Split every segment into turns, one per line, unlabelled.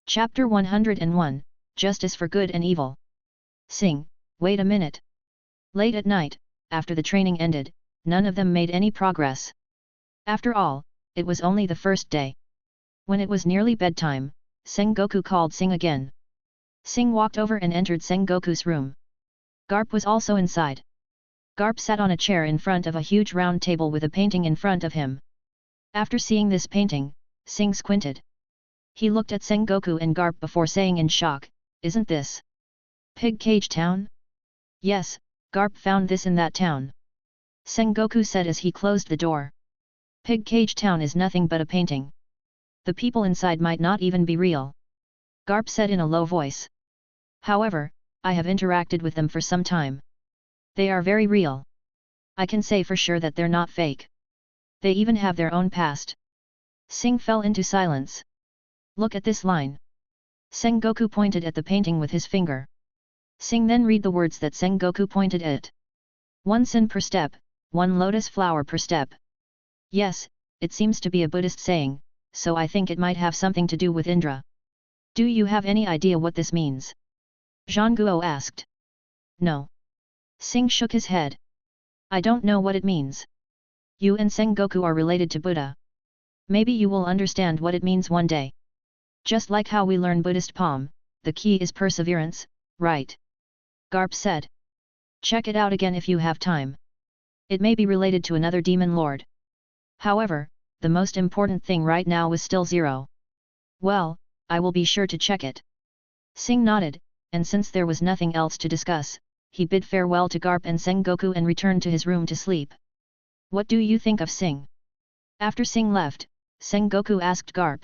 Chapter 101, Justice for Good and Evil. Sing, wait a minute. Late at night, after the training ended, none of them made any progress. After all, it was only the first day. When it was nearly bedtime, Sengoku called Sing again. Sing walked over and entered Sengoku's room. Garp was also inside. Garp sat on a chair in front of a huge round table with a painting in front of him. After seeing this painting, Sing squinted. He looked at Sengoku and Garp before saying in shock, "Isn't this Pig Cage Town?" "Yes, Garp found this in that town," Sengoku said as he closed the door. "Pig Cage Town is nothing but a painting. The people inside might not even be real," Garp said in a low voice. "However, I have interacted with them for some time. They are very real. I can say for sure that they're not fake. They even have their own past." Sing fell into silence. "Look at this line." Sengoku pointed at the painting with his finger. Sing then read the words that Sengoku pointed at. "One sin per step, one lotus flower per step." Yes, it seems to be a Buddhist saying, so I think it might have something to do with Indra. "Do you have any idea what this means?" Zhangguo asked. "No." Sing shook his head. "I don't know what it means. You and Sengoku are related to Buddha. Maybe you will understand what it means one day. Just like how we learn Buddhist palm, the key is perseverance, right?" Garp said. "Check it out again if you have time. It may be related to another demon lord. However, the most important thing right now is still 0. "Well, I will be sure to check it." Sing nodded, and since there was nothing else to discuss, he bid farewell to Garp and Sengoku and returned to his room to sleep. "What do you think of Sing?" After Sing left, Sengoku asked Garp.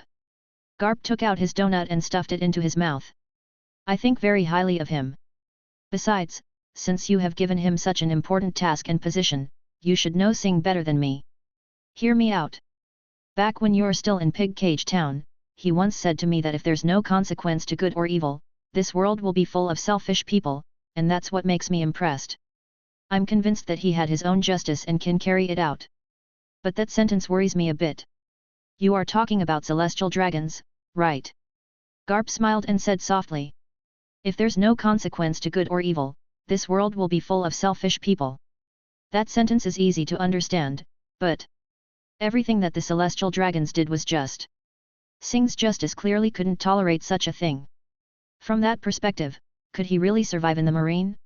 Garp took out his donut and stuffed it into his mouth. "I think very highly of him. Besides, since you have given him such an important task and position, you should know Sing better than me. Hear me out. Back when you're still in Pig Cage Town, he once said to me that if there's no consequence to good or evil, this world will be full of selfish people, and that's what makes me impressed. I'm convinced that he had his own justice and can carry it out. But that sentence worries me a bit." "You are talking about celestial dragons, right?" Garp smiled and said softly. "If there's no consequence to good or evil, this world will be full of selfish people. That sentence is easy to understand, but everything that the celestial dragons did was just. Sing's justice clearly couldn't tolerate such a thing. From that perspective, could he really survive in the marine?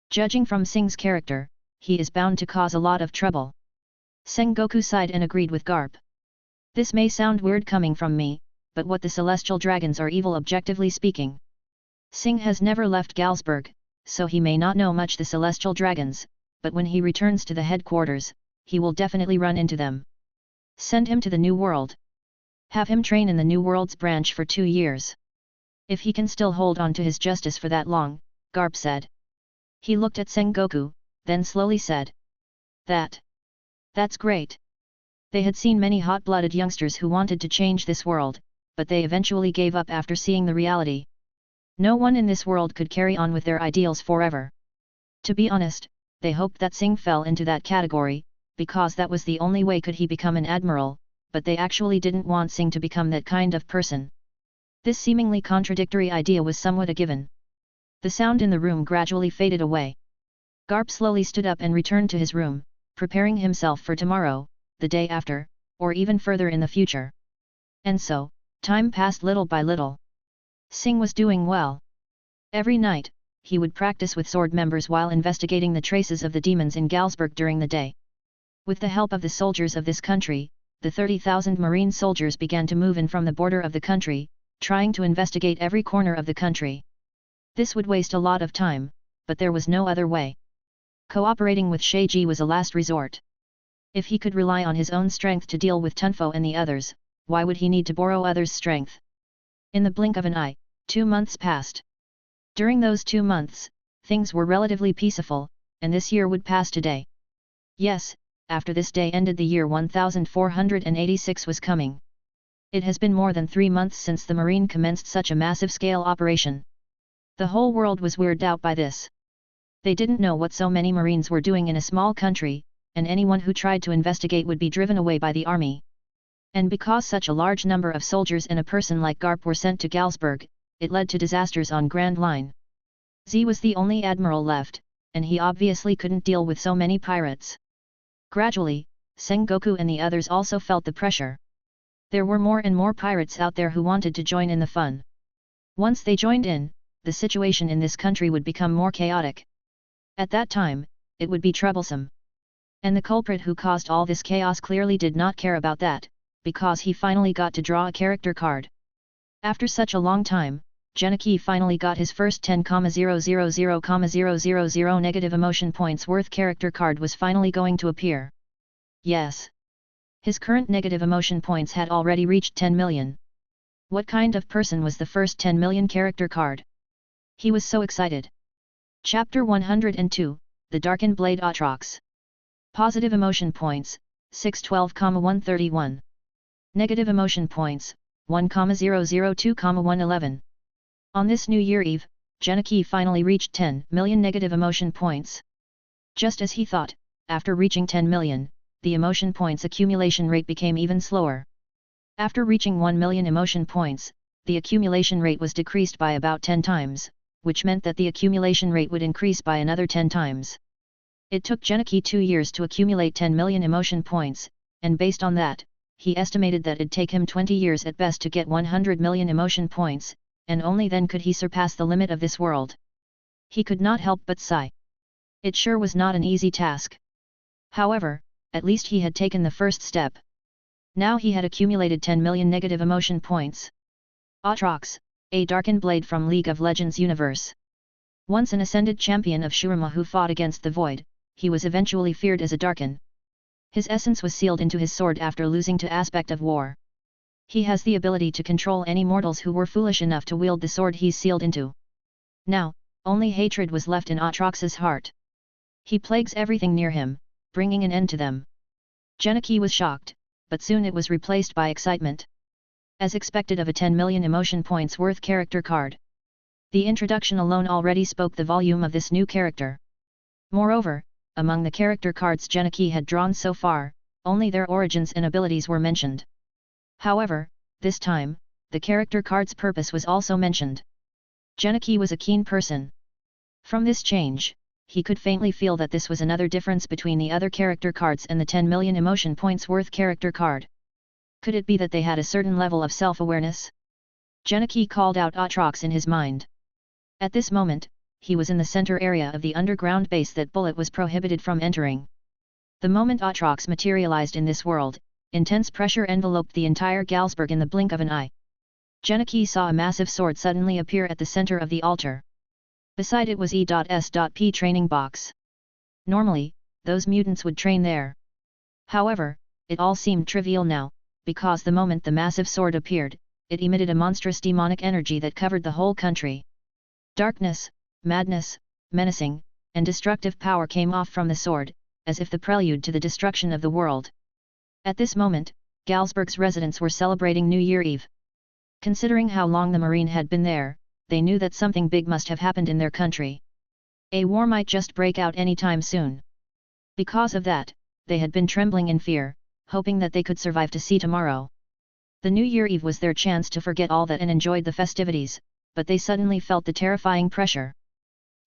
Judging from Sing's character, he is bound to cause a lot of trouble." Sengoku sighed and agreed with Garp. "This may sound weird coming from me, but what the celestial dragons are evil objectively speaking. Sing has never left Galsburg, so he may not know much the celestial dragons, but when he returns to the headquarters, he will definitely run into them. Send him to the New World. Have him train in the New World's branch for 2 years. If he can still hold on to his justice for that long," Garp said. He looked at Sengoku, then slowly said, That's great." They had seen many hot-blooded youngsters who wanted to change this world, but they eventually gave up after seeing the reality. No one in this world could carry on with their ideals forever. To be honest, they hoped that Sing fell into that category, because that was the only way could he become an admiral, but they actually didn't want Sing to become that kind of person. This seemingly contradictory idea was somewhat a given. The sound in the room gradually faded away. Garp slowly stood up and returned to his room, preparing himself for tomorrow, the day after, or even further in the future. And so, time passed little by little. Sing was doing well. Every night, he would practice with sword members while investigating the traces of the demons in Galsburg during the day. With the help of the soldiers of this country, the 30,000 marine soldiers began to move in from the border of the country, trying to investigate every corner of the country. This would waste a lot of time, but there was no other way. Cooperating with Sheiji was a last resort. If he could rely on his own strength to deal with Tunfo and the others, why would he need to borrow others' strength? In the blink of an eye, 2 months passed. During those 2 months, things were relatively peaceful, and this year would pass today. Yes, after this day ended the year 1486 was coming. It has been more than 3 months since the Marine commenced such a massive-scale operation. The whole world was weirded out by this. They didn't know what so many Marines were doing in a small country, and anyone who tried to investigate would be driven away by the army. And because such a large number of soldiers and a person like Garp were sent to Galsburg, it led to disasters on Grand Line. Z was the only admiral left, and he obviously couldn't deal with so many pirates. Gradually, Sengoku and the others also felt the pressure. There were more and more pirates out there who wanted to join in the fun. Once they joined in, the situation in this country would become more chaotic. At that time, it would be troublesome. And the culprit who caused all this chaos clearly did not care about that, because he finally got to draw a character card. After such a long time, Genichi finally got his first 10,000,000 negative emotion points worth character card was finally going to appear. Yes. His current negative emotion points had already reached 10 million. What kind of person was the first 10 million character card? He was so excited. Chapter 102, The Darkened Blade Atrox. Positive emotion points, 612,131. Negative emotion points, 1,002,111. On this New Year Eve, Genichi finally reached 10 million negative emotion points. Just as he thought, after reaching 10 million, the emotion points accumulation rate became even slower. After reaching 1 million emotion points, the accumulation rate was decreased by about 10 times, which meant that the accumulation rate would increase by another 10 times. It took Genichi 2 years to accumulate 10 million emotion points, and based on that, he estimated that it'd take him 20 years at best to get 100 million emotion points, and only then could he surpass the limit of this world. He could not help but sigh. It sure was not an easy task. However, at least he had taken the first step. Now he had accumulated 10 million negative emotion points. Atrox, a darkened blade from League of Legends universe. Once an ascended champion of Shurima who fought against the Void, he was eventually feared as a Darken. His essence was sealed into his sword after losing to Aspect of War. He has the ability to control any mortals who were foolish enough to wield the sword he's sealed into. Now, only hatred was left in Atrox's heart. He plagues everything near him, bringing an end to them. Genichi was shocked, but soon it was replaced by excitement. As expected of a 10 million emotion points worth character card. The introduction alone already spoke the volume of this new character. Moreover, among the character cards Genichi had drawn so far, only their origins and abilities were mentioned. However, this time, the character card's purpose was also mentioned. Genichi was a keen person. From this change, he could faintly feel that this was another difference between the other character cards and the 10 million emotion points worth character card. Could it be that they had a certain level of self-awareness? Genichi called out Atrox in his mind. At this moment, he was in the center area of the underground base that Bullet was prohibited from entering. The moment Atrox materialized in this world, intense pressure enveloped the entire Galsburg in the blink of an eye. Genichi saw a massive sword suddenly appear at the center of the altar. Beside it was E.S.P training box. Normally, those mutants would train there. However, it all seemed trivial now, because the moment the massive sword appeared, it emitted a monstrous demonic energy that covered the whole country. Darkness, madness, menacing, and destructive power came off from the sword, as if the prelude to the destruction of the world. At this moment, Galsburg's residents were celebrating New Year Eve. Considering how long the Marine had been there, they knew that something big must have happened in their country. A war might just break out any time soon. Because of that, they had been trembling in fear, hoping that they could survive to see tomorrow. The New Year Eve was their chance to forget all that and enjoyed the festivities, but they suddenly felt the terrifying pressure.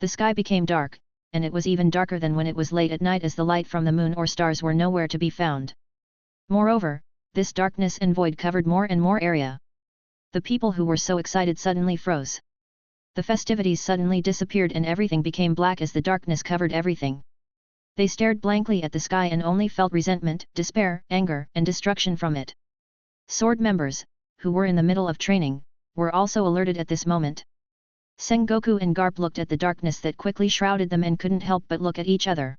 The sky became dark, and it was even darker than when it was late at night as the light from the moon or stars were nowhere to be found. Moreover, this darkness and void covered more and more area. The people who were so excited suddenly froze. The festivities suddenly disappeared and everything became black as the darkness covered everything. They stared blankly at the sky and only felt resentment, despair, anger, and destruction from it. Sword members, who were in the middle of training, were also alerted at this moment. Sengoku and Garp looked at the darkness that quickly shrouded them and couldn't help but look at each other.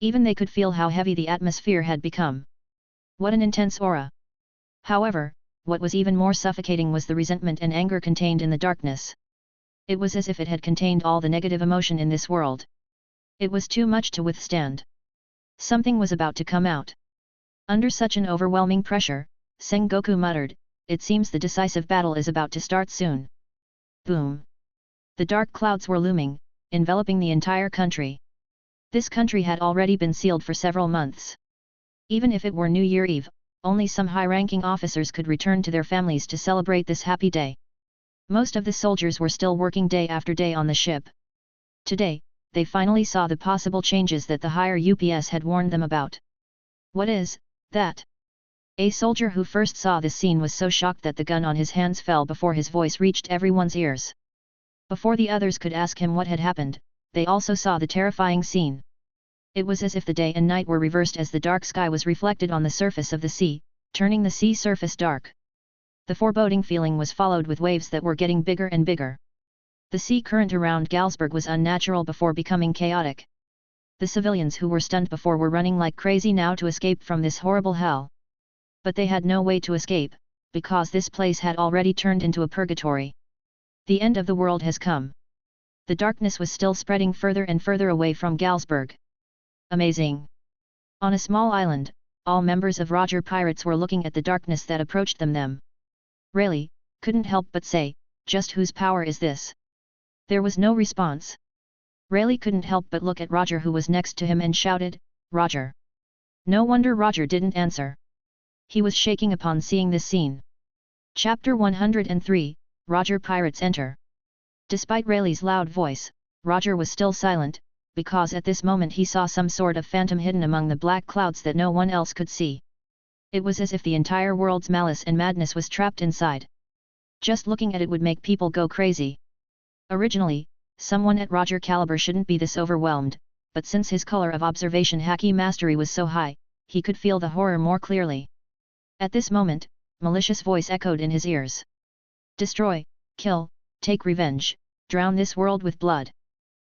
Even they could feel how heavy the atmosphere had become. What an intense aura! However, what was even more suffocating was the resentment and anger contained in the darkness. It was as if it had contained all the negative emotion in this world. It was too much to withstand. Something was about to come out. Under such an overwhelming pressure, Sengoku muttered, "It seems the decisive battle is about to start soon." Boom! The dark clouds were looming, enveloping the entire country. This country had already been sealed for several months. Even if it were New Year Eve, only some high-ranking officers could return to their families to celebrate this happy day. Most of the soldiers were still working day after day on the ship. Today, they finally saw the possible changes that the higher UPS had warned them about. "What is that?" A soldier who first saw this scene was so shocked that the gun on his hands fell before his voice reached everyone's ears. Before the others could ask him what had happened, they also saw the terrifying scene. It was as if the day and night were reversed as the dark sky was reflected on the surface of the sea, turning the sea surface dark. The foreboding feeling was followed with waves that were getting bigger and bigger. The sea current around Galsburg was unnatural before becoming chaotic. The civilians who were stunned before were running like crazy now to escape from this horrible hell. But they had no way to escape, because this place had already turned into a purgatory. The end of the world has come. The darkness was still spreading further and further away from Galsburg. Amazing! On a small island, all members of Roger Pirates were looking at the darkness that approached them. Rayleigh couldn't help but say, "Just whose power is this?" There was no response. Rayleigh couldn't help but look at Roger, who was next to him, and shouted, "Roger!" No wonder Roger didn't answer. He was shaking upon seeing this scene. Chapter 103, Roger Pirates Enter. Despite Rayleigh's loud voice, Roger was still silent, because at this moment he saw some sort of phantom hidden among the black clouds that no one else could see. It was as if the entire world's malice and madness was trapped inside. Just looking at it would make people go crazy. Originally, someone at Roger caliber shouldn't be this overwhelmed, but since his color of observation haki mastery was so high, he could feel the horror more clearly. At this moment, malicious voice echoed in his ears. "Destroy, kill, take revenge, drown this world with blood."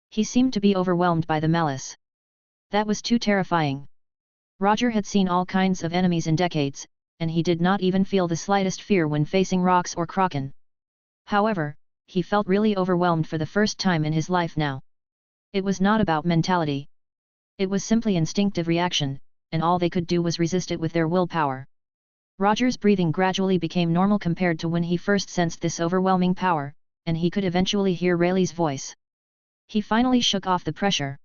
He seemed to be overwhelmed by the malice. That was too terrifying. Roger had seen all kinds of enemies in decades, and he did not even feel the slightest fear when facing rocks or kraken. However, he felt really overwhelmed for the first time in his life now. It was not about mentality. It was simply instinctive reaction, and all they could do was resist it with their willpower. Roger's breathing gradually became normal compared to when he first sensed this overwhelming power, and he could eventually hear Rayleigh's voice. He finally shook off the pressure.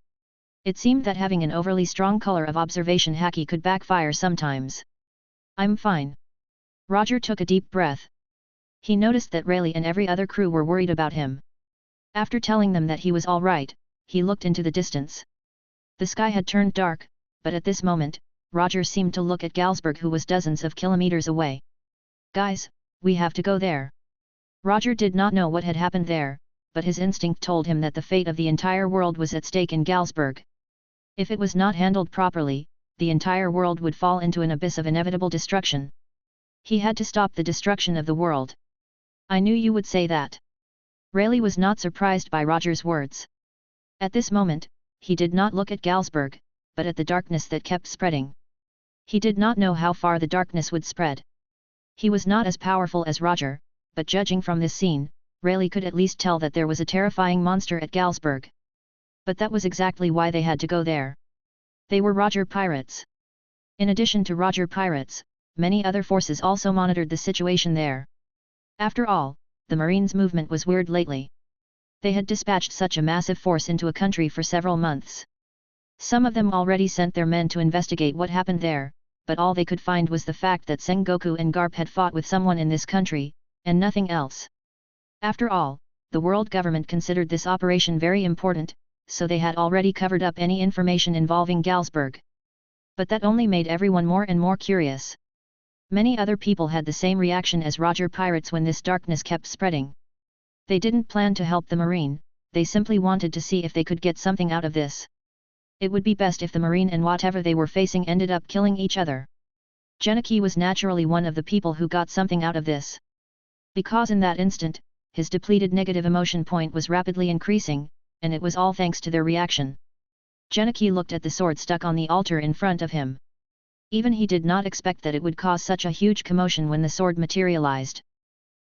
It seemed that having an overly strong color of observation haki could backfire sometimes. "I'm fine." Roger took a deep breath. He noticed that Rayleigh and every other crew were worried about him. After telling them that he was all right, he looked into the distance. The sky had turned dark, but at this moment, Roger seemed to look at Galsburg, who was dozens of kilometers away. "Guys, we have to go there." Roger did not know what had happened there, but his instinct told him that the fate of the entire world was at stake in Galsburg. If it was not handled properly, the entire world would fall into an abyss of inevitable destruction. He had to stop the destruction of the world. "I knew you would say that." Rayleigh was not surprised by Roger's words. At this moment, he did not look at Galsburg, but at the darkness that kept spreading. He did not know how far the darkness would spread. He was not as powerful as Roger, but judging from this scene, Rayleigh could at least tell that there was a terrifying monster at Galsburg. But that was exactly why they had to go there. They were Roger Pirates. In addition to Roger Pirates, many other forces also monitored the situation there. After all, the Marines' movement was weird lately. They had dispatched such a massive force into a country for several months. Some of them already sent their men to investigate what happened there, but all they could find was the fact that Sengoku and Garp had fought with someone in this country, and nothing else. After all, the world government considered this operation very important, so they had already covered up any information involving Galsburg. But that only made everyone more and more curious. Many other people had the same reaction as Roger Pirates when this darkness kept spreading. They didn't plan to help the Marine, they simply wanted to see if they could get something out of this. It would be best if the Marine and whatever they were facing ended up killing each other. Genichi was naturally one of the people who got something out of this. Because in that instant, his depleted negative emotion point was rapidly increasing, and it was all thanks to their reaction. Genichi looked at the sword stuck on the altar in front of him. Even he did not expect that it would cause such a huge commotion when the sword materialized.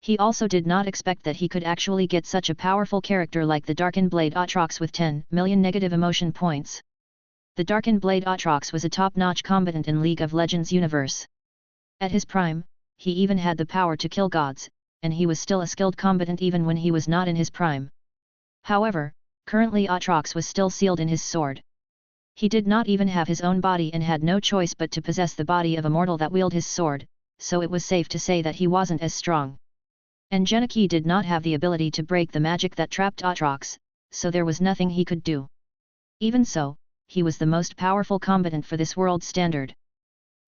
He also did not expect that he could actually get such a powerful character like the Darkened Blade Atrox with 10 million negative emotion points. The Darkened Blade Atrox was a top-notch combatant in League of Legends universe. At his prime, he even had the power to kill gods, and he was still a skilled combatant even when he was not in his prime. However, currently Atrox was still sealed in his sword. He did not even have his own body and had no choice but to possess the body of a mortal that wielded his sword, so it was safe to say that he wasn't as strong. And Genichi did not have the ability to break the magic that trapped Aatrox, so there was nothing he could do. Even so, he was the most powerful combatant for this world's standard.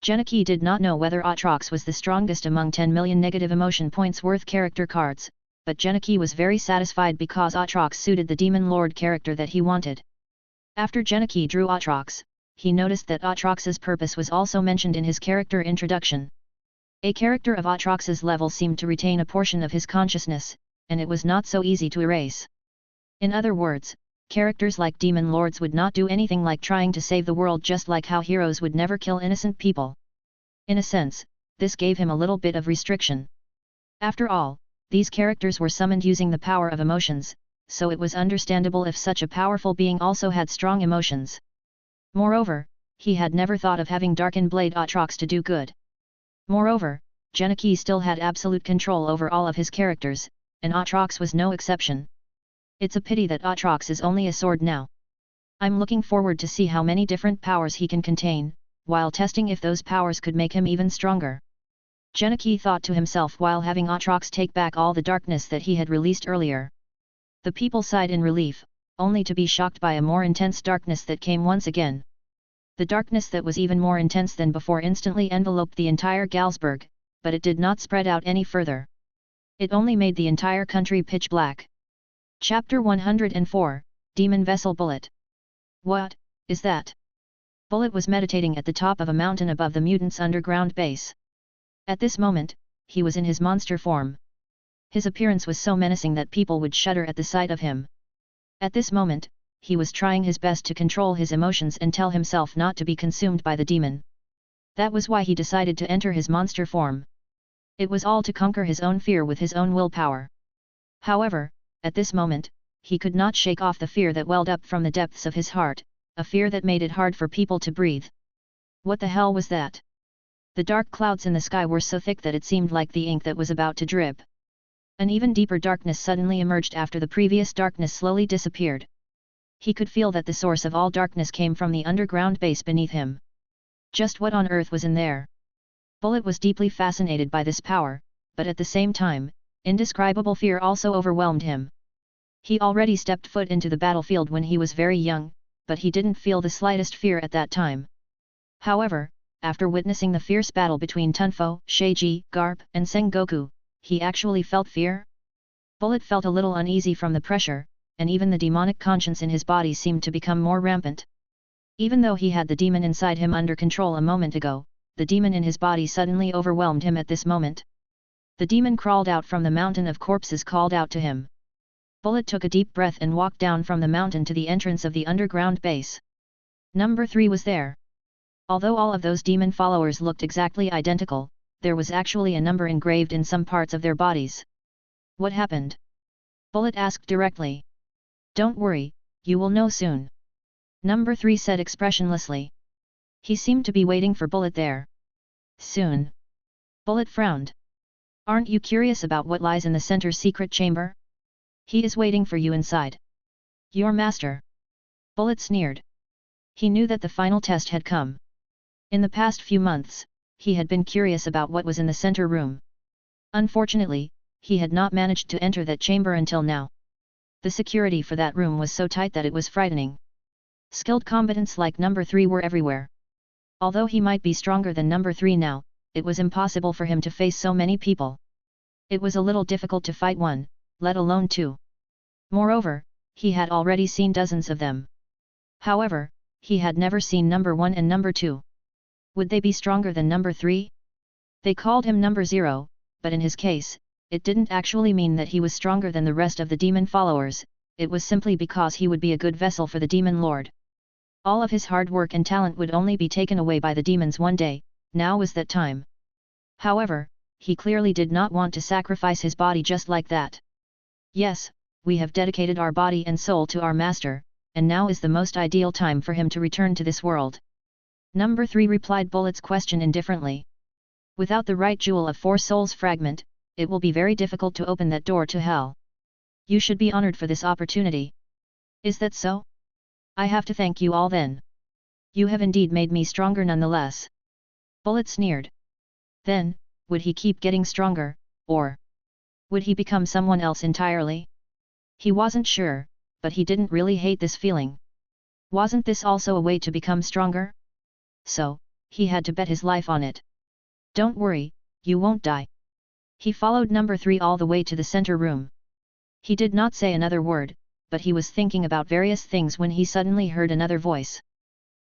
Genichi did not know whether Aatrox was the strongest among 10 million negative emotion points worth character cards, but Genichi was very satisfied because Aatrox suited the Demon Lord character that he wanted. After Genichi drew Aatrox, he noticed that Aatrox's purpose was also mentioned in his character introduction. A character of Aatrox's level seemed to retain a portion of his consciousness, and it was not so easy to erase. In other words, characters like Demon Lords would not do anything like trying to save the world, just like how heroes would never kill innocent people. In a sense, this gave him a little bit of restriction. After all, these characters were summoned using the power of emotions, so it was understandable if such a powerful being also had strong emotions. Moreover, he had never thought of having Darken Blade Aatrox to do good. Moreover, Genichi still had absolute control over all of his characters, and Aatrox was no exception. It's a pity that Aatrox is only a sword now. I'm looking forward to see how many different powers he can contain, while testing if those powers could make him even stronger. Genichi thought to himself while having Aatrox take back all the darkness that he had released earlier. The people sighed in relief, only to be shocked by a more intense darkness that came once again. The darkness that was even more intense than before instantly enveloped the entire Galsburg, but it did not spread out any further. It only made the entire country pitch black. Chapter 104, Demon Vessel Bullet. What is that? Bullet was meditating at the top of a mountain above the mutants' underground base. At this moment, he was in his monster form. His appearance was so menacing that people would shudder at the sight of him. At this moment, he was trying his best to control his emotions and tell himself not to be consumed by the demon. That was why he decided to enter his monster form. It was all to conquer his own fear with his own willpower. However, at this moment, he could not shake off the fear that welled up from the depths of his heart, a fear that made it hard for people to breathe. What the hell was that? The dark clouds in the sky were so thick that it seemed like the ink that was about to drip. An even deeper darkness suddenly emerged after the previous darkness slowly disappeared. He could feel that the source of all darkness came from the underground base beneath him. Just what on earth was in there? Bullet was deeply fascinated by this power, but at the same time, indescribable fear also overwhelmed him. He already stepped foot into the battlefield when he was very young, but he didn't feel the slightest fear at that time. However, after witnessing the fierce battle between Tunfo, Sheiji, Garp, and Sengoku, he actually felt fear. Bullet felt a little uneasy from the pressure, and even the demonic conscience in his body seemed to become more rampant. Even though he had the demon inside him under control a moment ago, the demon in his body suddenly overwhelmed him at this moment. The demon crawled out from the mountain of corpses, called out to him. Bullet took a deep breath and walked down from the mountain to the entrance of the underground base. Number 3 was there. Although all of those demon followers looked exactly identical, there was actually a number engraved in some parts of their bodies. What happened? Bullet asked directly. Don't worry, you will know soon. Number 3 said expressionlessly. He seemed to be waiting for Bullet there. Soon. Bullet frowned. Aren't you curious about what lies in the center secret chamber? He is waiting for you inside. Your master. Bullet sneered. He knew that the final test had come. In the past few months, he had been curious about what was in the center room. Unfortunately, he had not managed to enter that chamber until now. The security for that room was so tight that it was frightening. Skilled combatants like number 3 were everywhere. Although he might be stronger than number 3 now, it was impossible for him to face so many people. It was a little difficult to fight one, let alone 2. Moreover, he had already seen dozens of them. However, he had never seen number 1 and number 2. Would they be stronger than number 3? They called him number 0, but in his case, it didn't actually mean that he was stronger than the rest of the demon followers, it was simply because he would be a good vessel for the demon lord. All of his hard work and talent would only be taken away by the demons one day, now was that time. However, he clearly did not want to sacrifice his body just like that. Yes, we have dedicated our body and soul to our master, and now is the most ideal time for him to return to this world. Number 3 replied Bullet's question indifferently. Without the right jewel of 4 souls fragment, it will be very difficult to open that door to hell. You should be honored for this opportunity. Is that so? I have to thank you all then. You have indeed made me stronger nonetheless. Bullet sneered. Then, would he keep getting stronger, or would he become someone else entirely? He wasn't sure, but he didn't really hate this feeling. Wasn't this also a way to become stronger? So, he had to bet his life on it. Don't worry, you won't die. He followed number 3 all the way to the center room. He did not say another word, but he was thinking about various things when he suddenly heard another voice.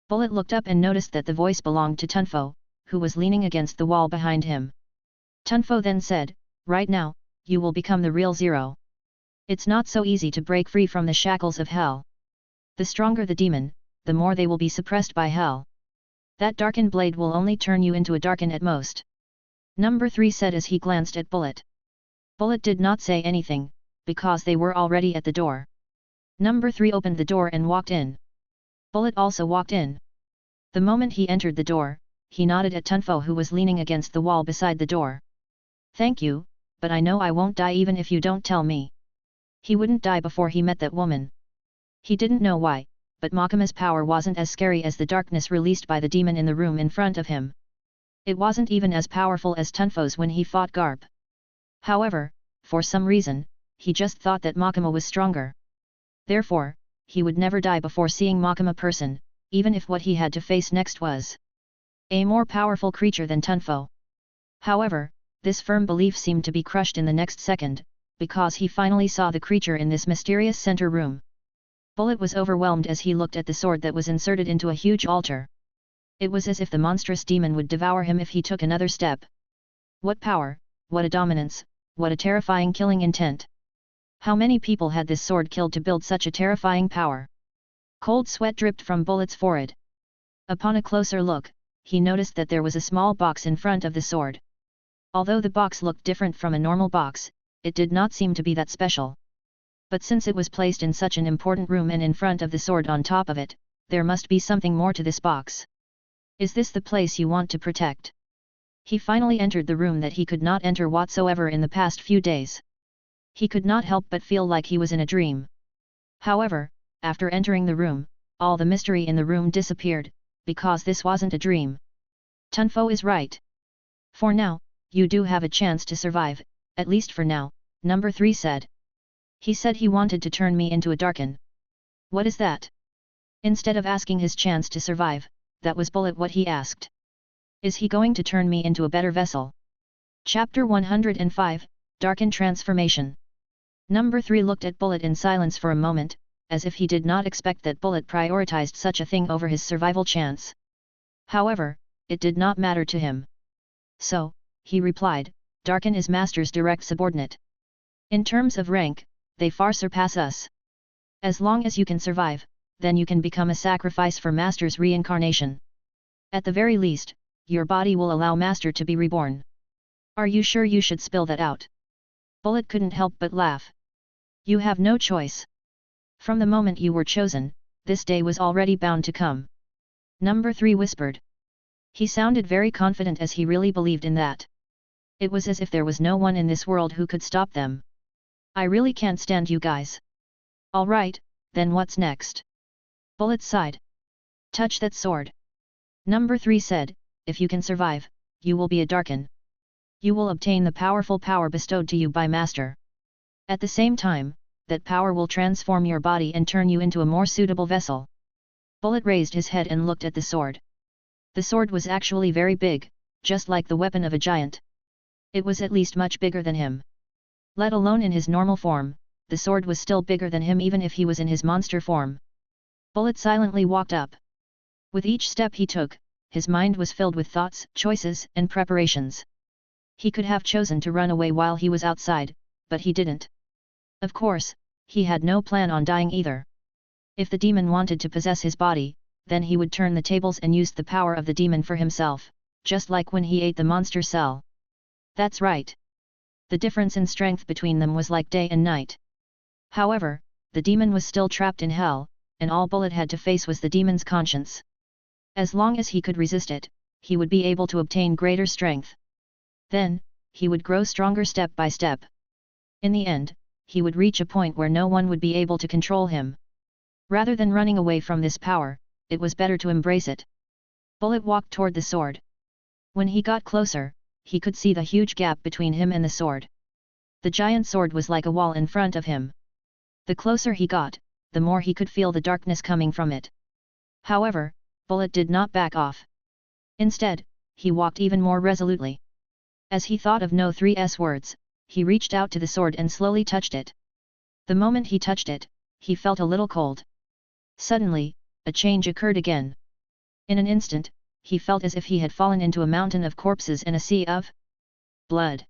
Bullet looked up and noticed that the voice belonged to Tunfo, who was leaning against the wall behind him. Tunfo then said, "Right now, you will become the real Zero. It's not so easy to break free from the shackles of hell. The stronger the demon, the more they will be suppressed by hell. That darkened blade will only turn you into a darken at most." Number 3 said as he glanced at Bullet. Bullet did not say anything, because they were already at the door. Number 3 opened the door and walked in. Bullet also walked in. The moment he entered the door, he nodded at Tunfo who was leaning against the wall beside the door. "Thank you, but I know I won't die even if you don't tell me." He wouldn't die before he met that woman. He didn't know why, but Makima's power wasn't as scary as the darkness released by the demon in the room in front of him. It wasn't even as powerful as Tunfo's when he fought Garp. However, for some reason, he just thought that Makima was stronger. Therefore, he would never die before seeing Makima person, even if what he had to face next was a more powerful creature than Tunfo. However, this firm belief seemed to be crushed in the next second, because he finally saw the creature in this mysterious center room. Bullet was overwhelmed as he looked at the sword that was inserted into a huge altar. It was as if the monstrous demon would devour him if he took another step. What power, what a dominance, what a terrifying killing intent. How many people had this sword killed to build such a terrifying power? Cold sweat dripped from Bullet's forehead. Upon a closer look, he noticed that there was a small box in front of the sword. Although the box looked different from a normal box, it did not seem to be that special. But since it was placed in such an important room and in front of the sword on top of it, there must be something more to this box. Is this the place you want to protect? He finally entered the room that he could not enter whatsoever in the past few days. He could not help but feel like he was in a dream. However, after entering the room, all the mystery in the room disappeared, because this wasn't a dream. Tunfo is right. For now, you do have a chance to survive, at least for now, number 3 said. He said he wanted to turn me into a darken. What is that? Instead of asking his chance to survive, that was Bullet what he asked. Is he going to turn me into a better vessel? Chapter 105, Darken Transformation. Number 3 looked at Bullet in silence for a moment, as if he did not expect that Bullet prioritized such a thing over his survival chance. However, it did not matter to him. So, he replied, Darken is Master's direct subordinate. In terms of rank, they far surpass us. As long as you can survive, then you can become a sacrifice for Master's reincarnation. At the very least, your body will allow Master to be reborn. Are you sure you should spill that out? Bullet couldn't help but laugh. You have no choice. From the moment you were chosen, this day was already bound to come. Number 3 whispered. He sounded very confident as he really believed in that. It was as if there was no one in this world who could stop them. I really can't stand you guys. Alright, then what's next? Bullet sighed. Touch that sword. Number 3 said, if you can survive, you will be a darken. You will obtain the powerful power bestowed to you by Master. At the same time, that power will transform your body and turn you into a more suitable vessel. Bullet raised his head and looked at the sword. The sword was actually very big, just like the weapon of a giant. It was at least much bigger than him. Let alone in his normal form, the sword was still bigger than him even if he was in his monster form. Bullet silently walked up. With each step he took, his mind was filled with thoughts, choices, and preparations. He could have chosen to run away while he was outside, but he didn't. Of course, he had no plan on dying either. If the demon wanted to possess his body, then he would turn the tables and use the power of the demon for himself, just like when he ate the monster cell. That's right. The difference in strength between them was like day and night. However, the demon was still trapped in hell, and all Bullet had to face was the demon's conscience. As long as he could resist it, he would be able to obtain greater strength. Then, he would grow stronger step by step. In the end, he would reach a point where no one would be able to control him. Rather than running away from this power, it was better to embrace it. Bullet walked toward the sword. When he got closer, he could see the huge gap between him and the sword. The giant sword was like a wall in front of him. The closer he got, the more he could feel the darkness coming from it. However, Bullet did not back off. Instead, he walked even more resolutely. As he thought of no 3S words, he reached out to the sword and slowly touched it. The moment he touched it, he felt a little cold. Suddenly, a change occurred again. In an instant, he felt as if he had fallen into a mountain of corpses and a sea of blood.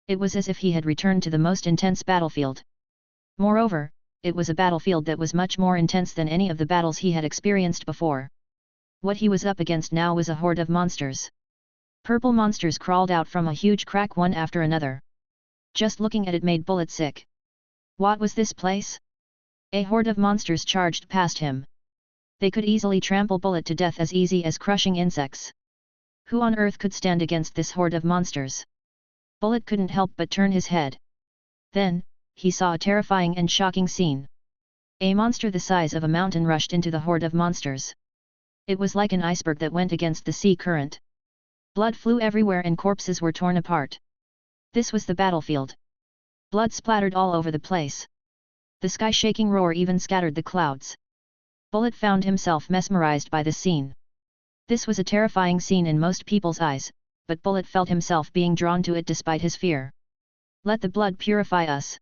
It was as if he had returned to the most intense battlefield. Moreover, it was a battlefield that was much more intense than any of the battles he had experienced before. What he was up against now was a horde of monsters. Purple monsters crawled out from a huge crack one after another. Just looking at it made Bullet sick. What was this place? A horde of monsters charged past him. They could easily trample Bullet to death as easy as crushing insects. Who on earth could stand against this horde of monsters? Bullet couldn't help but turn his head. Then, he saw a terrifying and shocking scene. A monster the size of a mountain rushed into the horde of monsters. It was like an iceberg that went against the sea current. Blood flew everywhere and corpses were torn apart. This was the battlefield. Blood splattered all over the place. The sky-shaking roar even scattered the clouds. Bullet found himself mesmerized by this scene. This was a terrifying scene in most people's eyes, but Bullet felt himself being drawn to it despite his fear. Let the blood purify us.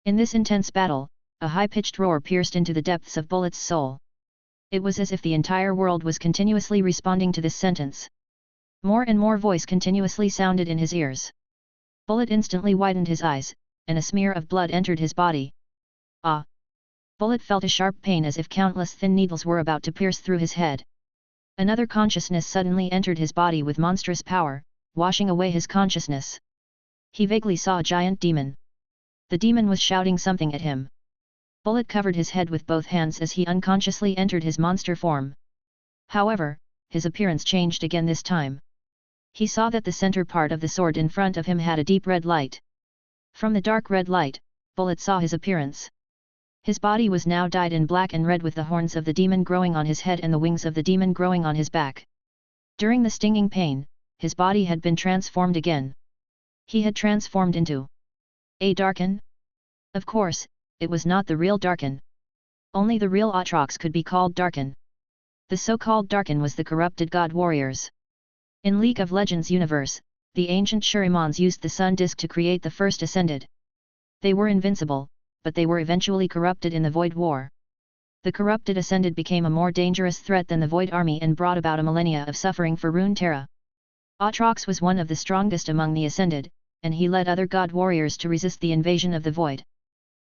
In this intense battle, a high-pitched roar pierced into the depths of Bullet's soul. It was as if the entire world was continuously responding to this sentence. More and more voice continuously sounded in his ears. Bullet instantly widened his eyes, and a smear of blood entered his body. Ah! Bullet felt a sharp pain as if countless thin needles were about to pierce through his head. Another consciousness suddenly entered his body with monstrous power, washing away his consciousness. He vaguely saw a giant demon. The demon was shouting something at him. Bullet covered his head with both hands as he unconsciously entered his monster form. However, his appearance changed again this time. He saw that the center part of the sword in front of him had a deep red light. From the dark red light, Bullet saw his appearance. His body was now dyed in black and red with the horns of the demon growing on his head and the wings of the demon growing on his back. During the stinging pain, his body had been transformed again. He had transformed into a Darkin? Of course, it was not the real Darkin. Only the real Atrox could be called Darkin. The so-called Darkin was the corrupted god warriors. In League of Legends universe, the ancient Shurimans used the sun disk to create the first ascended. They were invincible, but they were eventually corrupted in the Void War. The corrupted ascended became a more dangerous threat than the Void Army and brought about a millennia of suffering for Runeterra. Atrox was one of the strongest among the ascended, and he led other god warriors to resist the invasion of the Void.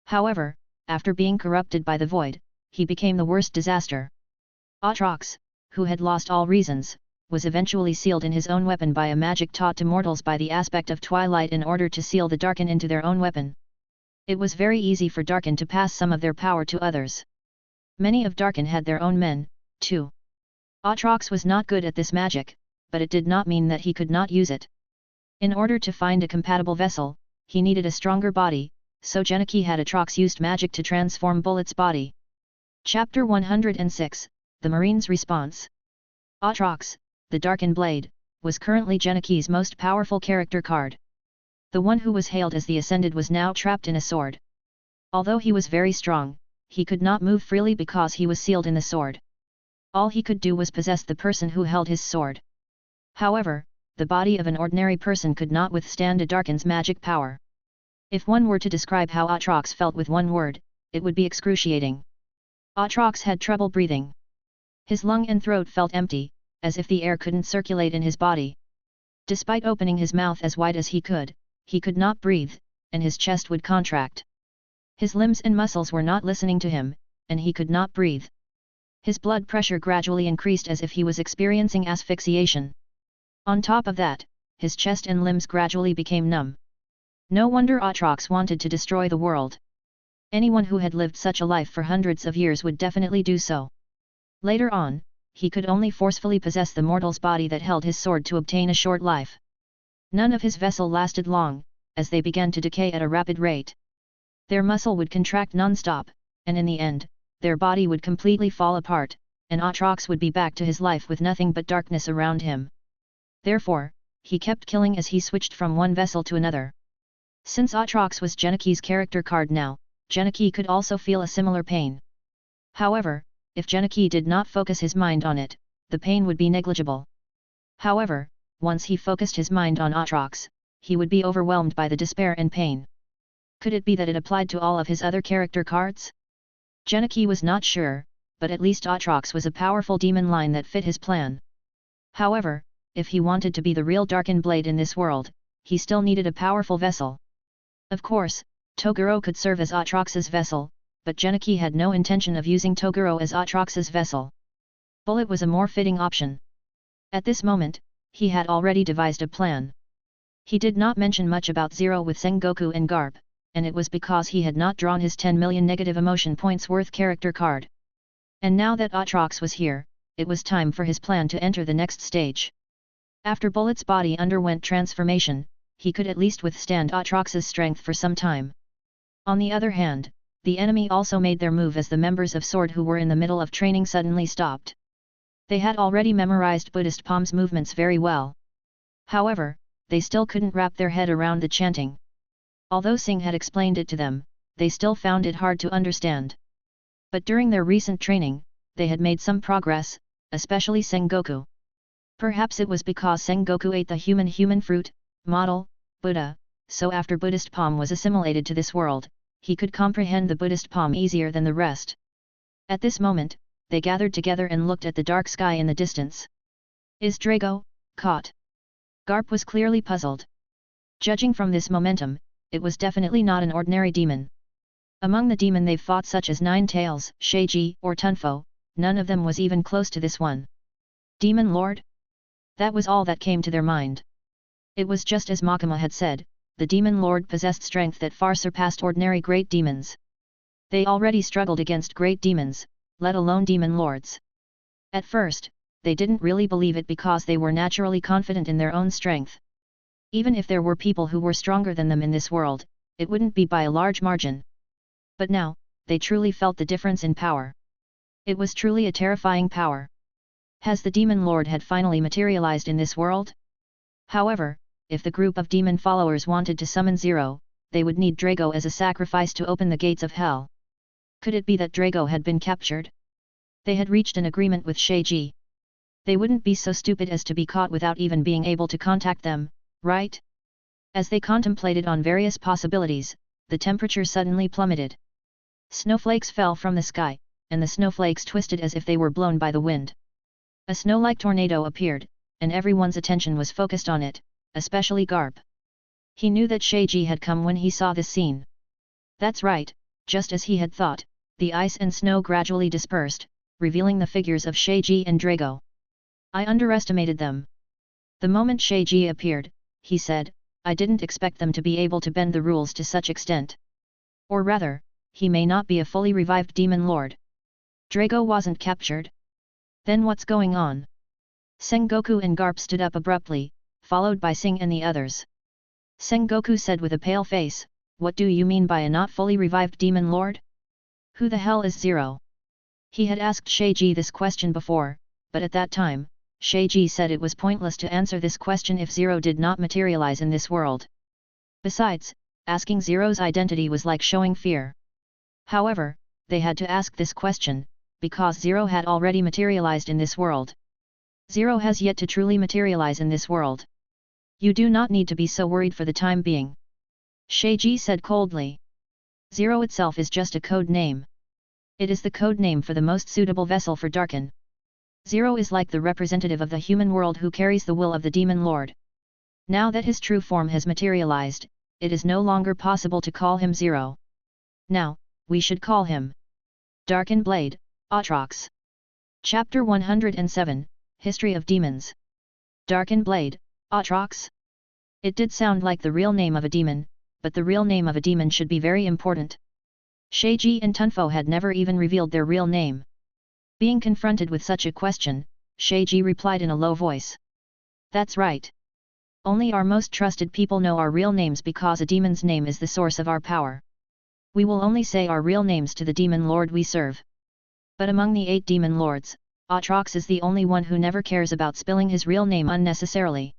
However, after being corrupted by the Void, he became the worst disaster. Atrox, who had lost all reasons, was eventually sealed in his own weapon by a magic taught to mortals by the aspect of twilight in order to seal the Darkin into their own weapon. It was very easy for Darkin to pass some of their power to others. Many of Darkin had their own men, too. Atrox was not good at this magic, but it did not mean that he could not use it. In order to find a compatible vessel, he needed a stronger body, so Genichi had Atrox used magic to transform Bullet's body. Chapter 106, The Marine's Response. Atrox, the Darkin Blade, was currently Genichi's most powerful character card. The one who was hailed as the Ascended was now trapped in a sword. Although he was very strong, he could not move freely because he was sealed in the sword. All he could do was possess the person who held his sword. However, the body of an ordinary person could not withstand a Darkin's magic power. If one were to describe how Atrox felt with one word, it would be excruciating. Atrox had trouble breathing. His lung and throat felt empty, as if the air couldn't circulate in his body. Despite opening his mouth as wide as he could not breathe, and his chest would contract. His limbs and muscles were not listening to him, and he could not breathe. His blood pressure gradually increased as if he was experiencing asphyxiation. On top of that, his chest and limbs gradually became numb. No wonder Atrox wanted to destroy the world. Anyone who had lived such a life for hundreds of years would definitely do so. Later on, he could only forcefully possess the mortal's body that held his sword to obtain a short life. None of his vessel lasted long, as they began to decay at a rapid rate. Their muscle would contract non-stop, and in the end, their body would completely fall apart, and Aatrox would be back to his life with nothing but darkness around him. Therefore, he kept killing as he switched from one vessel to another. Since Aatrox was Genichi's character card now, Genichi could also feel a similar pain. However, if Genichi did not focus his mind on it, the pain would be negligible. However, once he focused his mind on Aatrox, he would be overwhelmed by the despair and pain. Could it be that it applied to all of his other character cards? Genichi was not sure, but at least Aatrox was a powerful demon line that fit his plan. However, if he wanted to be the real Darkin Blade in this world, he still needed a powerful vessel. Of course, Toguro could serve as Aatrox's vessel, but Genichi had no intention of using Toguro as Aatrox's vessel. Bullet was a more fitting option. At this moment, he had already devised a plan. He did not mention much about Zero with Sengoku and Garp, and it was because he had not drawn his 10 million negative emotion points worth character card. And now that Aatrox was here, it was time for his plan to enter the next stage. After Bullet's body underwent transformation, he could at least withstand Aatrox's strength for some time. On the other hand, the enemy also made their move as the members of Sword who were in the middle of training suddenly stopped. They had already memorized Buddhist palms movements very well. However, they still couldn't wrap their head around the chanting. Although Singh had explained it to them, they still found it hard to understand. But during their recent training, they had made some progress, especially Sengoku. Perhaps it was because Sengoku ate the human fruit, model, Buddha, so after Buddhist palm was assimilated to this world, he could comprehend the Buddhist palm easier than the rest. At this moment, they gathered together and looked at the dark sky in the distance. Is Drago caught? Garp was clearly puzzled. Judging from this momentum, it was definitely not an ordinary demon. Among the demon they've fought such as Nine Tails, Sheiji, or Tunfo, none of them was even close to this one. Demon Lord? That was all that came to their mind. It was just as Makima had said, the Demon Lord possessed strength that far surpassed ordinary great demons. They already struggled against great demons, let alone demon lords. At first, they didn't really believe it because they were naturally confident in their own strength. Even if there were people who were stronger than them in this world, it wouldn't be by a large margin. But now, they truly felt the difference in power. It was truly a terrifying power. Has the Demon Lord had finally materialized in this world? However, if the group of demon followers wanted to summon Zero, they would need Drago as a sacrifice to open the gates of hell. Could it be that Drago had been captured? They had reached an agreement with Sheiji. They wouldn't be so stupid as to be caught without even being able to contact them, right? As they contemplated on various possibilities, the temperature suddenly plummeted. Snowflakes fell from the sky, and the snowflakes twisted as if they were blown by the wind. A snow-like tornado appeared, and everyone's attention was focused on it, especially Garp. He knew that Sheiji had come when he saw this scene. That's right, just as he had thought, the ice and snow gradually dispersed, revealing the figures of Sheiji and Drago. I underestimated them. The moment Sheiji appeared, he said, I didn't expect them to be able to bend the rules to such extent. Or rather, he may not be a fully revived demon lord. Drago wasn't captured? Then what's going on? Sengoku and Garp stood up abruptly, followed by Singh and the others. Sengoku said with a pale face, what do you mean by a not fully revived demon lord? Who the hell is Zero? He had asked Sheiji this question before, but at that time, Sheiji said it was pointless to answer this question if Zero did not materialize in this world. Besides, asking Zero's identity was like showing fear. However, they had to ask this question, because Zero had already materialized in this world. Zero has yet to truly materialize in this world. You do not need to be so worried for the time being. Sheiji said coldly. Zero itself is just a code name. It is the code name for the most suitable vessel for Darkin. Zero is like the representative of the human world who carries the will of the Demon Lord. Now that his true form has materialized, it is no longer possible to call him Zero. Now, we should call him Darkin Blade, Aatrox. Chapter 107, History of Demons. Darkin Blade, Aatrox? It did sound like the real name of a demon, but the real name of a demon should be very important. Sheiji and Tunfo had never even revealed their real name. Being confronted with such a question, Sheiji replied in a low voice. That's right. Only our most trusted people know our real names because a demon's name is the source of our power. We will only say our real names to the demon lord we serve. But among the 8 demon lords, Aatrox is the only one who never cares about spilling his real name unnecessarily.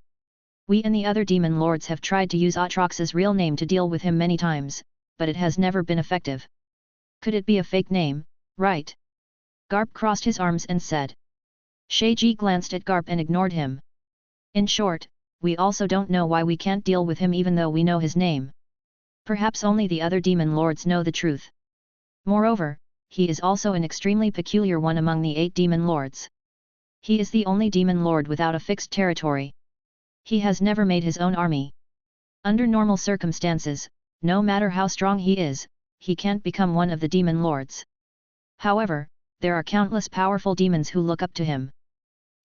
We and the other demon lords have tried to use Aatrox's real name to deal with him many times, but it has never been effective. Could it be a fake name, right? Garp crossed his arms and said. Sheiji glanced at Garp and ignored him. In short, we also don't know why we can't deal with him even though we know his name. Perhaps only the other demon lords know the truth. Moreover, he is also an extremely peculiar one among the 8 demon lords. He is the only demon lord without a fixed territory. He has never made his own army. Under normal circumstances, no matter how strong he is, he can't become one of the demon lords. However, there are countless powerful demons who look up to him.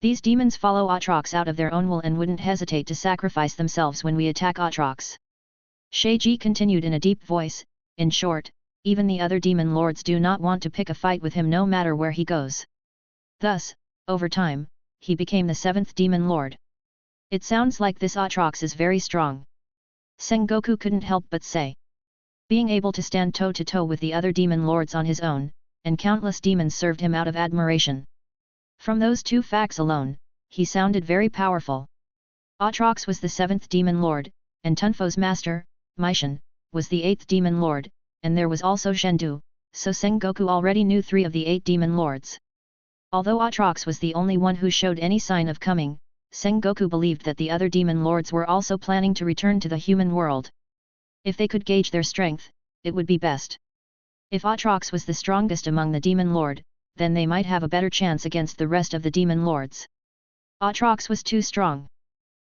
These demons follow Aatrox out of their own will and wouldn't hesitate to sacrifice themselves when we attack Aatrox. Sheiji continued in a deep voice, in short, even the other demon lords do not want to pick a fight with him no matter where he goes. Thus, over time, he became the 7th demon lord. It sounds like this Aatrox is very strong. Sengoku couldn't help but say. Being able to stand toe-to-toe with the other demon lords on his own, and countless demons served him out of admiration. From those 2 facts alone, he sounded very powerful. Aatrox was the 7th demon lord, and Tunfo's master, Meishan, was the 8th demon lord, and there was also Shendu, so Sengoku already knew 3 of the 8 demon lords. Although Aatrox was the only one who showed any sign of coming, Sengoku believed that the other demon lords were also planning to return to the human world. If they could gauge their strength, it would be best. If Aatrox was the strongest among the demon lord, then they might have a better chance against the rest of the demon lords. Aatrox was too strong.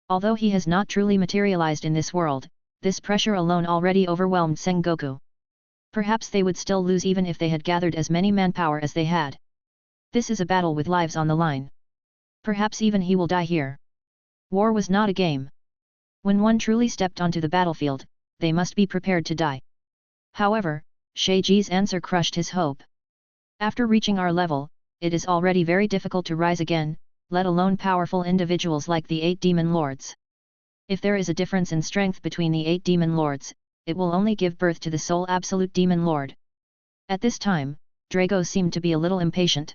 Although he has not truly materialized in this world, this pressure alone already overwhelmed Sengoku. Perhaps they would still lose even if they had gathered as many manpower as they had. This is a battle with lives on the line. Perhaps even he will die here. War was not a game. When one truly stepped onto the battlefield, they must be prepared to die. However, Sheiji's answer crushed his hope. After reaching our level, it is already very difficult to rise again, let alone powerful individuals like the 8 demon lords. If there is a difference in strength between the 8 demon lords, it will only give birth to the sole absolute demon lord. At this time, Drago seemed to be a little impatient.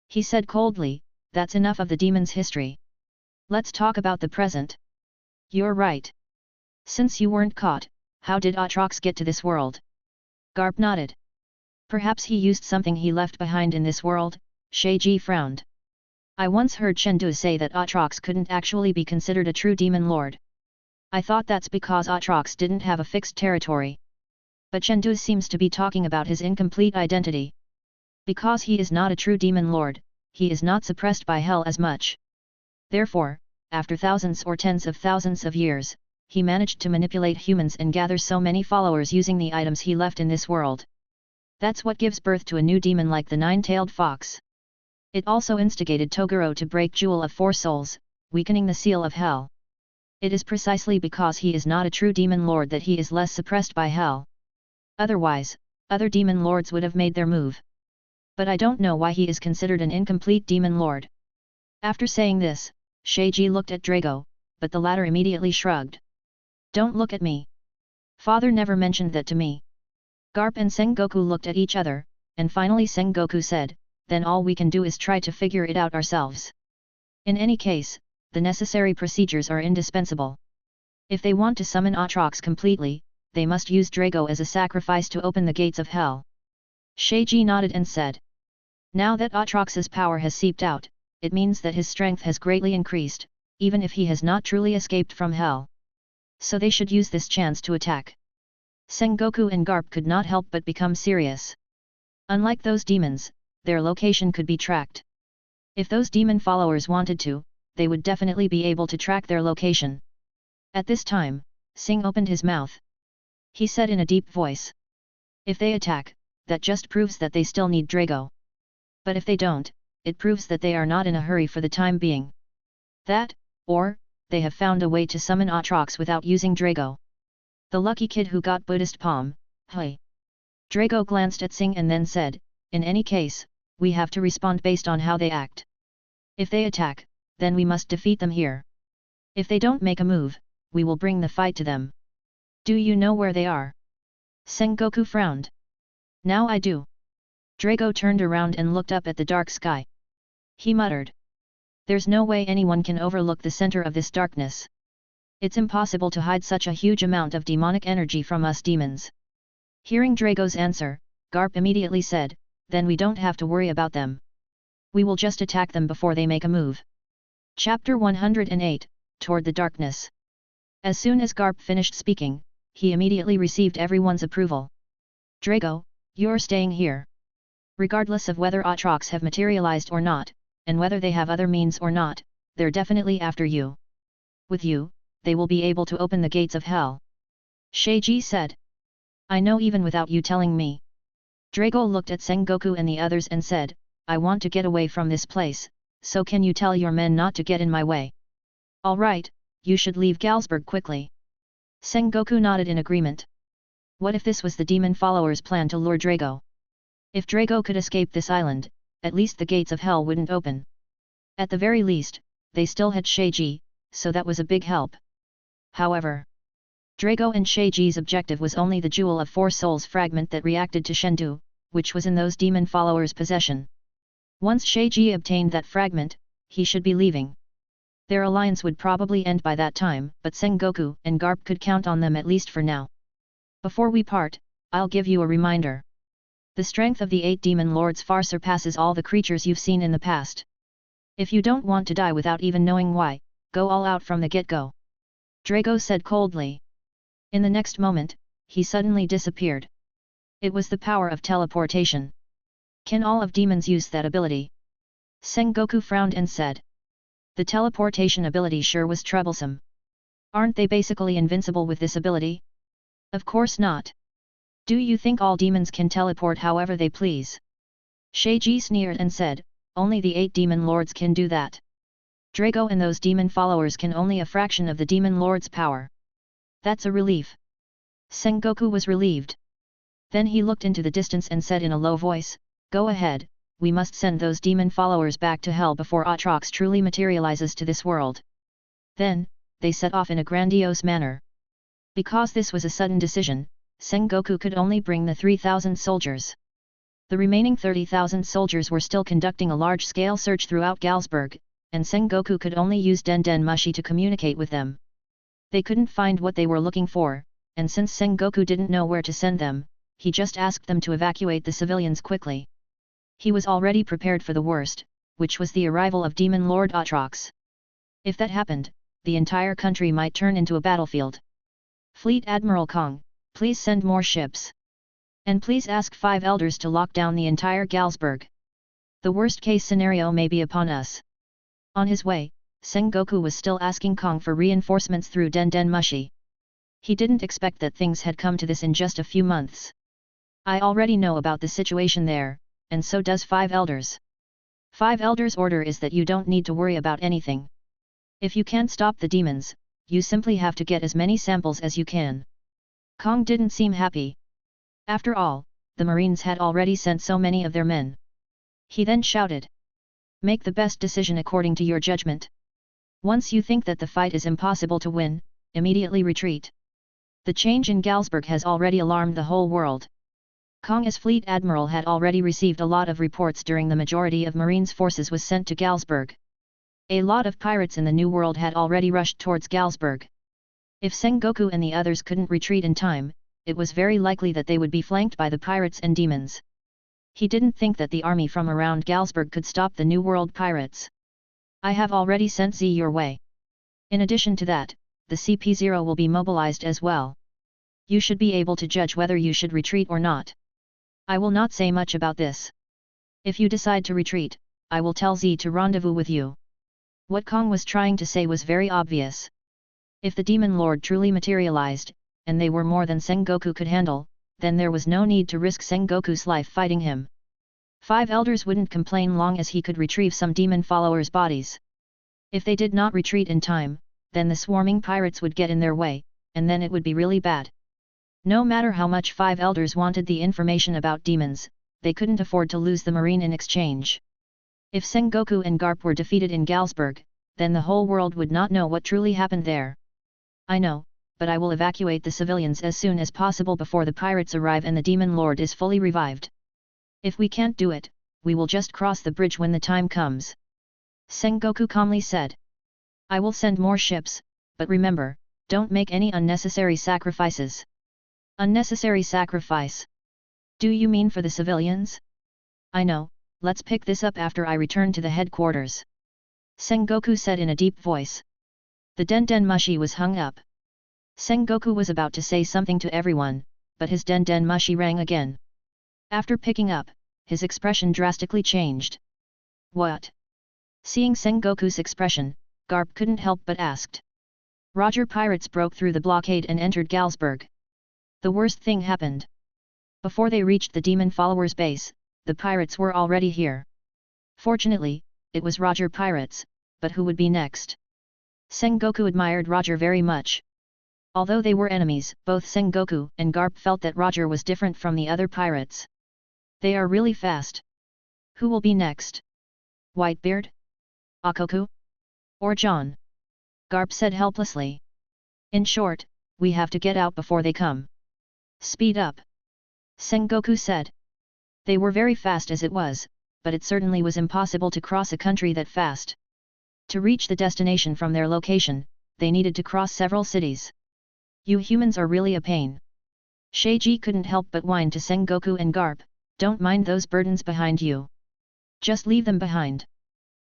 He said coldly, "That's enough of the demon's history. Let's talk about the present." "You're right. Since you weren't caught, how did Aatrox get to this world?" Garp nodded. "Perhaps he used something he left behind in this world," Sheiji frowned. "I once heard Shendu say that Aatrox couldn't actually be considered a true demon lord. I thought that's because Aatrox didn't have a fixed territory. But Shendu seems to be talking about his incomplete identity. Because he is not a true demon lord, he is not suppressed by hell as much. Therefore, after thousands or tens of thousands of years, he managed to manipulate humans and gather so many followers using the items he left in this world. That's what gives birth to a new demon like the nine-tailed fox. It also instigated Toguro to break Jewel of 4 Souls, weakening the seal of hell. It is precisely because he is not a true demon lord that he is less suppressed by hell. Otherwise, other demon lords would have made their move. But I don't know why he is considered an incomplete demon lord." After saying this, Sheiji looked at Drago, but the latter immediately shrugged. "Don't look at me. Father never mentioned that to me." Garp and Sengoku looked at each other, and finally Sengoku said, "Then all we can do is try to figure it out ourselves. In any case, the necessary procedures are indispensable. If they want to summon Aatrox completely, they must use Drago as a sacrifice to open the gates of hell." Sheiji nodded and said, "Now that Aatrox's power has seeped out, it means that his strength has greatly increased, even if he has not truly escaped from hell. So they should use this chance to attack." Sengoku and Garp could not help but become serious. Unlike those demons, their location could be tracked. If those demon followers wanted to, they would definitely be able to track their location. At this time, Singh opened his mouth. He said in a deep voice, "If they attack, that just proves that they still need Drago. But if they don't, it proves that they are not in a hurry for the time being. That, or, they have found a way to summon Aatrox without using Drago. The lucky kid who got Buddhist palm, hey." Drago glanced at Singh and then said, "In any case, we have to respond based on how they act. If they attack, then we must defeat them here. If they don't make a move, we will bring the fight to them. Do you know where they are?" Sengoku frowned. "Now I do." Drago turned around and looked up at the dark sky. He muttered. There's no way anyone can overlook the center of this darkness. It's impossible to hide such a huge amount of demonic energy from us demons. Hearing Drago's answer, Garp immediately said, then we don't have to worry about them. We will just attack them before they make a move. Chapter 108, Toward the Darkness. As soon as Garp finished speaking, he immediately received everyone's approval. Drago, you're staying here. Regardless of whether Aatrox have materialized or not, and whether they have other means or not, they're definitely after you. With you, they will be able to open the gates of hell. Sheiji said. I know even without you telling me. Drago looked at Sengoku and the others and said, I want to get away from this place, so can you tell your men not to get in my way? Alright, you should leave Galsburg quickly. Sengoku nodded in agreement. What if this was the demon followers' plan to lure Drago? If Drago could escape this island, at least the gates of hell wouldn't open. At the very least, they still had Sheiji, so that was a big help. However, Drago and Sheiji's objective was only the Jewel of Four Souls fragment that reacted to Shendu, which was in those demon followers' possession. Once Sheiji obtained that fragment, he should be leaving. Their alliance would probably end by that time, but Sengoku and Garp could count on them at least for now. Before we part, I'll give you a reminder. The strength of the 8 demon lords far surpasses all the creatures you've seen in the past. If you don't want to die without even knowing why, go all out from the get-go. Drago said coldly. In the next moment, he suddenly disappeared. It was the power of teleportation. Can all of demons use that ability? Sengoku frowned and said. The teleportation ability sure was troublesome. Aren't they basically invincible with this ability? Of course not. Do you think all demons can teleport however they please? Sheiji sneered and said, only the 8 demon lords can do that. Drago and those demon followers can only a fraction of the demon lord's power. That's a relief. Sengoku was relieved. Then he looked into the distance and said in a low voice, go ahead, we must send those demon followers back to hell before Aatrox truly materializes to this world. Then, they set off in a grandiose manner. Because this was a sudden decision, Sengoku could only bring the 3,000 soldiers. The remaining 30,000 soldiers were still conducting a large-scale search throughout Galsburg, and Sengoku could only use Den Mushi to communicate with them. They couldn't find what they were looking for, and since Sengoku didn't know where to send them, he just asked them to evacuate the civilians quickly. He was already prepared for the worst, which was the arrival of Demon Lord Aatrox. If that happened, the entire country might turn into a battlefield. Fleet Admiral Kong, please send more ships. And please ask 5 elders to lock down the entire Galsburg. The worst-case scenario may be upon us. On his way, Sengoku was still asking Kong for reinforcements through Den Mushi. He didn't expect that things had come to this in just a few months. I already know about the situation there, and so does 5 elders. 5 elders' order is that you don't need to worry about anything. If you can't stop the demons, you simply have to get as many samples as you can. Kong didn't seem happy. After all, the Marines had already sent so many of their men. He then shouted. Make the best decision according to your judgment. Once you think that the fight is impossible to win, immediately retreat. The change in Galsburg has already alarmed the whole world. Kong as Fleet Admiral had already received a lot of reports during the majority of Marines' forces was sent to Galsburg. A lot of pirates in the New World had already rushed towards Galsburg. If Sengoku and the others couldn't retreat in time, it was very likely that they would be flanked by the pirates and demons. He didn't think that the army from around Galsburg could stop the New World pirates. I have already sent Z your way. In addition to that, the CP0 will be mobilized as well. You should be able to judge whether you should retreat or not. I will not say much about this. If you decide to retreat, I will tell Z to rendezvous with you. What Kong was trying to say was very obvious. If the Demon Lord truly materialized, and they were more than Sengoku could handle, then there was no need to risk Sengoku's life fighting him. 5 elders wouldn't complain long as he could retrieve some demon followers' bodies. If they did not retreat in time, then the swarming pirates would get in their way, and then it would be really bad. No matter how much 5 elders wanted the information about demons, they couldn't afford to lose the marine in exchange. If Sengoku and Garp were defeated in Galsburg, then the whole world would not know what truly happened there. I know, but I will evacuate the civilians as soon as possible before the pirates arrive and the Demon Lord is fully revived. If we can't do it, we will just cross the bridge when the time comes. Sengoku calmly said. I will send more ships, but remember, don't make any unnecessary sacrifices. Unnecessary sacrifice? Do you mean for the civilians? I know, let's pick this up after I return to the headquarters. Sengoku said in a deep voice. The Den Mushi was hung up. Sengoku was about to say something to everyone, but his Den Mushi rang again. After picking up, his expression drastically changed. What? Seeing Sengoku's expression, Garp couldn't help but asked. Roger pirates broke through the blockade and entered Galsburg. The worst thing happened. Before they reached the demon followers' base, the pirates were already here. Fortunately, it was Roger pirates, but who would be next? Sengoku admired Roger very much. Although they were enemies, both Sengoku and Garp felt that Roger was different from the other pirates. They are really fast. Who will be next? Whitebeard? Akoku? Or John? Garp said helplessly. In short, we have to get out before they come. Speed up. Sengoku said. They were very fast as it was, but it certainly was impossible to cross a country that fast. To reach the destination from their location, they needed to cross several cities. You humans are really a pain. Sheiji couldn't help but whine to Sengoku and Garp, don't mind those burdens behind you. Just leave them behind.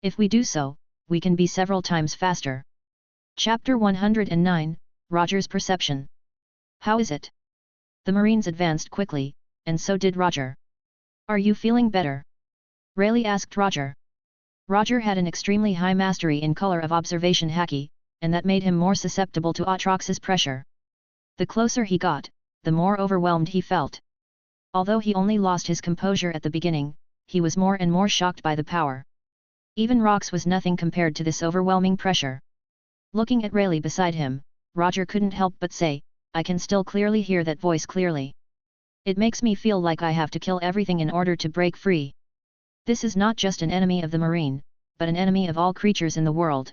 If we do so, we can be several times faster. Chapter 109, Roger's Perception. How is it? The Marines advanced quickly, and so did Roger. Are you feeling better? Rayleigh asked Roger. Roger had an extremely high mastery in color of observation haki, and that made him more susceptible to Aatrox's pressure. The closer he got, the more overwhelmed he felt. Although he only lost his composure at the beginning, he was more and more shocked by the power. Even rocks was nothing compared to this overwhelming pressure. Looking at Rayleigh beside him, Roger couldn't help but say, I can still clearly hear that voice clearly. It makes me feel like I have to kill everything in order to break free. This is not just an enemy of the marine, but an enemy of all creatures in the world.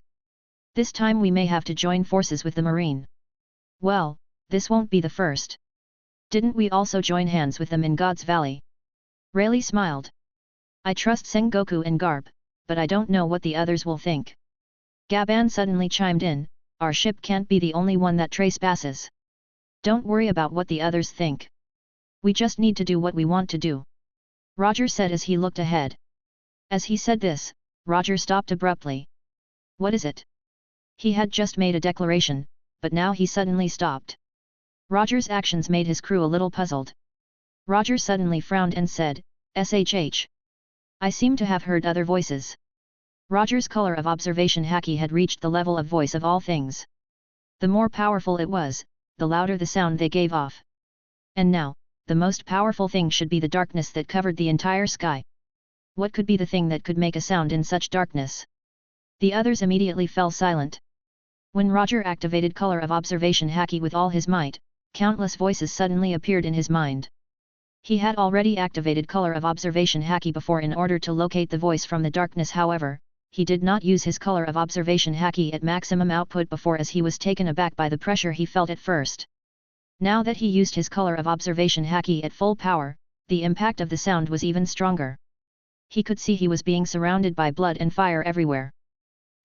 This time we may have to join forces with the marine. Well, this won't be the first. Didn't we also join hands with them in God's Valley? Rayleigh smiled. I trust Sengoku and Garp, but I don't know what the others will think. Gaban suddenly chimed in, our ship can't be the only one that trespasses. Don't worry about what the others think. We just need to do what we want to do. Roger said as he looked ahead. As he said this, Roger stopped abruptly. What is it? He had just made a declaration, but now he suddenly stopped. Roger's actions made his crew a little puzzled. Roger suddenly frowned and said, SHH. I seem to have heard other voices. Roger's color of observation haki had reached the level of voice of all things. The more powerful it was, the louder the sound they gave off. And now, the most powerful thing should be the darkness that covered the entire sky. What could be the thing that could make a sound in such darkness? The others immediately fell silent. When Roger activated color of observation haki with all his might, countless voices suddenly appeared in his mind. He had already activated color of observation haki before in order to locate the voice from the darkness. However, he did not use his color of observation haki at maximum output before, as he was taken aback by the pressure he felt at first. Now that he used his color of observation haki at full power, the impact of the sound was even stronger. He could see he was being surrounded by blood and fire everywhere.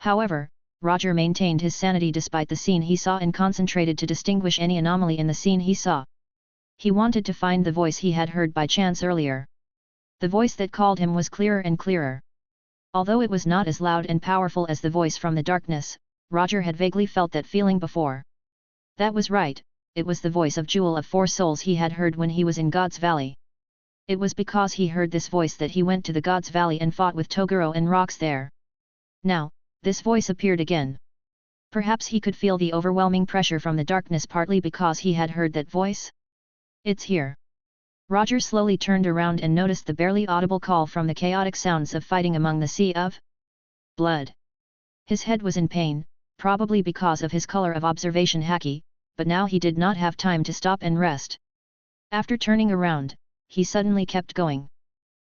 However, Roger maintained his sanity despite the scene he saw and concentrated to distinguish any anomaly in the scene he saw. He wanted to find the voice he had heard by chance earlier. The voice that called him was clearer and clearer. Although it was not as loud and powerful as the voice from the darkness, Roger had vaguely felt that feeling before. That was right, it was the voice of Jewel of Four Souls he had heard when he was in God's Valley. It was because he heard this voice that he went to the God's Valley and fought with Toguro and Rocks there. Now, this voice appeared again. Perhaps he could feel the overwhelming pressure from the darkness, partly because he had heard that voice? It's here. Roger slowly turned around and noticed the barely audible call from the chaotic sounds of fighting among the sea of blood. His head was in pain, probably because of his color of observation haki, but now he did not have time to stop and rest. After turning around, he suddenly kept going.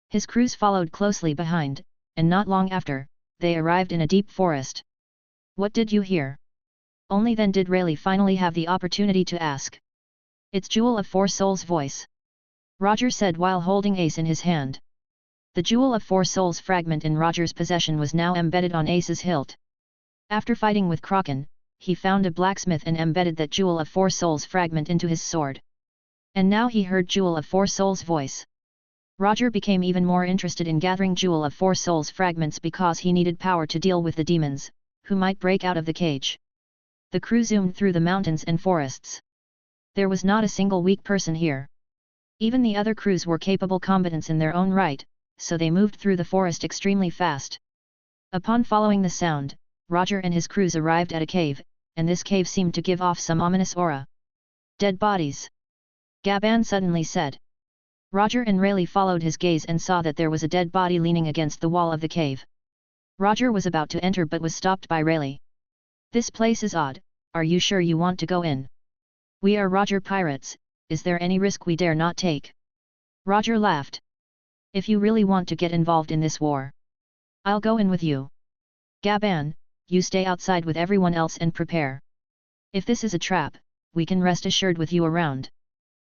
His crews followed closely behind, and not long after, they arrived in a deep forest. What did you hear? Only then did Rayleigh finally have the opportunity to ask. It's Jewel of Four Souls' voice. Roger said while holding Ace in his hand. The Jewel of Four Souls fragment in Roger's possession was now embedded on Ace's hilt. After fighting with Kraken, he found a blacksmith and embedded that Jewel of Four Souls fragment into his sword. And now he heard Jewel of Four Souls' voice. Roger became even more interested in gathering Jewel of Four Souls fragments because he needed power to deal with the demons, who might break out of the cage. The crew zoomed through the mountains and forests. There was not a single weak person here. Even the other crews were capable combatants in their own right, so they moved through the forest extremely fast. Upon following the sound, Roger and his crews arrived at a cave, and this cave seemed to give off some ominous aura. Dead bodies. Gaban suddenly said. Roger and Rayleigh followed his gaze and saw that there was a dead body leaning against the wall of the cave. Roger was about to enter but was stopped by Rayleigh. This place is odd, are you sure you want to go in? We are Roger pirates, is there any risk we dare not take? Roger laughed. If you really want to get involved in this war, I'll go in with you. Gaban, you stay outside with everyone else and prepare. If this is a trap, we can rest assured with you around.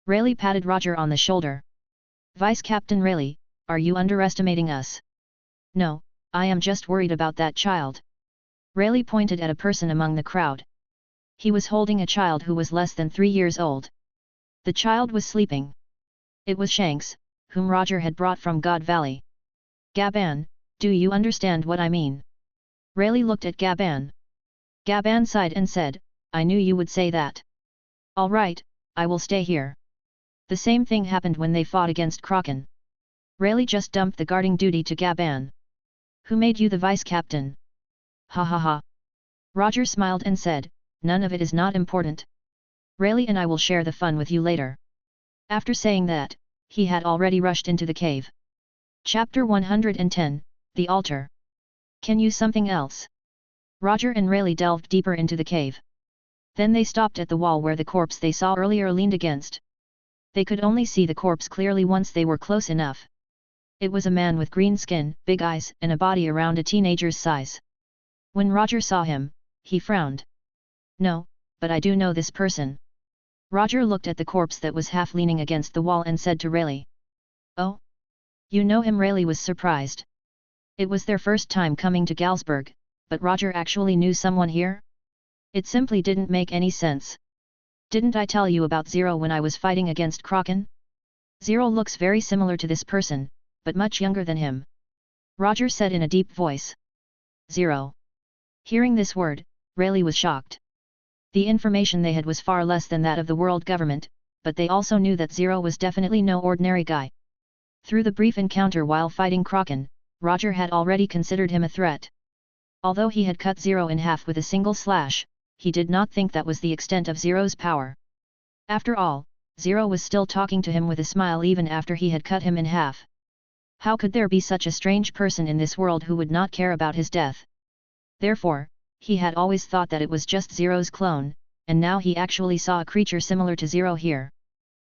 Rayleigh patted Roger on the shoulder. Vice Captain Rayleigh, are you underestimating us? No, I am just worried about that child. Rayleigh pointed at a person among the crowd. He was holding a child who was less than 3 years old. The child was sleeping. It was Shanks, whom Roger had brought from God Valley. Gaban, do you understand what I mean? Rayleigh looked at Gaban. Gaban sighed and said, I knew you would say that. All right, I will stay here. The same thing happened when they fought against Kraken. Rayleigh just dumped the guarding duty to Gaban. Who made you the vice captain? Ha ha ha. Roger smiled and said, none of it is not important. Rayleigh and I will share the fun with you later. After saying that, he had already rushed into the cave. Chapter 110, The Altar. Can you something else? Roger and Rayleigh delved deeper into the cave. Then they stopped at the wall where the corpse they saw earlier leaned against. They could only see the corpse clearly once they were close enough. It was a man with green skin, big eyes, and a body around a teenager's size. When Roger saw him, he frowned. No, but I do know this person. Roger looked at the corpse that was half leaning against the wall and said to Rayleigh. Oh? You know him? Rayleigh was surprised. It was their first time coming to Galsburg, but Roger actually knew someone here? It simply didn't make any sense. Didn't I tell you about Zero when I was fighting against Kraken? Zero looks very similar to this person, but much younger than him. Roger said in a deep voice. Zero. Hearing this word, Rayleigh was shocked. The information they had was far less than that of the world government, but they also knew that Zero was definitely no ordinary guy. Through the brief encounter while fighting Kraken, Roger had already considered him a threat. Although he had cut Zero in half with a single slash, he did not think that was the extent of Zero's power. After all, Zero was still talking to him with a smile even after he had cut him in half. How could there be such a strange person in this world who would not care about his death? Therefore, he had always thought that it was just Zero's clone, and now he actually saw a creature similar to Zero here.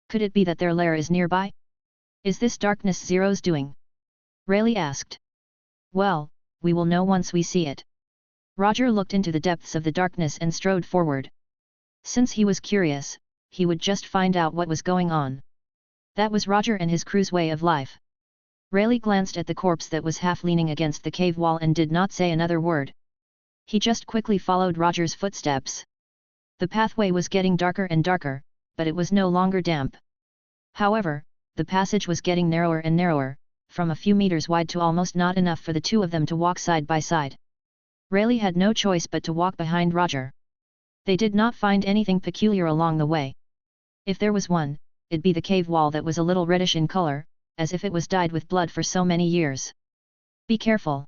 Could it be that their lair is nearby? Is this darkness Zero's doing? Rayleigh asked. Well, we will know once we see it. Roger looked into the depths of the darkness and strode forward. Since he was curious, he would just find out what was going on. That was Roger and his crew's way of life. Rayleigh glanced at the corpse that was half leaning against the cave wall and did not say another word. He just quickly followed Roger's footsteps. The pathway was getting darker and darker, but it was no longer damp. However, the passage was getting narrower and narrower, from a few meters wide to almost not enough for the two of them to walk side by side. Rayleigh had no choice but to walk behind Roger. They did not find anything peculiar along the way. If there was one, it'd be the cave wall that was a little reddish in color, as if it was dyed with blood for so many years. Be careful.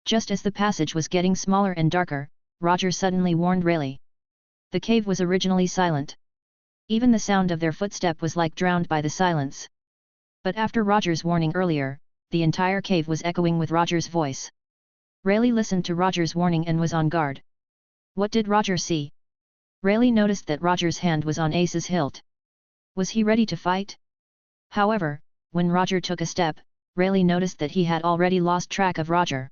Just as the passage was getting smaller and darker, Roger suddenly warned Rayleigh. The cave was originally silent. Even the sound of their footstep was like drowned by the silence. But after Roger's warning earlier, the entire cave was echoing with Roger's voice. Rayleigh listened to Roger's warning and was on guard. What did Roger see? Rayleigh noticed that Roger's hand was on Ace's hilt. Was he ready to fight? However, when Roger took a step, Rayleigh noticed that he had already lost track of Roger.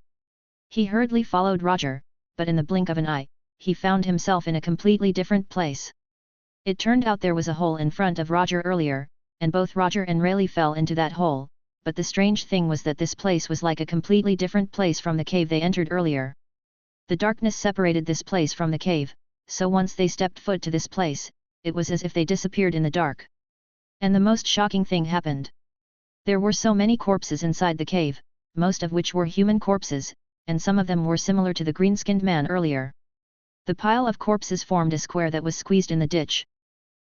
He hurriedly followed Roger, but in the blink of an eye, he found himself in a completely different place. It turned out there was a hole in front of Roger earlier, and both Roger and Rayleigh fell into that hole, but the strange thing was that this place was like a completely different place from the cave they entered earlier. The darkness separated this place from the cave, so once they stepped foot to this place, it was as if they disappeared in the dark. And the most shocking thing happened. There were so many corpses inside the cave, most of which were human corpses, and some of them were similar to the green-skinned man earlier. The pile of corpses formed a square that was squeezed in the ditch.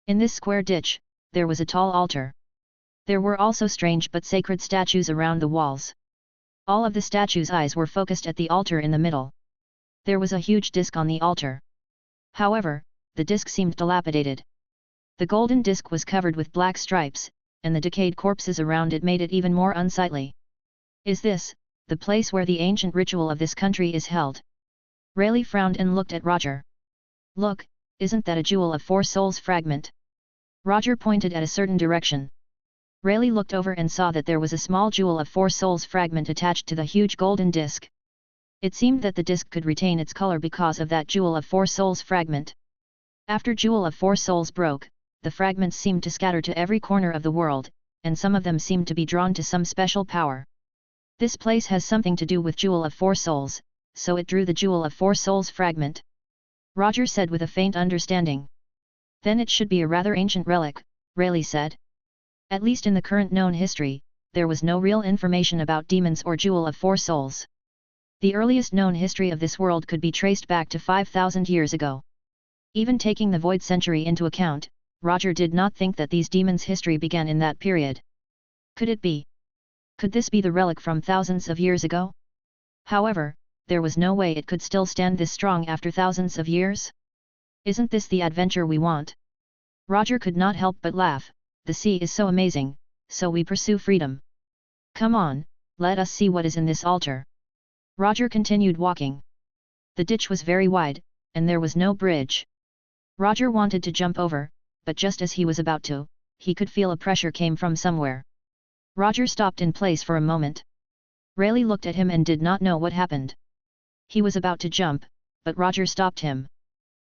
In this square ditch, there was a tall altar. There were also strange but sacred statues around the walls. All of the statues' eyes were focused at the altar in the middle. There was a huge disc on the altar. However, the disc seemed dilapidated. The golden disc was covered with black stripes, and the decayed corpses around it made it even more unsightly. Is this the place where the ancient ritual of this country is held? Rayleigh frowned and looked at Roger. Look, isn't that a jewel of 4 souls fragment? Roger pointed at a certain direction. Rayleigh looked over and saw that there was a small jewel of 4 souls fragment attached to the huge golden disc. It seemed that the disc could retain its color because of that jewel of 4 souls fragment. After Jewel of 4 Souls broke, the fragments seemed to scatter to every corner of the world, and some of them seemed to be drawn to some special power. This place has something to do with Jewel of 4 Souls, so it drew the Jewel of 4 Souls fragment. Roger said with a faint understanding. Then it should be a rather ancient relic, Rayleigh said. At least in the current known history, there was no real information about demons or Jewel of 4 Souls. The earliest known history of this world could be traced back to 5,000 years ago. Even taking the Void Century into account, Roger did not think that these demons' history began in that period. Could it be? Could this be the relic from thousands of years ago? However, there was no way it could still stand this strong after thousands of years. Isn't this the adventure we want? Roger could not help but laugh. The sea is so amazing, so we pursue freedom. Come on, let us see what is in this altar. Roger continued walking. The ditch was very wide, and there was no bridge. Roger wanted to jump over, but just as he was about to, he could feel a pressure came from somewhere. Roger stopped in place for a moment. Rayleigh looked at him and did not know what happened. He was about to jump, but Roger stopped him.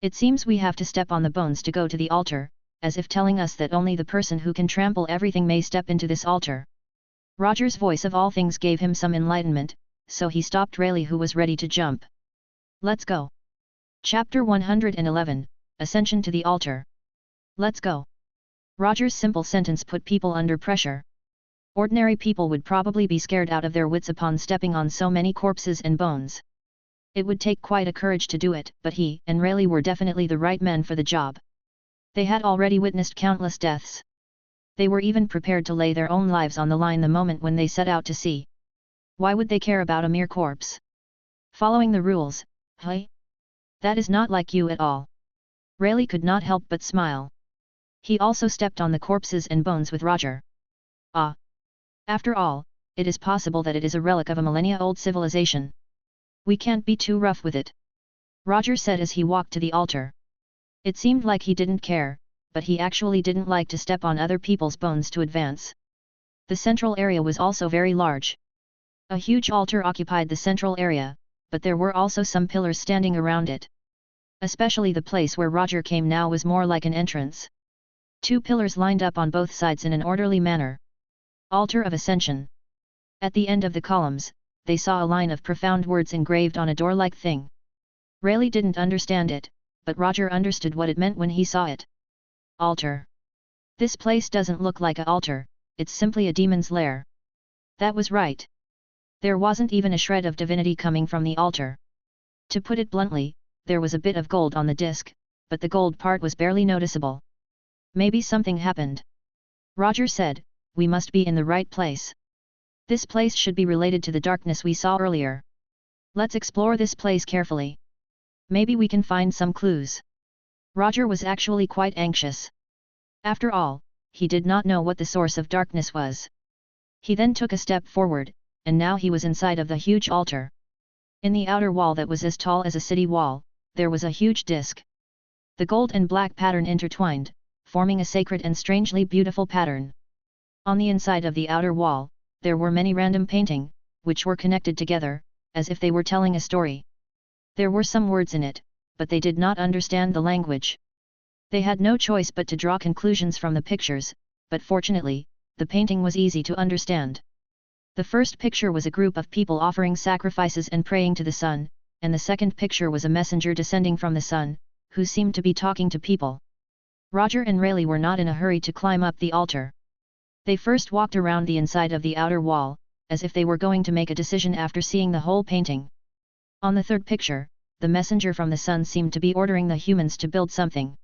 It seems we have to step on the bones to go to the altar, as if telling us that only the person who can trample everything may step into this altar. Roger's voice of all things gave him some enlightenment, so he stopped Rayleigh, who was ready to jump. Let's go. Chapter 111, Ascension to the Altar. Let's go. Roger's simple sentence put people under pressure. Ordinary people would probably be scared out of their wits upon stepping on so many corpses and bones. It would take quite a courage to do it, but he and Rayleigh were definitely the right men for the job. They had already witnessed countless deaths. They were even prepared to lay their own lives on the line the moment when they set out to sea. Why would they care about a mere corpse? Following the rules, hey? That is not like you at all. Rayleigh could not help but smile. He also stepped on the corpses and bones with Roger. Ah! After all, it is possible that it is a relic of a millennia-old civilization. We can't be too rough with it. Roger said as he walked to the altar. It seemed like he didn't care, but he actually didn't like to step on other people's bones to advance. The central area was also very large. A huge altar occupied the central area, but there were also some pillars standing around it. Especially the place where Roger came now was more like an entrance. 2 pillars lined up on both sides in an orderly manner. Altar of Ascension. At the end of the columns, they saw a line of profound words engraved on a door-like thing. Rayleigh didn't understand it, but Roger understood what it meant when he saw it. Altar. This place doesn't look like an altar, it's simply a demon's lair. That was right. There wasn't even a shred of divinity coming from the altar. To put it bluntly, there was a bit of gold on the disc, but the gold part was barely noticeable. Maybe something happened. Roger said, we must be in the right place. This place should be related to the darkness we saw earlier. Let's explore this place carefully. Maybe we can find some clues. Roger was actually quite anxious. After all, he did not know what the source of darkness was. He then took a step forward, and now he was inside of the huge altar. In the outer wall that was as tall as a city wall, there was a huge disc. The gold and black pattern intertwined, forming a sacred and strangely beautiful pattern. On the inside of the outer wall, there were many random paintings, which were connected together, as if they were telling a story. There were some words in it, but they did not understand the language. They had no choice but to draw conclusions from the pictures, but fortunately, the painting was easy to understand. The first picture was a group of people offering sacrifices and praying to the sun, and the second picture was a messenger descending from the sun, who seemed to be talking to people. Roger and Rayleigh were not in a hurry to climb up the altar. They first walked around the inside of the outer wall, as if they were going to make a decision after seeing the whole painting. On the third picture, the messenger from the sun seemed to be ordering the humans to build something.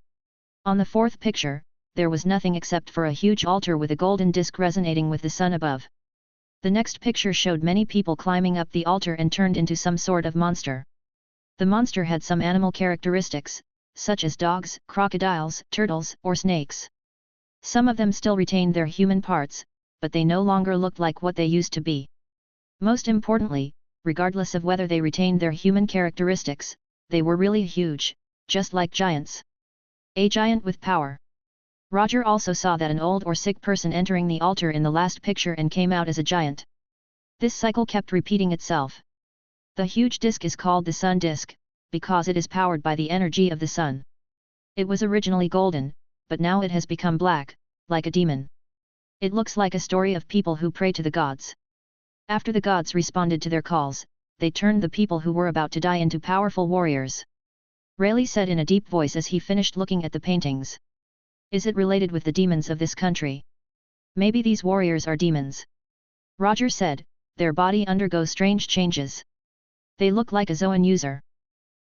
On the fourth picture, there was nothing except for a huge altar with a golden disc resonating with the sun above. The next picture showed many people climbing up the altar and turned into some sort of monster. The monster had some animal characteristics, such as dogs, crocodiles, turtles, or snakes. Some of them still retained their human parts, but they no longer looked like what they used to be. Most importantly, regardless of whether they retained their human characteristics, they were really huge, just like giants. A giant with power. Roger also saw that an old or sick person entering the altar in the last picture and came out as a giant. This cycle kept repeating itself. The huge disc is called the sun disc, because it is powered by the energy of the sun. It was originally golden, but now it has become black, like a demon. It looks like a story of people who pray to the gods. After the gods responded to their calls, they turned the people who were about to die into powerful warriors. Rayleigh said in a deep voice as he finished looking at the paintings. Is it related with the demons of this country? Maybe these warriors are demons. Roger said, their body undergoes strange changes. They look like a Zoan user.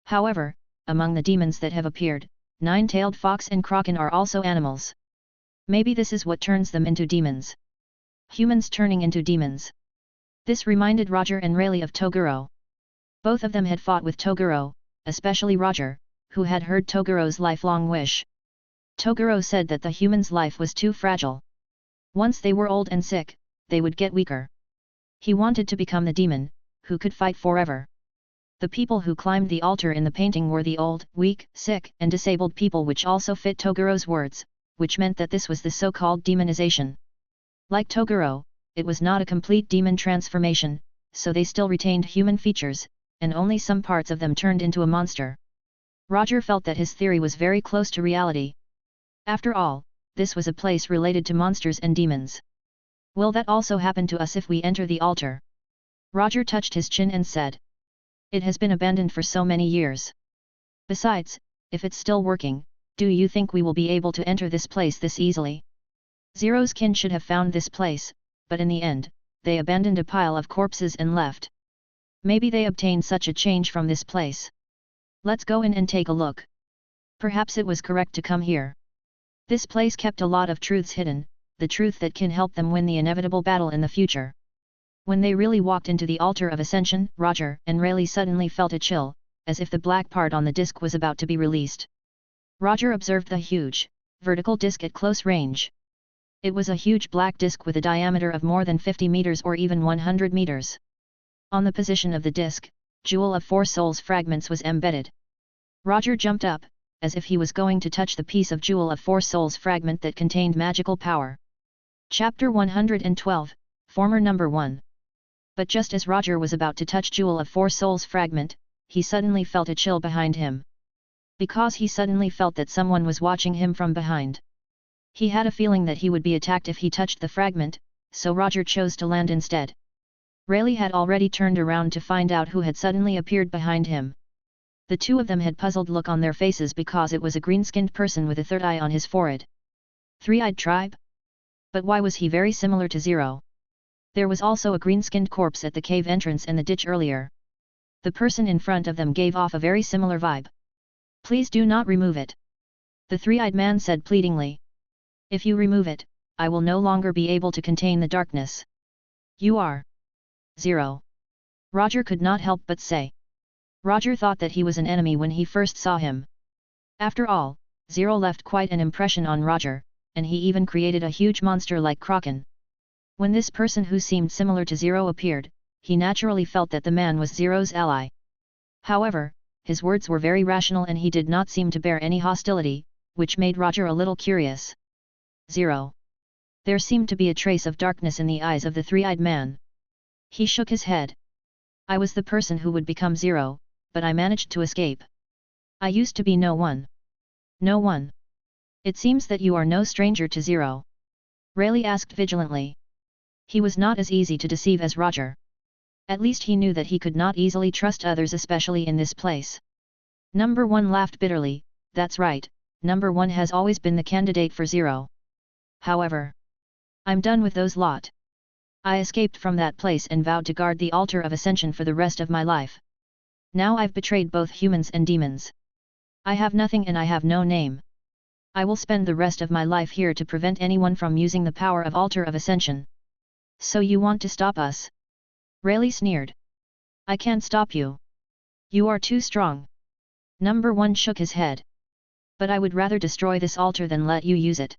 However, among the demons that have appeared, nine-tailed fox and kraken are also animals. Maybe this is what turns them into demons. Humans turning into demons. This reminded Roger and Rayleigh of Toguro. Both of them had fought with Toguro, especially Roger, who had heard Toguro's lifelong wish. Toguro said that the human's life was too fragile. Once they were old and sick, they would get weaker. He wanted to become the demon, who could fight forever. The people who climbed the altar in the painting were the old, weak, sick, and disabled people, which also fit Toguro's words, which meant that this was the so-called demonization. Like Toguro, it was not a complete demon transformation, so they still retained human features, and only some parts of them turned into a monster. Roger felt that his theory was very close to reality. After all, this was a place related to monsters and demons. Will that also happen to us if we enter the altar? Roger touched his chin and said. It has been abandoned for so many years. Besides, if it's still working, do you think we will be able to enter this place this easily? Zero's kin should have found this place, but in the end, they abandoned a pile of corpses and left. Maybe they obtained such a change from this place. Let's go in and take a look. Perhaps it was correct to come here. This place kept a lot of truths hidden, the truth that can help them win the inevitable battle in the future. When they really walked into the altar of ascension, Roger and Rayleigh suddenly felt a chill, as if the black part on the disc was about to be released. Roger observed the huge, vertical disc at close range. It was a huge black disc with a diameter of more than 50 meters or even 100 meters. On the position of the disc, Jewel of Four Souls fragments was embedded. Roger jumped up, as if he was going to touch the piece of Jewel of Four Souls fragment that contained magical power. Chapter 112, Former Number 1. But just as Roger was about to touch Jewel of Four Souls fragment, he suddenly felt a chill behind him. Because he suddenly felt that someone was watching him from behind. He had a feeling that he would be attacked if he touched the fragment, so Roger chose to land instead. Rayleigh had already turned around to find out who had suddenly appeared behind him. The two of them had puzzled look on their faces because it was a green-skinned person with a third eye on his forehead. Three-eyed tribe? But why was he very similar to Zero? There was also a green-skinned corpse at the cave entrance and the ditch earlier. The person in front of them gave off a very similar vibe. Please do not remove it. The three-eyed man said pleadingly. If you remove it, I will no longer be able to contain the darkness. You are Zero. Roger could not help but say. Roger thought that he was an enemy when he first saw him. After all, Zero left quite an impression on Roger, and he even created a huge monster like Kraken. When this person who seemed similar to Zero appeared, he naturally felt that the man was Zero's ally. However, his words were very rational and he did not seem to bear any hostility, which made Roger a little curious. Zero. There seemed to be a trace of darkness in the eyes of the three-eyed man. He shook his head. I was the person who would become Zero, but I managed to escape. I used to be no one. No one. It seems that you are no stranger to Zero. Rayleigh asked vigilantly. He was not as easy to deceive as Roger. At least he knew that he could not easily trust others, especially in this place. Number 1 laughed bitterly. That's right, Number 1 has always been the candidate for 0. However, I'm done with those lot. I escaped from that place and vowed to guard the altar of ascension for the rest of my life. Now I've betrayed both humans and demons. I have nothing and I have no name. I will spend the rest of my life here to prevent anyone from using the power of altar of ascension. So you want to stop us? Rayleigh sneered. I can't stop you. You are too strong. Number 1 shook his head. But I would rather destroy this altar than let you use it.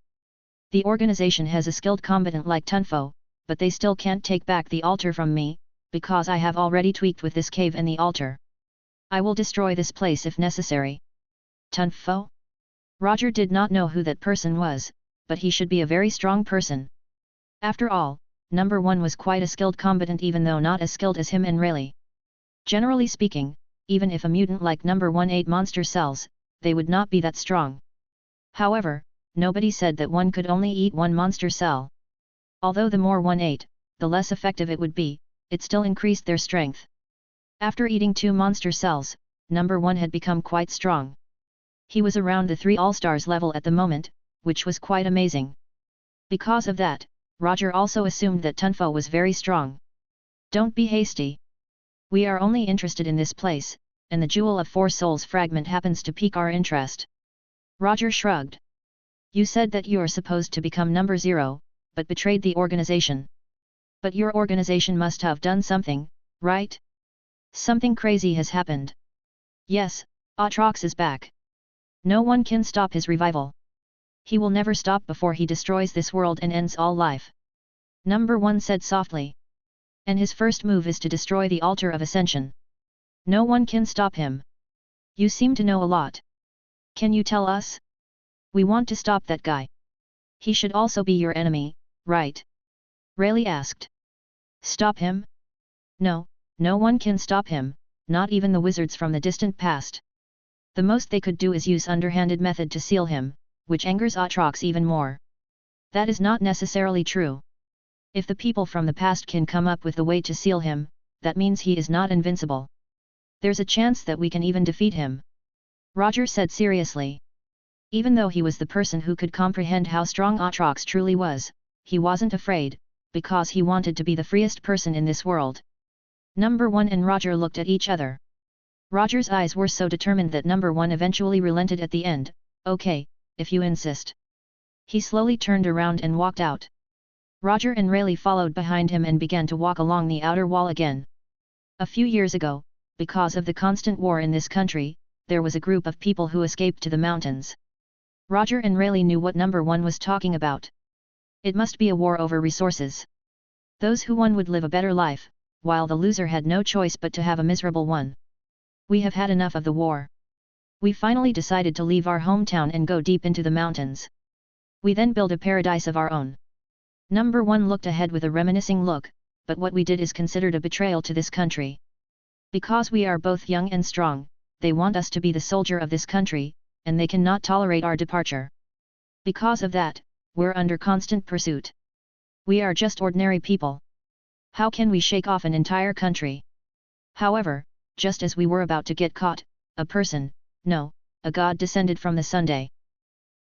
The organization has a skilled combatant like Tunfo, but they still can't take back the altar from me, because I have already tweaked with this cave and the altar. I will destroy this place if necessary. Tunfo? Roger did not know who that person was, but he should be a very strong person. After all, Number 1 was quite a skilled combatant, even though not as skilled as him and Rayleigh. Generally speaking, even if a mutant like Number 1 ate monster cells, they would not be that strong. However, nobody said that one could only eat one monster cell. Although the more one ate, the less effective it would be, it still increased their strength. After eating 2 monster cells, Number 1 had become quite strong. He was around the 3 All-Stars level at the moment, which was quite amazing. Because of that, Roger also assumed that Tunfo was very strong. Don't be hasty. We are only interested in this place, and the Jewel of 4 Souls fragment happens to pique our interest. Roger shrugged. You said that you are supposed to become Number 0, but betrayed the organization. But your organization must have done something, right? Something crazy has happened. Yes, Aatrox is back. No one can stop his revival. He will never stop before he destroys this world and ends all life. Number 1 said softly. And his first move is to destroy the altar of ascension. No one can stop him. You seem to know a lot. Can you tell us? We want to stop that guy. He should also be your enemy, right? Rayleigh asked. Stop him? No, no one can stop him, not even the wizards from the distant past. The most they could do is use underhanded method to seal him, which angers Aatrox even more. That is not necessarily true. If the people from the past can come up with the way to seal him, that means he is not invincible. There's a chance that we can even defeat him. Roger said seriously. Even though he was the person who could comprehend how strong Aatrox truly was, he wasn't afraid, because he wanted to be the freest person in this world. Number 1 and Roger looked at each other. Roger's eyes were so determined that Number 1 eventually relented at the end. Okay, if you insist. He slowly turned around and walked out. Roger and Rayleigh followed behind him and began to walk along the outer wall again. A few years ago, because of the constant war in this country, there was a group of people who escaped to the mountains. Roger and Rayleigh knew what Number 1 was talking about. It must be a war over resources. Those who won would live a better life, while the loser had no choice but to have a miserable one. We have had enough of the war. We finally decided to leave our hometown and go deep into the mountains. We then build a paradise of our own. Number 1 looked ahead with a reminiscing look, but what we did is considered a betrayal to this country. Because we are both young and strong, they want us to be the soldier of this country, and they cannot tolerate our departure. Because of that, we're under constant pursuit. We are just ordinary people. How can we shake off an entire country? However, just as we were about to get caught, a person, no, a god descended from the Sunday.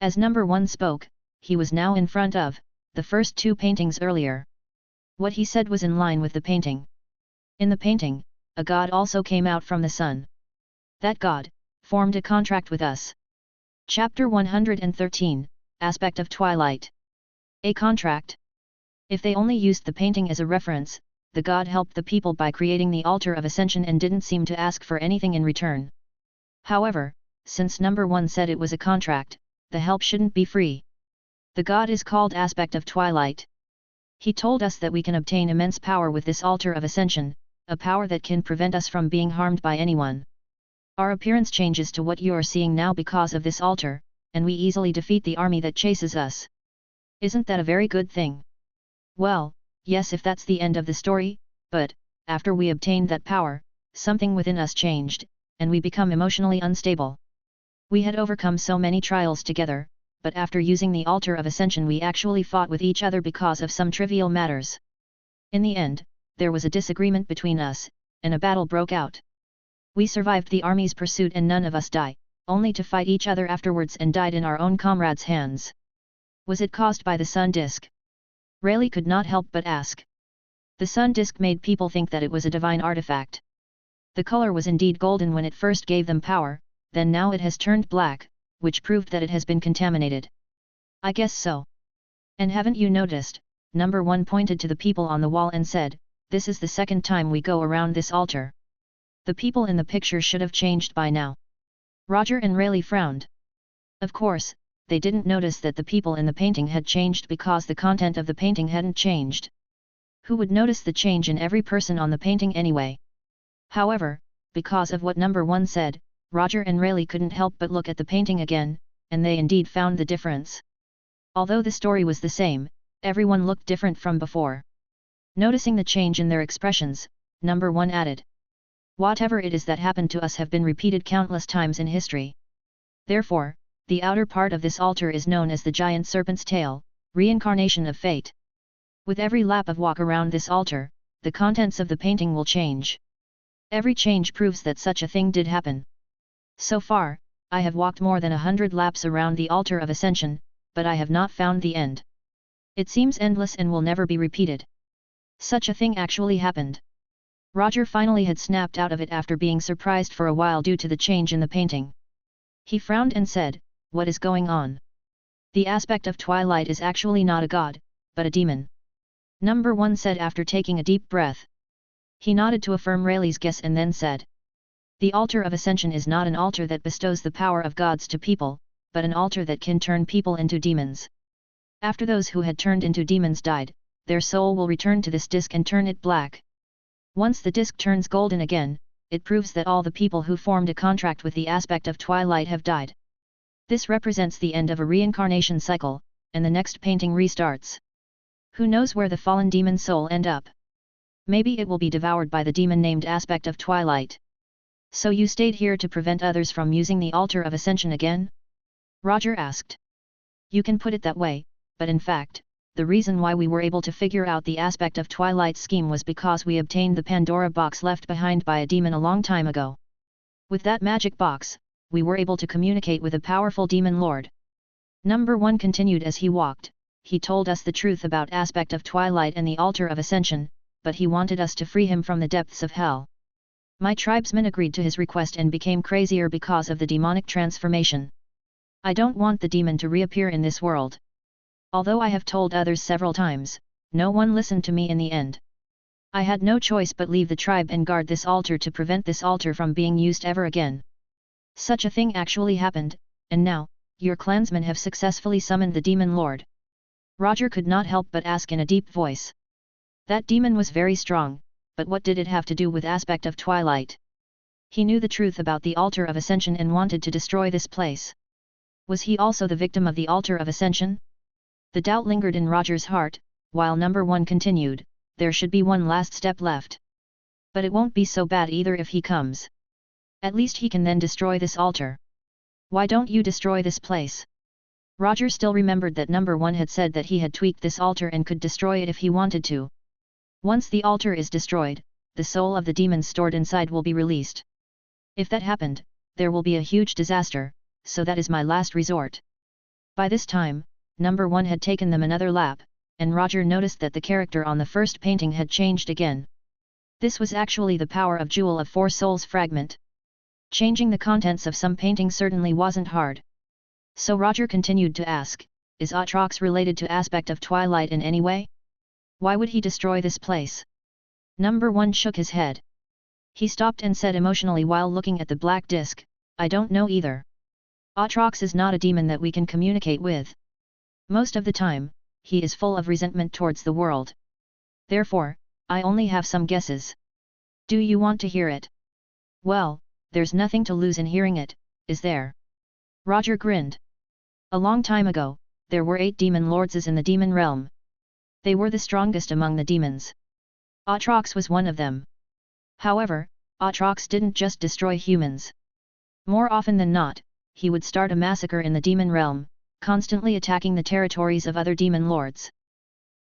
As Number 1 spoke, he was now in front of the first 2 paintings earlier. What he said was in line with the painting. In the painting, a god also came out from the sun. That god formed a contract with us. Chapter 113, Aspect of Twilight. A contract. If they only used the painting as a reference, the god helped the people by creating the altar of ascension and didn't seem to ask for anything in return. However, since Number 1 said it was a contract, the help shouldn't be free. The god is called Aspect of Twilight. He told us that we can obtain immense power with this altar of ascension, a power that can prevent us from being harmed by anyone. Our appearance changes to what you are seeing now because of this altar, and we easily defeat the army that chases us. Isn't that a very good thing? Well, yes, if that's the end of the story, but, after we obtained that power, something within us changed, and we become emotionally unstable. We had overcome so many trials together, but after using the altar of ascension we actually fought with each other because of some trivial matters. In the end, there was a disagreement between us, and a battle broke out. We survived the army's pursuit and none of us died, only to fight each other afterwards and died in our own comrades' hands. Was it caused by the sun disk? Rayleigh could not help but ask. The sun disk made people think that it was a divine artifact. The color was indeed golden when it first gave them power, then now it has turned black, which proved that it has been contaminated. I guess so. And haven't you noticed? Number 1 pointed to the people on the wall and said, "This is the second time we go around this altar. The people in the picture should have changed by now." Roger and Rayleigh frowned. Of course, they didn't notice that the people in the painting had changed because the content of the painting hadn't changed. Who would notice the change in every person on the painting anyway? However, because of what Number 1 said, Roger and Rayleigh couldn't help but look at the painting again, and they indeed found the difference. Although the story was the same, everyone looked different from before. Noticing the change in their expressions, Number 1 added, "Whatever it is that happened to us have been repeated countless times in history. Therefore, the outer part of this altar is known as the giant serpent's tail, reincarnation of fate. With every lap of walk around this altar, the contents of the painting will change. Every change proves that such a thing did happen. So far, I have walked more than 100 laps around the altar of ascension, but I have not found the end. It seems endless and will never be repeated. Such a thing actually happened." Roger finally had snapped out of it after being surprised for a while due to the change in the painting. He frowned and said, "What is going on? The aspect of Twilight is actually not a god, but a demon." Number 1 said after taking a deep breath. He nodded to affirm Rayleigh's guess and then said, "The altar of ascension is not an altar that bestows the power of gods to people, but an altar that can turn people into demons. After those who had turned into demons died, their soul will return to this disc and turn it black. Once the disc turns golden again, it proves that all the people who formed a contract with the aspect of Twilight have died. This represents the end of a reincarnation cycle, and the next painting restarts. Who knows where the fallen demon soul end up? Maybe it will be devoured by the demon named aspect of Twilight. So you stayed here to prevent others from using the altar of ascension again?" Roger asked. "You can put it that way, but in fact, the reason why we were able to figure out the aspect of Twilight's scheme was because we obtained the Pandora box left behind by a demon a long time ago. With that magic box, we were able to communicate with a powerful demon lord." Number 1 continued as he walked. "He told us the truth about aspect of Twilight and the altar of ascension, but he wanted us to free him from the depths of hell. My tribesmen agreed to his request and became crazier because of the demonic transformation. I don't want the demon to reappear in this world. Although I have told others several times, no one listened to me in the end. I had no choice but leave the tribe and guard this altar to prevent this altar from being used ever again. Such a thing actually happened, and now, your clansmen have successfully summoned the demon lord." Roger could not help but ask in a deep voice. That demon was very strong, but what did it have to do with aspect of Twilight? He knew the truth about the altar of ascension and wanted to destroy this place. Was he also the victim of the altar of ascension? The doubt lingered in Roger's heart, while Number 1 continued, "There should be one last step left. But it won't be so bad either if he comes. At least he can then destroy this altar. Why don't you destroy this place?" Roger still remembered that Number 1 had said that he had tweaked this altar and could destroy it if he wanted to. Once the altar is destroyed, the soul of the demons stored inside will be released. If that happened, there will be a huge disaster, so that is my last resort. By this time, Number 1 had taken them another lap, and Roger noticed that the character on the first painting had changed again. This was actually the power of Jewel of Four Souls fragment. Changing the contents of some paintings certainly wasn't hard. So Roger continued to ask, "Is Atrox related to aspect of Twilight in any way? Why would he destroy this place?" Number 1 shook his head. He stopped and said emotionally while looking at the black disc, "I don't know either. Atrox is not a demon that we can communicate with. Most of the time, he is full of resentment towards the world. Therefore, I only have some guesses. Do you want to hear it?" "Well, there's nothing to lose in hearing it, is there?" Roger grinned. A long time ago, there were 8 demon lords in the demon realm. They were the strongest among the demons. Atrox was one of them. However, Atrox didn't just destroy humans. More often than not, he would start a massacre in the demon realm, constantly attacking the territories of other demon lords.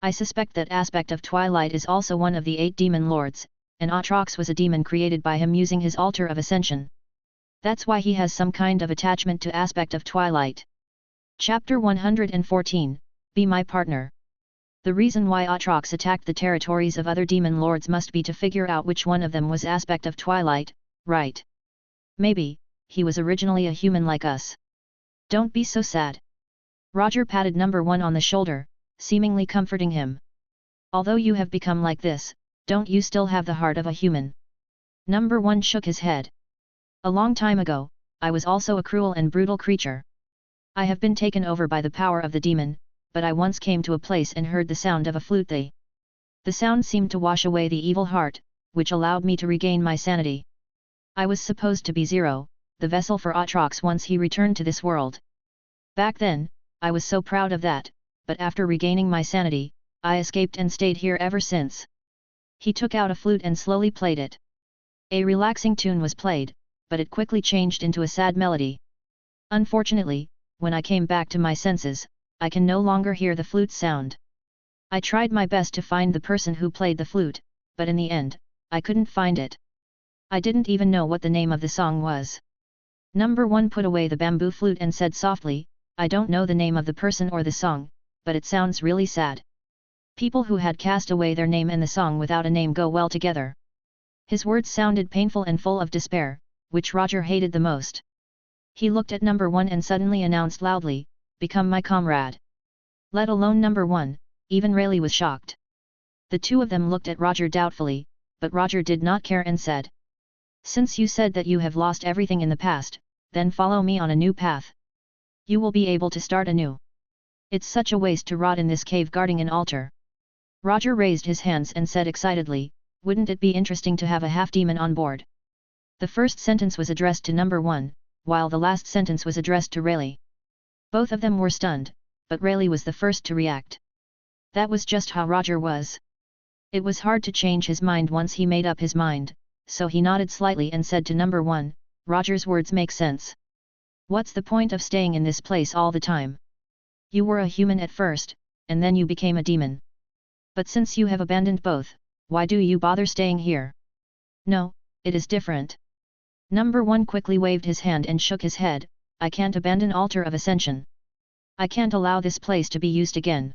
I suspect that aspect of Twilight is also one of the 8 demon lords, and Atrox was a demon created by him using his altar of ascension. That's why he has some kind of attachment to aspect of Twilight. Chapter 114, Be My Partner. The reason why Atrox attacked the territories of other demon lords must be to figure out which one of them was aspect of Twilight, right? Maybe, he was originally a human like us. Don't be so sad. Roger patted number 1 on the shoulder, seemingly comforting him. Although you have become like this, don't you still have the heart of a human? Number 1 shook his head. A long time ago, I was also a cruel and brutal creature. I have been taken over by the power of the demon, but I once came to a place and heard the sound of a flute. The sound seemed to wash away the evil heart, which allowed me to regain my sanity. I was supposed to be Zero, the vessel for Atrox once he returned to this world. Back then, I was so proud of that, but after regaining my sanity, I escaped and stayed here ever since. He took out a flute and slowly played it. A relaxing tune was played, but it quickly changed into a sad melody. Unfortunately, when I came back to my senses, I can no longer hear the flute sound. I tried my best to find the person who played the flute, but in the end, I couldn't find it. I didn't even know what the name of the song was. Number 1 put away the bamboo flute and said softly, I don't know the name of the person or the song, but it sounds really sad. People who had cast away their name and the song without a name go well together. His words sounded painful and full of despair, which Roger hated the most. He looked at number 1 and suddenly announced loudly, Become my comrade. Let alone number 1, even Rayleigh was shocked. The two of them looked at Roger doubtfully, but Roger did not care and said, Since you said that you have lost everything in the past, then follow me on a new path. You will be able to start anew. It's such a waste to rot in this cave guarding an altar. Roger raised his hands and said excitedly, Wouldn't it be interesting to have a half-demon on board? The first sentence was addressed to number 1, while the last sentence was addressed to Rayleigh. Both of them were stunned, but Rayleigh was the first to react. That was just how Roger was. It was hard to change his mind once he made up his mind, so he nodded slightly and said to number 1, Roger's words make sense. What's the point of staying in this place all the time? You were a human at first, and then you became a demon. But since you have abandoned both, why do you bother staying here? No, it is different. Number 1 quickly waved his hand and shook his head, I can't abandon Altar of Ascension. I can't allow this place to be used again.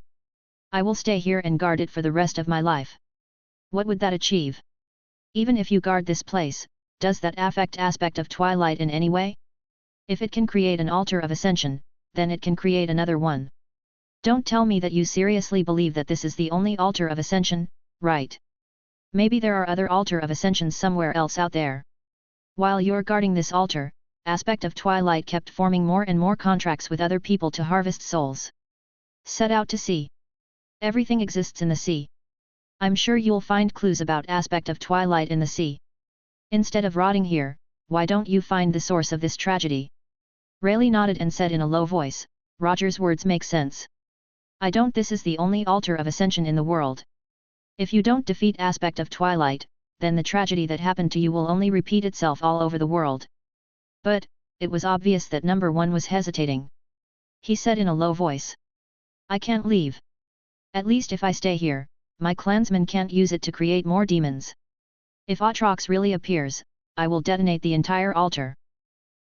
I will stay here and guard it for the rest of my life. What would that achieve? Even if you guard this place, does that affect aspect of Twilight in any way? If it can create an Altar of Ascension, then it can create another one. Don't tell me that you seriously believe that this is the only Altar of Ascension, right? Maybe there are other Altar of Ascensions somewhere else out there. While you're guarding this altar, aspect of Twilight kept forming more and more contracts with other people to harvest souls. Set out to sea. Everything exists in the sea. I'm sure you'll find clues about aspect of Twilight in the sea. Instead of rotting here, why don't you find the source of this tragedy? Rayleigh nodded and said in a low voice, Roger's words make sense. I don't. This is the only Altar of Ascension in the world. If you don't defeat aspect of Twilight, then the tragedy that happened to you will only repeat itself all over the world. But, it was obvious that number 1 was hesitating. He said in a low voice. I can't leave. At least if I stay here, my clansmen can't use it to create more demons. If Atrox really appears, I will detonate the entire altar.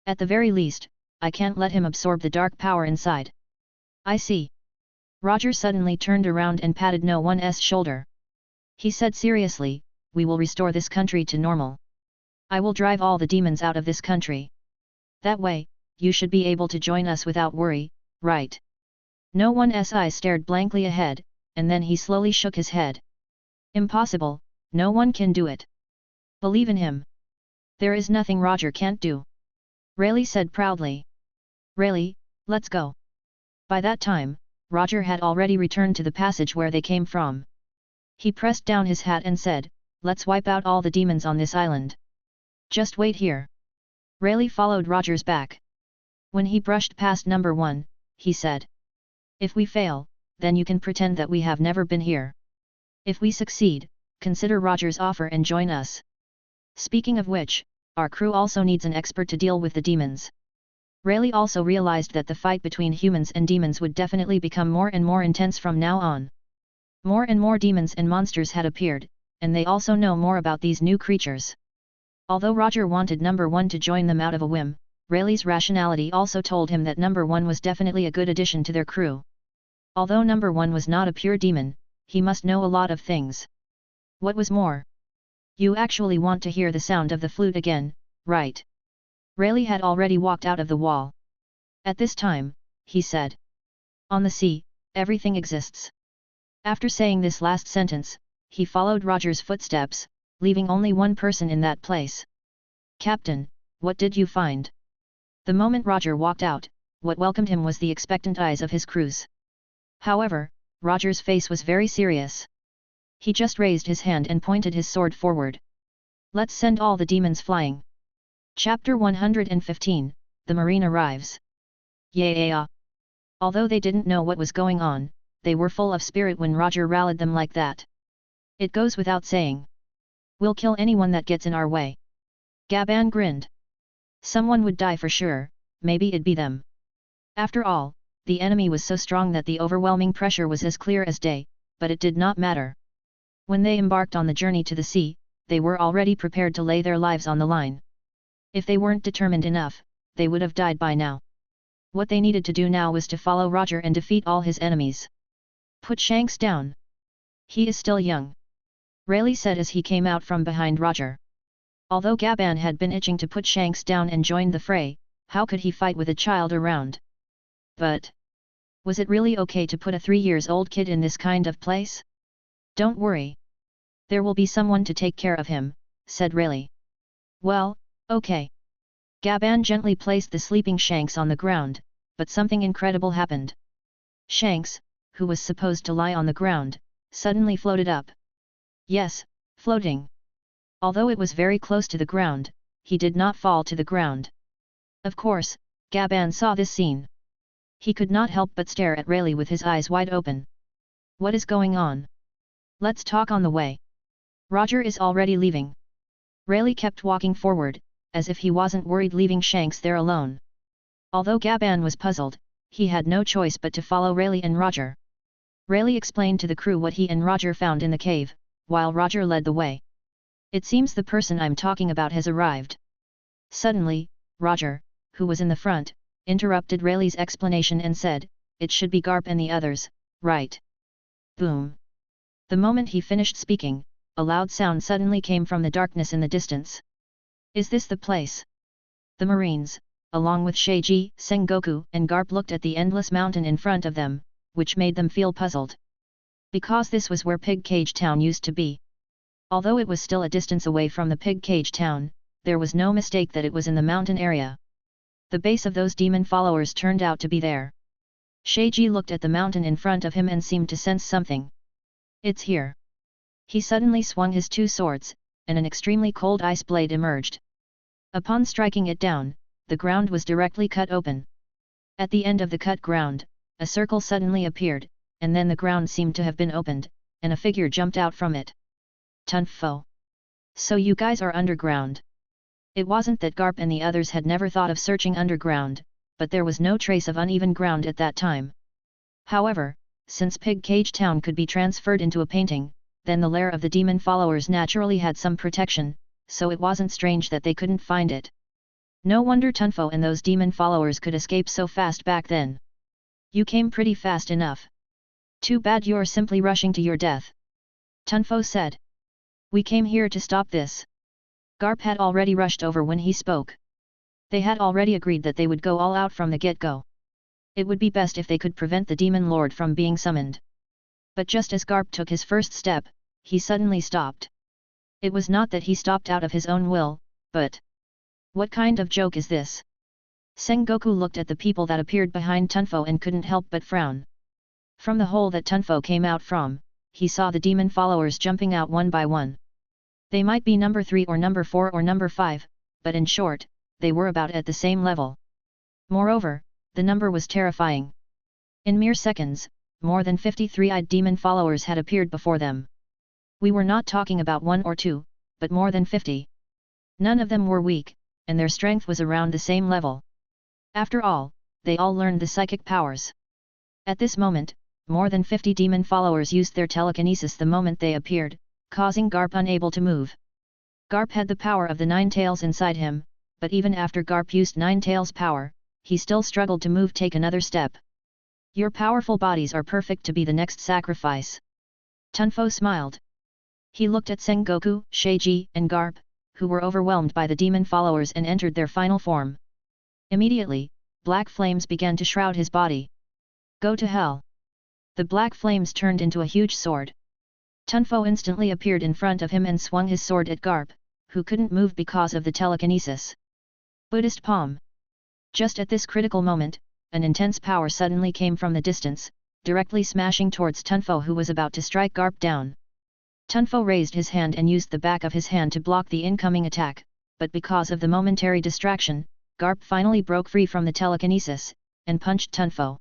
At the very least, I can't let him absorb the dark power inside. I see. Roger suddenly turned around and patted no one's shoulder. He said seriously, we will restore this country to normal. I will drive all the demons out of this country. That way, you should be able to join us without worry, right? No one's eyes stared blankly ahead, and then he slowly shook his head. Impossible, no one can do it. Believe in him. There is nothing Roger can't do. Rayleigh said proudly. Rayleigh, let's go. By that time, Roger had already returned to the passage where they came from. He pressed down his hat and said, Let's wipe out all the demons on this island. Just wait here. Rayleigh followed Roger's back. When he brushed past number 1, he said. If we fail, then you can pretend that we have never been here. If we succeed, consider Roger's offer and join us. Speaking of which, our crew also needs an expert to deal with the demons. Rayleigh also realized that the fight between humans and demons would definitely become more and more intense from now on. More and more demons and monsters had appeared, and they also know more about these new creatures. Although Roger wanted number 1 to join them out of a whim, Rayleigh's rationality also told him that number 1 was definitely a good addition to their crew. Although number 1 was not a pure demon, he must know a lot of things. What was more? You actually want to hear the sound of the flute again, right? Rayleigh had already walked out of the wall. At this time, he said. On the sea, everything exists. After saying this last sentence, he followed Roger's footsteps, leaving only one person in that place. Captain, what did you find? The moment Roger walked out, what welcomed him was the expectant eyes of his crews. However, Roger's face was very serious. He just raised his hand and pointed his sword forward. Let's send all the demons flying. Chapter 115, The Marine Arrives. Yeah. Although they didn't know what was going on, they were full of spirit when Roger rallied them like that. It goes without saying. We'll kill anyone that gets in our way. Gaban grinned. Someone would die for sure, maybe it'd be them. After all, the enemy was so strong that the overwhelming pressure was as clear as day, but it did not matter. When they embarked on the journey to the sea, they were already prepared to lay their lives on the line. If they weren't determined enough, they would have died by now. What they needed to do now was to follow Roger and defeat all his enemies. Put Shanks down. He is still young. Rayleigh said as he came out from behind Roger. Although Gaban had been itching to put Shanks down and join the fray, how could he fight with a child around? But was it really okay to put a 3-year-old kid in this kind of place? Don't worry. There will be someone to take care of him, said Rayleigh. Well, okay. Gaban gently placed the sleeping Shanks on the ground, but something incredible happened. Shanks, who was supposed to lie on the ground, suddenly floated up. Yes, floating. Although it was very close to the ground, he did not fall to the ground. Of course, Gaban saw this scene. He could not help but stare at Rayleigh with his eyes wide open. What is going on? Let's talk on the way. Roger is already leaving. Rayleigh kept walking forward, as if he wasn't worried leaving Shanks there alone. Although Gaban was puzzled, he had no choice but to follow Rayleigh and Roger. Rayleigh explained to the crew what he and Roger found in the cave, while Roger led the way. It seems the person I'm talking about has arrived. Suddenly, Roger, who was in the front, interrupted Rayleigh's explanation and said, it should be Garp and the others, right? Boom. The moment he finished speaking, a loud sound suddenly came from the darkness in the distance. Is this the place? The Marines, along with Sheiji, Sengoku and Garp looked at the endless mountain in front of them, which made them feel puzzled. Because this was where Pig Cage Town used to be. Although it was still a distance away from the Pig Cage Town, there was no mistake that it was in the mountain area. The base of those demon followers turned out to be there. Sheiji looked at the mountain in front of him and seemed to sense something. It's here. He suddenly swung his 2 swords, and an extremely cold ice blade emerged. Upon striking it down, the ground was directly cut open. At the end of the cut ground, a circle suddenly appeared, and then the ground seemed to have been opened, and a figure jumped out from it. Tunfo. So you guys are underground. It wasn't that Garp and the others had never thought of searching underground, but there was no trace of uneven ground at that time. However, since Pig Cage Town could be transferred into a painting, then the lair of the demon followers naturally had some protection, so it wasn't strange that they couldn't find it. No wonder Tunfo and those demon followers could escape so fast back then. You came pretty fast enough. Too bad you're simply rushing to your death. Tunfo said. We came here to stop this. Garp had already rushed over when he spoke. They had already agreed that they would go all out from the get-go. It would be best if they could prevent the demon lord from being summoned. But just as Garp took his first step, he suddenly stopped. It was not that he stopped out of his own will, but... What kind of joke is this? Sengoku looked at the people that appeared behind Tunfo and couldn't help but frown. From the hole that Tunfo came out from, he saw the demon followers jumping out one by one. They might be number 3 or number 4 or number 5, but in short, they were about at the same level. Moreover, the number was terrifying. In mere seconds, more than 50 three-eyed demon followers had appeared before them. We were not talking about 1 or 2, but more than 50. None of them were weak, and their strength was around the same level. After all, they all learned the psychic powers. At this moment, more than 50 demon followers used their telekinesis the moment they appeared, causing Garp unable to move. Garp had the power of the 9 tails inside him, but even after Garp used 9 tails power, he still struggled to move take another step. Your powerful bodies are perfect to be the next sacrifice. Tunfo smiled. He looked at Sengoku, Sheiji, and Garp, who were overwhelmed by the demon followers and entered their final form. Immediately, black flames began to shroud his body. Go to hell! The black flames turned into a huge sword. Tunfo instantly appeared in front of him and swung his sword at Garp, who couldn't move because of the telekinesis. Buddhist palm. Just at this critical moment, an intense power suddenly came from the distance, directly smashing towards Tunfo, who was about to strike Garp down. Tunfo raised his hand and used the back of his hand to block the incoming attack, but because of the momentary distraction, Garp finally broke free from the telekinesis, and punched Tunfo.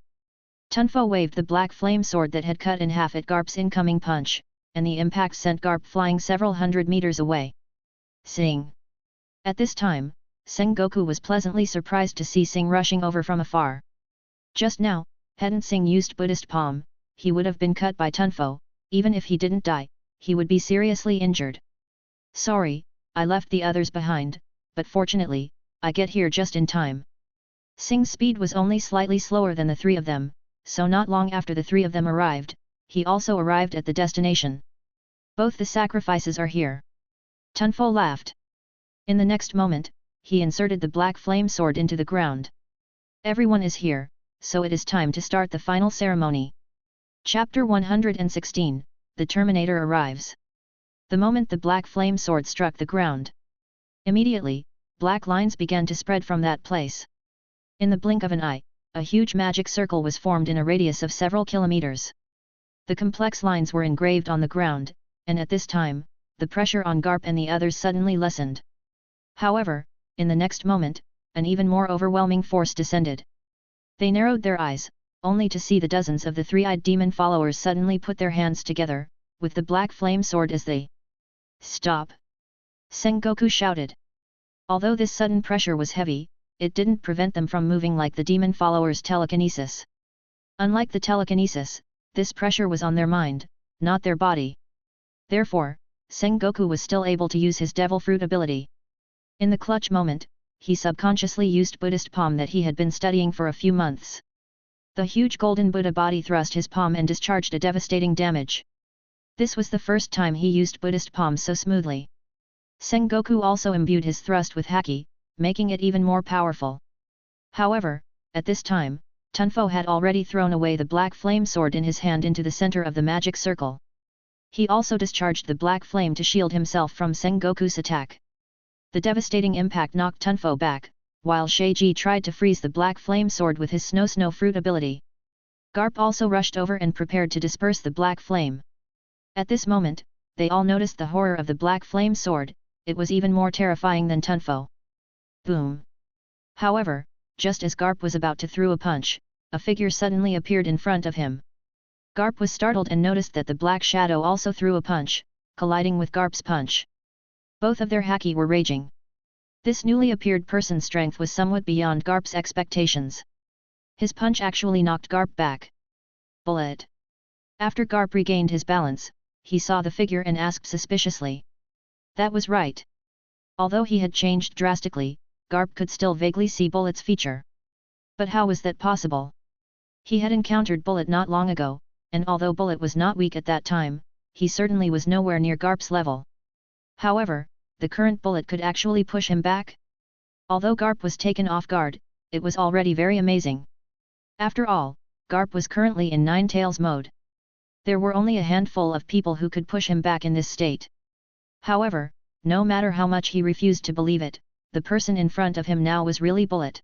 Tunfo waved the black flame sword that had cut in half at Garp's incoming punch, and the impact sent Garp flying several hundred meters away. Sing! At this time, Sengoku was pleasantly surprised to see Sing rushing over from afar. Just now, hadn't Sing used Buddhist palm, he would have been cut by Tunfo. Even if he didn't die, he would be seriously injured. Sorry, I left the others behind, but fortunately, I get here just in time. Sing's speed was only slightly slower than the 3 of them, so not long after the 3 of them arrived, he also arrived at the destination. Both the sacrifices are here. Tunfo laughed. In the next moment, he inserted the black flame sword into the ground. Everyone is here, so it is time to start the final ceremony. Chapter 116, The Terminator arrives. The moment the black flame sword struck the ground, immediately, black lines began to spread from that place. In the blink of an eye, a huge magic circle was formed in a radius of several kilometers. The complex lines were engraved on the ground, and at this time, the pressure on Garp and the others suddenly lessened. However, in the next moment, an even more overwhelming force descended. They narrowed their eyes, only to see the dozens of the 3-eyed demon followers suddenly put their hands together, with the black flame sword as they Stop! Sengoku shouted. Although this sudden pressure was heavy, it didn't prevent them from moving like the demon followers' telekinesis. Unlike the telekinesis, this pressure was on their mind, not their body. Therefore, Sengoku was still able to use his devil fruit ability. In the clutch moment, he subconsciously used Buddhist palm that he had been studying for a few months. The huge golden Buddha body thrust his palm and discharged a devastating damage. This was the first time he used Buddhist palm so smoothly. Sengoku also imbued his thrust with haki, making it even more powerful. However, at this time, Tunfo had already thrown away the black flame sword in his hand into the center of the magic circle. He also discharged the black flame to shield himself from Sengoku's attack. The devastating impact knocked Tunfo back, while Sheiji tried to freeze the black flame sword with his snow fruit ability. Garp also rushed over and prepared to disperse the black flame. At this moment, they all noticed the horror of the black flame sword. It was even more terrifying than Tunfo. Boom! However, just as Garp was about to throw a punch, a figure suddenly appeared in front of him. Garp was startled and noticed that the black shadow also threw a punch, colliding with Garp's punch. Both of their haki were raging. This newly appeared person's strength was somewhat beyond Garp's expectations. His punch actually knocked Garp back. Bullet! After Garp regained his balance, he saw the figure and asked suspiciously. That was right. Although he had changed drastically, Garp could still vaguely see Bullet's feature. But how was that possible? He had encountered Bullet not long ago, and although Bullet was not weak at that time, he certainly was nowhere near Garp's level. However, the current Bullet could actually push him back? Although Garp was taken off guard, it was already very amazing. After all, Garp was currently in 9 tails mode. There were only a handful of people who could push him back in this state. However, no matter how much he refused to believe it, the person in front of him now was really Bullet.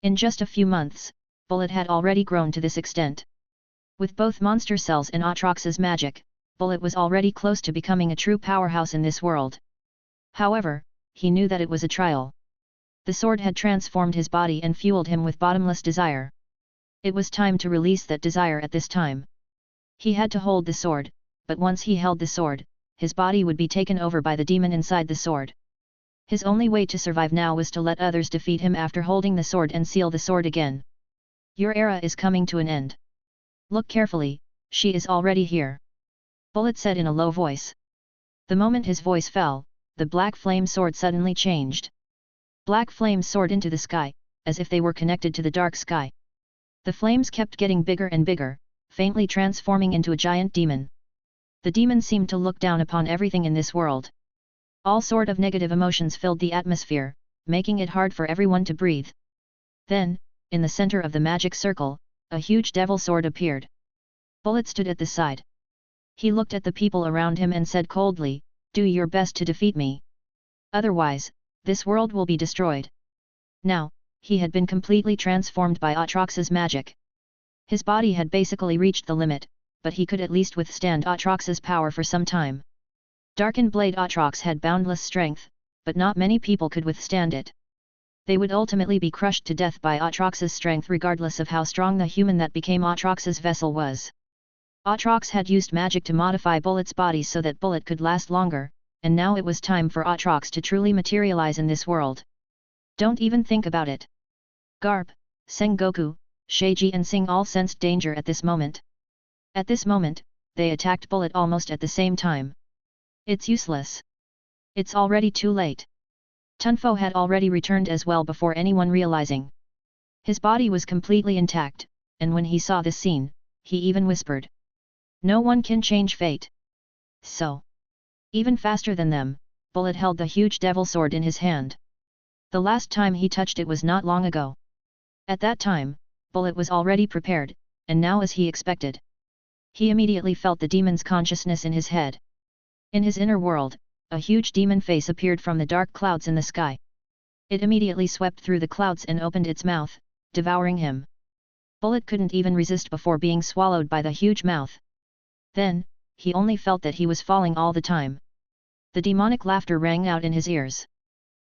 In just a few months, Bullet had already grown to this extent. With both monster cells and Aatrox's magic, Bullet was already close to becoming a true powerhouse in this world. However, he knew that it was a trial. The sword had transformed his body and fueled him with bottomless desire. It was time to release that desire at this time. He had to hold the sword, but once he held the sword, his body would be taken over by the demon inside the sword. His only way to survive now was to let others defeat him after holding the sword and seal the sword again. Your era is coming to an end. Look carefully, she is already here. Bullet said in a low voice. The moment his voice fell, the black flame sword suddenly changed. Black flames soared into the sky, as if they were connected to the dark sky. The flames kept getting bigger and bigger, faintly transforming into a giant demon. The demon seemed to look down upon everything in this world. All sort of negative emotions filled the atmosphere, making it hard for everyone to breathe. Then, in the center of the magic circle, a huge devil sword appeared. Bullet stood at the side. He looked at the people around him and said coldly, "Do your best to defeat me. Otherwise, this world will be destroyed." Now, he had been completely transformed by Aatrox's magic. His body had basically reached the limit, but he could at least withstand Aatrox's power for some time. Darkened Blade Aatrox had boundless strength, but not many people could withstand it. They would ultimately be crushed to death by Aatrox's strength regardless of how strong the human that became Aatrox's vessel was. Aatrox had used magic to modify Bullet's body so that Bullet could last longer, and now it was time for Aatrox to truly materialize in this world. Don't even think about it. Garp, Sengoku, Sheiji and Sing all sensed danger at this moment. At this moment, they attacked Bullet almost at the same time. It's useless. It's already too late. Tunfo had already returned as well before anyone realizing. His body was completely intact, and when he saw this scene, he even whispered, "No one can change fate." So, even faster than them, Bullet held the huge devil sword in his hand. The last time he touched it was not long ago. At that time, Bullet was already prepared, and now as he expected. He immediately felt the demon's consciousness in his head. In his inner world, a huge demon face appeared from the dark clouds in the sky. It immediately swept through the clouds and opened its mouth, devouring him. Bullet couldn't even resist before being swallowed by the huge mouth. Then, he only felt that he was falling all the time. The demonic laughter rang out in his ears.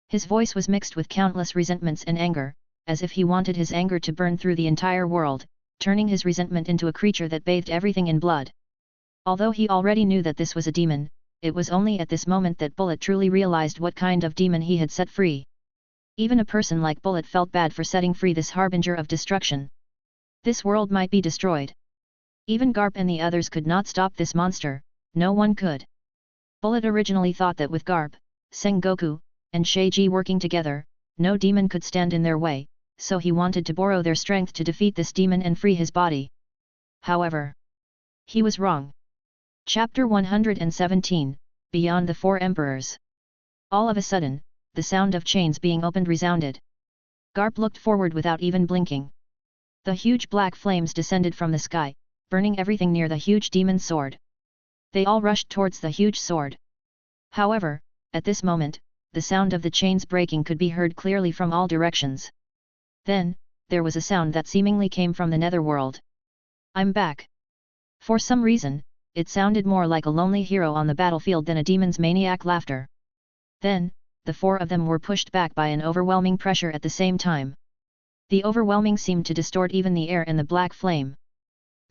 His voice was mixed with countless resentments and anger, as if he wanted his anger to burn through the entire world, turning his resentment into a creature that bathed everything in blood. Although he already knew that this was a demon, it was only at this moment that Bullet truly realized what kind of demon he had set free. Even a person like Bullet felt bad for setting free this harbinger of destruction. This world might be destroyed. Even Garp and the others could not stop this monster, no one could. Bullet originally thought that with Garp, Sengoku, and Sheiji working together, no demon could stand in their way, so he wanted to borrow their strength to defeat this demon and free his body. However, he was wrong. Chapter 117, Beyond the Four Emperors. All of a sudden, the sound of chains being opened resounded. Garp looked forward without even blinking. The huge black flames descended from the sky, burning everything near the huge demon sword. They all rushed towards the huge sword. However, at this moment, the sound of the chains breaking could be heard clearly from all directions. Then, there was a sound that seemingly came from the netherworld. "I'm back." For some reason, it sounded more like a lonely hero on the battlefield than a demon's maniac laughter. Then, the four of them were pushed back by an overwhelming pressure at the same time. The overwhelming seemed to distort even the air and the black flame.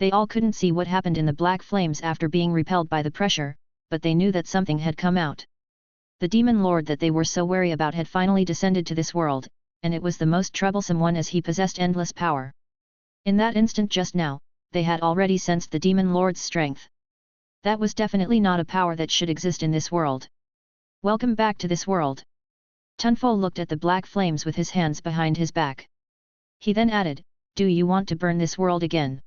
They all couldn't see what happened in the black flames after being repelled by the pressure, but they knew that something had come out. The demon lord that they were so wary about had finally descended to this world, and it was the most troublesome one as he possessed endless power. In that instant just now, they had already sensed the demon lord's strength. That was definitely not a power that should exist in this world. "Welcome back to this world." Tunfo looked at the black flames with his hands behind his back. He then added, "Do you want to burn this world again?"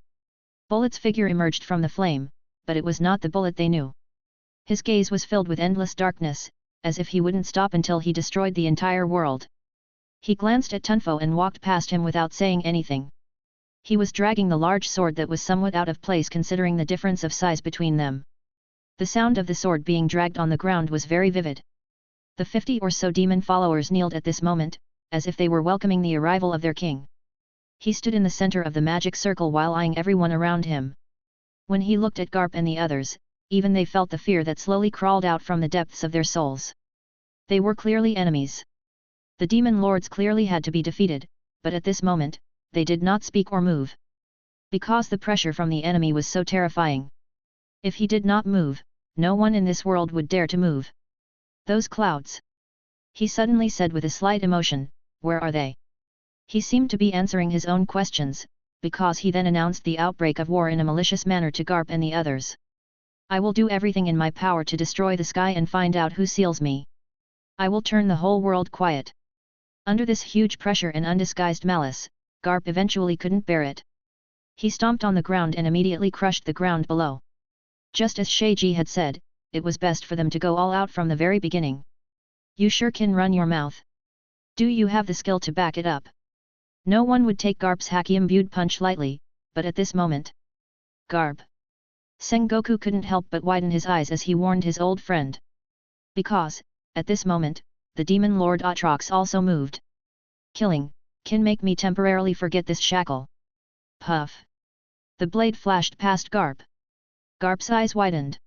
Bullet's figure emerged from the flame, but it was not the Bullet they knew. His gaze was filled with endless darkness, as if he wouldn't stop until he destroyed the entire world. He glanced at Tunfo and walked past him without saying anything. He was dragging the large sword that was somewhat out of place considering the difference of size between them. The sound of the sword being dragged on the ground was very vivid. The 50 or so demon followers kneeled at this moment, as if they were welcoming the arrival of their king. He stood in the center of the magic circle while eyeing everyone around him. When he looked at Garp and the others, even they felt the fear that slowly crawled out from the depths of their souls. They were clearly enemies. The demon lords clearly had to be defeated, but at this moment, they did not speak or move. Because the pressure from the enemy was so terrifying. If he did not move, no one in this world would dare to move. "Those clouds," he suddenly said with a slight emotion, "where are they?" He seemed to be answering his own questions, because he then announced the outbreak of war in a malicious manner to Garp and the others. I will do everything in my power to destroy the sky and find out who seals me. I will turn the whole world quiet. Under this huge pressure and undisguised malice, Garp eventually couldn't bear it. He stomped on the ground and immediately crushed the ground below. Just as Sheiji had said, it was best for them to go all out from the very beginning. You sure can run your mouth. Do you have the skill to back it up? No one would take Garp's haki-imbued punch lightly, but at this moment... Garp! Sengoku couldn't help but widen his eyes as he warned his old friend. Because, at this moment, the demon lord Atrox also moved. Killing, can make me temporarily forget this shackle. Puff! The blade flashed past Garp. Garp's eyes widened.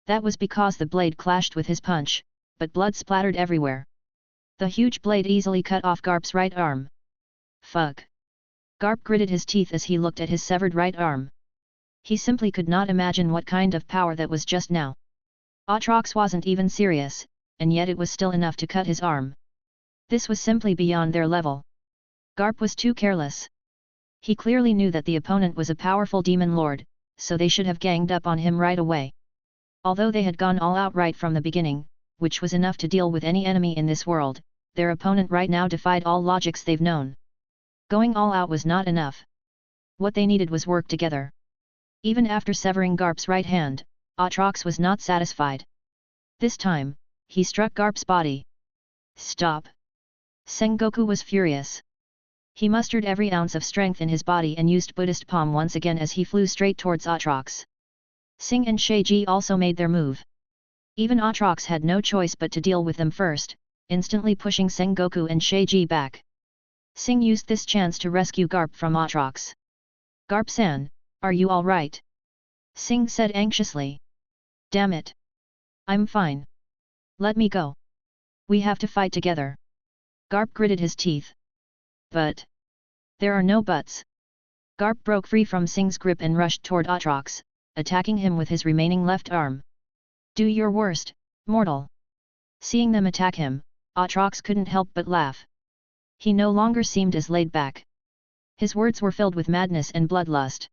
That was because the blade clashed with his punch, but blood splattered everywhere. The huge blade easily cut off Garp's right arm. Fuck! Garp gritted his teeth as he looked at his severed right arm. He simply could not imagine what kind of power that was just now. Atrox wasn't even serious, and yet it was still enough to cut his arm. This was simply beyond their level. Garp was too careless. He clearly knew that the opponent was a powerful demon lord, so they should have ganged up on him right away. Although they had gone all out right from the beginning, which was enough to deal with any enemy in this world, their opponent right now defied all logics they've known. Going all out was not enough. What they needed was work together. Even after severing Garp's right hand, Atrox was not satisfied. This time, he struck Garp's body. Stop! Sengoku was furious. He mustered every ounce of strength in his body and used Buddhist palm once again as he flew straight towards Atrox. Sing and Sheiji also made their move. Even Atrox had no choice but to deal with them first, instantly pushing Sengoku and Sheiji back. Sing used this chance to rescue Garp from Atrox. Garp-san, are you all right? Sing said anxiously. Damn it! I'm fine. Let me go. We have to fight together. Garp gritted his teeth. But... there are no buts. Garp broke free from Sing's grip and rushed toward Atrox, attacking him with his remaining left arm. Do your worst, mortal. Seeing them attack him, Atrox couldn't help but laugh. He no longer seemed as laid back. His words were filled with madness and bloodlust.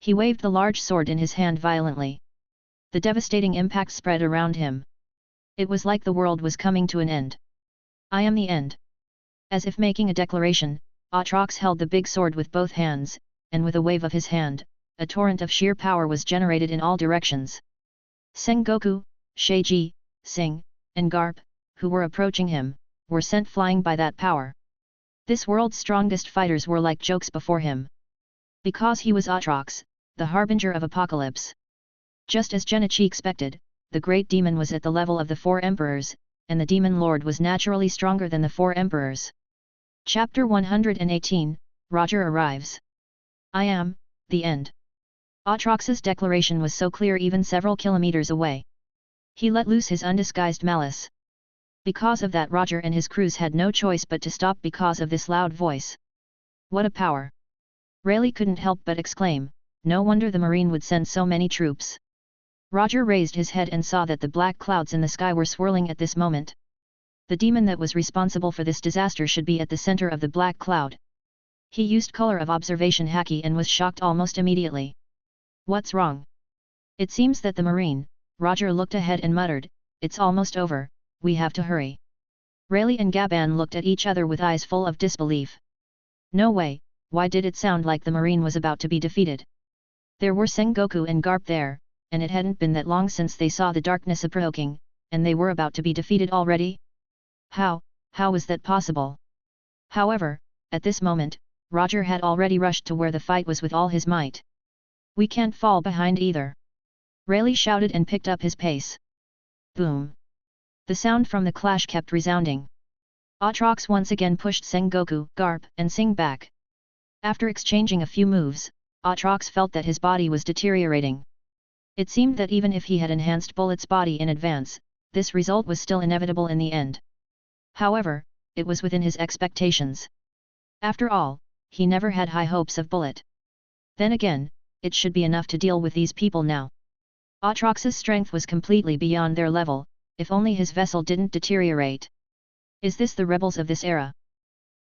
He waved the large sword in his hand violently. The devastating impact spread around him. It was like the world was coming to an end. I am the end. As if making a declaration, Atrox held the big sword with both hands, and with a wave of his hand, a torrent of sheer power was generated in all directions. Sengoku, Sheiji, Sing, and Garp, who were approaching him, were sent flying by that power. This world's strongest fighters were like jokes before him. Because he was Atrox, the harbinger of apocalypse. Just as Genichi expected, the great demon was at the level of the four emperors, and the demon lord was naturally stronger than the four emperors. Chapter 118, Roger arrives. I am, the end. Atrox's declaration was so clear even several kilometers away. He let loose his undisguised malice. Because of that, Roger and his crews had no choice but to stop because of this loud voice. What a power! Rayleigh couldn't help but exclaim, no wonder the Marine would send so many troops. Roger raised his head and saw that the black clouds in the sky were swirling at this moment. The demon that was responsible for this disaster should be at the center of the black cloud. He used color of observation haki and was shocked almost immediately. What's wrong? It seems that the Marine, Roger looked ahead and muttered, it's almost over, we have to hurry. Rayleigh and Gaban looked at each other with eyes full of disbelief. No way, why did it sound like the Marine was about to be defeated? There were Sengoku and Garp there, and it hadn't been that long since they saw the darkness approaching, and they were about to be defeated already? How was that possible? However, at this moment, Roger had already rushed to where the fight was with all his might. We can't fall behind either. Rayleigh shouted and picked up his pace. Boom! The sound from the clash kept resounding. Atrox once again pushed Sengoku, Garp, and Sing back. After exchanging a few moves, Atrox felt that his body was deteriorating. It seemed that even if he had enhanced Bullet's body in advance, this result was still inevitable in the end. However, it was within his expectations. After all, he never had high hopes of Bullet. Then again, it should be enough to deal with these people now. Atrox's strength was completely beyond their level, if only his vessel didn't deteriorate. Is this the rebels of this era?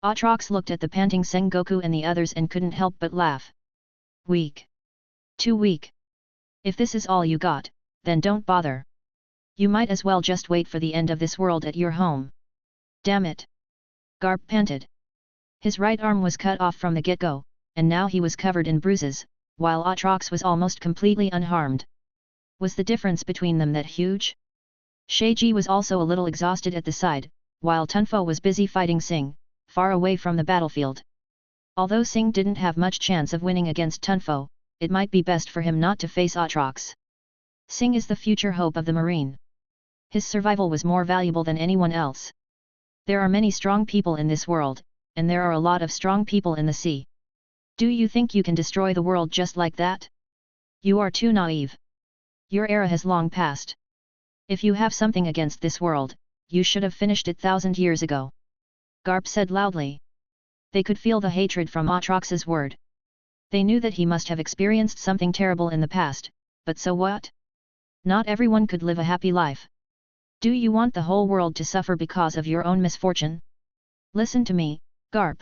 Aatrox looked at the panting Sengoku and the others and couldn't help but laugh. Weak. Too weak. If this is all you got, then don't bother. You might as well just wait for the end of this world at your home. Damn it. Garp panted. His right arm was cut off from the get-go, and now he was covered in bruises, while Aatrox was almost completely unharmed. Was the difference between them that huge? Sheiji was also a little exhausted at the side, while Tunfo was busy fighting Sing, far away from the battlefield. Although Sing didn't have much chance of winning against Tunfo, it might be best for him not to face Aatrox. Sing is the future hope of the marine. His survival was more valuable than anyone else. There are many strong people in this world, and there are a lot of strong people in the sea. Do you think you can destroy the world just like that? You are too naive. Your era has long passed. If you have something against this world, you should have finished it 1,000 years ago. Garp said loudly. They could feel the hatred from Aatrox's word. They knew that he must have experienced something terrible in the past, but so what? Not everyone could live a happy life. Do you want the whole world to suffer because of your own misfortune? Listen to me, Garp.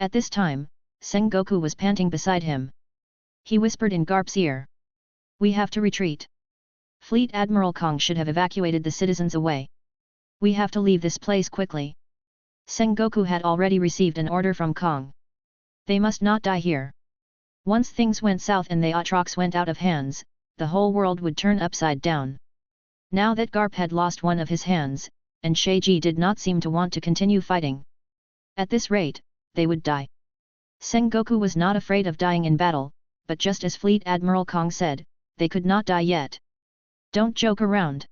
At this time, Sengoku was panting beside him. He whispered in Garp's ear. We have to retreat. Fleet Admiral Kong should have evacuated the citizens away. We have to leave this place quickly. Sengoku had already received an order from Kong. They must not die here. Once things went south and the Aatrox went out of hands, the whole world would turn upside down. Now that Garp had lost one of his hands, and Sheiji did not seem to want to continue fighting. At this rate, they would die. Sengoku was not afraid of dying in battle, but just as Fleet Admiral Kong said, they could not die yet. Don't joke around.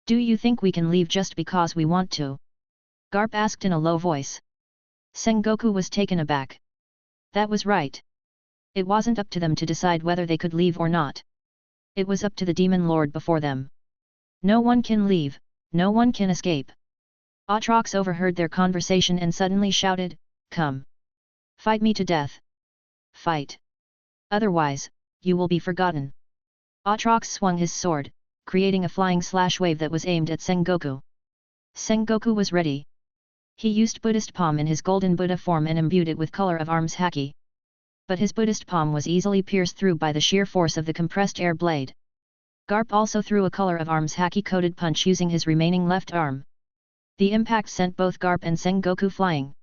Do you think we can leave just because we want to? Garp asked in a low voice. Sengoku was taken aback. That was right. It wasn't up to them to decide whether they could leave or not. It was up to the Demon Lord before them. No one can leave, no one can escape. Aatrox overheard their conversation and suddenly shouted, Come! Fight me to death! Fight! Otherwise, you will be forgotten. Aatrox swung his sword, creating a flying slash wave that was aimed at Sengoku. Sengoku was ready. He used Buddhist palm in his golden Buddha form and imbued it with color of arms haki. But his Buddhist palm was easily pierced through by the sheer force of the compressed air blade. Garp also threw a color of arms haki-coated punch using his remaining left arm. The impact sent both Garp and Sengoku flying.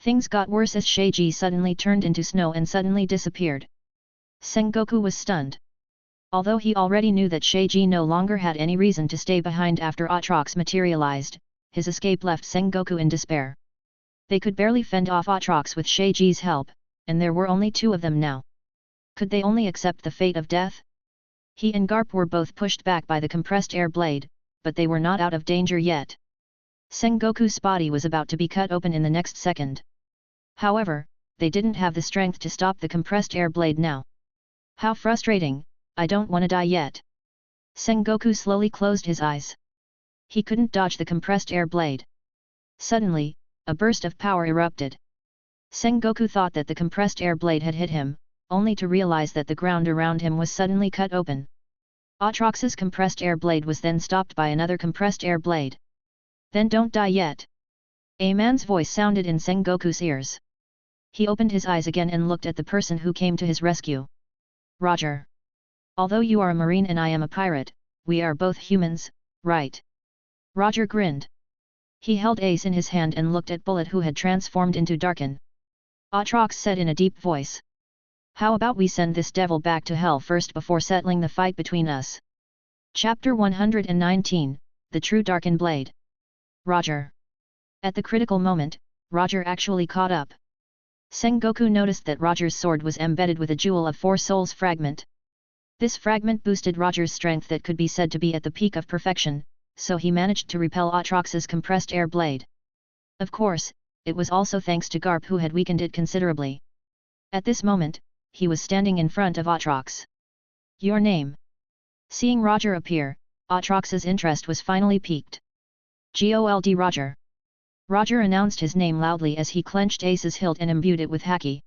Things got worse as Sheiji suddenly turned into snow and suddenly disappeared. Sengoku was stunned. Although he already knew that Sheiji no longer had any reason to stay behind after Aatrox materialized, his escape left Sengoku in despair. They could barely fend off Aatrox with Sheiji's help, and there were only two of them now. Could they only accept the fate of death? He and Garp were both pushed back by the compressed air blade, but they were not out of danger yet. Sengoku's body was about to be cut open in the next second. However, they didn't have the strength to stop the compressed air blade now. How frustrating, I don't want to die yet. Sengoku slowly closed his eyes. He couldn't dodge the compressed air blade. Suddenly, a burst of power erupted. Sengoku thought that the compressed air blade had hit him, only to realize that the ground around him was suddenly cut open. Aatrox's compressed air blade was then stopped by another compressed air blade. Then don't die yet. A man's voice sounded in Sengoku's ears. He opened his eyes again and looked at the person who came to his rescue. Roger. Although you are a marine and I am a pirate, we are both humans, right? Roger grinned. He held Ace in his hand and looked at Bullet who had transformed into Darkin. Aatrox said in a deep voice. How about we send this devil back to hell first before settling the fight between us? Chapter 119, The True Darkin Blade. Roger. At the critical moment, Roger actually caught up. Sengoku noticed that Roger's sword was embedded with a jewel of 4 souls fragment. This fragment boosted Roger's strength that could be said to be at the peak of perfection, so he managed to repel Aatrox's compressed air blade. Of course, it was also thanks to Garp who had weakened it considerably. At this moment, he was standing in front of Aatrox. Your name? Seeing Roger appear, Aatrox's interest was finally piqued. Gold Roger. Roger announced his name loudly as he clenched Ace's hilt and imbued it with haki.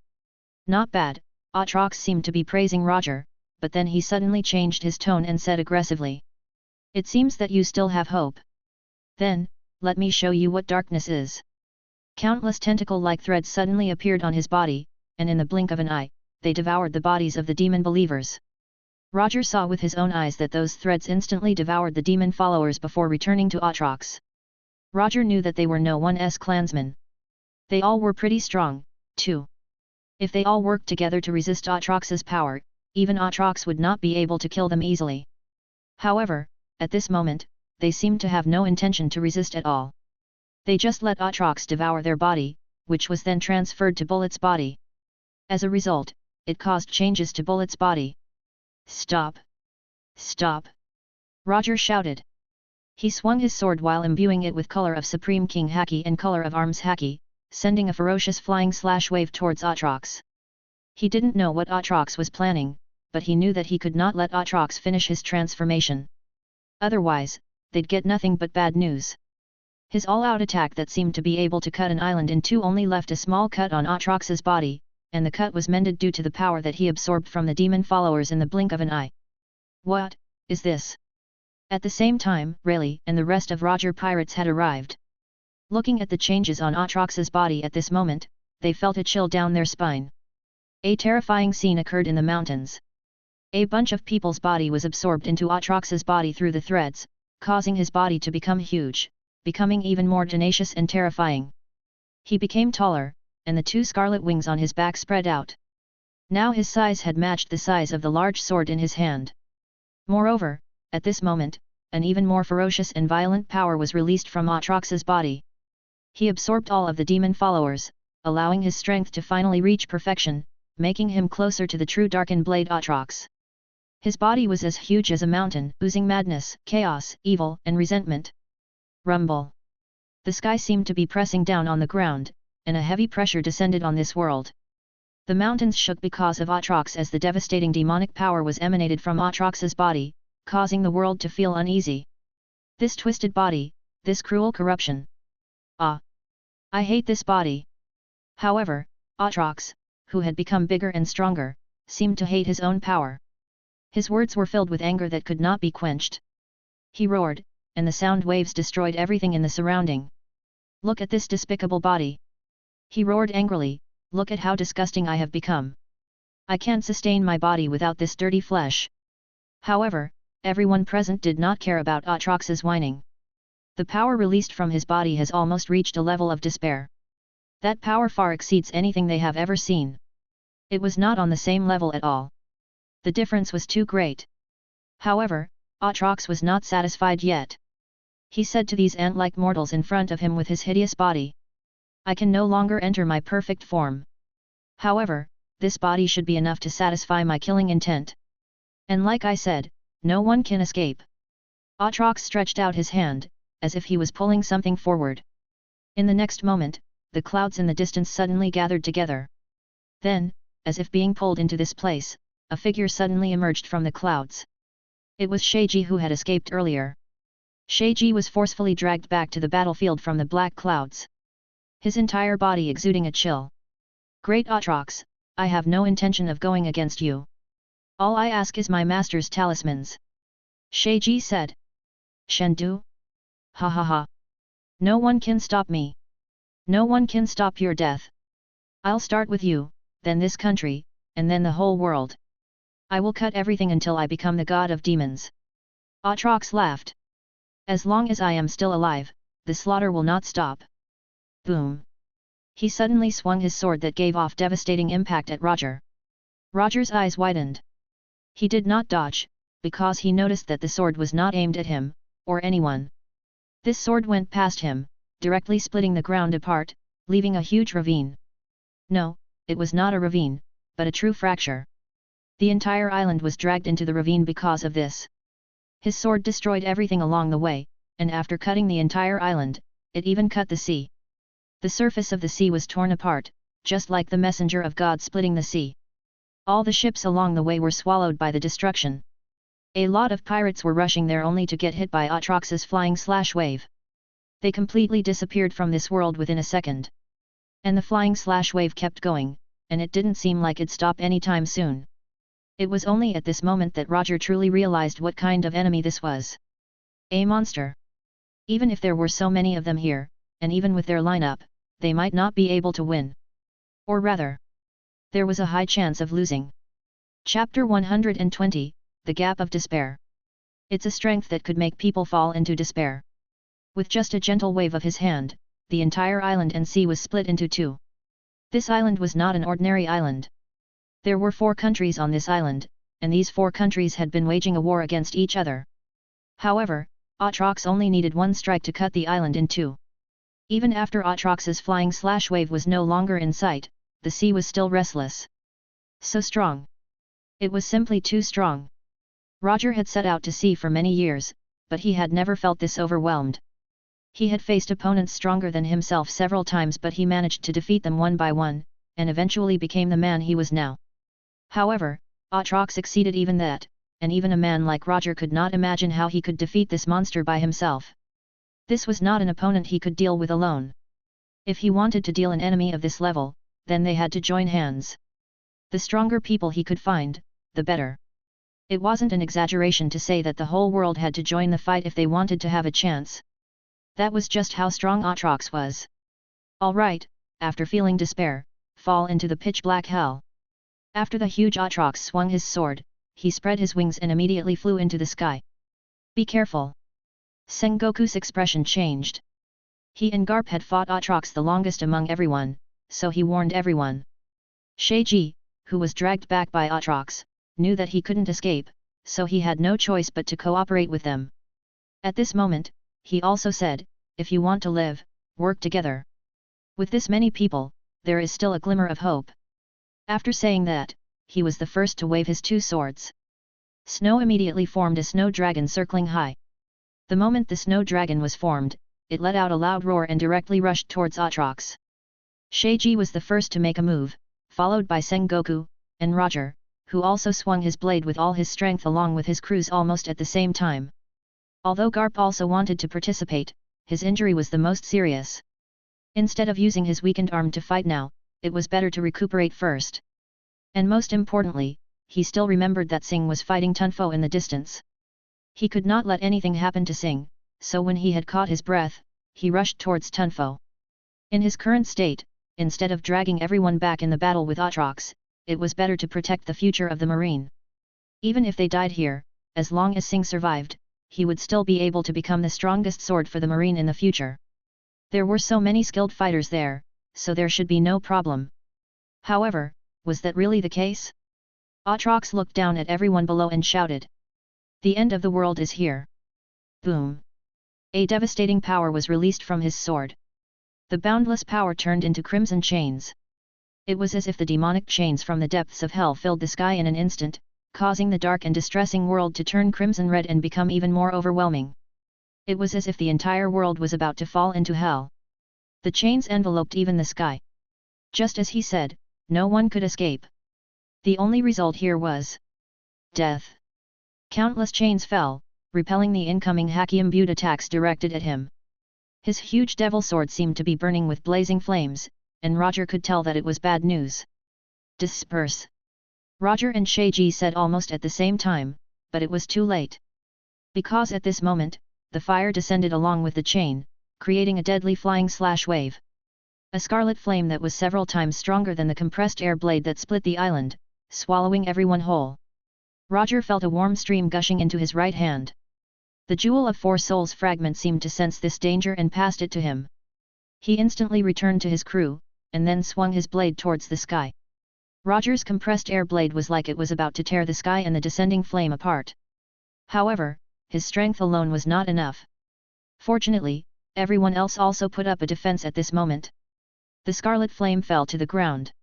Not bad, Aatrox seemed to be praising Roger, but then he suddenly changed his tone and said aggressively. It seems that you still have hope. Then, let me show you what darkness is. Countless tentacle-like threads suddenly appeared on his body, and in the blink of an eye, they devoured the bodies of the demon believers. Roger saw with his own eyes that those threads instantly devoured the demon followers before returning to Aatrox. Roger knew that they were no one's clansmen. They all were pretty strong, too. If they all worked together to resist Aatrox's power, even Aatrox would not be able to kill them easily. However, at this moment, they seemed to have no intention to resist at all. They just let Aatrox devour their body, which was then transferred to Bullet's body. As a result, it caused changes to Bullet's body. "Stop! Stop!" Roger shouted. He swung his sword while imbuing it with color of Supreme King Haki and color of Arms Haki, sending a ferocious flying slash wave towards Aatrox. He didn't know what Aatrox was planning, but he knew that he could not let Aatrox finish his transformation. Otherwise, they'd get nothing but bad news. His all-out attack that seemed to be able to cut an island in two only left a small cut on Aatrox's body, and the cut was mended due to the power that he absorbed from the demon followers in the blink of an eye. "What is this?" At the same time, Rayleigh and the rest of Roger pirates had arrived. Looking at the changes on Aatrox's body at this moment, they felt a chill down their spine. A terrifying scene occurred in the mountains. A bunch of people's body was absorbed into Aatrox's body through the threads, causing his body to become huge, becoming even more tenacious and terrifying. He became taller, and the two scarlet wings on his back spread out. Now his size had matched the size of the large sword in his hand. Moreover, at this moment, an even more ferocious and violent power was released from Aatrox's body. He absorbed all of the demon followers, allowing his strength to finally reach perfection, making him closer to the true darkened blade Aatrox. His body was as huge as a mountain, oozing madness, chaos, evil, and resentment. Rumble. The sky seemed to be pressing down on the ground, and a heavy pressure descended on this world. The mountains shook because of Aatrox as the devastating demonic power was emanated from Aatrox's body, causing the world to feel uneasy. This twisted body, this cruel corruption. Ah! I hate this body. However, Aatrox, who had become bigger and stronger, seemed to hate his own power. His words were filled with anger that could not be quenched. He roared, and the sound waves destroyed everything in the surrounding. "Look at this despicable body!" He roared angrily, "Look at how disgusting I have become. I can't sustain my body without this dirty flesh." However, everyone present did not care about Aatrox's whining. The power released from his body has almost reached a level of despair. That power far exceeds anything they have ever seen. It was not on the same level at all. The difference was too great. However, Aatrox was not satisfied yet. He said to these ant-like mortals in front of him with his hideous body, "I can no longer enter my perfect form. However, this body should be enough to satisfy my killing intent. And like I said, no one can escape." Aatrox stretched out his hand, as if he was pulling something forward. In the next moment, the clouds in the distance suddenly gathered together. Then, as if being pulled into this place, a figure suddenly emerged from the clouds. It was Sheiji who had escaped earlier. Sheiji was forcefully dragged back to the battlefield from the black clouds. His entire body exuding a chill. "Great Aatrox, I have no intention of going against you. All I ask is my master's talismans." Sheiji said. "Shendu? Ha ha ha. No one can stop me. No one can stop your death. I'll start with you, then this country, and then the whole world. I will cut everything until I become the god of demons." Aatrox laughed. "As long as I am still alive, the slaughter will not stop." Boom! He suddenly swung his sword that gave off devastating impact at Roger. Roger's eyes widened. He did not dodge, because he noticed that the sword was not aimed at him, or anyone. This sword went past him, directly splitting the ground apart, leaving a huge ravine. No, it was not a ravine, but a true fracture. The entire island was dragged into the ravine because of this. His sword destroyed everything along the way, and after cutting the entire island, it even cut the sea. The surface of the sea was torn apart, just like the messenger of God splitting the sea. All the ships along the way were swallowed by the destruction. A lot of pirates were rushing there only to get hit by Aatrox's flying slash wave. They completely disappeared from this world within a second. And the flying slash wave kept going, and it didn't seem like it'd stop anytime soon. It was only at this moment that Roger truly realized what kind of enemy this was. A monster. Even if there were so many of them here, and even with their lineup, they might not be able to win. Or rather, there was a high chance of losing. Chapter 120, The Gap of Despair. It's a strength that could make people fall into despair. With just a gentle wave of his hand, the entire island and sea was split into two. This island was not an ordinary island. There were 4 countries on this island, and these 4 countries had been waging a war against each other. However, Aatrox only needed 1 strike to cut the island in 2. Even after Aatrox's flying slash wave was no longer in sight, the sea was still restless. So strong. It was simply too strong. Roger had set out to sea for many years, but he had never felt this overwhelmed. He had faced opponents stronger than himself several times, but he managed to defeat them one by one, and eventually became the man he was now. However, Aatrox exceeded even that, and even a man like Roger could not imagine how he could defeat this monster by himself. This was not an opponent he could deal with alone. If he wanted to deal an enemy of this level, then they had to join hands. The stronger people he could find, the better. It wasn't an exaggeration to say that the whole world had to join the fight if they wanted to have a chance. That was just how strong Aatrox was. Alright, after feeling despair, fall into the pitch-black hell. After the huge Aatrox swung his sword, he spread his wings and immediately flew into the sky. Be careful. Sengoku's expression changed. He and Garp had fought Aatrox the longest among everyone, so he warned everyone. Sheiji, who was dragged back by Aatrox, knew that he couldn't escape, so he had no choice but to cooperate with them. At this moment, he also said, if you want to live, work together. With this many people, there is still a glimmer of hope. After saying that, he was the first to wave his 2 swords. Snow immediately formed a snow dragon circling high. The moment the snow dragon was formed, it let out a loud roar and directly rushed towards Aatrox. Sheiji was the first to make a move, followed by Sengoku, and Roger, who also swung his blade with all his strength along with his crews almost at the same time. Although Garp also wanted to participate, his injury was the most serious. Instead of using his weakened arm to fight now, it was better to recuperate first. And most importantly, he still remembered that Sing was fighting Tunfo in the distance. He could not let anything happen to Sing, so when he had caught his breath, he rushed towards Tunfo. In his current state, instead of dragging everyone back in the battle with Aatrox, it was better to protect the future of the marine. Even if they died here, as long as Sing survived, he would still be able to become the strongest sword for the marine in the future. There were so many skilled fighters there, so there should be no problem. However, was that really the case? Aatrox looked down at everyone below and shouted. The end of the world is here. Boom! A devastating power was released from his sword. The boundless power turned into crimson chains. It was as if the demonic chains from the depths of hell filled the sky in an instant, causing the dark and distressing world to turn crimson red and become even more overwhelming. It was as if the entire world was about to fall into hell. The chains enveloped even the sky. Just as he said, no one could escape. The only result here was death. Countless chains fell, repelling the incoming Haki-imbued attacks directed at him. His huge devil sword seemed to be burning with blazing flames, and Roger could tell that it was bad news. Disperse! Roger and Sheiji said almost at the same time, but it was too late. Because at this moment, the fire descended along with the chain, creating a deadly flying slash wave. A scarlet flame that was several times stronger than the compressed air blade that split the island, swallowing everyone whole. Roger felt a warm stream gushing into his right hand. The Jewel of 4 Souls fragment seemed to sense this danger and passed it to him. He instantly returned to his crew, and then swung his blade towards the sky. Roger's compressed air blade was like it was about to tear the sky and the descending flame apart. However, his strength alone was not enough. Fortunately, everyone else also put up a defense at this moment. The scarlet flame fell to the ground.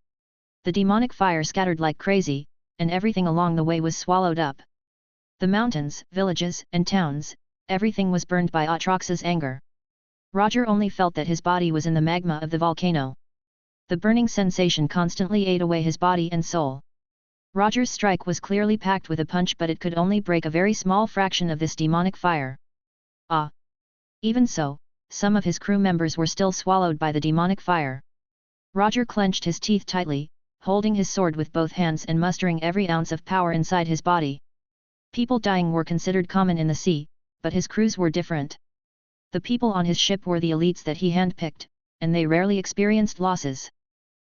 The demonic fire scattered like crazy, and everything along the way was swallowed up. The mountains, villages, and towns, everything was burned by Aatrox's anger. Roger only felt that his body was in the magma of the volcano. The burning sensation constantly ate away his body and soul. Roger's strike was clearly packed with a punch, but it could only break a very small fraction of this demonic fire. Ah! Even so, some of his crew members were still swallowed by the demonic fire. Roger clenched his teeth tightly, holding his sword with both hands and mustering every ounce of power inside his body. People dying were considered common in the sea, but his crews were different. The people on his ship were the elites that he handpicked, and they rarely experienced losses.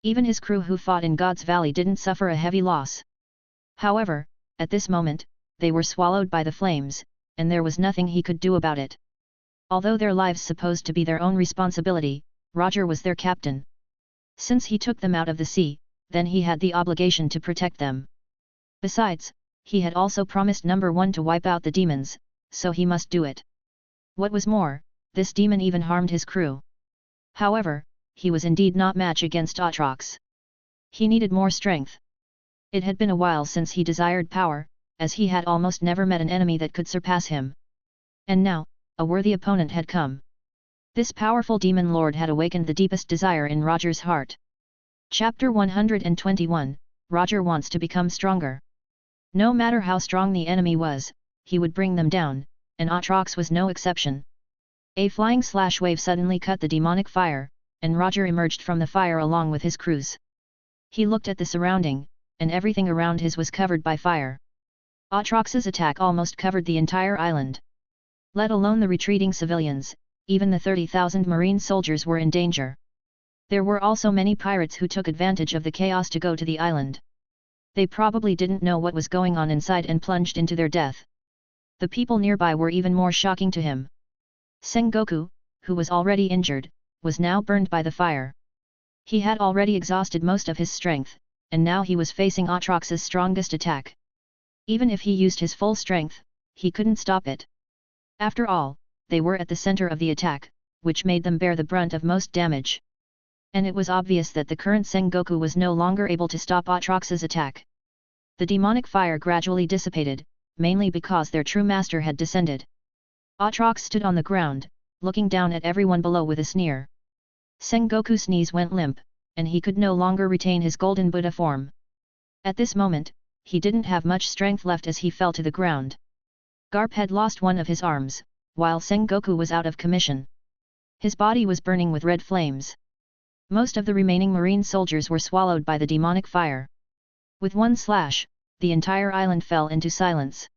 Even his crew who fought in God's Valley didn't suffer a heavy loss. However, at this moment, they were swallowed by the flames, and there was nothing he could do about it. Although their lives supposed to be their own responsibility, Roger was their captain. Since he took them out of the sea, then he had the obligation to protect them. Besides, he had also promised number 1 to wipe out the demons, so he must do it. What was more, this demon even harmed his crew. However, he was indeed not match against Atrox. He needed more strength. It had been a while since he desired power, as he had almost never met an enemy that could surpass him. And now, a worthy opponent had come. This powerful demon lord had awakened the deepest desire in Roger's heart. Chapter 121, Roger wants to become stronger. No matter how strong the enemy was, he would bring them down, and Atrox was no exception. A flying slash wave suddenly cut the demonic fire, and Roger emerged from the fire along with his crews. He looked at the surrounding, and everything around his was covered by fire. Atrox's attack almost covered the entire island. Let alone the retreating civilians, even the 30,000 marine soldiers were in danger. There were also many pirates who took advantage of the chaos to go to the island. They probably didn't know what was going on inside and plunged into their death. The people nearby were even more shocking to him. Sengoku, who was already injured, was now burned by the fire. He had already exhausted most of his strength, and now he was facing Atrox's strongest attack. Even if he used his full strength, he couldn't stop it. After all, they were at the center of the attack, which made them bear the brunt of most damage. And it was obvious that the current Sengoku was no longer able to stop Atrox's attack. The demonic fire gradually dissipated, mainly because their true master had descended. Atrox stood on the ground, looking down at everyone below with a sneer. Sengoku's knees went limp, and he could no longer retain his golden Buddha form. At this moment, he didn't have much strength left as he fell to the ground. Garp had lost one of his arms, while Sengoku was out of commission. His body was burning with red flames. Most of the remaining marine soldiers were swallowed by the demonic fire. With one slash, the entire island fell into silence.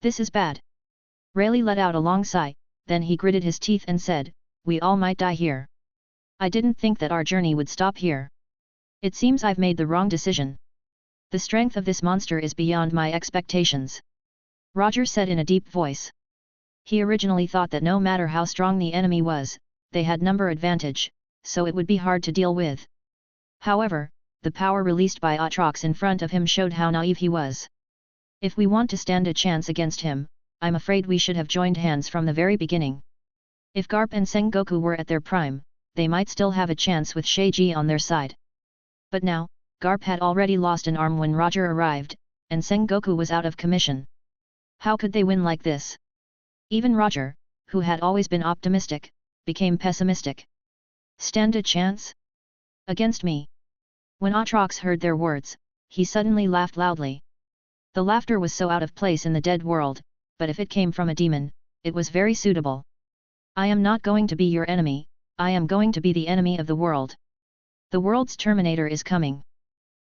This is bad. Rayleigh let out a long sigh, then he gritted his teeth and said, "We all might die here. I didn't think that our journey would stop here. It seems I've made the wrong decision. The strength of this monster is beyond my expectations," Roger said in a deep voice. He originally thought that no matter how strong the enemy was, they had number advantage, so it would be hard to deal with. However, the power released by Atrox in front of him showed how naive he was. If we want to stand a chance against him, I'm afraid we should have joined hands from the very beginning. If Garp and Sengoku were at their prime, they might still have a chance with Sheiji on their side. But now, Garp had already lost an arm when Roger arrived, and Sengoku was out of commission. How could they win like this? Even Roger, who had always been optimistic, became pessimistic. Stand a chance? Against me? When Atrox heard their words, he suddenly laughed loudly. The laughter was so out of place in the dead world, but if it came from a demon, it was very suitable. I am not going to be your enemy, I am going to be the enemy of the world. The world's Terminator is coming.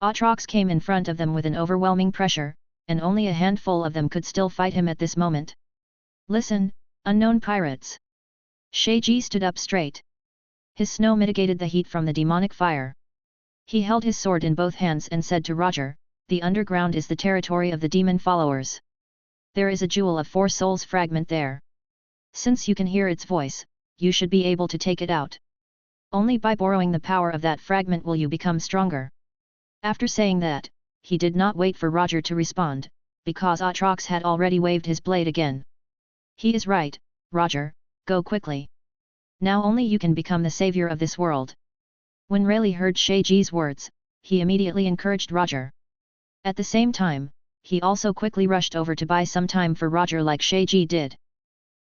Atrox came in front of them with an overwhelming pressure, and only a handful of them could still fight him at this moment. Listen, unknown pirates. Sheiji stood up straight. His snow mitigated the heat from the demonic fire. He held his sword in both hands and said to Roger, "The underground is the territory of the demon followers. There is a jewel of 4 souls fragment there. Since you can hear its voice, you should be able to take it out. Only by borrowing the power of that fragment will you become stronger." After saying that, he did not wait for Roger to respond, because Atrox had already waved his blade again. "He is right, Roger, go quickly. Now only you can become the savior of this world." When Rayleigh heard Sheiji's words, he immediately encouraged Roger. At the same time, he also quickly rushed over to buy some time for Roger like Sheiji did.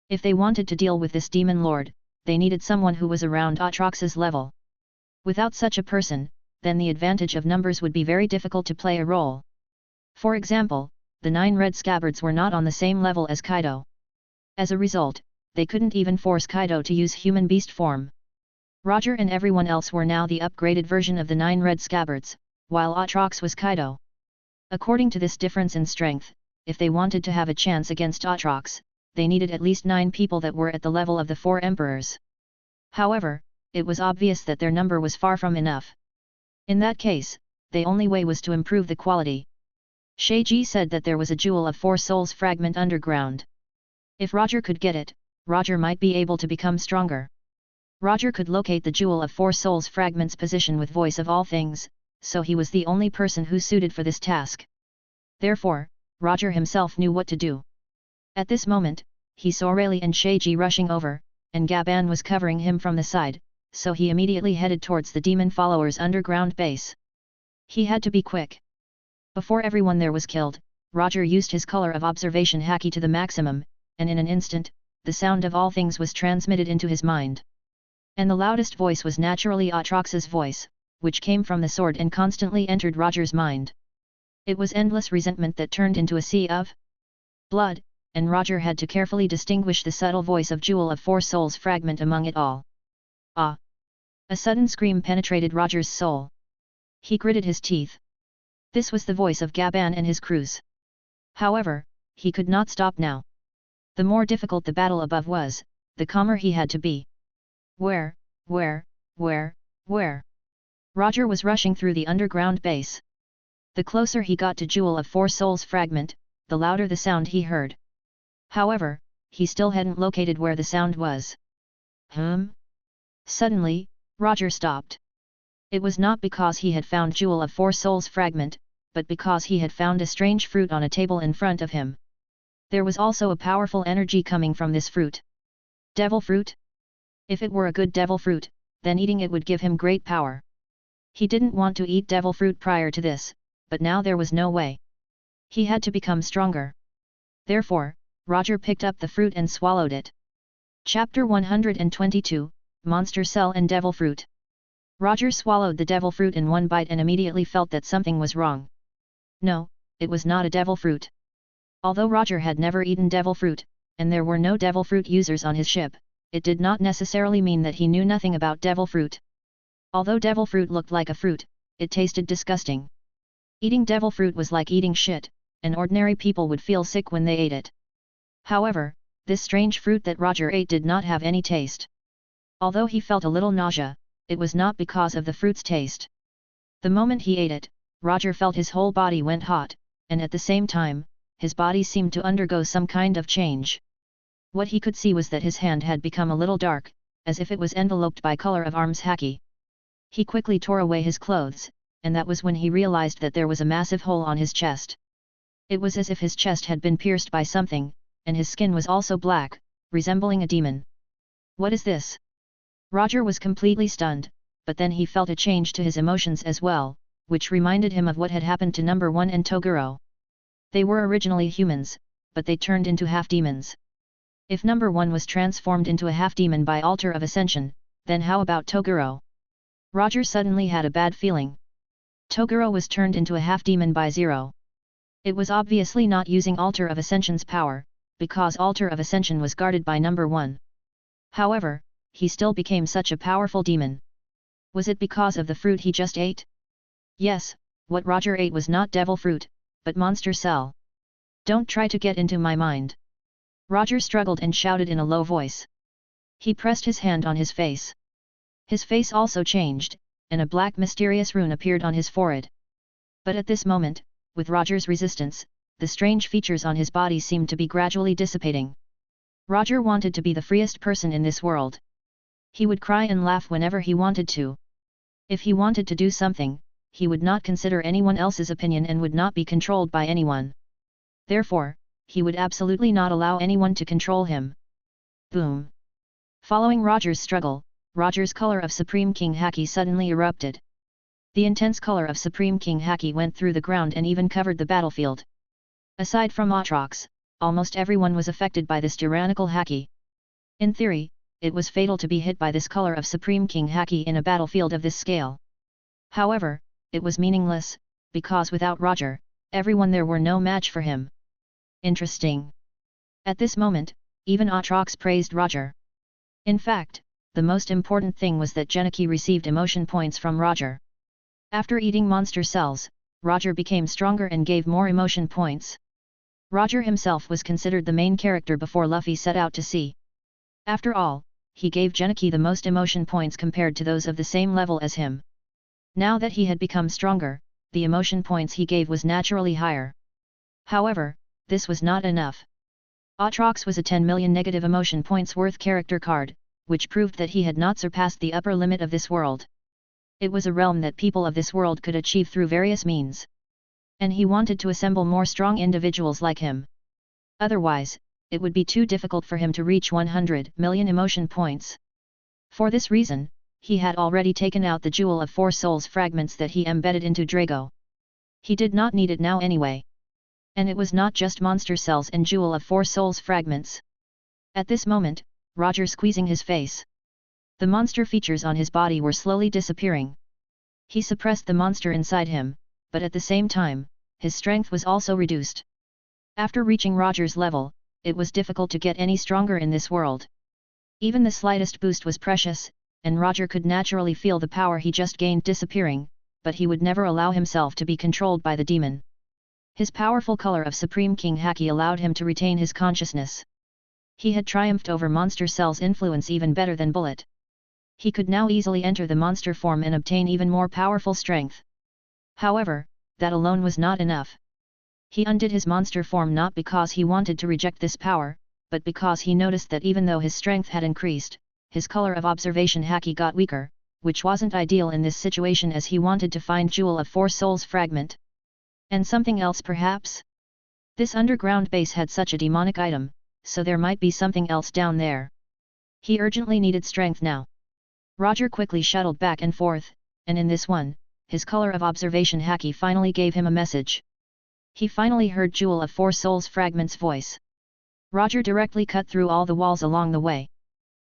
If they wanted to deal with this demon lord, they needed someone who was around Atrox's level. Without such a person, then the advantage of numbers would be very difficult to play a role. For example, the 9 red scabbards were not on the same level as Kaido. As a result, they couldn't even force Kaido to use human beast form. Roger and everyone else were now the upgraded version of the 9 red scabbards, while Atrox was Kaido. According to this difference in strength, if they wanted to have a chance against Atrox, they needed at least 9 people that were at the level of the 4 emperors. However, it was obvious that their number was far from enough. In that case, the only way was to improve the quality. Sheiji said that there was a Jewel of 4 Souls fragment underground. If Roger could get it, Roger might be able to become stronger. Roger could locate the Jewel of 4 Souls fragment's position with Voice of All Things, so he was the only person who suited for this task. Therefore, Roger himself knew what to do. At this moment, he saw Rayleigh and Sheiji rushing over, and Gaban was covering him from the side, so he immediately headed towards the demon followers' underground base. He had to be quick. Before everyone there was killed, Roger used his color of observation haki to the maximum, and in an instant, the sound of all things was transmitted into his mind. And the loudest voice was naturally Atrox's voice, which came from the sword and constantly entered Roger's mind. It was endless resentment that turned into a sea of blood, and Roger had to carefully distinguish the subtle voice of Jewel of 4 Souls fragment among it all. Ah! A sudden scream penetrated Roger's soul. He gritted his teeth. This was the voice of Gaban and his crews. However, he could not stop now. The more difficult the battle above was, the calmer he had to be. Where? Roger was rushing through the underground base. The closer he got to Jewel of 4 Souls fragment, the louder the sound he heard. However, he still hadn't located where the sound was. Suddenly, Roger stopped. It was not because he had found Jewel of 4 Souls fragment, but because he had found a strange fruit on a table in front of him. There was also a powerful energy coming from this fruit. Devil fruit? If it were a good devil fruit, then eating it would give him great power. He didn't want to eat devil fruit prior to this, but now there was no way. He had to become stronger. Therefore, Roger picked up the fruit and swallowed it. Chapter 122, Monster Cell and Devil Fruit. Roger swallowed the devil fruit in one bite and immediately felt that something was wrong. No, it was not a devil fruit. Although Roger had never eaten devil fruit, and there were no devil fruit users on his ship, it did not necessarily mean that he knew nothing about devil fruit. Although devil fruit looked like a fruit, it tasted disgusting. Eating devil fruit was like eating shit, and ordinary people would feel sick when they ate it. However, this strange fruit that Roger ate did not have any taste. Although he felt a little nausea, it was not because of the fruit's taste. The moment he ate it, Roger felt his whole body went hot, and at the same time, his body seemed to undergo some kind of change. What he could see was that his hand had become a little dark, as if it was enveloped by color of arms haki. He quickly tore away his clothes, and that was when he realized that there was a massive hole on his chest. It was as if his chest had been pierced by something, and his skin was also black, resembling a demon. What is this? Roger was completely stunned, but then he felt a change to his emotions as well, which reminded him of what had happened to Number 1 and Toguro. They were originally humans, but they turned into half-demons. If Number 1 was transformed into a half-demon by Altar of Ascension, then how about Toguro? Roger suddenly had a bad feeling. Toguro was turned into a half-demon by Zero. It was obviously not using Altar of Ascension's power, because Altar of Ascension was guarded by Number 1. However, he still became such a powerful demon. Was it because of the fruit he just ate? Yes, what Roger ate was not devil fruit, but monster cell. Don't try to get into my mind. Roger struggled and shouted in a low voice. He pressed his hand on his face. His face also changed, and a black mysterious rune appeared on his forehead. But at this moment, with Roger's resistance, the strange features on his body seemed to be gradually dissipating. Roger wanted to be the freest person in this world. He would cry and laugh whenever he wanted to. If he wanted to do something, he would not consider anyone else's opinion and would not be controlled by anyone. Therefore, he would absolutely not allow anyone to control him. Boom! Following Roger's struggle, Roger's color of Supreme King Haki suddenly erupted. The intense color of Supreme King Haki went through the ground and even covered the battlefield. Aside from Atrox, almost everyone was affected by this tyrannical Haki. In theory, it was fatal to be hit by this color of Supreme King Haki in a battlefield of this scale. However, it was meaningless, because without Roger, everyone there were no match for him. Interesting. At this moment, even Atrox praised Roger. In fact, the most important thing was that Genichi received emotion points from Roger. After eating monster cells, Roger became stronger and gave more emotion points. Roger himself was considered the main character before Luffy set out to sea. After all, he gave Genichi the most emotion points compared to those of the same level as him. Now that he had become stronger, the emotion points he gave was naturally higher. However, this was not enough. Aatrox was a 10 million negative emotion points worth character card, which proved that he had not surpassed the upper limit of this world. It was a realm that people of this world could achieve through various means. And he wanted to assemble more strong individuals like him. Otherwise, it would be too difficult for him to reach 100 million emotion points. For this reason, he had already taken out the Jewel of 4 Souls fragments that he embedded into Drago. He did not need it now anyway. And it was not just monster cells and Jewel of 4 Souls fragments. At this moment, Roger squeezing his face. The monster features on his body were slowly disappearing. He suppressed the monster inside him, but at the same time, his strength was also reduced. After reaching Roger's level, it was difficult to get any stronger in this world. Even the slightest boost was precious, and Roger could naturally feel the power he just gained disappearing, but he would never allow himself to be controlled by the demon. His powerful color of Supreme King Haki allowed him to retain his consciousness. He had triumphed over Monster Cell's influence even better than Bullet. He could now easily enter the monster form and obtain even more powerful strength. However, that alone was not enough. He undid his monster form not because he wanted to reject this power, but because he noticed that even though his strength had increased, his color of observation Haki got weaker, which wasn't ideal in this situation as he wanted to find Jewel of 4 Souls fragment. And something else perhaps? This underground base had such a demonic item, so there might be something else down there. He urgently needed strength now. Roger quickly shuttled back and forth, and in this one, his color of observation Haki finally gave him a message. He finally heard Jewel of 4 Souls fragment's voice. Roger directly cut through all the walls along the way.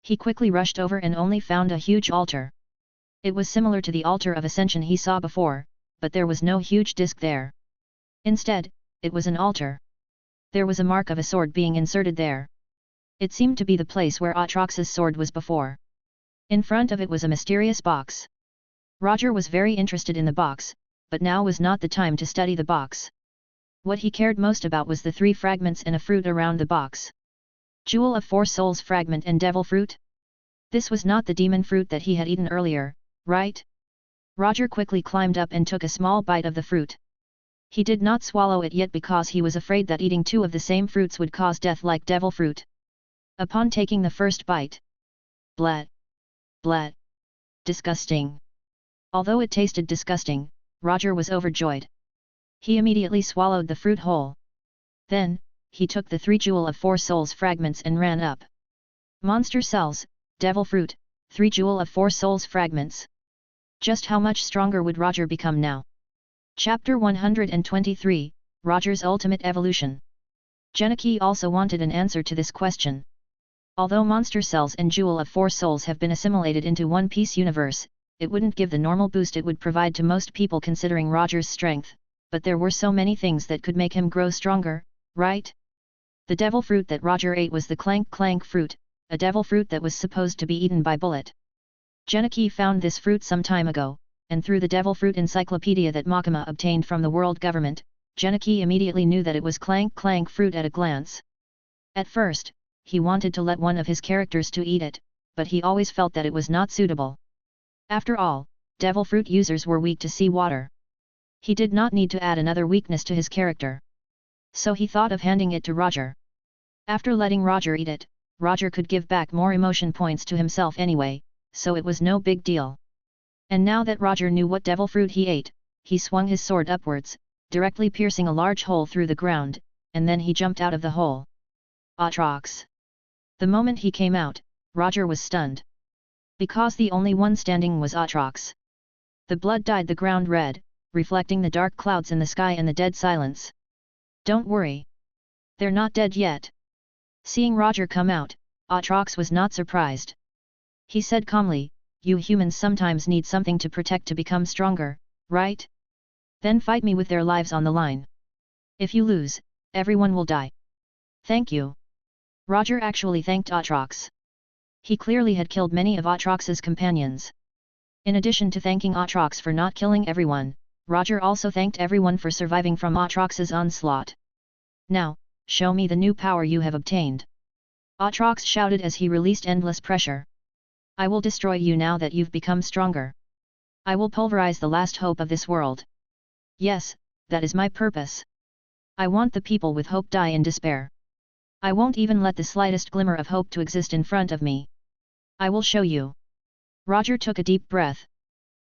He quickly rushed over and only found a huge altar. It was similar to the altar of Ascension he saw before, but there was no huge disc there. Instead, it was an altar. There was a mark of a sword being inserted there. It seemed to be the place where Aatrox's sword was before. In front of it was a mysterious box. Roger was very interested in the box, but now was not the time to study the box. What he cared most about was the 3 fragments and a fruit around the box. Jewel of 4 Souls fragment and devil fruit? This was not the demon fruit that he had eaten earlier, right? Roger quickly climbed up and took a small bite of the fruit. He did not swallow it yet because he was afraid that eating 2 of the same fruits would cause death like devil fruit. Upon taking the first bite. Bleh! Bleh! Disgusting! Although it tasted disgusting, Roger was overjoyed. He immediately swallowed the fruit whole. Then, he took the 3 Jewel of 4 Souls fragments and ran up. Monster cells, devil fruit, 3 Jewel of 4 Souls fragments. Just how much stronger would Roger become now? Chapter 123, Roger's Ultimate Evolution. Genichi also wanted an answer to this question. Although monster cells and Jewel of 4 Souls have been assimilated into One Piece universe, it wouldn't give the normal boost it would provide to most people considering Roger's strength, but there were so many things that could make him grow stronger, right? The devil fruit that Roger ate was the Clank Clank fruit, a devil fruit that was supposed to be eaten by Bullet. Genichi found this fruit some time ago, and through the devil fruit encyclopedia that Makima obtained from the world government, Genichi immediately knew that it was Clank Clank fruit at a glance. At first, he wanted to let one of his characters to eat it, but he always felt that it was not suitable. After all, devil fruit users were weak to sea water. He did not need to add another weakness to his character. So he thought of handing it to Roger. After letting Roger eat it, Roger could give back more emotion points to himself anyway, so it was no big deal. And now that Roger knew what devil fruit he ate, he swung his sword upwards, directly piercing a large hole through the ground, and then he jumped out of the hole. Aatrox! The moment he came out, Roger was stunned. Because the only one standing was Aatrox. The blood dyed the ground red, reflecting the dark clouds in the sky and the dead silence. Don't worry. They're not dead yet. Seeing Roger come out, Aatrox was not surprised. He said calmly, "You humans sometimes need something to protect to become stronger, right? Then fight me with their lives on the line. If you lose, everyone will die." Thank you. Roger actually thanked Aatrox. He clearly had killed many of Aatrox's companions. In addition to thanking Aatrox for not killing everyone, Roger also thanked everyone for surviving from Aatrox's onslaught. "Now, show me the new power you have obtained." Aatrox shouted as he released endless pressure. I will destroy you now that you've become stronger. I will pulverize the last hope of this world. Yes, that is my purpose. I want the people with hope die in despair. I won't even let the slightest glimmer of hope to exist in front of me. I will show you. Roger took a deep breath.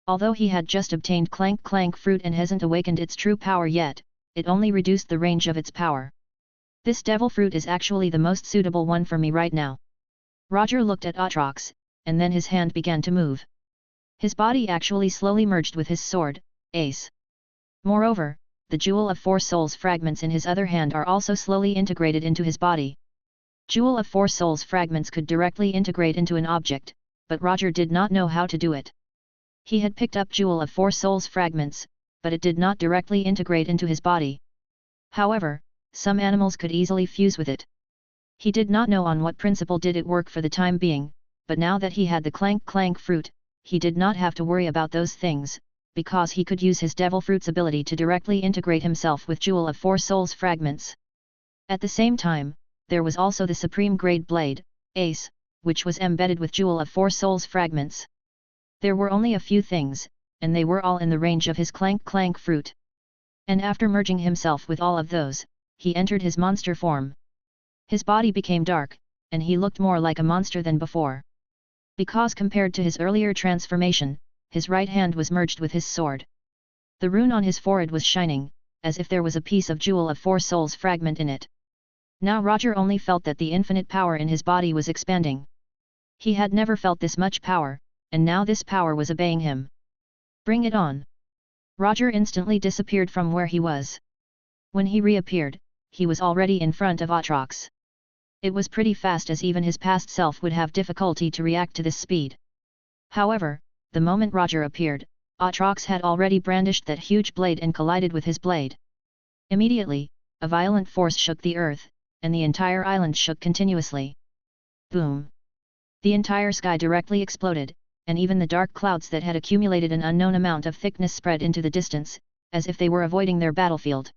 Although he had just obtained Clank Clank fruit and hasn't awakened its true power yet, it only reduced the range of its power. This devil fruit is actually the most suitable one for me right now. Roger looked at Aatrox, and then his hand began to move. His body actually slowly merged with his sword, Ace. Moreover, the Jewel of Four Souls fragments in his other hand are also slowly integrated into his body. Jewel of Four Souls fragments could directly integrate into an object, but Roger did not know how to do it. He had picked up Jewel of Four Souls fragments, but it did not directly integrate into his body. However, some animals could easily fuse with it. He did not know on what principle did it work for the time being, but now that he had the Clank Clank fruit, he did not have to worry about those things, because he could use his Devil Fruit's ability to directly integrate himself with Jewel of Four Souls fragments. At the same time, there was also the Supreme Grade Blade, Ace, which was embedded with Jewel of Four Souls fragments. There were only a few things, and they were all in the range of his Clank Clank fruit. And after merging himself with all of those, he entered his monster form. His body became dark, and he looked more like a monster than before. Because compared to his earlier transformation, his right hand was merged with his sword. The rune on his forehead was shining, as if there was a piece of Jewel of Four Souls fragment in it. Now Roger only felt that the infinite power in his body was expanding. He had never felt this much power, and now this power was obeying him. Bring it on! Roger instantly disappeared from where he was. When he reappeared, he was already in front of Aatrox. It was pretty fast, as even his past self would have difficulty to react to this speed. However, the moment Roger appeared, Aatrox had already brandished that huge blade and collided with his blade. Immediately, a violent force shook the earth, and the entire island shook continuously. Boom! The entire sky directly exploded, and even the dark clouds that had accumulated an unknown amount of thickness spread into the distance, as if they were avoiding their battlefield.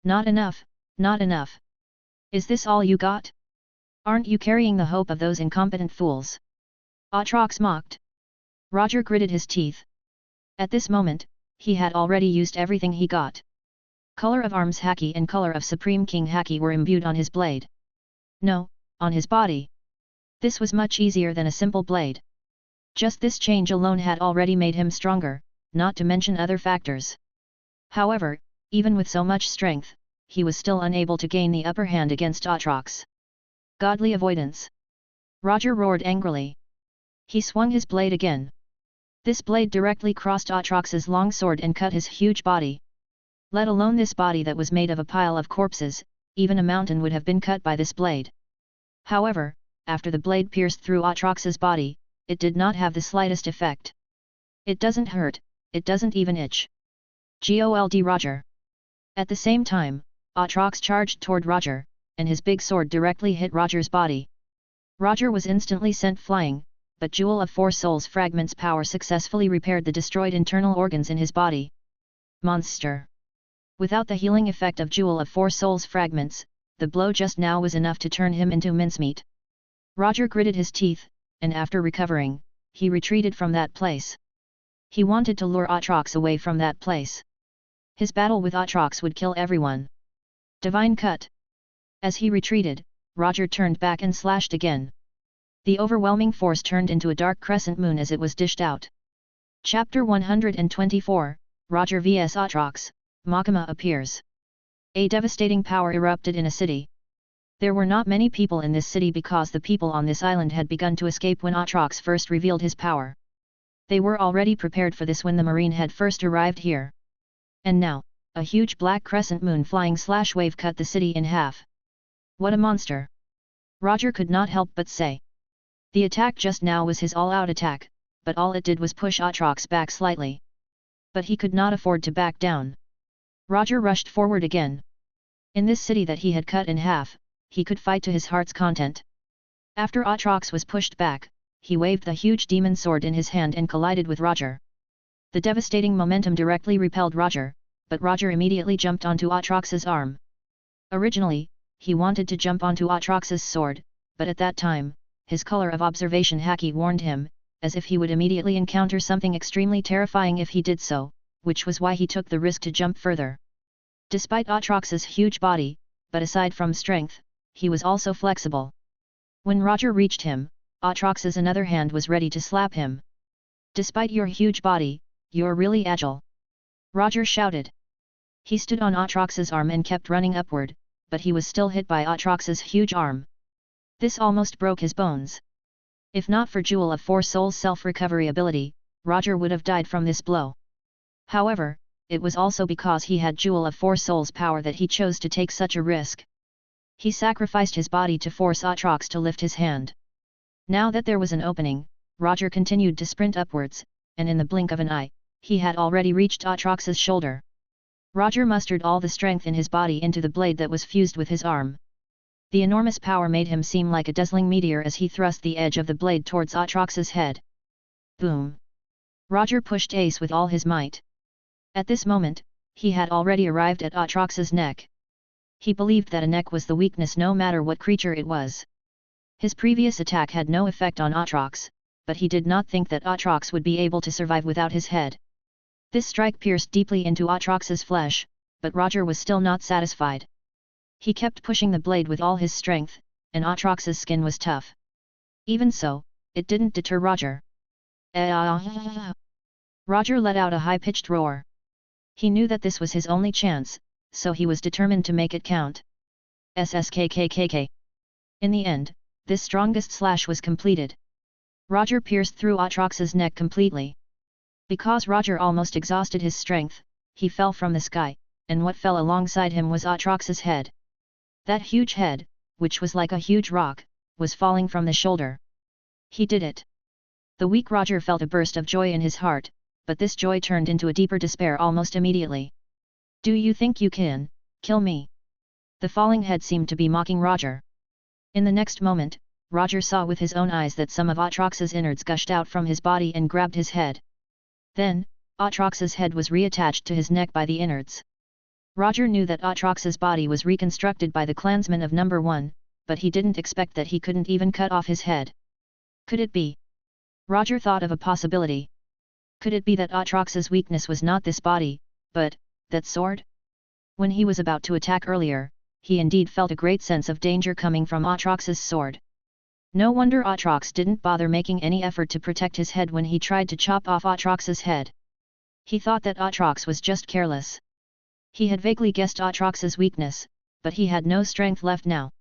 Not enough, not enough. Is this all you got? Aren't you carrying the hope of those incompetent fools? Aatrox mocked. Roger gritted his teeth. At this moment, he had already used everything he got. Color of Arms Haki and Color of Supreme King Haki were imbued on his blade. No, on his body. This was much easier than a simple blade. Just this change alone had already made him stronger, not to mention other factors. However, even with so much strength, he was still unable to gain the upper hand against Aatrox. Godly avoidance! Roger roared angrily. He swung his blade again. This blade directly crossed Aatrox's long sword and cut his huge body. Let alone this body that was made of a pile of corpses, even a mountain would have been cut by this blade. However, after the blade pierced through Aatrox's body, it did not have the slightest effect. It doesn't hurt, it doesn't even itch. Gold Roger! At the same time, Aatrox charged toward Roger, and his big sword directly hit Roger's body. Roger was instantly sent flying, but Jewel of Four Souls fragments power successfully repaired the destroyed internal organs in his body. Monster! Without the healing effect of Jewel of Four Souls fragments, the blow just now was enough to turn him into mincemeat. Roger gritted his teeth, and after recovering, he retreated from that place. He wanted to lure Aatrox away from that place. His battle with Aatrox would kill everyone. Divine Cut! As he retreated, Roger turned back and slashed again. The overwhelming force turned into a dark crescent moon as it was dished out. Chapter 124, Roger vs Aatrox, Makima appears. A devastating power erupted in a city. There were not many people in this city because the people on this island had begun to escape when Aatrox first revealed his power. They were already prepared for this when the Marine had first arrived here. And now, a huge black crescent moon flying wave cut the city in half. What a monster! Roger could not help but say. The attack just now was his all-out attack, but all it did was push Aatrox back slightly. But he could not afford to back down. Roger rushed forward again. In this city that he had cut in half, he could fight to his heart's content. After Aatrox was pushed back, he waved the huge demon sword in his hand and collided with Roger. The devastating momentum directly repelled Roger, but Roger immediately jumped onto Aatrox's arm. Originally, he wanted to jump onto Aatrox's sword, but at that time, his Color of Observation Haki warned him, as if he would immediately encounter something extremely terrifying if he did so, which was why he took the risk to jump further. Despite Aatrox's huge body, but aside from strength, he was also flexible. When Roger reached him, Aatrox's another hand was ready to slap him. "Despite your huge body, you're really agile," Roger shouted. He stood on Aatrox's arm and kept running upward, but he was still hit by Aatrox's huge arm. This almost broke his bones. If not for Jewel of Four Souls' self-recovery ability, Roger would have died from this blow. However, it was also because he had Jewel of Four Souls power that he chose to take such a risk. He sacrificed his body to force Aatrox to lift his hand. Now that there was an opening, Roger continued to sprint upwards, and in the blink of an eye, he had already reached Aatrox's shoulder. Roger mustered all the strength in his body into the blade that was fused with his arm. The enormous power made him seem like a dazzling meteor as he thrust the edge of the blade towards Aatrox's head. Boom! Roger pushed Ace with all his might. At this moment, he had already arrived at Aatrox's neck. He believed that a neck was the weakness no matter what creature it was. His previous attack had no effect on Aatrox, but he did not think that Aatrox would be able to survive without his head. This strike pierced deeply into Aatrox's flesh, but Roger was still not satisfied. He kept pushing the blade with all his strength, and Aatrox's skin was tough. Even so, it didn't deter Roger. Roger let out a high-pitched roar. He knew that this was his only chance, so he was determined to make it count. SSKKKK. In the end, this strongest slash was completed. Roger pierced through Aatrox's neck completely. Because Roger almost exhausted his strength, he fell from the sky, and what fell alongside him was Aatrox's head. That huge head, which was like a huge rock, was falling from the shoulder. He did it. The weak Roger felt a burst of joy in his heart, but this joy turned into a deeper despair almost immediately. "Do you think you can kill me?" The falling head seemed to be mocking Roger. In the next moment, Roger saw with his own eyes that some of Aatrox's innards gushed out from his body and grabbed his head. Then, Aatrox's head was reattached to his neck by the innards. Roger knew that Aatrox's body was reconstructed by the clansman of number 1, but he didn't expect that he couldn't even cut off his head. Could it be? Roger thought of a possibility. Could it be that Aatrox's weakness was not this body, but that sword? When he was about to attack earlier, he indeed felt a great sense of danger coming from Aatrox's sword. No wonder Aatrox didn't bother making any effort to protect his head when he tried to chop off Aatrox's head. He thought that Aatrox was just careless. He had vaguely guessed Aatrox's weakness, but he had no strength left now.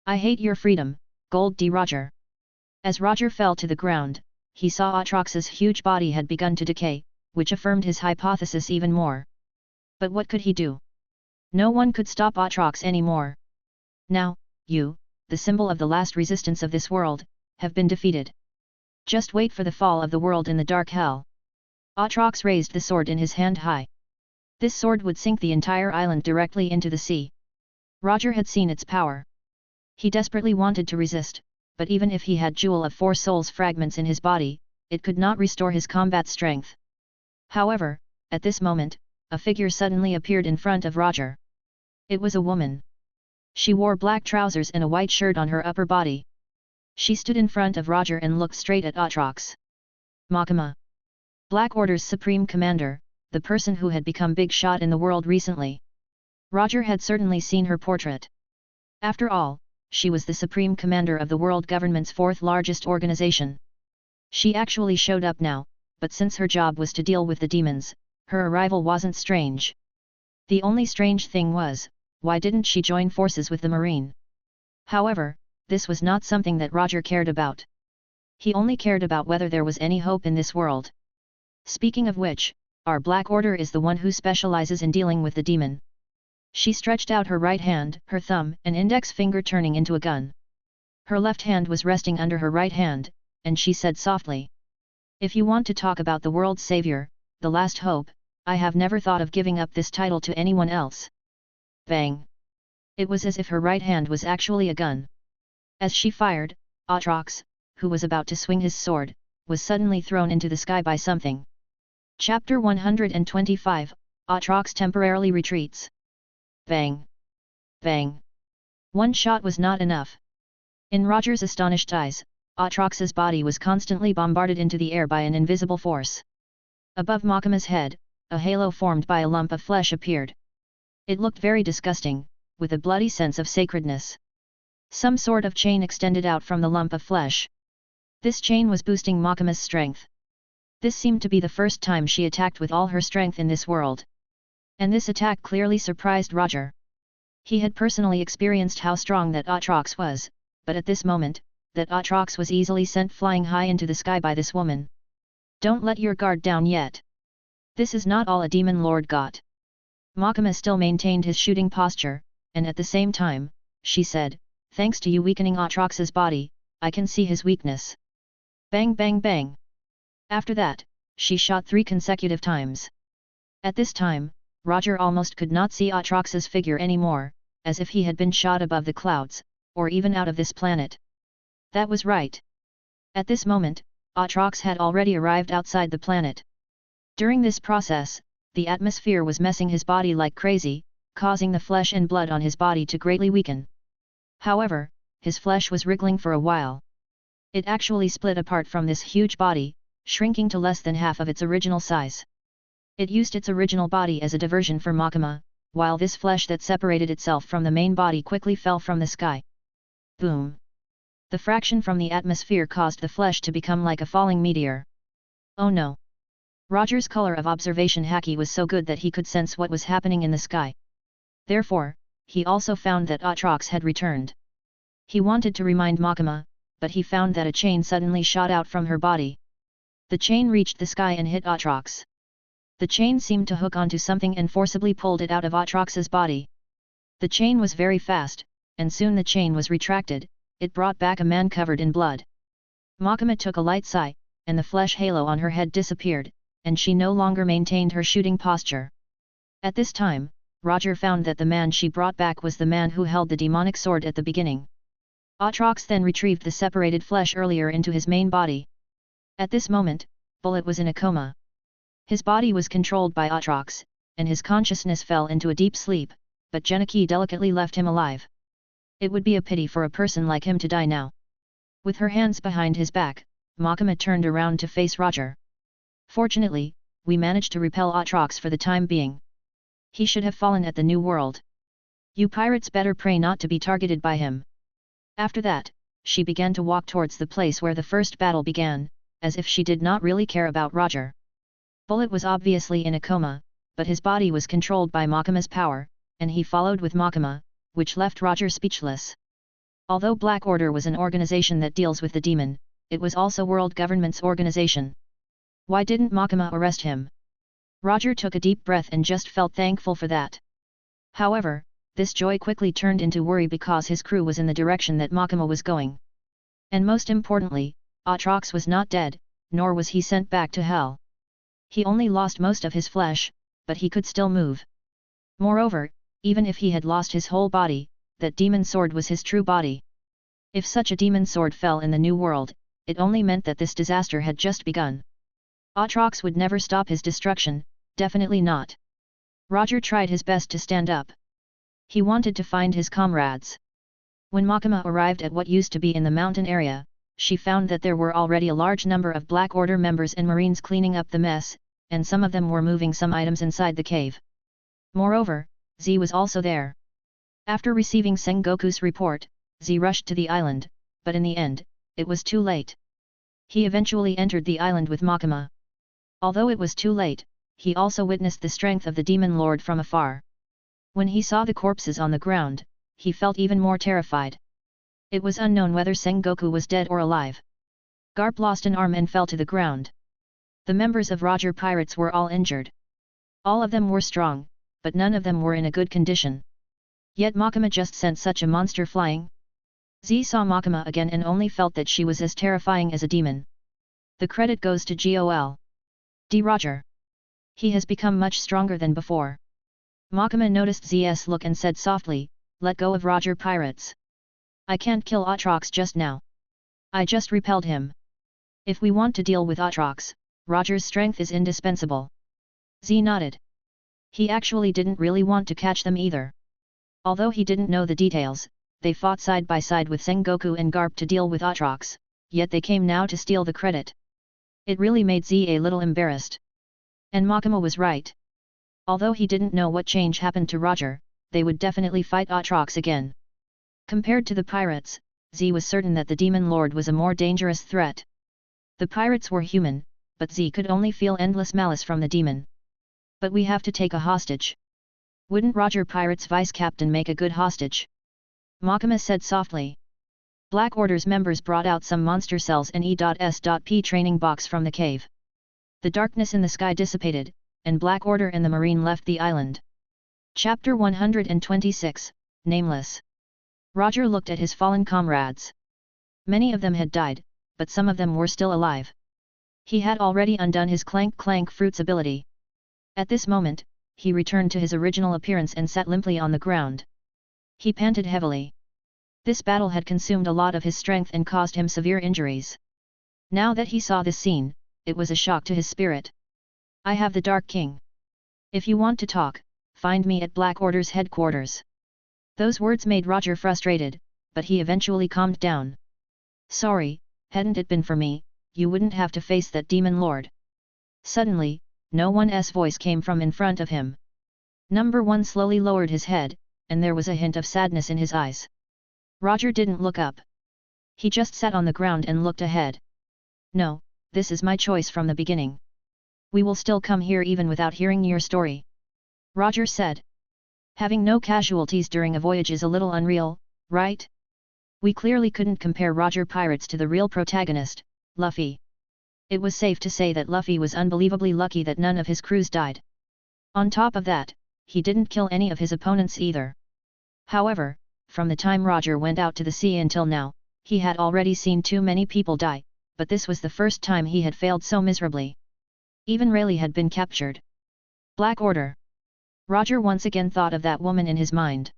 "I hate your freedom, Gold D. Roger." As Roger fell to the ground, he saw Aatrox's huge body had begun to decay, which affirmed his hypothesis even more. But what could he do? No one could stop Aatrox anymore. Now, you, the symbol of the last resistance of this world, have been defeated. Just wait for the fall of the world in the dark hell. Aatrox raised the sword in his hand high. This sword would sink the entire island directly into the sea. Roger had seen its power. He desperately wanted to resist, but even if he had Jewel of Four Souls fragments in his body, it could not restore his combat strength. However, at this moment, a figure suddenly appeared in front of Roger. It was a woman. She wore black trousers and a white shirt on her upper body. She stood in front of Roger and looked straight at Aatrox. Makama. Black Order's Supreme Commander, the person who had become big shot in the world recently. Roger had certainly seen her portrait. After all, she was the Supreme Commander of the world government's fourth largest organization. She actually showed up now, but since her job was to deal with the demons, her arrival wasn't strange. The only strange thing was, why didn't she join forces with the Marine? However, this was not something that Roger cared about. He only cared about whether there was any hope in this world. Speaking of which, our Black Order is the one who specializes in dealing with the demon. She stretched out her right hand, her thumb and index finger turning into a gun. Her left hand was resting under her right hand, and she said softly, "If you want to talk about the world's savior, the last hope, I have never thought of giving up this title to anyone else." Bang! It was as if her right hand was actually a gun. As she fired, Aatrox, who was about to swing his sword, was suddenly thrown into the sky by something. Chapter 125, Aatrox temporarily retreats. Bang! Bang! One shot was not enough. In Roger's astonished eyes, Aatrox's body was constantly bombarded into the air by an invisible force. Above Makima's head, a halo formed by a lump of flesh appeared. It looked very disgusting, with a bloody sense of sacredness. Some sort of chain extended out from the lump of flesh. This chain was boosting Makima's strength. This seemed to be the first time she attacked with all her strength in this world. And this attack clearly surprised Roger. He had personally experienced how strong that Aatrox was, but at this moment, that Aatrox was easily sent flying high into the sky by this woman. Don't let your guard down yet. This is not all a demon lord got. Makima still maintained his shooting posture, and at the same time, she said, thanks to you weakening Aatrox's body, I can see his weakness. Bang bang bang. After that, she shot 3 consecutive times. At this time, Roger almost could not see Aatrox's figure anymore, as if he had been shot above the clouds, or even out of this planet. That was right. At this moment, Aatrox had already arrived outside the planet. During this process, the atmosphere was messing his body like crazy, causing the flesh and blood on his body to greatly weaken. However, his flesh was wriggling for a while. It actually split apart from this huge body, shrinking to less than half of its original size. It used its original body as a diversion for Makima, while this flesh that separated itself from the main body quickly fell from the sky. Boom! The fraction from the atmosphere caused the flesh to become like a falling meteor. Oh no! Roger's color of observation haki was so good that he could sense what was happening in the sky. Therefore, he also found that Aatrox had returned. He wanted to remind Makima, but he found that a chain suddenly shot out from her body. The chain reached the sky and hit Aatrox. The chain seemed to hook onto something and forcibly pulled it out of Aatrox's body. The chain was very fast, and soon the chain was retracted. It brought back a man covered in blood. Makima took a light sigh, and the flesh halo on her head disappeared, and she no longer maintained her shooting posture. At this time, Roger found that the man she brought back was the man who held the demonic sword at the beginning. Aatrox then retrieved the separated flesh earlier into his main body. At this moment, Bullet was in a coma. His body was controlled by Aatrox, and his consciousness fell into a deep sleep, but Genichi delicately left him alive. It would be a pity for a person like him to die now. With her hands behind his back, Makima turned around to face Roger. Fortunately, we managed to repel Aatrox for the time being. He should have fallen at the New World. You pirates better pray not to be targeted by him. After that, she began to walk towards the place where the first battle began, as if she did not really care about Roger. Bullet was obviously in a coma, but his body was controlled by Makima's power, and he followed with Makima, which left Roger speechless. Although Black Order was an organization that deals with the demon, it was also world government's organization. Why didn't Makima arrest him? Roger took a deep breath and just felt thankful for that. However, this joy quickly turned into worry because his crew was in the direction that Makima was going. And most importantly, Aatrox was not dead, nor was he sent back to hell. He only lost most of his flesh, but he could still move. Moreover, even if he had lost his whole body, that demon sword was his true body. If such a demon sword fell in the New World, it only meant that this disaster had just begun. Aatrox would never stop his destruction, definitely not. Roger tried his best to stand up. He wanted to find his comrades. When Makima arrived at what used to be in the mountain area, she found that there were already a large number of Black Order members and Marines cleaning up the mess, and some of them were moving some items inside the cave. Moreover, Z was also there. After receiving Sengoku's report, Z rushed to the island, but in the end, it was too late. He eventually entered the island with Makima. Although it was too late, he also witnessed the strength of the Demon Lord from afar. When he saw the corpses on the ground, he felt even more terrified. It was unknown whether Sengoku was dead or alive. Garp lost an arm and fell to the ground. The members of Roger Pirates were all injured. All of them were strong, but none of them were in a good condition. Yet Makima just sent such a monster flying. Z saw Makima again and only felt that she was as terrifying as a demon. The credit goes to Gol. D. Roger. He has become much stronger than before. Makima noticed Z's look and said softly, let go of Roger Pirates. I can't kill Aatrox just now. I just repelled him. If we want to deal with Aatrox, Roger's strength is indispensable. Z nodded. He actually didn't really want to catch them either. Although he didn't know the details, they fought side by side with Sengoku and Garp to deal with Aatrox, yet they came now to steal the credit. It really made Z a little embarrassed. And Makima was right. Although he didn't know what change happened to Roger, they would definitely fight Aatrox again. Compared to the pirates, Z was certain that the Demon Lord was a more dangerous threat. The pirates were human, but Z could only feel endless malice from the demon. But we have to take a hostage. Wouldn't Roger Pirate's vice-captain make a good hostage? Makima said softly. Black Order's members brought out some monster cells and E.S.P training box from the cave. The darkness in the sky dissipated, and Black Order and the Marine left the island. Chapter 126, Nameless. Roger looked at his fallen comrades. Many of them had died, but some of them were still alive. He had already undone his clank-clank fruits ability. At this moment, he returned to his original appearance and sat limply on the ground. He panted heavily. This battle had consumed a lot of his strength and caused him severe injuries. Now that he saw this scene, it was a shock to his spirit. I have the Dark King. If you want to talk, find me at Black Order's headquarters. Those words made Roger frustrated, but he eventually calmed down. Sorry, hadn't it been for me, you wouldn't have to face that demon lord. Suddenly, no one's voice came from in front of him. Number 1 slowly lowered his head, and there was a hint of sadness in his eyes. Roger didn't look up. He just sat on the ground and looked ahead. No, this is my choice from the beginning. We will still come here even without hearing your story. Roger said. Having no casualties during a voyage is a little unreal, right? We clearly couldn't compare Roger Pirates to the real protagonist, Luffy. It was safe to say that Luffy was unbelievably lucky that none of his crews died. On top of that, he didn't kill any of his opponents either. However, from the time Roger went out to the sea until now, he had already seen too many people die, but this was the first time he had failed so miserably. Even Rayleigh had been captured. Black Order. Roger once again thought of that woman in his mind.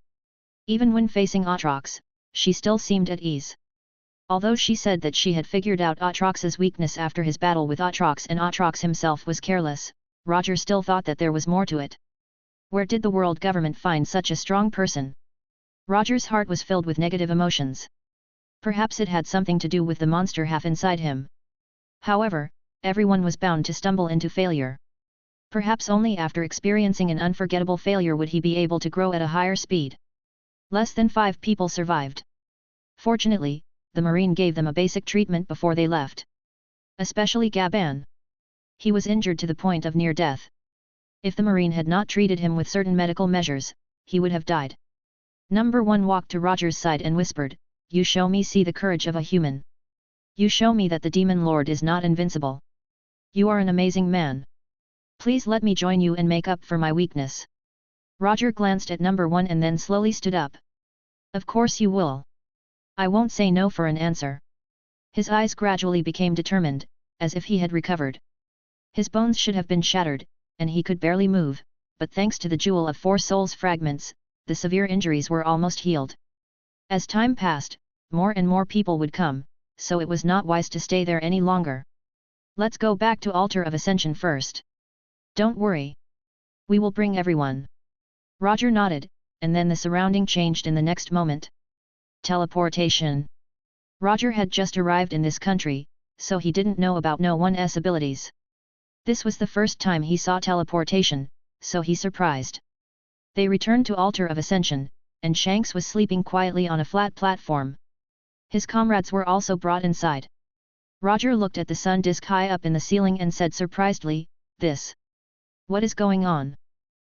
Even when facing Aatrox, she still seemed at ease. Although she said that she had figured out Aatrox's weakness after his battle with Aatrox and Aatrox himself was careless, Roger still thought that there was more to it. Where did the world government find such a strong person? Roger's heart was filled with negative emotions. Perhaps it had something to do with the monster half inside him. However, everyone was bound to stumble into failure. Perhaps only after experiencing an unforgettable failure would he be able to grow at a higher speed. Less than 5 people survived. Fortunately, the Marine gave them a basic treatment before they left. Especially Gaban. He was injured to the point of near death. If the Marine had not treated him with certain medical measures, he would have died. Number 1 walked to Roger's side and whispered, "You show me see the courage of a human. You show me that the Demon Lord is not invincible. You are an amazing man. Please let me join you and make up for my weakness." Roger glanced at Number 1 and then slowly stood up. "Of course you will. I won't say no for an answer." His eyes gradually became determined, as if he had recovered. His bones should have been shattered, and he could barely move, but thanks to the Jewel of 4 Souls fragments, the severe injuries were almost healed. As time passed, more and more people would come, so it was not wise to stay there any longer. "Let's go back to Altar of Ascension first." "Don't worry. We will bring everyone." Roger nodded, and then the surrounding changed in the next moment. Teleportation. Roger had just arrived in this country, so he didn't know about no one's abilities. This was the first time he saw teleportation, so he surprised. They returned to Altar of Ascension, and Shanks was sleeping quietly on a flat platform. His comrades were also brought inside. Roger looked at the sun disk high up in the ceiling and said surprisedly, "This. What is going on?"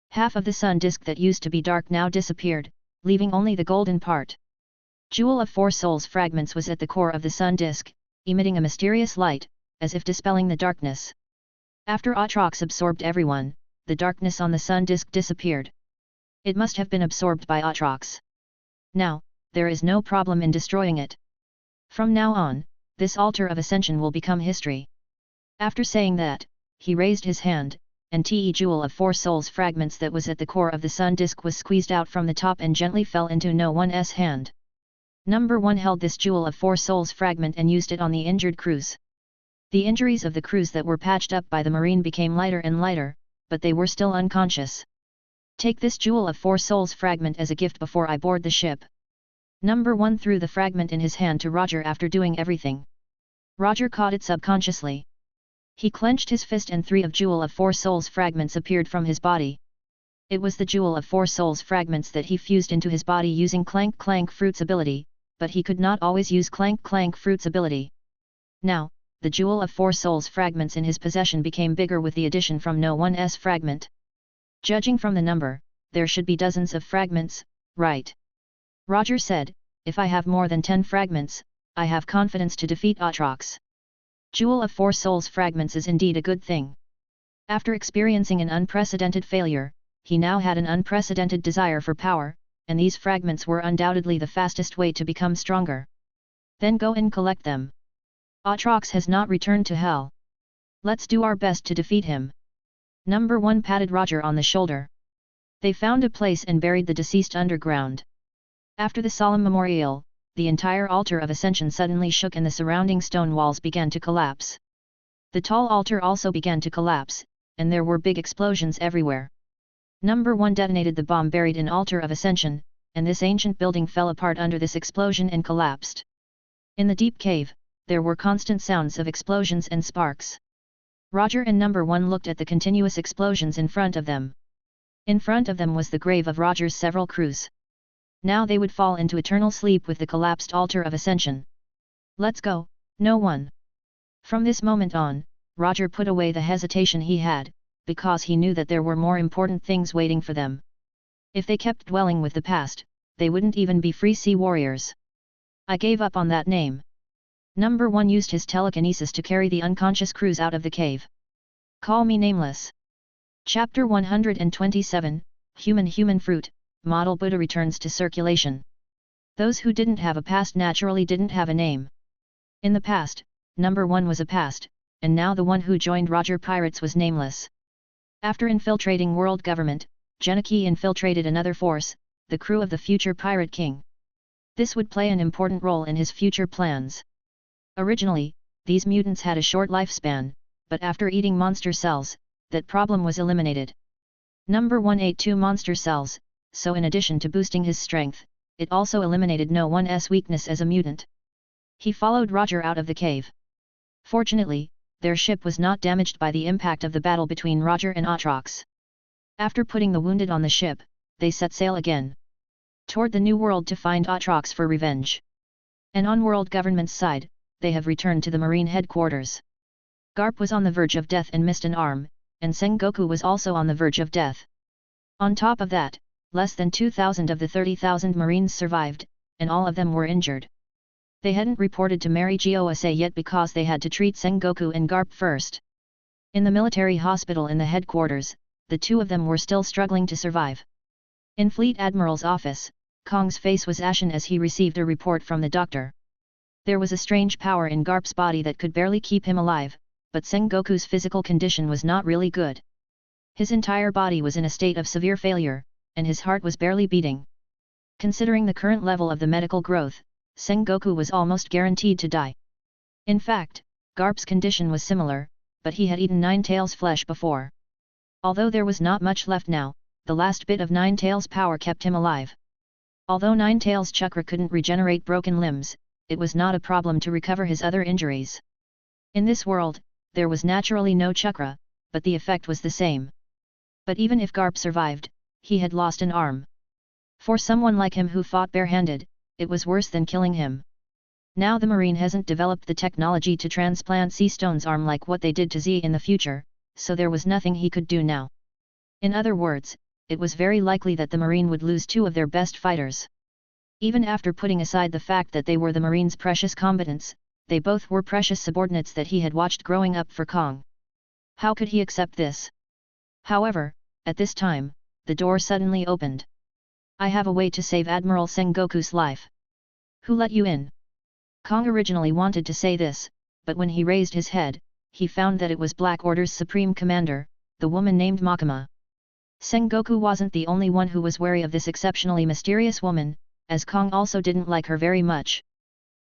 Half of the sun disk that used to be dark now disappeared, leaving only the golden part. Jewel of 4 Souls fragments was at the core of the sun disk, emitting a mysterious light, as if dispelling the darkness. After Aatrox absorbed everyone, the darkness on the sun disk disappeared. It must have been absorbed by Aatrox. Now, there is no problem in destroying it. From now on, this Altar of Ascension will become history. After saying that, he raised his hand, and the Jewel of 4 Souls fragments that was at the core of the sun disk was squeezed out from the top and gently fell into no one's hand. Number 1 held this Jewel of 4 Souls fragment and used it on the injured crews. The injuries of the crews that were patched up by the Marine became lighter and lighter, but they were still unconscious. "Take this Jewel of 4 Souls fragment as a gift before I board the ship." Number 1 threw the fragment in his hand to Roger after doing everything. Roger caught it subconsciously. He clenched his fist and 3 of Jewel of 4 Souls fragments appeared from his body. It was the Jewel of 4 Souls fragments that he fused into his body using Clank Clank Fruit's ability, but he could not always use Clank Clank Fruit's ability. Now, the Jewel of 4 Souls fragments in his possession became bigger with the addition from No 1's fragment. Judging from the number, there should be dozens of fragments, right? Roger said, if I have more than 10 fragments, I have confidence to defeat Aatrox. Jewel of 4 Souls fragments is indeed a good thing. After experiencing an unprecedented failure, he now had an unprecedented desire for power, and these fragments were undoubtedly the fastest way to become stronger. Then go and collect them. Aatrox has not returned to hell. Let's do our best to defeat him. Number 1 patted Roger on the shoulder. They found a place and buried the deceased underground. After the solemn memorial, the entire altar of ascension suddenly shook and the surrounding stone walls began to collapse. The tall altar also began to collapse, and there were big explosions everywhere. Number 1 detonated the bomb buried in altar of ascension, and this ancient building fell apart under this explosion and collapsed. In the deep cave, there were constant sounds of explosions and sparks. Roger and Number 1 looked at the continuous explosions in front of them. In front of them was the grave of Roger's several crews. Now they would fall into eternal sleep with the collapsed altar of ascension. Let's go, No 1. From this moment on, Roger put away the hesitation he had, because he knew that there were more important things waiting for them. If they kept dwelling with the past, they wouldn't even be free sea warriors. I gave up on that name. Number 1 used his telekinesis to carry the unconscious crews out of the cave. Call me nameless. Chapter 127, Human Fruit, Model Buddha returns to circulation. Those who didn't have a past naturally didn't have a name. In the past, Number 1 was a past, and now the one who joined Roger Pirates was nameless. After infiltrating world government, Genichi infiltrated another force, the crew of the future Pirate King. This would play an important role in his future plans. Originally, these mutants had a short lifespan, but after eating monster cells, that problem was eliminated. Number 1 ate 2 monster cells, so in addition to boosting his strength, it also eliminated No 1's weakness as a mutant. He followed Roger out of the cave. Fortunately, their ship was not damaged by the impact of the battle between Roger and Aatrox. After putting the wounded on the ship, they set sail again toward the New World to find Aatrox for revenge. And on world government's side, they have returned to the Marine headquarters. Garp was on the verge of death and missed an arm, and Sengoku was also on the verge of death. On top of that, less than 2,000 of the 30,000 Marines survived, and all of them were injured. They hadn't reported to Mary Giose yet because they had to treat Sengoku and Garp first. In the military hospital in the headquarters, the two of them were still struggling to survive. In Fleet Admiral's office, Kong's face was ashen as he received a report from the doctor. There was a strange power in Garp's body that could barely keep him alive, but Sengoku's physical condition was not really good. His entire body was in a state of severe failure, and his heart was barely beating. Considering the current level of the medical growth, Sengoku was almost guaranteed to die. In fact, Garp's condition was similar, but he had eaten Ninetales flesh before. Although there was not much left now, the last bit of Ninetales power kept him alive. Although Ninetales chakra couldn't regenerate broken limbs, it was not a problem to recover his other injuries. In this world, there was naturally no chakra, but the effect was the same. But even if Garp survived, he had lost an arm. For someone like him who fought barehanded, it was worse than killing him. Now the Marine hasn't developed the technology to transplant Sea Stone's arm like what they did to Z in the future, so there was nothing he could do now. In other words, it was very likely that the Marine would lose 2 of their best fighters. Even after putting aside the fact that they were the Marine's precious combatants, they both were precious subordinates that he had watched growing up for Kong. How could he accept this? However, at this time, the door suddenly opened. I have a way to save Admiral Sengoku's life. Who let you in? Kong originally wanted to say this, but when he raised his head, he found that it was Black Order's supreme commander, the woman named Makima. Sengoku wasn't the only one who was wary of this exceptionally mysterious woman, as Kong also didn't like her very much.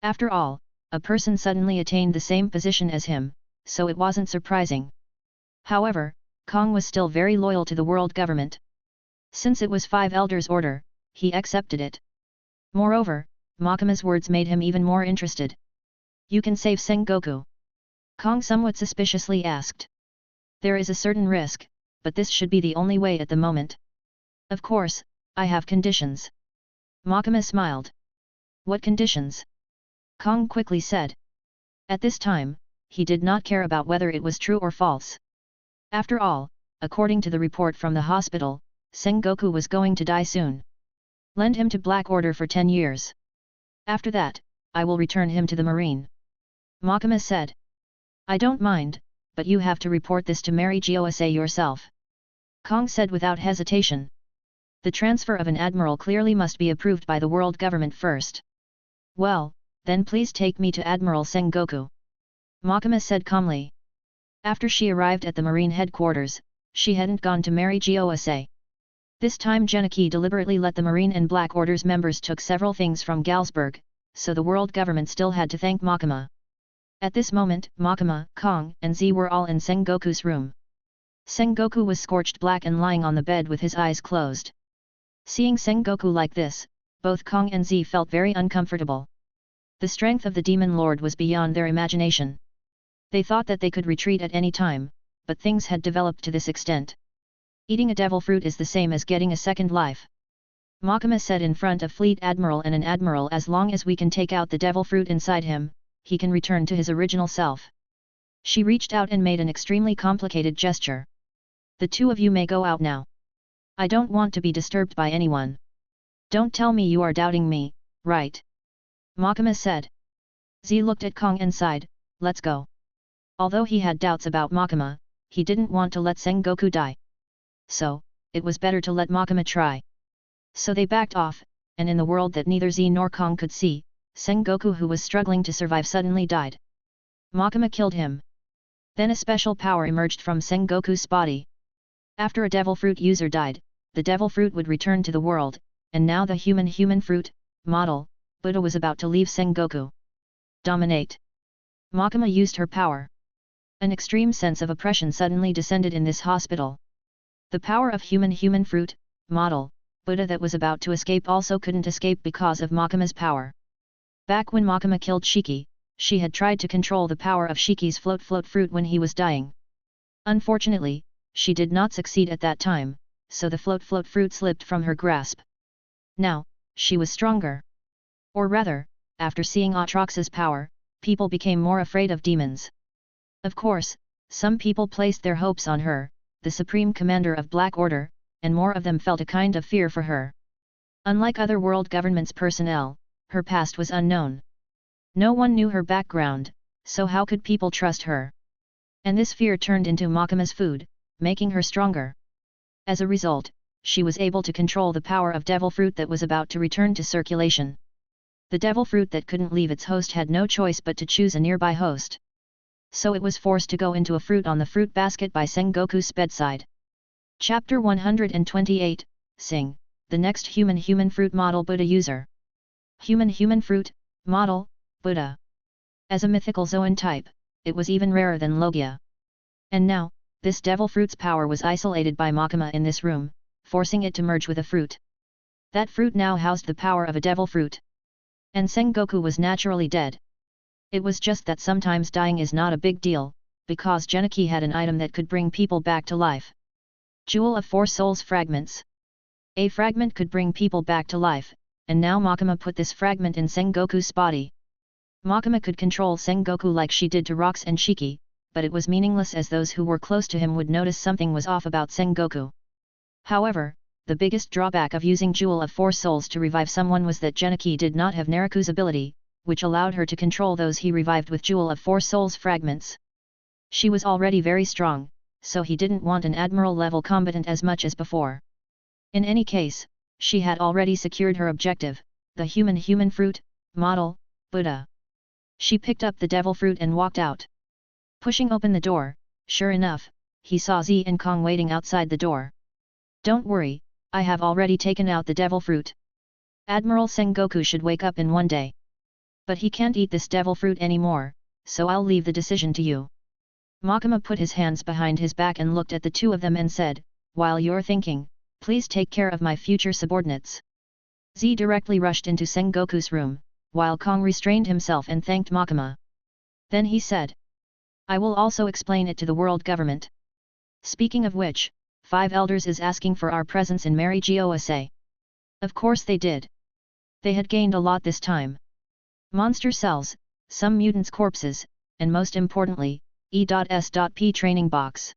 After all, a person suddenly attained the same position as him, so it wasn't surprising. However, Kong was still very loyal to the world government. Since it was Five Elders' order, he accepted it. Moreover, Makima's words made him even more interested. You can save Sengoku? Kong somewhat suspiciously asked. There is a certain risk, but this should be the only way at the moment. Of course, I have conditions. Makima smiled. What conditions? Kong quickly said. At this time, he did not care about whether it was true or false. After all, according to the report from the hospital, Sengoku was going to die soon. Lend him to Black Order for 10 years. After that, I will return him to the Marine. Makima said. I don't mind, but you have to report this to Mary Gosa yourself. Kong said without hesitation. The transfer of an admiral clearly must be approved by the world government first. Well, then please take me to Admiral Sengoku. Makima said calmly. After she arrived at the Marine headquarters, she hadn't gone to Mary Gosa. This time Genichi deliberately let the Marine and Black Order's members took several things from Galsburg, so the world government still had to thank Makima. At this moment, Makima, Kong, and Z were all in Sengoku's room. Sengoku was scorched black and lying on the bed with his eyes closed. Seeing Sengoku like this, both Kong and Z felt very uncomfortable. The strength of the Demon Lord was beyond their imagination. They thought that they could retreat at any time, but things had developed to this extent. Eating a devil fruit is the same as getting a second life. Makima said in front of Fleet Admiral and an Admiral, as long as we can take out the devil fruit inside him, he can return to his original self. She reached out and made an extremely complicated gesture. The two of you may go out now. I don't want to be disturbed by anyone. Don't tell me you are doubting me, right? Makima said. Z looked at Kong and sighed, let's go. Although he had doubts about Makima, he didn't want to let Sengoku die. So, it was better to let Makima try. So they backed off, and in the world that neither Z nor Kong could see, Sengoku, who was struggling to survive, suddenly died. Makima killed him. Then a special power emerged from Sengoku's body. After a devil fruit user died, the devil fruit would return to the world, and now the human fruit model Buddha was about to leave Sengoku. Dominate. Makima used her power. An extreme sense of oppression suddenly descended in this hospital. The power of human fruit model Buddha that was about to escape also couldn't escape because of Makima's power. Back when Makima killed Shiki, she had tried to control the power of Shiki's float fruit when he was dying. Unfortunately, she did not succeed at that time, so the float fruit slipped from her grasp. Now, she was stronger. Or rather, after seeing Atrox's power, people became more afraid of demons. Of course, some people placed their hopes on her, the Supreme Commander of Black Order, and more of them felt a kind of fear for her. Unlike other world government's personnel, her past was unknown. No one knew her background, so how could people trust her? And this fear turned into Makima's food, making her stronger. As a result, she was able to control the power of devil fruit that was about to return to circulation. The devil fruit that couldn't leave its host had no choice but to choose a nearby host. So it was forced to go into a fruit on the fruit basket by Sengoku's bedside. Chapter 128, Sing, the next human fruit model Buddha user. Human fruit model Buddha. As a mythical Zoan type, it was even rarer than Logia. And now, this devil fruit's power was isolated by Makima in this room, forcing it to merge with a fruit. That fruit now housed the power of a devil fruit. And Sengoku was naturally dead. It was just that sometimes dying is not a big deal, because Genichi had an item that could bring people back to life. Jewel of 4 Souls Fragments. A fragment could bring people back to life, and now Makima put this fragment in Sengoku's body. Makima could control Sengoku like she did to Rox and Shiki, but it was meaningless as those who were close to him would notice something was off about Sengoku. However, the biggest drawback of using Jewel of 4 Souls to revive someone was that Genichi did not have Neriku's ability, which allowed her to control those he revived with Jewel of 4 Souls fragments. She was already very strong, so he didn't want an admiral-level combatant as much as before. In any case, she had already secured her objective, the human fruit model Buddha. She picked up the devil fruit and walked out. Pushing open the door, sure enough, he saw Z and Kong waiting outside the door. Don't worry, I have already taken out the devil fruit. Admiral Sengoku should wake up in one day. But he can't eat this devil fruit anymore, so I'll leave the decision to you. Makima put his hands behind his back and looked at the two of them and said, while you're thinking, please take care of my future subordinates. Z directly rushed into Sengoku's room, while Kong restrained himself and thanked Makima. Then he said, I will also explain it to the world government. Speaking of which, 5 elders is asking for our presence in Mary Gosa. Of course they did. They had gained a lot this time. Monster cells, some mutants' corpses, and most importantly, E.S.P training box.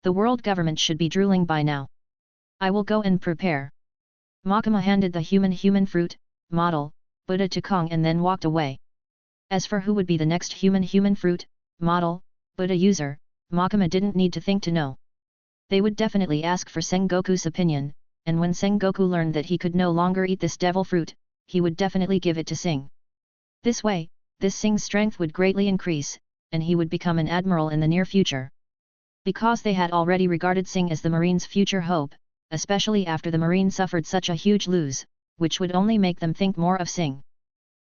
The world government should be drooling by now. I will go and prepare. Makima handed the human fruit, model, Buddha to Kong and then walked away. As for who would be the next human fruit, model, Buddha user, Makima didn't need to think to know. They would definitely ask for Sengoku's opinion, and when Sengoku learned that he could no longer eat this devil fruit, he would definitely give it to Sing. This way, this Sing's strength would greatly increase, and he would become an admiral in the near future. Because they had already regarded Sing as the Marine's future hope, especially after the Marine suffered such a huge lose, which would only make them think more of Sing.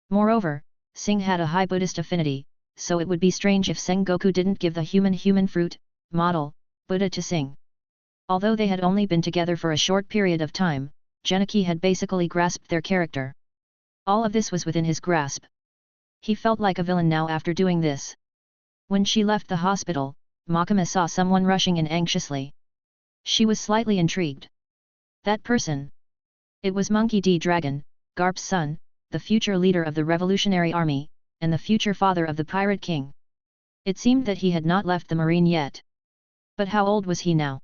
Moreover, Sing had a high Buddhist affinity, so it would be strange if Sengoku didn't give the human fruit, model, Buddha to Sing. Although they had only been together for a short period of time, Genichi had basically grasped their character. All of this was within his grasp. He felt like a villain now after doing this. When she left the hospital, Makima saw someone rushing in anxiously. She was slightly intrigued. That person. It was Monkey D. Dragon, Garp's son, the future leader of the Revolutionary Army, and the future father of the Pirate King. It seemed that he had not left the Marine yet. But how old was he now?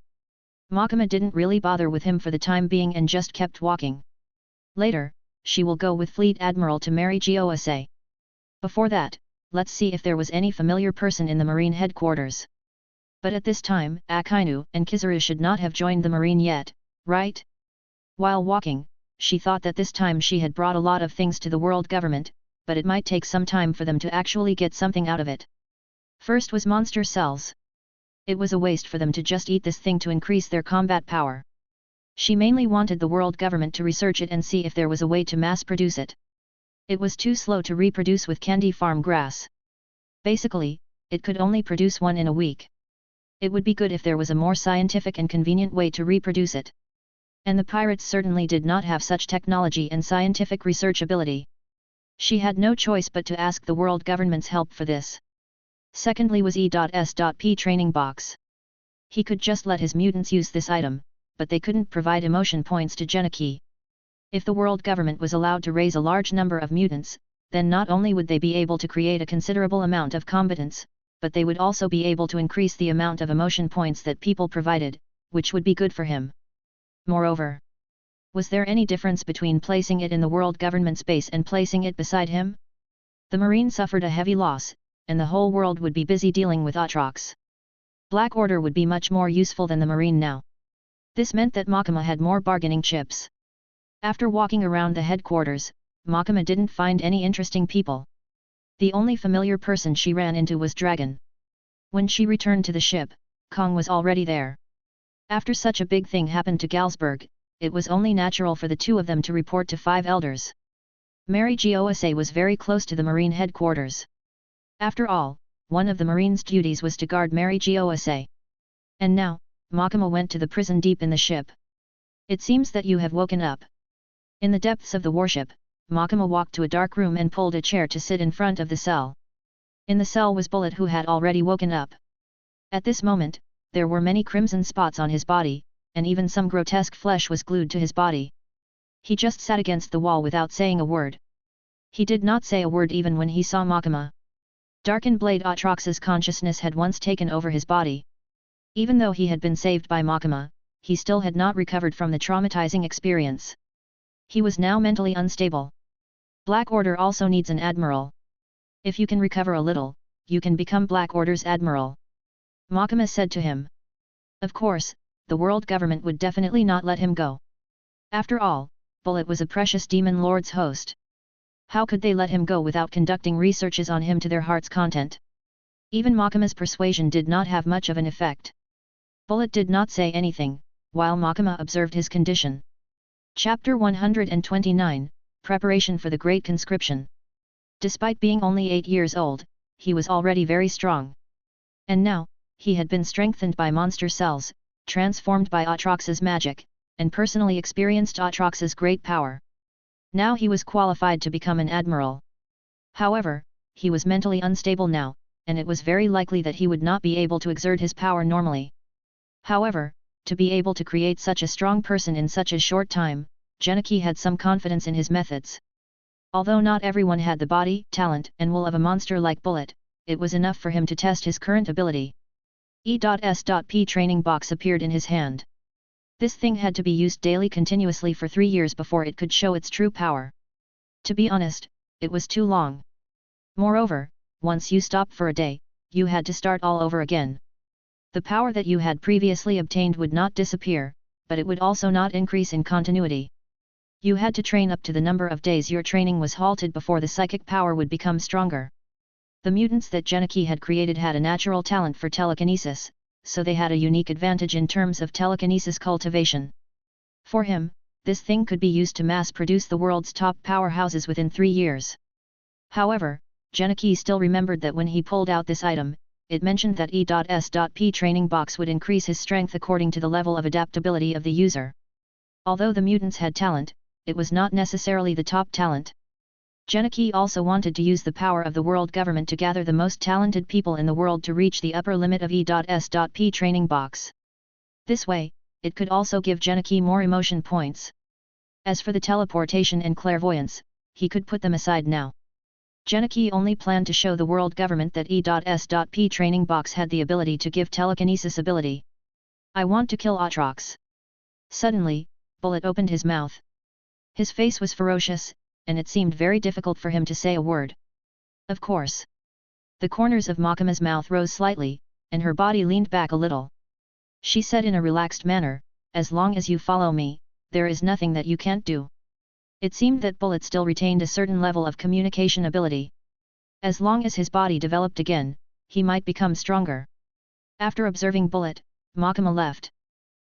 Makima didn't really bother with him for the time being and just kept walking. Later, she will go with Fleet Admiral to Mary Gosa. Before that, let's see if there was any familiar person in the Marine headquarters. But at this time, Akainu and Kizaru should not have joined the Marine yet, right? While walking, she thought that this time she had brought a lot of things to the world government, but it might take some time for them to actually get something out of it. First was monster cells. It was a waste for them to just eat this thing to increase their combat power. She mainly wanted the world government to research it and see if there was a way to mass produce it. It was too slow to reproduce with candy farm grass. Basically, it could only produce one in a week. It would be good if there was a more scientific and convenient way to reproduce it. And the pirates certainly did not have such technology and scientific research ability. She had no choice but to ask the world government's help for this. Secondly was E.S.P training box. He could just let his mutants use this item, but they couldn't provide emotion points to Genichi. If the world government was allowed to raise a large number of mutants, then not only would they be able to create a considerable amount of combatants, but they would also be able to increase the amount of emotion points that people provided, which would be good for him. Moreover, was there any difference between placing it in the world government's base and placing it beside him? The Marine suffered a heavy loss, and the whole world would be busy dealing with Atrox. Black Order would be much more useful than the Marine now. This meant that Makima had more bargaining chips. After walking around the headquarters, Makima didn't find any interesting people. The only familiar person she ran into was Dragon. When she returned to the ship, Kong was already there. After such a big thing happened to Galsberg, it was only natural for the two of them to report to 5 elders. Mary Gosa was very close to the Marine headquarters. After all, one of the Marine's duties was to guard Mary Gosa. And now, Makima went to the prison deep in the ship. It seems that you have woken up. In the depths of the warship, Makima walked to a dark room and pulled a chair to sit in front of the cell. In the cell was Bullet, who had already woken up. At this moment, there were many crimson spots on his body, and even some grotesque flesh was glued to his body. He just sat against the wall without saying a word. He did not say a word even when he saw Makima. Darkened Blade Atrox's consciousness had once taken over his body. Even though he had been saved by Makima, he still had not recovered from the traumatizing experience. He was now mentally unstable. Black Order also needs an admiral. If you can recover a little, you can become Black Order's admiral. Makima said to him. Of course, the world government would definitely not let him go. After all, Bullet was a precious demon lord's host. How could they let him go without conducting researches on him to their heart's content? Even Makima's persuasion did not have much of an effect. Bullet did not say anything, while Makima observed his condition. Chapter 129, Preparation for the Great Conscription. Despite being only 8 years old, he was already very strong. And now, he had been strengthened by monster cells, transformed by Atrox's magic, and personally experienced Atrox's great power. Now he was qualified to become an admiral. However, he was mentally unstable now, and it was very likely that he would not be able to exert his power normally. However, to be able to create such a strong person in such a short time, Genichi had some confidence in his methods. Although not everyone had the body, talent, and will of a monster like Bullet, it was enough for him to test his current ability. E.S.P training box appeared in his hand. This thing had to be used daily continuously for 3 years before it could show its true power. To be honest, it was too long. Moreover, once you stopped for a day, you had to start all over again. The power that you had previously obtained would not disappear, but it would also not increase in continuity. You had to train up to the number of days your training was halted before the psychic power would become stronger. The mutants that Genichi had created had a natural talent for telekinesis, so they had a unique advantage in terms of telekinesis cultivation. For him, this thing could be used to mass-produce the world's top powerhouses within 3 years. However, Genichi still remembered that when he pulled out this item, it mentioned that E.S.P training box would increase his strength according to the level of adaptability of the user. Although the mutants had talent, it was not necessarily the top talent. Genichi also wanted to use the power of the world government to gather the most talented people in the world to reach the upper limit of E.S.P training box. This way, it could also give Genichi more emotion points. As for the teleportation and clairvoyance, he could put them aside now. Genichi only planned to show the world government that E.S.P training box had the ability to give telekinesis ability. I want to kill Atrox. Suddenly, Bullet opened his mouth. His face was ferocious, and it seemed very difficult for him to say a word. Of course. The corners of Makima's mouth rose slightly, and her body leaned back a little. She said in a relaxed manner, "As long as you follow me, there is nothing that you can't do." It seemed that Bullet still retained a certain level of communication ability. As long as his body developed again, he might become stronger. After observing Bullet, Makima left.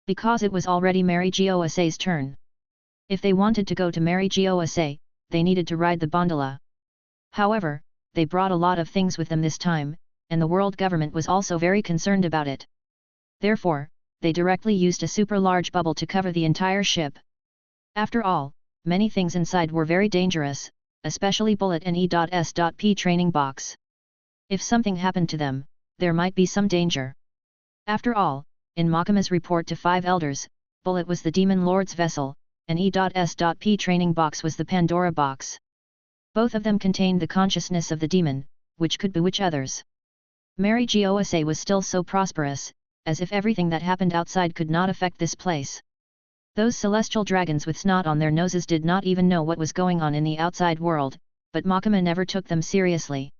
Because it was already Mary Gyoase's turn. If they wanted to go to Mary Gyoase, they needed to ride the gondola. However, they brought a lot of things with them this time, and the world government was also very concerned about it. Therefore, they directly used a super large bubble to cover the entire ship. After all, many things inside were very dangerous, especially Bullet and E.S.P training box. If something happened to them, there might be some danger. After all, in Makima's report to 5 elders, Bullet was the Demon Lord's vessel, and E.S.P training box was the Pandora box. Both of them contained the consciousness of the demon, which could bewitch others. Mary Gyoase was still so prosperous, as if everything that happened outside could not affect this place. Those celestial dragons with snot on their noses did not even know what was going on in the outside world, but Makima never took them seriously.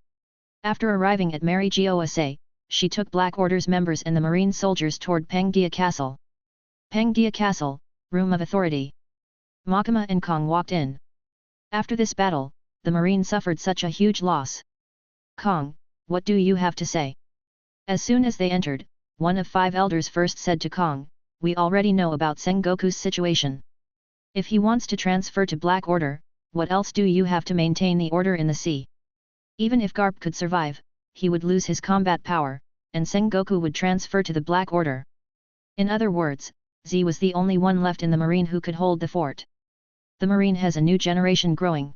After arriving at Mary Gyoase, she took Black Order's members and the marine soldiers toward Pangdia Castle. Pangdia Castle, Room of Authority. Makima and Kong walked in. After this battle, the marine suffered such a huge loss. "Kong, what do you have to say?" As soon as they entered, one of 5 elders first said to Kong, "We already know about Sengoku's situation. If he wants to transfer to Black Order, what else do you have to maintain the order in the sea? Even if Garp could survive, he would lose his combat power, and Sengoku would transfer to the Black Order." In other words, Z was the only one left in the marine who could hold the fort. The marine has a new generation growing.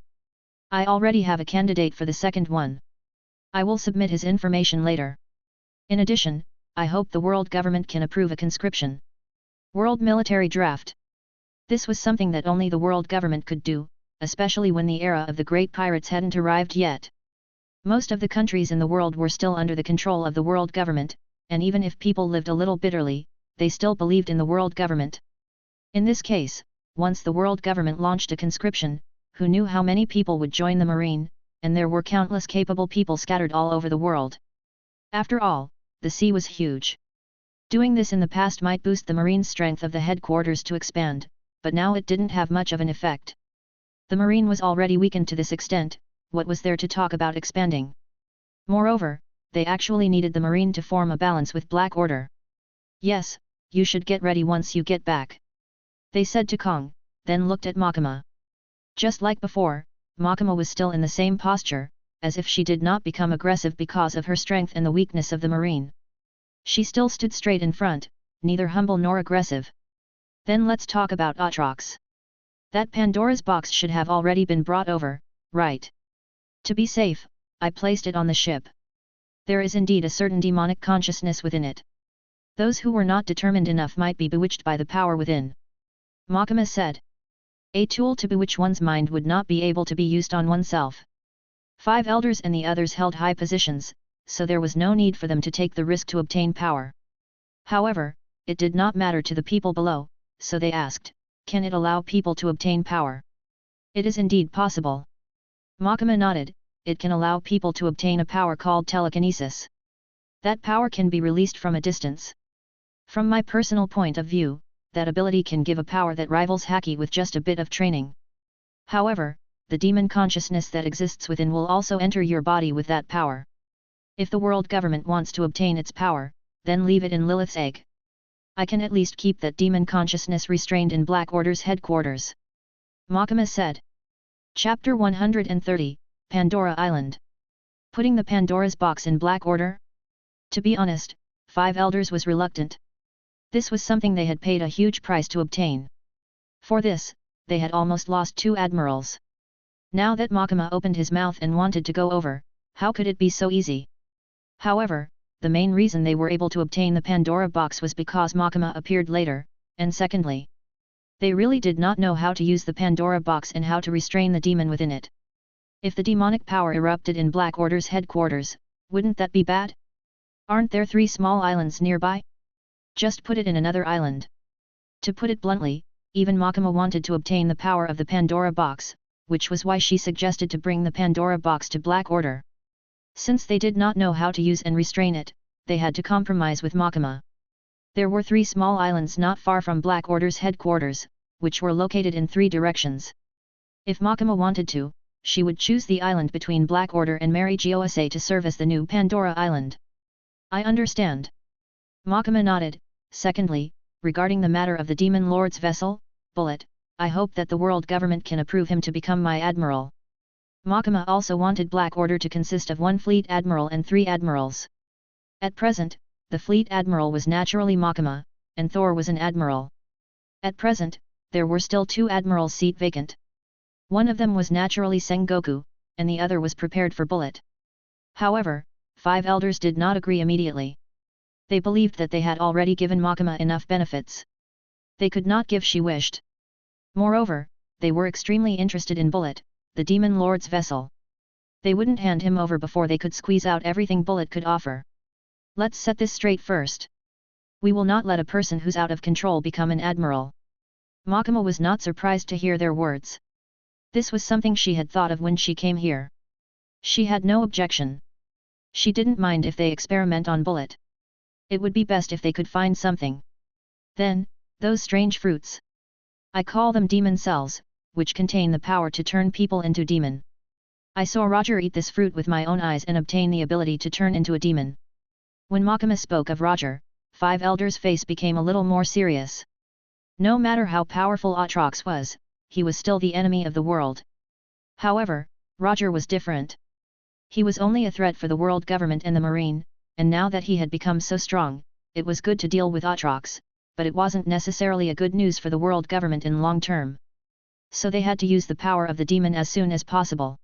I already have a candidate for the second one. I will submit his information later. In addition, I hope the world government can approve a conscription. World military draft. This was something that only the world government could do, especially when the era of the great pirates hadn't arrived yet. Most of the countries in the world were still under the control of the world government, and even if people lived a little bitterly, they still believed in the world government. In this case, once the world government launched a conscription, who knew how many people would join the marine, and there were countless capable people scattered all over the world. After all, the sea was huge. Doing this in the past might boost the marine strength of the headquarters to expand, but now it didn't have much of an effect. The marine was already weakened to this extent, what was there to talk about expanding? Moreover, they actually needed the marine to form a balance with Black Order. "Yes, you should get ready once you get back," they said to Kong, then looked at Makima. Just like before, Makima was still in the same posture, as if she did not become aggressive because of her strength and the weakness of the marine. She still stood straight in front, neither humble nor aggressive. "Then let's talk about Atrox. That Pandora's box should have already been brought over, right? To be safe, I placed it on the ship. There is indeed a certain demonic consciousness within it. Those who were not determined enough might be bewitched by the power within. Makama said. A tool to bewitch one's mind would not be able to be used on oneself. 5 elders and the others held high positions, so there was no need for them to take the risk to obtain power. However, it did not matter to the people below, so they asked, can it allow people to obtain power? It is indeed possible. Makama nodded, it can allow people to obtain a power called telekinesis. That power can be released from a distance. From my personal point of view, that ability can give a power that rivals Haki with just a bit of training. However, the demon consciousness that exists within will also enter your body with that power. If the world government wants to obtain its power, then leave it in Lilith's egg. I can at least keep that demon consciousness restrained in Black Order's headquarters. Makama said. Chapter 130, Pandora Island. Putting the Pandora's box in Black Order? To be honest, 5 elders was reluctant. This was something they had paid a huge price to obtain. For this, they had almost lost 2 admirals. Now that Makama opened his mouth and wanted to go over, how could it be so easy? However, the main reason they were able to obtain the Pandora box was because Makama appeared later, and secondly, they really did not know how to use the Pandora box and how to restrain the demon within it. If the demonic power erupted in Black Order's headquarters, wouldn't that be bad? Aren't there 3 small islands nearby? Just put it in another island. To put it bluntly, even Makama wanted to obtain the power of the Pandora box, which was why she suggested to bring the Pandora box to Black Order. Since they did not know how to use and restrain it, they had to compromise with Makama. There were 3 small islands not far from Black Order's headquarters, which were located in 3 directions. If Makama wanted to, she would choose the island between Black Order and Mary Gosa to serve as the new Pandora Island. I understand. Makama nodded. Secondly, regarding the matter of the Demon Lord's vessel, Bullet, I hope that the world government can approve him to become my admiral. Makama also wanted Black Order to consist of 1 fleet admiral and 3 admirals. At present, the fleet admiral was naturally Makama, and Thor was an admiral. At present, there were still 2 admirals' seat vacant. One of them was naturally Sengoku, and the other was prepared for Bullet. However, 5 elders did not agree immediately. They believed that they had already given Makama enough benefits. They could not give she wished. Moreover, they were extremely interested in Bullet, the Demon Lord's vessel. They wouldn't hand him over before they could squeeze out everything Bullet could offer. Let's set this straight first. We will not let a person who's out of control become an admiral. Makama was not surprised to hear their words. This was something she had thought of when she came here. She had no objection. She didn't mind if they experiment on Bullet. It would be best if they could find something. Then, those strange fruits. I call them demon cells, which contain the power to turn people into demon. I saw Roger eat this fruit with my own eyes and obtain the ability to turn into a demon. When Makama spoke of Roger, 5 elders' face became a little more serious. No matter how powerful Atrox was, he was still the enemy of the world. However, Roger was different. He was only a threat for the world government and the Marine, and now that he had become so strong, it was good to deal with Atrox, but it wasn't necessarily a good news for the world government in long term. So they had to use the power of the demon as soon as possible.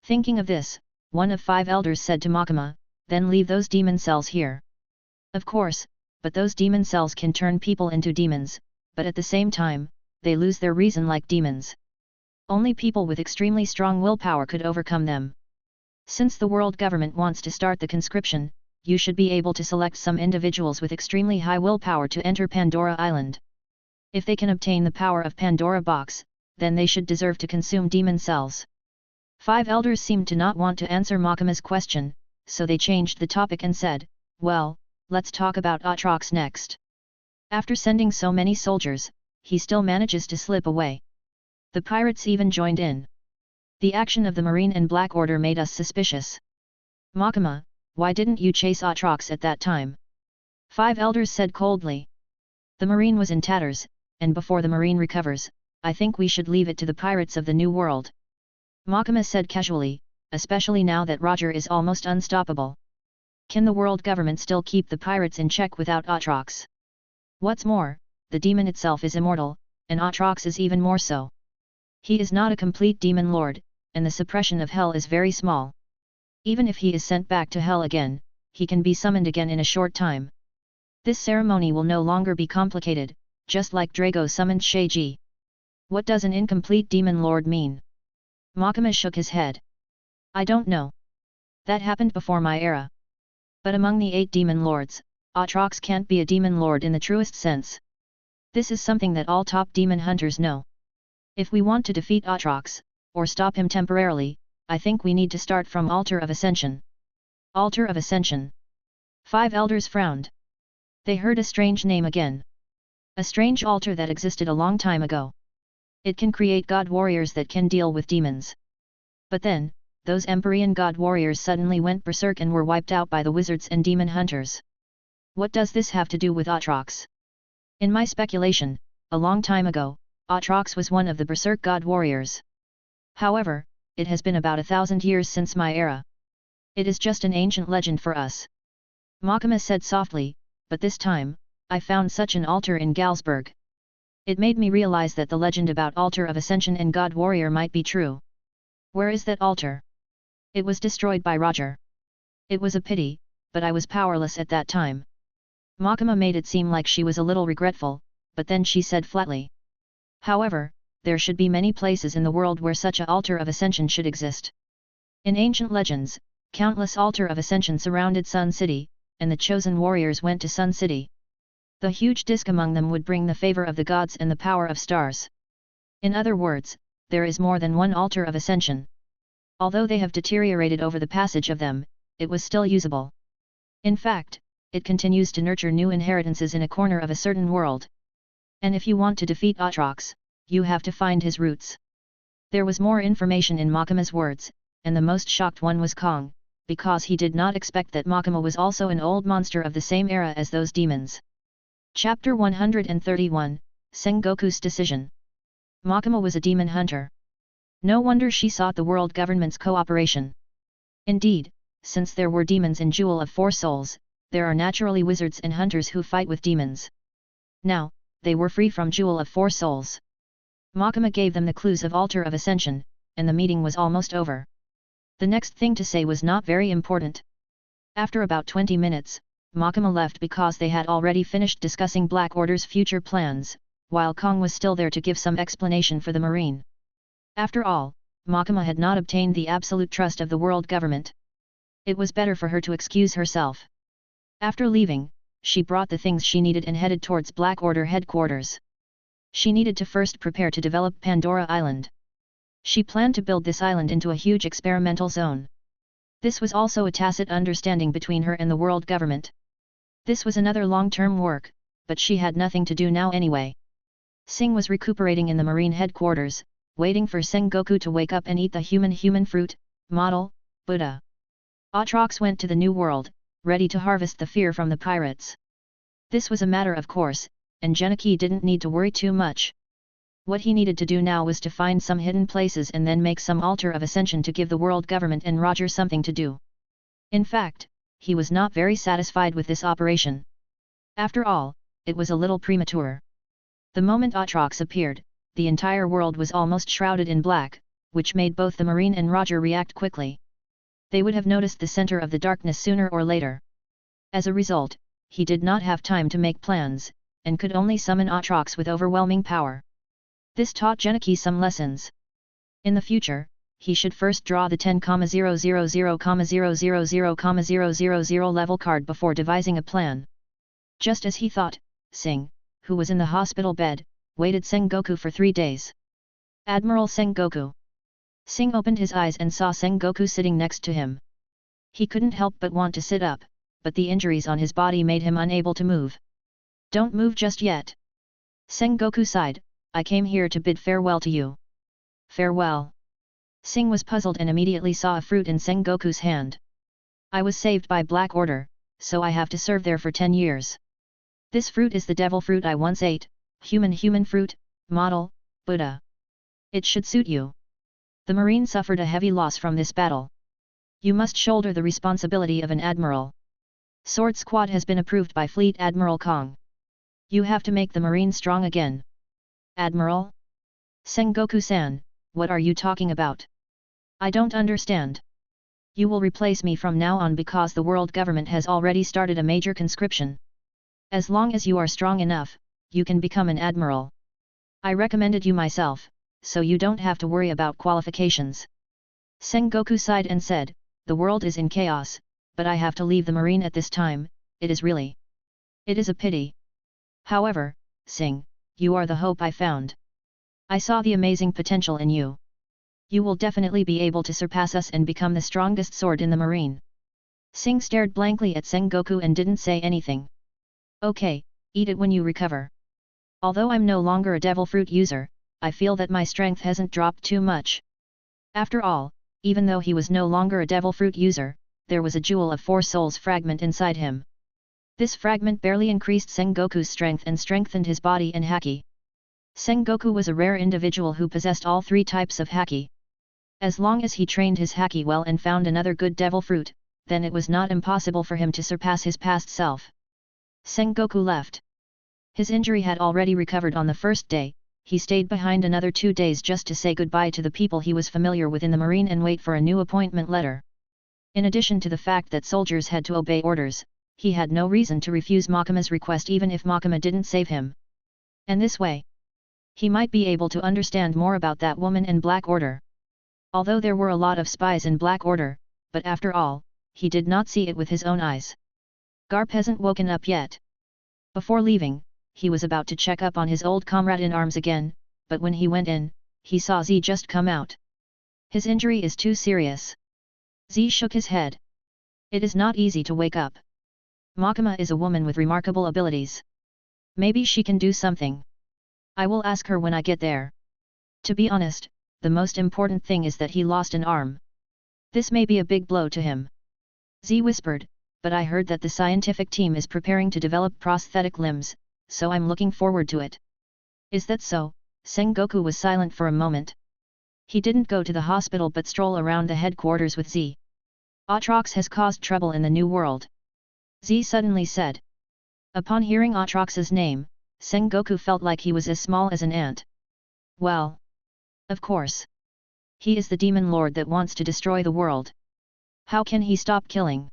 Thinking of this, one of 5 elders said to Makama, then leave those demon cells here. Of course, but those demon cells can turn people into demons, but at the same time, they lose their reason like demons. Only people with extremely strong willpower could overcome them. Since the world government wants to start the conscription, you should be able to select some individuals with extremely high willpower to enter Pandora Island. If they can obtain the power of Pandora box, then they should deserve to consume demon cells. 5 elders seemed to not want to answer Makama's question, so they changed the topic and said, well, let's talk about Atrox next. After sending so many soldiers, he still manages to slip away. The pirates even joined in. The action of the Marine and Black Order made us suspicious. Makama, why didn't you chase Atrox at that time? 5 elders said coldly. The Marine was in tatters, and before the Marine recovers, I think we should leave it to the pirates of the New World. Makama said casually, especially now that Roger is almost unstoppable. Can the world government still keep the pirates in check without Atrox? What's more, the demon itself is immortal, and Atrox is even more so. He is not a complete demon lord, and the suppression of hell is very small. Even if he is sent back to hell again, he can be summoned again in a short time. This ceremony will no longer be complicated, just like Drago summoned Sheiji. What does an incomplete demon lord mean? Makima shook his head. I don't know. That happened before my era. But among the 8 demon lords, Aatrox can't be a demon lord in the truest sense. This is something that all top demon hunters know. If we want to defeat Aatrox, or stop him temporarily, I think we need to start from Altar of Ascension. Altar of Ascension. 5 elders frowned. They heard a strange name again. A strange altar that existed a long time ago. It can create god warriors that can deal with demons. But then, those Empyrean god warriors suddenly went berserk and were wiped out by the wizards and demon hunters. What does this have to do with Aatrox? In my speculation, a long time ago, Aatrox was one of the berserk god warriors. However, it has been about 1,000 years since my era. It is just an ancient legend for us. Makima said softly, but this time, I found such an altar in Galsburg. It made me realize that the legend about Altar of Ascension and God Warrior might be true. Where is that altar? It was destroyed by Roger. It was a pity, but I was powerless at that time. Makima made it seem like she was a little regretful, but then she said flatly. However, there should be many places in the world where such a Altar of Ascension should exist. In ancient legends, countless Altar of Ascension surrounded Sun City, and the chosen warriors went to Sun City. The huge disk among them would bring the favor of the gods and the power of stars. In other words, there is more than one Altar of Ascension. Although they have deteriorated over the passage of them, it was still usable. In fact, it continues to nurture new inheritances in a corner of a certain world. And if you want to defeat Aatrox, you have to find his roots. There was more information in Makima's words, and the most shocked one was Kong, because he did not expect that Makima was also an old monster of the same era as those demons. Chapter 131, Sengoku's Decision. Makima was a demon hunter. No wonder she sought the world government's cooperation. Indeed, since there were demons in Jewel of Four Souls, there are naturally wizards and hunters who fight with demons. Now, they were free from Jewel of Four Souls. Makima gave them the clues of Altar of Ascension, and the meeting was almost over. The next thing to say was not very important. After about 20 minutes, Makima left because they had already finished discussing Black Order's future plans, while Kong was still there to give some explanation for the Marine. After all, Makima had not obtained the absolute trust of the world government. It was better for her to excuse herself. After leaving, she brought the things she needed and headed towards Black Order headquarters. She needed to first prepare to develop Pandora Island. She planned to build this island into a huge experimental zone. This was also a tacit understanding between her and the world government. This was another long-term work, but she had nothing to do now anyway. Singh was recuperating in the Marine headquarters, waiting for Sengoku to wake up and eat the human fruit, model, Buddha. Aatrox went to the New World, ready to harvest the fear from the pirates. This was a matter of course, and Genichi didn't need to worry too much. What he needed to do now was to find some hidden places and then make some Altar of Ascension to give the world government and Roger something to do. In fact, he was not very satisfied with this operation. After all, it was a little premature. The moment Aatrox appeared, the entire world was almost shrouded in black, which made both the Marine and Roger react quickly. They would have noticed the center of the darkness sooner or later. As a result, he did not have time to make plans, and could only summon Aatrox with overwhelming power. This taught Genichi some lessons. In the future, he should first draw the 10,000,000,000,000 level card before devising a plan. Just as he thought, Singh, who was in the hospital bed, waited Sengoku for 3 days. Admiral Sengoku. Singh opened his eyes and saw Sengoku sitting next to him. He couldn't help but want to sit up, but the injuries on his body made him unable to move. Don't move just yet. Sengoku sighed, I came here to bid farewell to you. Farewell. Singh was puzzled and immediately saw a fruit in Sengoku's hand. I was saved by Black Order, so I have to serve there for 10 years. This fruit is the devil fruit I once ate, human fruit, model, Buddha. It should suit you. The Marine suffered a heavy loss from this battle. You must shoulder the responsibility of an admiral. Sword Squad has been approved by Fleet Admiral Kong. You have to make the Marine strong again. Admiral? Sengoku-san, what are you talking about? I don't understand. You will replace me from now on because the world government has already started a major conscription. As long as you are strong enough, you can become an admiral. I recommended you myself, so you don't have to worry about qualifications. Sengoku sighed and said, the world is in chaos, but I have to leave the marine at this time, it is a pity. However, Sing, you are the hope I found. I saw the amazing potential in you. You will definitely be able to surpass us and become the strongest sword in the marine. Sing stared blankly at Sengoku and didn't say anything. Okay, eat it when you recover. Although I'm no longer a devil fruit user, I feel that my strength hasn't dropped too much. After all, even though he was no longer a devil fruit user, there was a jewel of 4 souls fragment inside him. This fragment barely increased Sengoku's strength and strengthened his body and haki. Sengoku was a rare individual who possessed all 3 types of haki. As long as he trained his haki well and found another good devil fruit, then it was not impossible for him to surpass his past self. Sengoku left. His injury had already recovered on the first day. He stayed behind another 2 days just to say goodbye to the people he was familiar with in the marine and wait for a new appointment letter. In addition to the fact that soldiers had to obey orders, he had no reason to refuse Makima's request even if Makima didn't save him. And this way, he might be able to understand more about that woman and Black Order. Although there were a lot of spies in Black Order, but after all, he did not see it with his own eyes. Garp hasn't woken up yet. Before leaving, he was about to check up on his old comrade in arms again, but when he went in, he saw Z just come out. His injury is too serious. Z shook his head. It is not easy to wake up. Makima is a woman with remarkable abilities. Maybe she can do something. I will ask her when I get there. To be honest, the most important thing is that he lost an arm. This may be a big blow to him. Z whispered, but I heard that the scientific team is preparing to develop prosthetic limbs, so I'm looking forward to it. Is that so? Sengoku was silent for a moment. He didn't go to the hospital but stroll around the headquarters with Z. Atrox has caused trouble in the New World. Z suddenly said. Upon hearing Atrox's name, Sengoku felt like he was as small as an ant. Well. Of course. He is the demon lord that wants to destroy the world. How can he stop killing?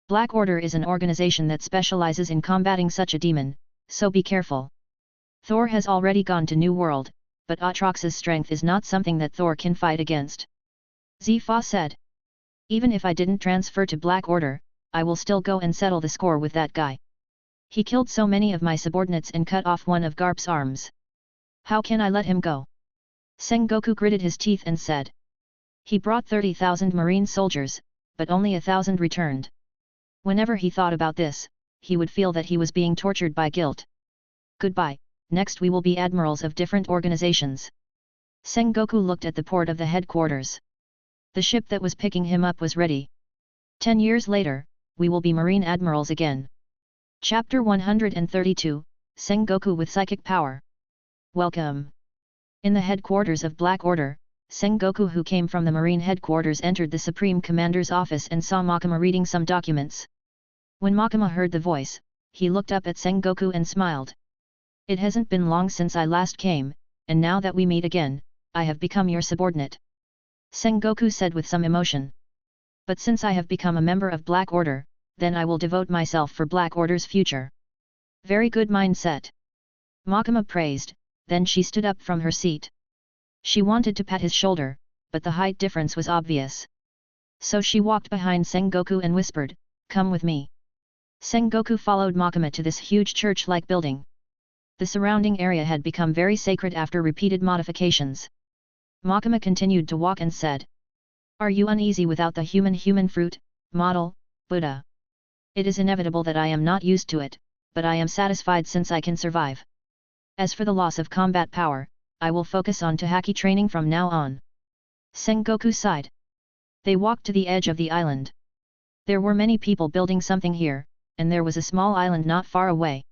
Black Order is an organization that specializes in combating such a demon, so be careful. Thor has already gone to New World, but Atrox's strength is not something that Thor can fight against. Zifa said. Even if I didn't transfer to Black Order, I will still go and settle the score with that guy. He killed so many of my subordinates and cut off one of Garp's arms. How can I let him go? Sengoku gritted his teeth and said. He brought 30,000 marine soldiers, but only 1,000 returned. Whenever he thought about this, he would feel that he was being tortured by guilt. Goodbye, next we will be admirals of different organizations. Sengoku looked at the port of the headquarters. The ship that was picking him up was ready. 10 years later, we will be marine admirals again. Chapter 132, Sengoku with Psychic Power. Welcome. In the headquarters of Black Order, Sengoku who came from the marine headquarters entered the Supreme Commander's office and saw Makima reading some documents. When Makima heard the voice, he looked up at Sengoku and smiled. It hasn't been long since I last came, and now that we meet again, I have become your subordinate. Sengoku said with some emotion. But since I have become a member of Black Order, then I will devote myself for Black Order's future. Very good mindset. Makima praised, then she stood up from her seat. She wanted to pat his shoulder, but the height difference was obvious. So she walked behind Sengoku and whispered, "Come with me." Sengoku followed Makima to this huge church-like building. The surrounding area had become very sacred after repeated modifications. Makima continued to walk and said, "Are you uneasy without the human fruit, model, Buddha? It is inevitable that I am not used to it, but I am satisfied since I can survive. As for the loss of combat power, I will focus on haki training from now on." Sengoku sighed. They walked to the edge of the island. There were many people building something here, and there was a small island not far away.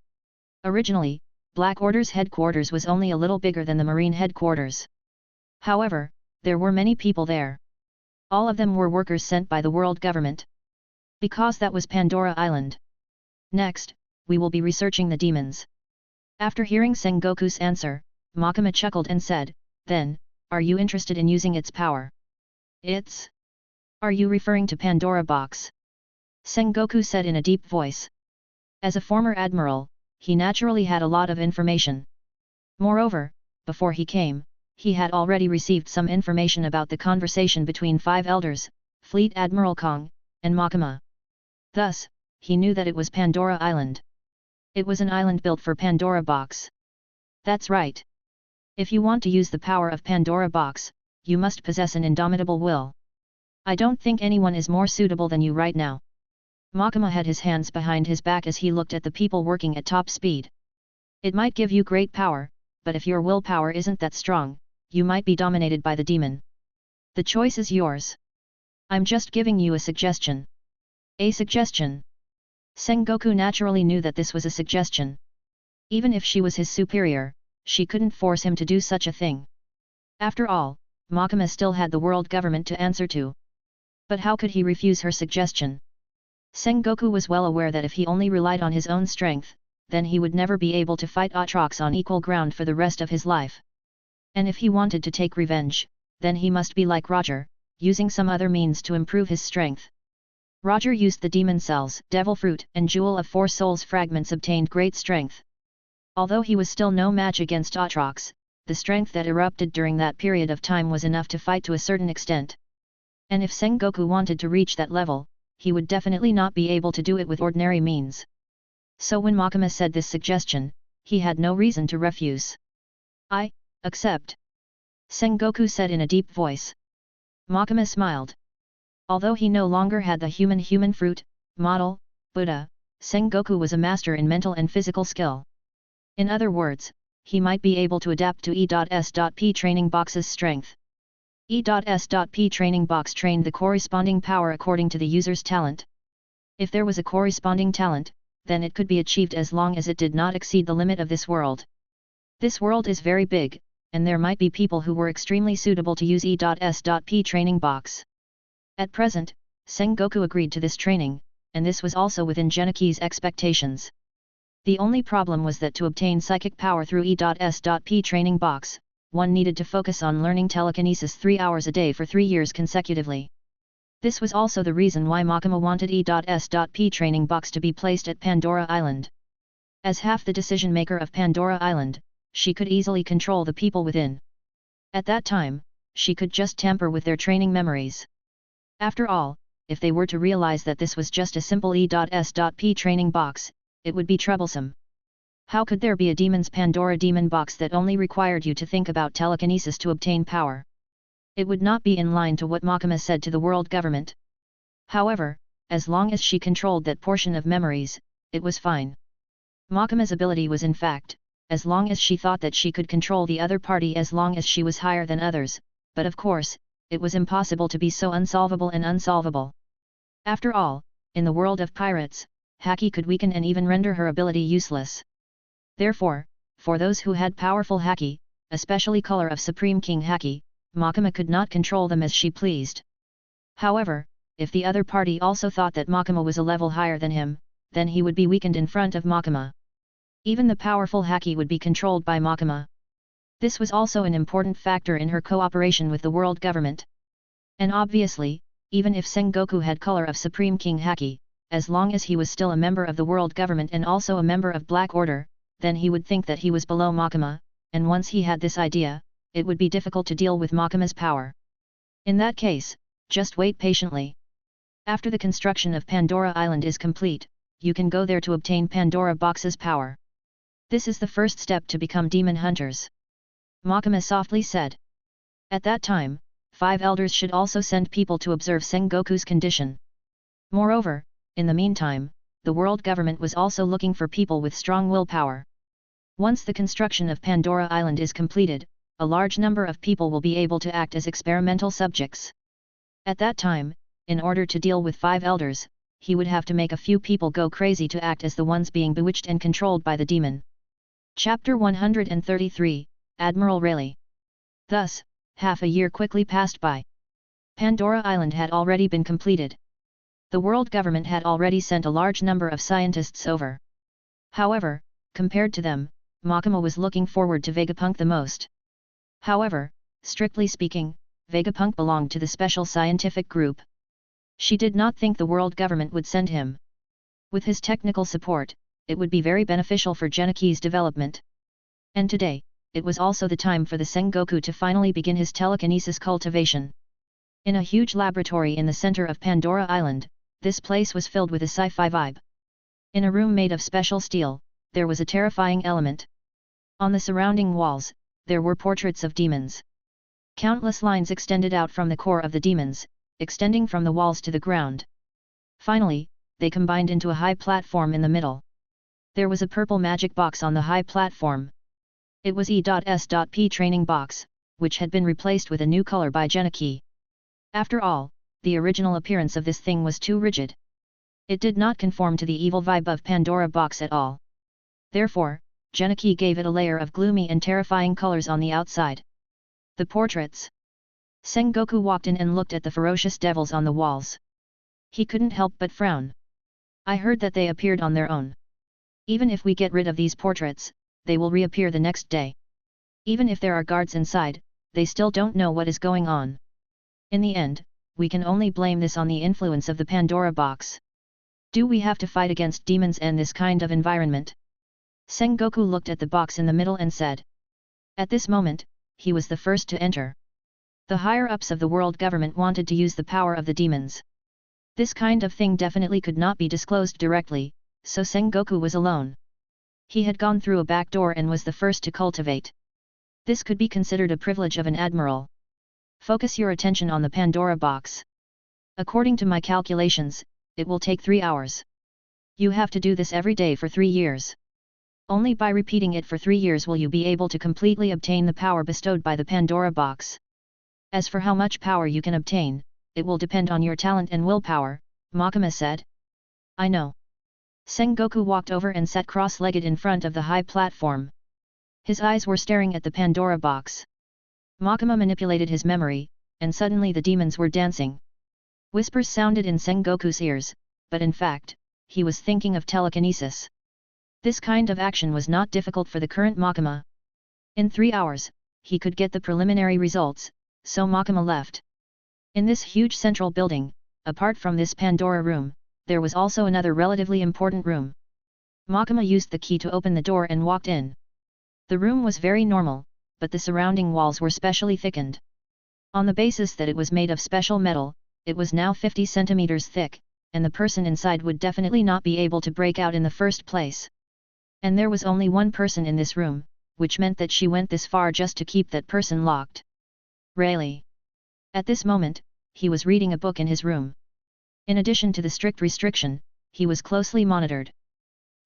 Originally, Black Order's headquarters was only a little bigger than the marine headquarters. However, there were many people there. All of them were workers sent by the world government. Because that was Pandora Island. Next, we will be researching the demons. After hearing Sengoku's answer, Makima chuckled and said, "Then, are you interested in using its power?" Are you referring to Pandora Box? Sengoku said in a deep voice. As a former admiral, he naturally had a lot of information. Moreover, before he came, he had already received some information about the conversation between 5 elders, Fleet Admiral Kong, and Makima. Thus, he knew that it was Pandora Island. It was an island built for Pandora Box. That's right. If you want to use the power of Pandora Box, you must possess an indomitable will. I don't think anyone is more suitable than you right now. Makima had his hands behind his back as he looked at the people working at top speed. It might give you great power, but if your willpower isn't that strong, you might be dominated by the demon. The choice is yours. I'm just giving you a suggestion. A suggestion. Sengoku naturally knew that this was a suggestion. Even if she was his superior, she couldn't force him to do such a thing. After all, Makima still had the world government to answer to. But how could he refuse her suggestion? Sengoku was well aware that if he only relied on his own strength, then he would never be able to fight Aatrox on equal ground for the rest of his life. And if he wanted to take revenge, then he must be like Roger, using some other means to improve his strength. Roger used the demon cells, devil fruit, and jewel of 4 souls fragments obtained great strength. Although he was still no match against Aatrox, the strength that erupted during that period of time was enough to fight to a certain extent. And if Sengoku wanted to reach that level, he would definitely not be able to do it with ordinary means. So when Makima said this suggestion, he had no reason to refuse. I accept. Sengoku said in a deep voice. Makima smiled. Although he no longer had the human fruit, model, Buddha, Sengoku was a master in mental and physical skill. In other words, he might be able to adapt to E.S.P training box's strength. E.S.P training box trained the corresponding power according to the user's talent. If there was a corresponding talent, then it could be achieved as long as it did not exceed the limit of this world. This world is very big, and there might be people who were extremely suitable to use E.S.P training box. At present, Sengoku agreed to this training, and this was also within Genichi's expectations. The only problem was that to obtain psychic power through E.S.P training box, one needed to focus on learning telekinesis 3 hours a day for 3 years consecutively. This was also the reason why Makima wanted E.S.P training box to be placed at Pandora Island. As half the decision-maker of Pandora Island, she could easily control the people within. At that time, she could just tamper with their training memories. After all, if they were to realize that this was just a simple E.S.P training box, it would be troublesome. How could there be a demon's Pandora demon box that only required you to think about telekinesis to obtain power? It would not be in line to what Makima said to the world government. However, as long as she controlled that portion of memories, it was fine. Makima's ability was in fact, as long as she thought that she could control the other party as long as she was higher than others, but of course, it was impossible to be so unsolvable and unsolvable. After all, in the world of pirates, Haki could weaken and even render her ability useless. Therefore, for those who had powerful Haki, especially color of Supreme King Haki, Makima could not control them as she pleased. However, if the other party also thought that Makima was a level higher than him, then he would be weakened in front of Makima. Even the powerful Haki would be controlled by Makima. This was also an important factor in her cooperation with the world government. And obviously, even if Sengoku had color of Supreme King Haki, as long as he was still a member of the world government and also a member of Black Order, then he would think that he was below Makima, and once he had this idea, it would be difficult to deal with Makima's power. In that case, just wait patiently. After the construction of Pandora Island is complete, you can go there to obtain Pandora Box's power. This is the first step to become demon hunters. Makima softly said. At that time, 5 elders should also send people to observe Sengoku's condition. Moreover, in the meantime, the world government was also looking for people with strong willpower. Once the construction of Pandora Island is completed, a large number of people will be able to act as experimental subjects. At that time, in order to deal with 5 elders, he would have to make a few people go crazy to act as the ones being bewitched and controlled by the demon. Chapter 133, Admiral Rayleigh. Thus, half a year quickly passed by. Pandora Island had already been completed. The world government had already sent a large number of scientists over. However, compared to them, Makima was looking forward to Vegapunk the most. However, strictly speaking, Vegapunk belonged to the special scientific group. She did not think the world government would send him. With his technical support, it would be very beneficial for Genichi's development. And today, it was also the time for the Sengoku to finally begin his telekinesis cultivation. In a huge laboratory in the center of Pandora Island, this place was filled with a sci-fi vibe. In a room made of special steel, there was a terrifying element. On the surrounding walls, there were portraits of demons. Countless lines extended out from the core of the demons, extending from the walls to the ground. Finally, they combined into a high platform in the middle. There was a purple magic box on the high platform. It was E.S.P training box, which had been replaced with a new color by Genichi. After all, the original appearance of this thing was too rigid. It did not conform to the evil vibe of Pandora box at all. Therefore, Genichi gave it a layer of gloomy and terrifying colors on the outside. The portraits. Sengoku walked in and looked at the ferocious devils on the walls. He couldn't help but frown. I heard that they appeared on their own. Even if we get rid of these portraits, they will reappear the next day. Even if there are guards inside, they still don't know what is going on. In the end, we can only blame this on the influence of the Pandora box. Do we have to fight against demons and this kind of environment? Sengoku looked at the box in the middle and said. At this moment, he was the first to enter. The higher-ups of the world government wanted to use the power of the demons. This kind of thing definitely could not be disclosed directly, so Sengoku was alone. He had gone through a back door and was the first to cultivate. This could be considered a privilege of an admiral. Focus your attention on the Pandora box. According to my calculations, it will take 3 hours. You have to do this every day for 3 years. Only by repeating it for 3 years will you be able to completely obtain the power bestowed by the Pandora box. As for how much power you can obtain, it will depend on your talent and willpower, Makima said. I know. Sengoku walked over and sat cross-legged in front of the high platform. His eyes were staring at the Pandora box. Makima manipulated his memory, and suddenly the demons were dancing. Whispers sounded in Sengoku's ears, but in fact, he was thinking of telekinesis. This kind of action was not difficult for the current Makima. In 3 hours, he could get the preliminary results, so Makima left. In this huge central building, apart from this Pandora room, there was also another relatively important room. Makima used the key to open the door and walked in. The room was very normal, but the surrounding walls were specially thickened. On the basis that it was made of special metal, it was now 50 centimeters thick, and the person inside would definitely not be able to break out in the first place. And there was only one person in this room, which meant that she went this far just to keep that person locked. Rayleigh. At this moment, he was reading a book in his room. In addition to the strict restriction, he was closely monitored.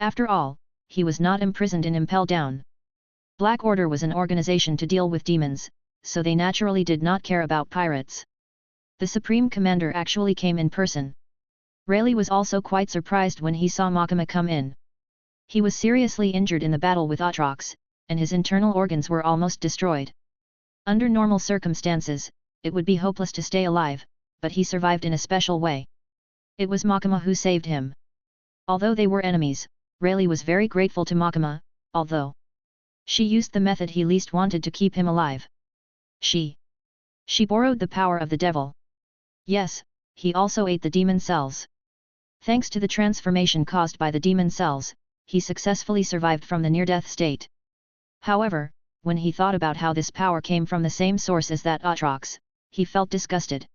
After all, he was not imprisoned in Impel Down. Black Order was an organization to deal with demons, so they naturally did not care about pirates. The Supreme Commander actually came in person. Rayleigh was also quite surprised when he saw Makima come in. He was seriously injured in the battle with Atrox, and his internal organs were almost destroyed. Under normal circumstances, it would be hopeless to stay alive, but he survived in a special way. It was Makima who saved him. Although they were enemies, Rayleigh was very grateful to Makima, although she used the method he least wanted to keep him alive. She borrowed the power of the devil. Yes, he also ate the demon cells. Thanks to the transformation caused by the demon cells, he successfully survived from the near-death state. However, when he thought about how this power came from the same source as that Atrox, he felt disgusted.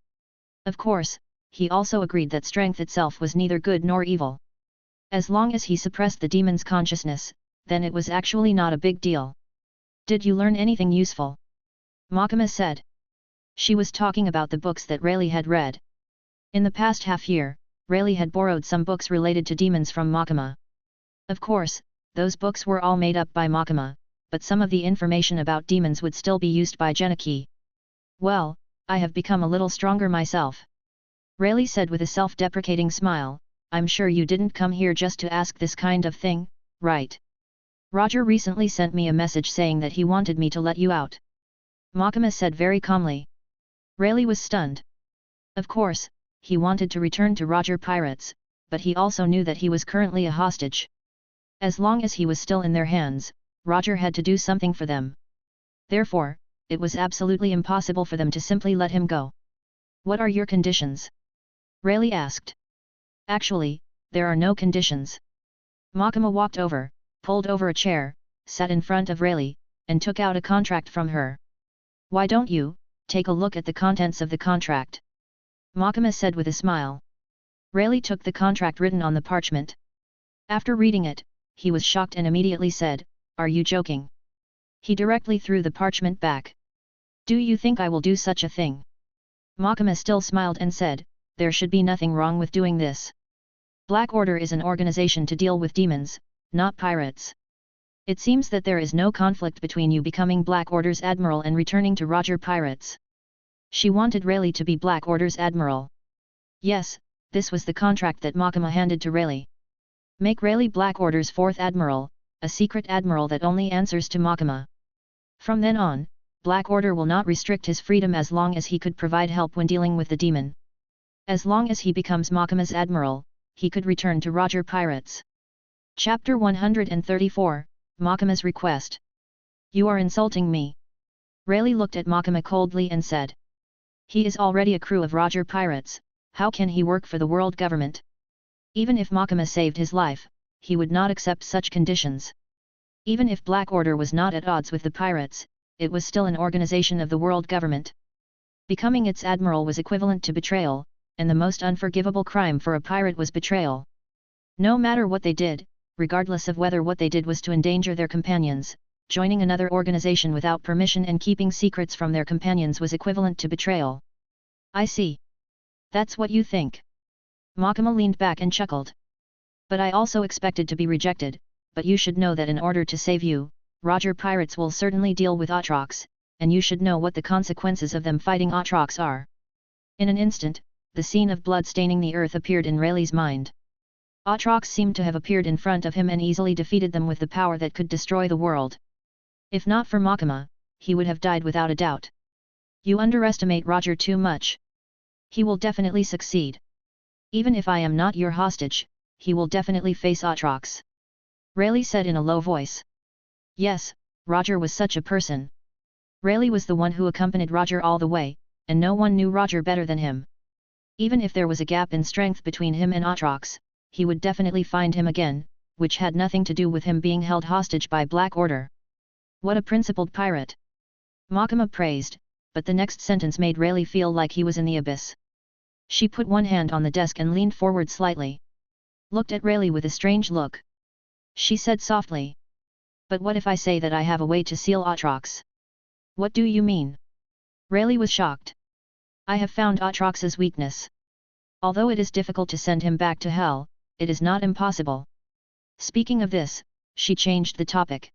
Of course, he also agreed that strength itself was neither good nor evil. As long as he suppressed the demon's consciousness, then it was actually not a big deal. Did you learn anything useful? Makima said. She was talking about the books that Rayleigh had read. In the past half-year, Rayleigh had borrowed some books related to demons from Makima. Of course, those books were all made up by Makima, but some of the information about demons would still be used by Genichi. Well, I have become a little stronger myself. Rayleigh said with a self-deprecating smile, I'm sure you didn't come here just to ask this kind of thing, right? Roger recently sent me a message saying that he wanted me to let you out. Makima said very calmly. Rayleigh was stunned. Of course, he wanted to return to Roger Pirates, but he also knew that he was currently a hostage. As long as he was still in their hands, Roger had to do something for them. Therefore, it was absolutely impossible for them to simply let him go. What are your conditions? Rayleigh asked. Actually, there are no conditions. Makima walked over, pulled over a chair, sat in front of Rayleigh, and took out a contract from her. Why don't you, take a look at the contents of the contract? Makima said with a smile. Rayleigh took the contract written on the parchment. After reading it, he was shocked and immediately said, Are you joking? He directly threw the parchment back. Do you think I will do such a thing? Makima still smiled and said, There should be nothing wrong with doing this. Black Order is an organization to deal with demons, not pirates. It seems that there is no conflict between you becoming Black Order's admiral and returning to Roger Pirates. She wanted Rayleigh to be Black Order's admiral. Yes, this was the contract that Makima handed to Rayleigh. Make Rayleigh Black Order's fourth admiral, a secret admiral that only answers to Makima. From then on, Black Order will not restrict his freedom as long as he could provide help when dealing with the demon. As long as he becomes Makima's admiral, he could return to Roger Pirates. Chapter 134, Makima's Request. You are insulting me. Rayleigh looked at Makima coldly and said. He is already a crew of Roger Pirates, how can he work for the world government? Even if Makima saved his life, he would not accept such conditions. Even if Black Order was not at odds with the pirates, it was still an organization of the world government. Becoming its admiral was equivalent to betrayal, and the most unforgivable crime for a pirate was betrayal. No matter what they did, regardless of whether what they did was to endanger their companions, joining another organization without permission and keeping secrets from their companions was equivalent to betrayal. I see. That's what you think. Makima leaned back and chuckled. But I also expected to be rejected, but you should know that in order to save you, Roger Pirates will certainly deal with Atrox, and you should know what the consequences of them fighting Atrox are. In an instant, the scene of blood staining the earth appeared in Rayleigh's mind. Atrox seemed to have appeared in front of him and easily defeated them with the power that could destroy the world. If not for Makima, he would have died without a doubt. You underestimate Roger too much. He will definitely succeed. Even if I am not your hostage, he will definitely face Atrox. Rayleigh said in a low voice. Yes, Roger was such a person. Rayleigh was the one who accompanied Roger all the way, and no one knew Roger better than him. Even if there was a gap in strength between him and Atrox, he would definitely find him again, which had nothing to do with him being held hostage by Black Order. What a principled pirate! Makima praised, but the next sentence made Rayleigh feel like he was in the abyss. She put one hand on the desk and leaned forward slightly. Looked at Rayleigh with a strange look. She said softly. But what if I say that I have a way to seal Atrox? What do you mean? Rayleigh was shocked. I have found Atrox's weakness. Although it is difficult to send him back to hell, it is not impossible. Speaking of this, she changed the topic.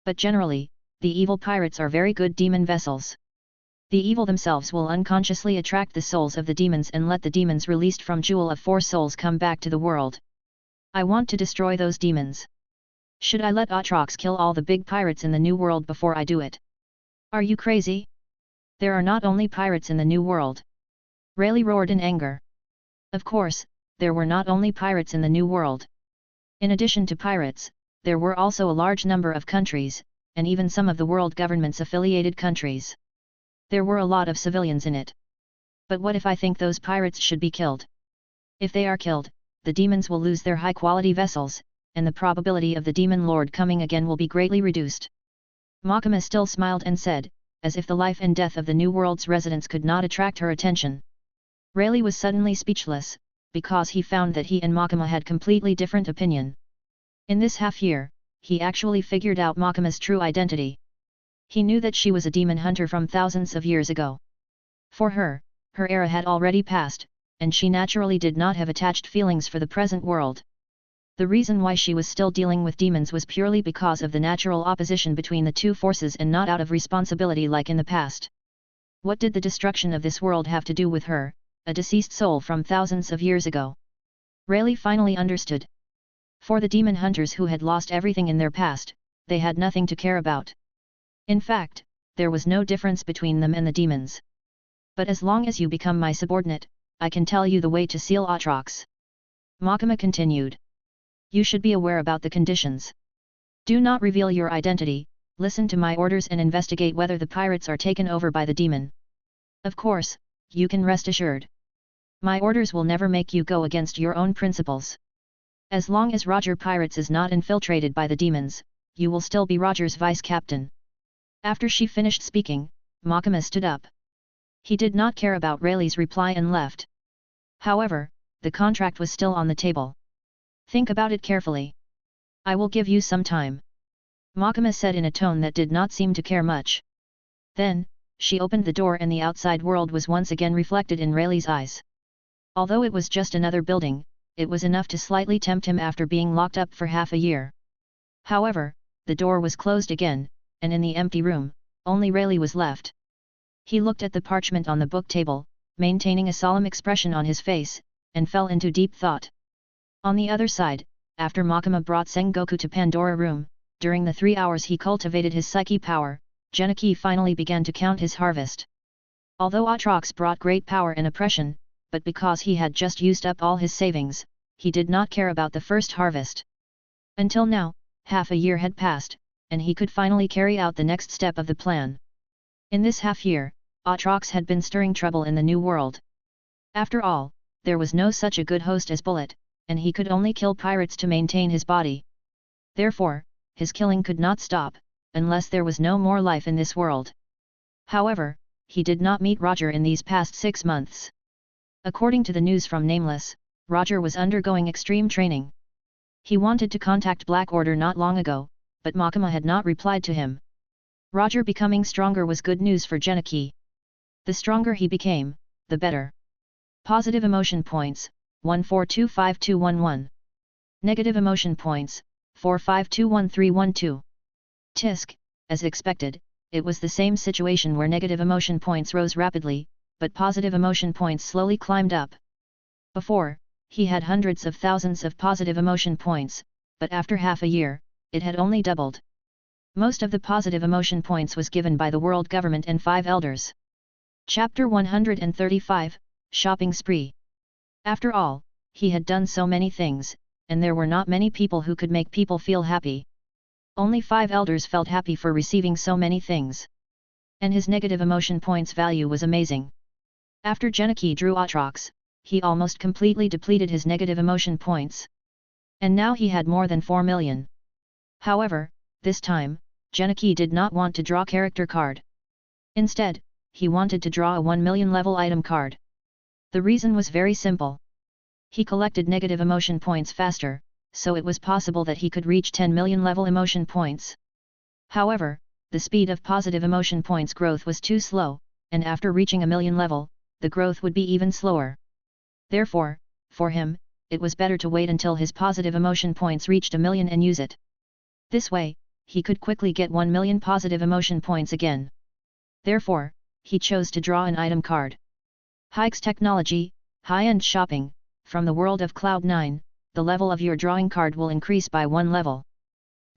But generally, the evil pirates are very good demon vessels. The evil themselves will unconsciously attract the souls of the demons and let the demons released from Jewel of Four Souls come back to the world. I want to destroy those demons. Should I let Atrox kill all the big pirates in the New World before I do it? Are you crazy? There are not only pirates in the New World. Rayleigh roared in anger. Of course, there were not only pirates in the New World. In addition to pirates, there were also a large number of countries, and even some of the world government's affiliated countries. There were a lot of civilians in it. But what if I think those pirates should be killed? If they are killed, the demons will lose their high-quality vessels, and the probability of the demon lord coming again will be greatly reduced. Makima still smiled and said, as if the life and death of the New World's residents could not attract her attention. Rayleigh was suddenly speechless, because he found that he and Makima had completely different opinion. In this half-year, he actually figured out Makima's true identity. He knew that she was a demon hunter from thousands of years ago. For her, her era had already passed, and she naturally did not have attached feelings for the present world. The reason why she was still dealing with demons was purely because of the natural opposition between the two forces and not out of responsibility like in the past. What did the destruction of this world have to do with her, a deceased soul from thousands of years ago? Rayleigh finally understood. For the demon hunters who had lost everything in their past, they had nothing to care about. In fact, there was no difference between them and the demons. But as long as you become my subordinate, I can tell you the way to seal Atrox. Makima continued. You should be aware about the conditions. Do not reveal your identity, listen to my orders and investigate whether the pirates are taken over by the demon. Of course, you can rest assured. My orders will never make you go against your own principles. As long as Roger Pirates is not infiltrated by the demons, you will still be Roger's vice-captain. After she finished speaking, Makima stood up. He did not care about Rayleigh's reply and left. However, the contract was still on the table. Think about it carefully. I will give you some time. Makima said in a tone that did not seem to care much. Then, she opened the door and the outside world was once again reflected in Rayleigh's eyes. Although it was just another building, it was enough to slightly tempt him after being locked up for half a year. However, the door was closed again, and in the empty room, only Rayleigh was left. He looked at the parchment on the book table, maintaining a solemn expression on his face, and fell into deep thought. On the other side, after Makima brought Sengoku to Pandora room, during the 3 hours he cultivated his psyche power, Genichi finally began to count his harvest. Although Atrox brought great power and oppression, but because he had just used up all his savings, he did not care about the first harvest. Until now, half a year had passed, and he could finally carry out the next step of the plan. In this half year, Atrox had been stirring trouble in the New World. After all, there was no such a good host as Bullet, and he could only kill pirates to maintain his body. Therefore, his killing could not stop, unless there was no more life in this world. However, he did not meet Roger in these past 6 months. According to the news from Nameless, Roger was undergoing extreme training. He wanted to contact Black Order not long ago, but Makima had not replied to him. Roger becoming stronger was good news for Genichi. The stronger he became, the better. Positive emotion points, 14252111. Negative emotion points, 45211312. Tisk, as expected, it was the same situation where negative emotion points rose rapidly, but positive emotion points slowly climbed up. Before, he had hundreds of thousands of positive emotion points, but after half a year, it had only doubled. Most of the positive emotion points was given by the world government and 5 elders. Chapter 135, Shopping Spree. After all, he had done so many things, and there were not many people who could make people feel happy. Only 5 elders felt happy for receiving so many things. And his negative emotion points value was amazing. After Genichi drew Atrox, he almost completely depleted his negative emotion points. And now he had more than 4 million. However, this time, Genichi did not want to draw character card. Instead, he wanted to draw a 1 million level item card. The reason was very simple. He collected negative emotion points faster, so it was possible that he could reach 10 million level emotion points. However, the speed of positive emotion points growth was too slow, and after reaching a million level, the growth would be even slower. Therefore, for him, it was better to wait until his positive emotion points reached a million and use it. This way, he could quickly get 1 million positive emotion points again. Therefore, he chose to draw an item card. Hikes Technology, High-End Shopping. From the world of Cloud9, the level of your drawing card will increase by 1 level.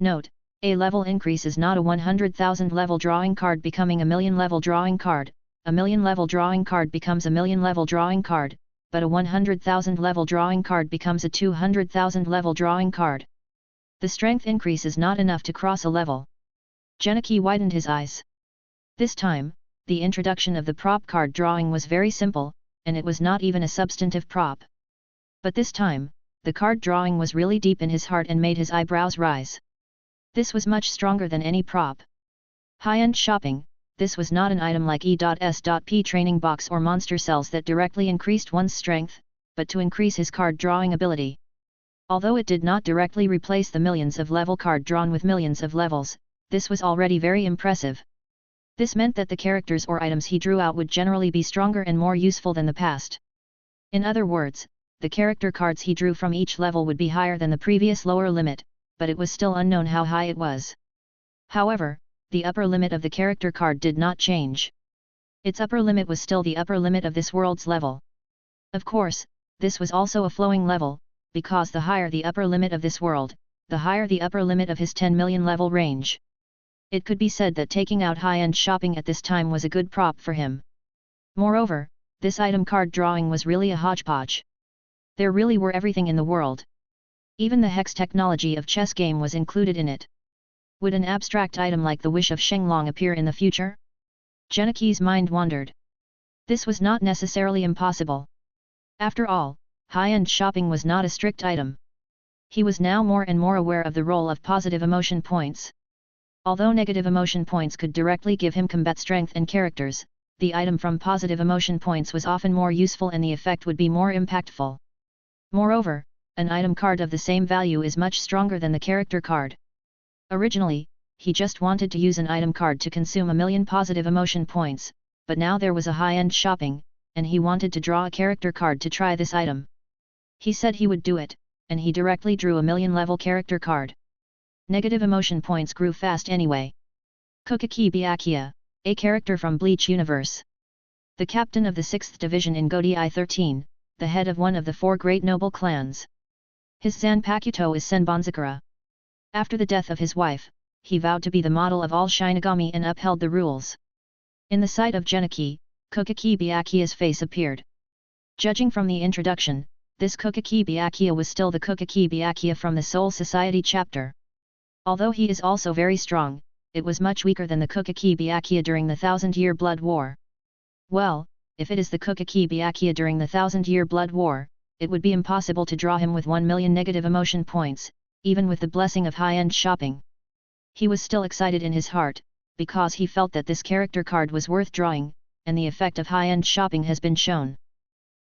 Note, a level increase is not a 100,000 level drawing card becoming a million level drawing card, a million level drawing card becomes a million level drawing card, but a 100,000 level drawing card becomes a 200,000 level drawing card. The strength increase is not enough to cross a level. Genichi widened his eyes. This time, the introduction of the prop card drawing was very simple, and it was not even a substantive prop. But this time, the card drawing was really deep in his heart and made his eyebrows rise. This was much stronger than any prop. High-end shopping, this was not an item like E.S.P training box or monster cells that directly increased one's strength, but to increase his card drawing ability. Although it did not directly replace the millions of level card drawn with millions of levels, this was already very impressive. This meant that the characters or items he drew out would generally be stronger and more useful than the past. In other words, the character cards he drew from each level would be higher than the previous lower limit, but it was still unknown how high it was. However, the upper limit of the character card did not change. Its upper limit was still the upper limit of this world's level. Of course, this was also a flowing level, because the higher the upper limit of this world, the higher the upper limit of his 10 million level range. It could be said that taking out high-end shopping at this time was a good prop for him. Moreover, this item card drawing was really a hodgepodge. There really were everything in the world. Even the hex technology of chess game was included in it. Would an abstract item like the Wish of Shenglong appear in the future? Genichi's mind wandered. This was not necessarily impossible. After all, high-end shopping was not a strict item. He was now more and more aware of the role of positive emotion points. Although negative emotion points could directly give him combat strength and characters, the item from positive emotion points was often more useful and the effect would be more impactful. Moreover, an item card of the same value is much stronger than the character card. Originally, he just wanted to use an item card to consume 1,000,000 positive emotion points, but now there was a high-end shopping, and he wanted to draw a character card to try this item. He said he would do it, and he directly drew a 1,000,000 level character card. Negative emotion points grew fast anyway. Kokaki Byakuya, a character from Bleach Universe. The captain of the 6th Division in Godi I-13, the head of one of the 4 great noble clans. His Zanpakuto is Senbonzakura. After the death of his wife, he vowed to be the model of all Shinigami and upheld the rules. In the sight of Genichi, Kokaki Byakuya's face appeared. Judging from the introduction, this Kokaki Byakuya was still the Kokaki Byakuya from the Soul Society chapter. Although he is also very strong, it was much weaker than the Kokaki Byakuya during the Thousand-Year Blood War. Well, if it is the Kokaki Byakuya during the Thousand-Year Blood War, it would be impossible to draw him with 1,000,000 negative emotion points, even with the blessing of high-end shopping. He was still excited in his heart, because he felt that this character card was worth drawing, and the effect of high-end shopping has been shown.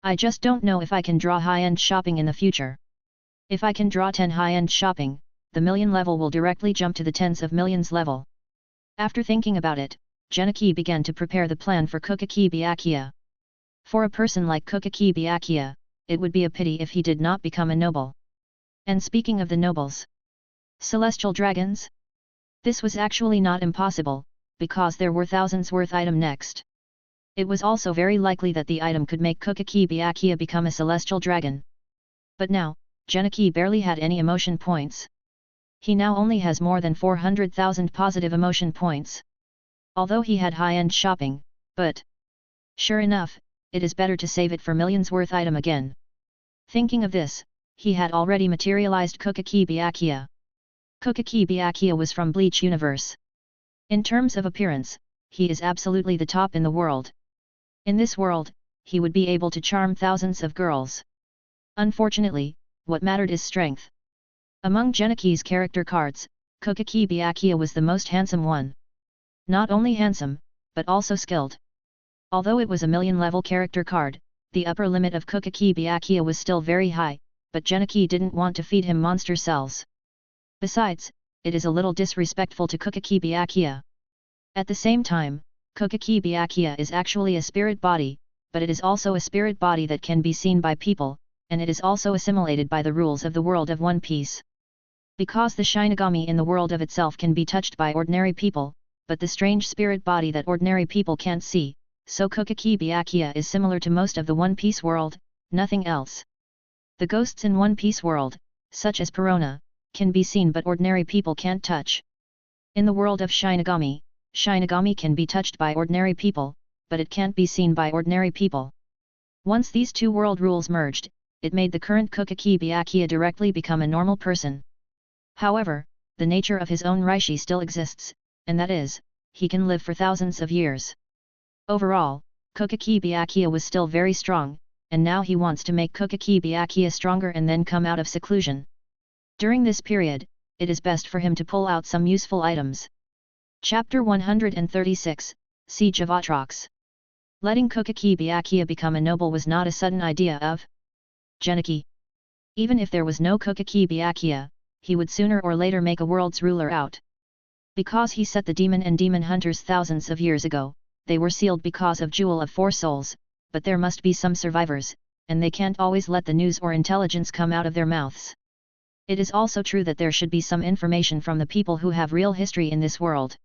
I just don't know if I can draw high-end shopping in the future. If I can draw 10 high-end shopping, the million level will directly jump to the tens of millions level. After thinking about it, Genichi began to prepare the plan for Kokaki Byakuya. For a person like Kokaki Byakuya, it would be a pity if he did not become a noble. And speaking of the nobles, celestial dragons? This was actually not impossible, because there were thousands worth item next. It was also very likely that the item could make Kokaki Byakuya become a celestial dragon. But now, Genichi barely had any emotion points. He now only has more than 400,000 positive emotion points. Although he had high-end shopping, but sure enough, it is better to save it for millions worth item again. Thinking of this, he had already materialized Kokaki Byakuya. Kokaki Byakuya was from Bleach Universe. In terms of appearance, he is absolutely the top in the world. In this world, he would be able to charm thousands of girls. Unfortunately, what mattered is strength. Among Genichi's character cards, Kokaki Byakuya was the most handsome one. Not only handsome, but also skilled. Although it was a 1,000,000 level character card, the upper limit of Kokaki Byakuya was still very high, but Genichi didn't want to feed him monster cells. Besides, it is a little disrespectful to Kokaki Byakuya. At the same time, Kokaki Byakuya is actually a spirit body, but it is also a spirit body that can be seen by people, and it is also assimilated by the rules of the world of One Piece. Because the Shinigami in the world of itself can be touched by ordinary people, but the strange spirit body that ordinary people can't see, so Kokaki Byakuya is similar to most of the One Piece world, nothing else. The ghosts in One Piece world, such as Perona, can be seen but ordinary people can't touch. In the world of Shinigami, Shinigami can be touched by ordinary people, but it can't be seen by ordinary people. Once these two world rules merged, it made the current Kokaki Byakuya directly become a normal person. However, the nature of his own Rishi still exists, and that is, he can live for thousands of years. Overall, Kokaki Byakuya was still very strong, and now he wants to make Kokaki Byakuya stronger and then come out of seclusion. During this period, it is best for him to pull out some useful items. Chapter 136, Siege of Atrox. Letting Kokaki Byakuya become a noble was not a sudden idea of Genichi. Even if there was no Kokaki Byakuya, he would sooner or later make a world's ruler out. Because he set the demon and demon hunters thousands of years ago, they were sealed because of Jewel of Four Souls, but there must be some survivors, and they can't always let the news or intelligence come out of their mouths. It is also true that there should be some information from the people who have real history in this world.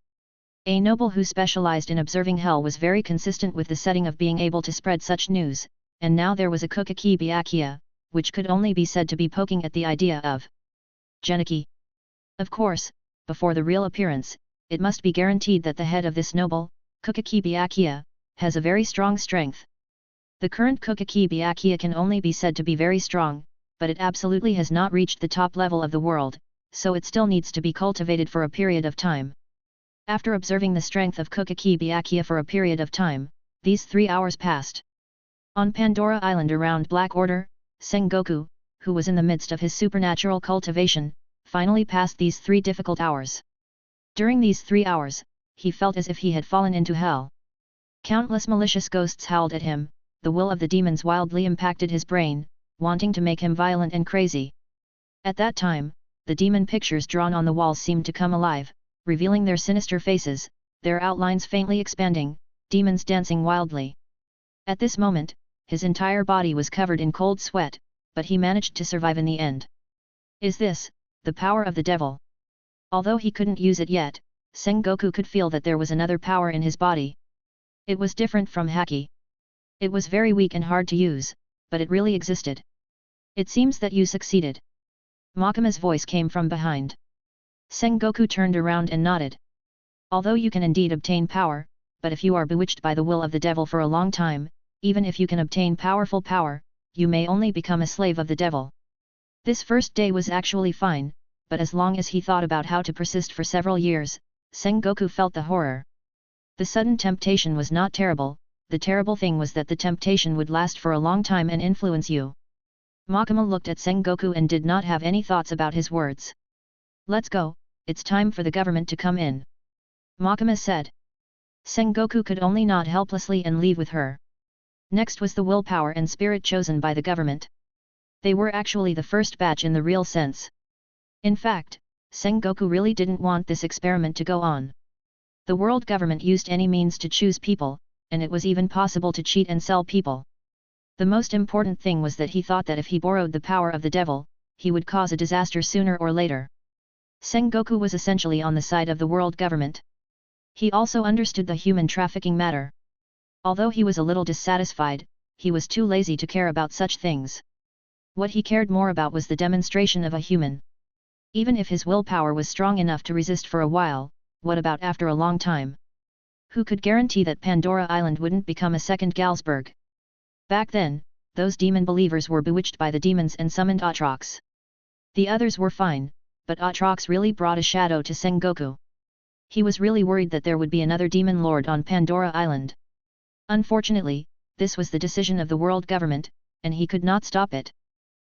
A noble who specialized in observing hell was very consistent with the setting of being able to spread such news, and now there was a Kokaki Byakuya, which could only be said to be poking at the idea of Genichi. Of course, before the real appearance, it must be guaranteed that the head of this noble, Kokaki Byakuya, has a very strong strength. The current Kokaki Byakuya can only be said to be very strong, but it absolutely has not reached the top level of the world, so it still needs to be cultivated for a period of time. After observing the strength of Kokaki Byakuya for a period of time, these 3 hours passed. On Pandora Island around Black Order, Sengoku, who was in the midst of his supernatural cultivation, finally passed these 3 difficult hours. During these 3 hours, he felt as if he had fallen into hell. Countless malicious ghosts howled at him, the will of the demons wildly impacted his brain, wanting to make him violent and crazy. At that time, the demon pictures drawn on the walls seemed to come alive, revealing their sinister faces, their outlines faintly expanding, demons dancing wildly. At this moment, his entire body was covered in cold sweat, but he managed to survive in the end. Is this the power of the devil? Although he couldn't use it yet, Sengoku could feel that there was another power in his body. It was different from haki. It was very weak and hard to use, but it really existed. It seems that you succeeded. Makima's voice came from behind. Sengoku turned around and nodded. Although you can indeed obtain power, but if you are bewitched by the will of the devil for a long time, even if you can obtain powerful power, you may only become a slave of the devil. This first day was actually fine, but as long as he thought about how to persist for several years, Sengoku felt the horror. The sudden temptation was not terrible, the terrible thing was that the temptation would last for a long time and influence you. Makima looked at Sengoku and did not have any thoughts about his words. Let's go, it's time for the government to come in. Makima said. Sengoku could only nod helplessly and leave with her. Next was the willpower and spirit chosen by the government. They were actually the first batch in the real sense. In fact, Sengoku really didn't want this experiment to go on. The world government used any means to choose people, and it was even possible to cheat and sell people. The most important thing was that he thought that if he borrowed the power of the devil, he would cause a disaster sooner or later. Sengoku was essentially on the side of the world government. He also understood the human trafficking matter. Although he was a little dissatisfied, he was too lazy to care about such things. What he cared more about was the demonstration of a human. Even if his willpower was strong enough to resist for a while, what about after a long time? Who could guarantee that Pandora Island wouldn't become a second Galsburg? Back then, those demon believers were bewitched by the demons and summoned Atrox. The others were fine, but Atrox really brought a shadow to Sengoku. He was really worried that there would be another demon lord on Pandora Island. Unfortunately, this was the decision of the world government, and he could not stop it.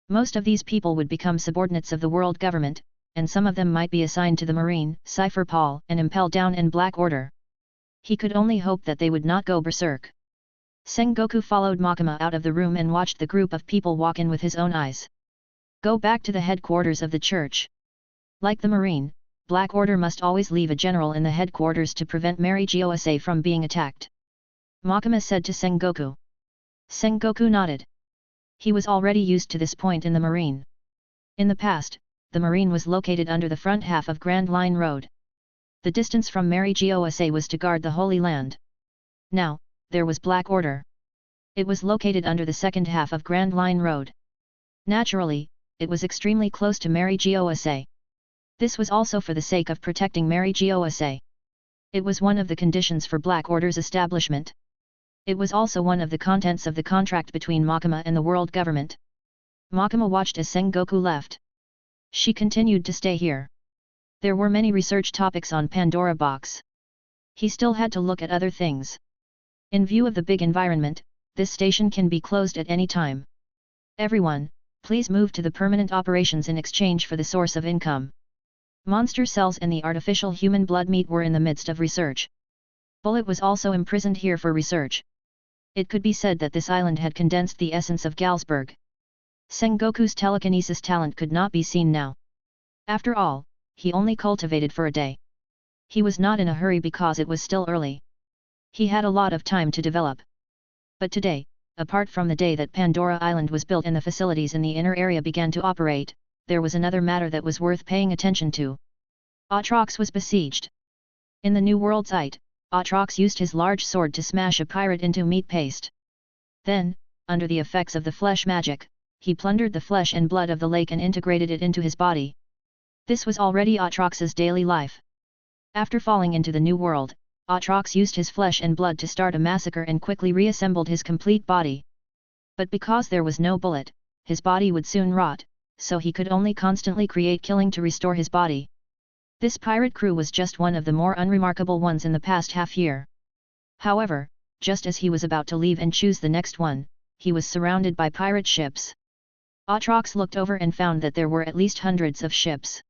Most of these people would become subordinates of the world government, and some of them might be assigned to the Marine, Cypher Paul and Impel Down and Black Order. He could only hope that they would not go berserk. Sengoku followed Makima out of the room and watched the group of people walk in with his own eyes. Go back to the headquarters of the church. Like the Marine, Black Order must always leave a general in the headquarters to prevent Mary Gyosa from being attacked. Makima said to Sengoku. Sengoku nodded. He was already used to this point in the Marine. In the past, the Marine was located under the front half of Grand Line Road. The distance from Mary Gyosa was to guard the Holy Land. Now, there was Black Order. It was located under the second half of Grand Line Road. Naturally, it was extremely close to Mary Gyosa. This was also for the sake of protecting Mary Gyosa. It was one of the conditions for Black Order's establishment. It was also one of the contents of the contract between Makima and the world government. Makima watched as Sengoku left. She continued to stay here. There were many research topics on Pandora Box. He still had to look at other things. In view of the big environment, this station can be closed at any time. Everyone, please move to the permanent operations in exchange for the source of income. Monster cells and the artificial human blood meat were in the midst of research. Bullet was also imprisoned here for research. It could be said that this island had condensed the essence of Galsburg. Sengoku's telekinesis talent could not be seen now. After all, he only cultivated for a day. He was not in a hurry because it was still early. He had a lot of time to develop. But today, apart from the day that Pandora Island was built and the facilities in the inner area began to operate, there was another matter that was worth paying attention to. Atrox was besieged. In the New World site, Atrox used his large sword to smash a pirate into meat paste. Then, under the effects of the flesh magic, he plundered the flesh and blood of the lake and integrated it into his body. This was already Atrox's daily life. After falling into the New World, Atrox used his flesh and blood to start a massacre and quickly reassembled his complete body. But because there was no bullet, his body would soon rot, so he could only constantly create killing to restore his body. This pirate crew was just one of the more unremarkable ones in the past half year. However, just as he was about to leave and choose the next one, he was surrounded by pirate ships. Atrox looked over and found that there were at least hundreds of ships.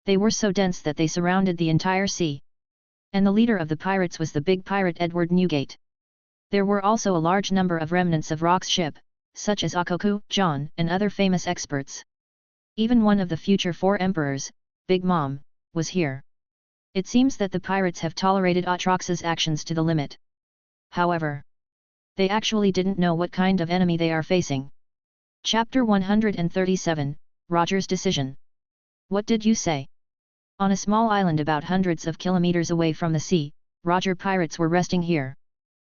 They were so dense that they surrounded the entire sea. And the leader of the pirates was the big pirate Edward Newgate. There were also a large number of remnants of Rock's ship, such as Akoku, John, and other famous experts. Even one of the future 4 emperors, Big Mom, was here. It seems that the pirates have tolerated Atrox's actions to the limit. However, they actually didn't know what kind of enemy they are facing. Chapter 137, Roger's Decision. What did you say? On a small island about hundreds of kilometers away from the sea, Roger pirates were resting here.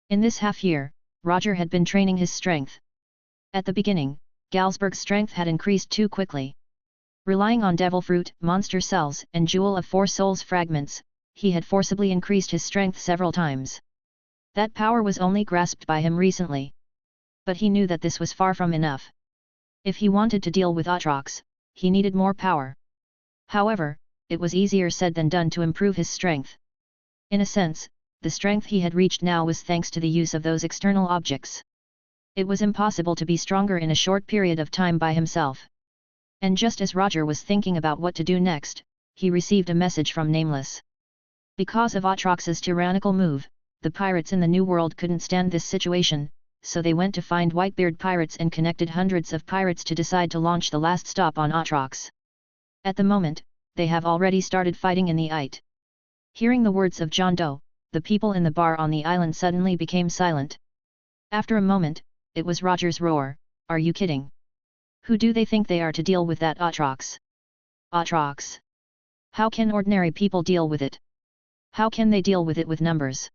In this half-year, Roger had been training his strength. At the beginning, Galsberg's strength had increased too quickly. Relying on devil fruit, monster cells, and jewel of 4 souls fragments, he had forcibly increased his strength several times. That power was only grasped by him recently. But he knew that this was far from enough. If he wanted to deal with Atrox, he needed more power. However, it was easier said than done to improve his strength. In a sense, the strength he had reached now was thanks to the use of those external objects. It was impossible to be stronger in a short period of time by himself. And just as Roger was thinking about what to do next, he received a message from Nameless. Because of Atrox's tyrannical move, the pirates in the New World couldn't stand this situation, so they went to find Whitebeard pirates and connected hundreds of pirates to decide to launch the last stop on Atrox. At the moment, they have already started fighting in the Ite. Hearing the words of John Doe, the people in the bar on the island suddenly became silent. After a moment, it was Roger's roar, "Are you kidding? Who do they think they are to deal with that Atrox? Atrox? How can ordinary people deal with it? How can they deal with it with numbers?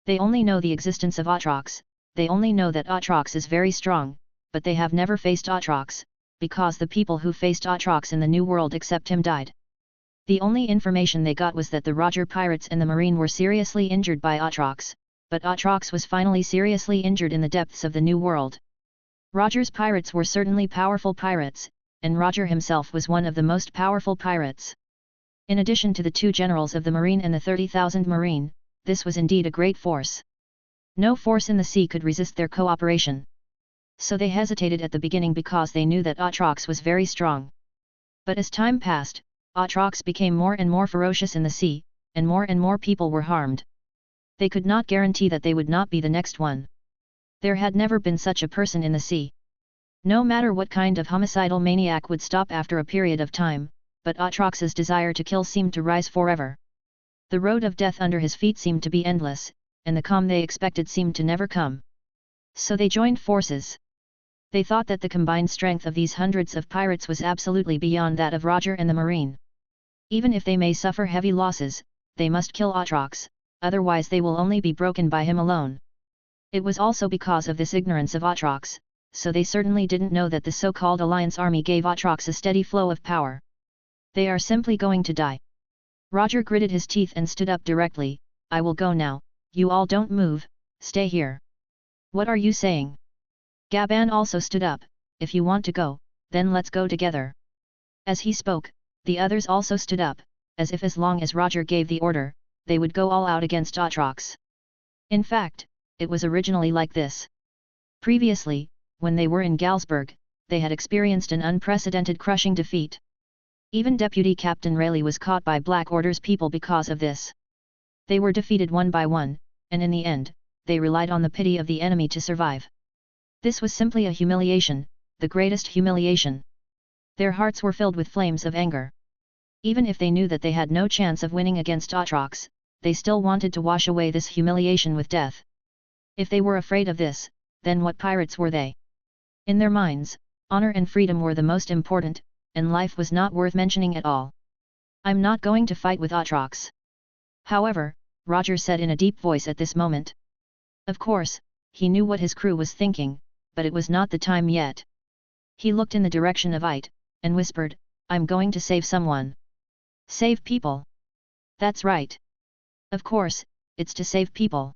They only know the existence of Atrox, they only know that Atrox is very strong, but they have never faced Atrox, because the people who faced Atrox in the New World except him died. The only information they got was that the Roger pirates and the Marine were seriously injured by Atrox, but Atrox was finally seriously injured in the depths of the New World. Roger's pirates were certainly powerful pirates, and Roger himself was one of the most powerful pirates. In addition to the 2 generals of the Marine and the 30,000 Marine, this was indeed a great force. No force in the sea could resist their cooperation. So they hesitated at the beginning because they knew that Atrox was very strong. But as time passed, Atrox became more and more ferocious in the sea, and more people were harmed. They could not guarantee that they would not be the next one. There had never been such a person in the sea. No matter what kind of homicidal maniac would stop after a period of time, but Atrox's desire to kill seemed to rise forever. The road of death under his feet seemed to be endless, and the calm they expected seemed to never come. So they joined forces. They thought that the combined strength of these hundreds of pirates was absolutely beyond that of Roger and the Marine. Even if they may suffer heavy losses, they must kill Atrox, otherwise they will only be broken by him alone. It was also because of this ignorance of Atrox, so they certainly didn't know that the so-called Alliance Army gave Atrox a steady flow of power. They are simply going to die. Roger gritted his teeth and stood up directly. "I will go now, you all don't move, stay here." "What are you saying?" Gaban also stood up. "If you want to go, then let's go together." As he spoke, the others also stood up, as if as long as Roger gave the order, they would go all out against Atrox. In fact, it was originally like this. Previously, when they were in Galsberg, they had experienced an unprecedented crushing defeat. Even Deputy Captain Rayleigh was caught by Black Order's people because of this. They were defeated one by one, and in the end, they relied on the pity of the enemy to survive. This was simply a humiliation, the greatest humiliation. Their hearts were filled with flames of anger. Even if they knew that they had no chance of winning against Atrox, they still wanted to wash away this humiliation with death. If they were afraid of this, then what pirates were they? In their minds, honor and freedom were the most important, and life was not worth mentioning at all. "I'm not going to fight with Atrox." However, Roger said in a deep voice at this moment. Of course, he knew what his crew was thinking, but it was not the time yet. He looked in the direction of Ite, and whispered, "I'm going to save someone." "Save people?" "That's right. Of course, it's to save people."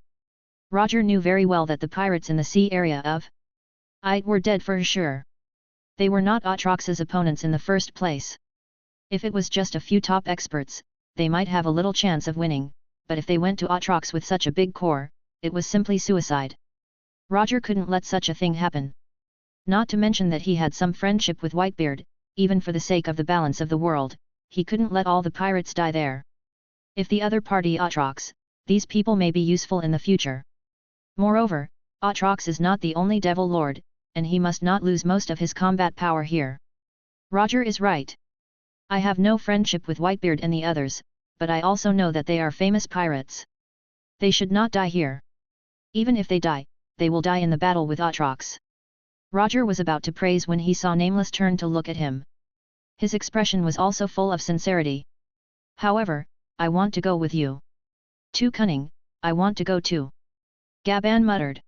Roger knew very well that the pirates in the sea area of Ite were dead for sure. They were not Atrox's opponents in the first place. If it was just a few top experts, they might have a little chance of winning, but if they went to Atrox with such a big corps, it was simply suicide. Roger couldn't let such a thing happen. Not to mention that he had some friendship with Whitebeard, even for the sake of the balance of the world, he couldn't let all the pirates die there. If the other party Atrox, these people may be useful in the future. Moreover, Atrox is not the only Devil Lord, and he must not lose most of his combat power here. Roger is right. I have no friendship with Whitebeard and the others, but I also know that they are famous pirates. They should not die here. Even if they die, they will die in the battle with Atrox. Roger was about to praise when he saw Nameless turn to look at him. His expression was also full of sincerity. However, I want to go with you. Too cunning, I want to go too. Gaban muttered.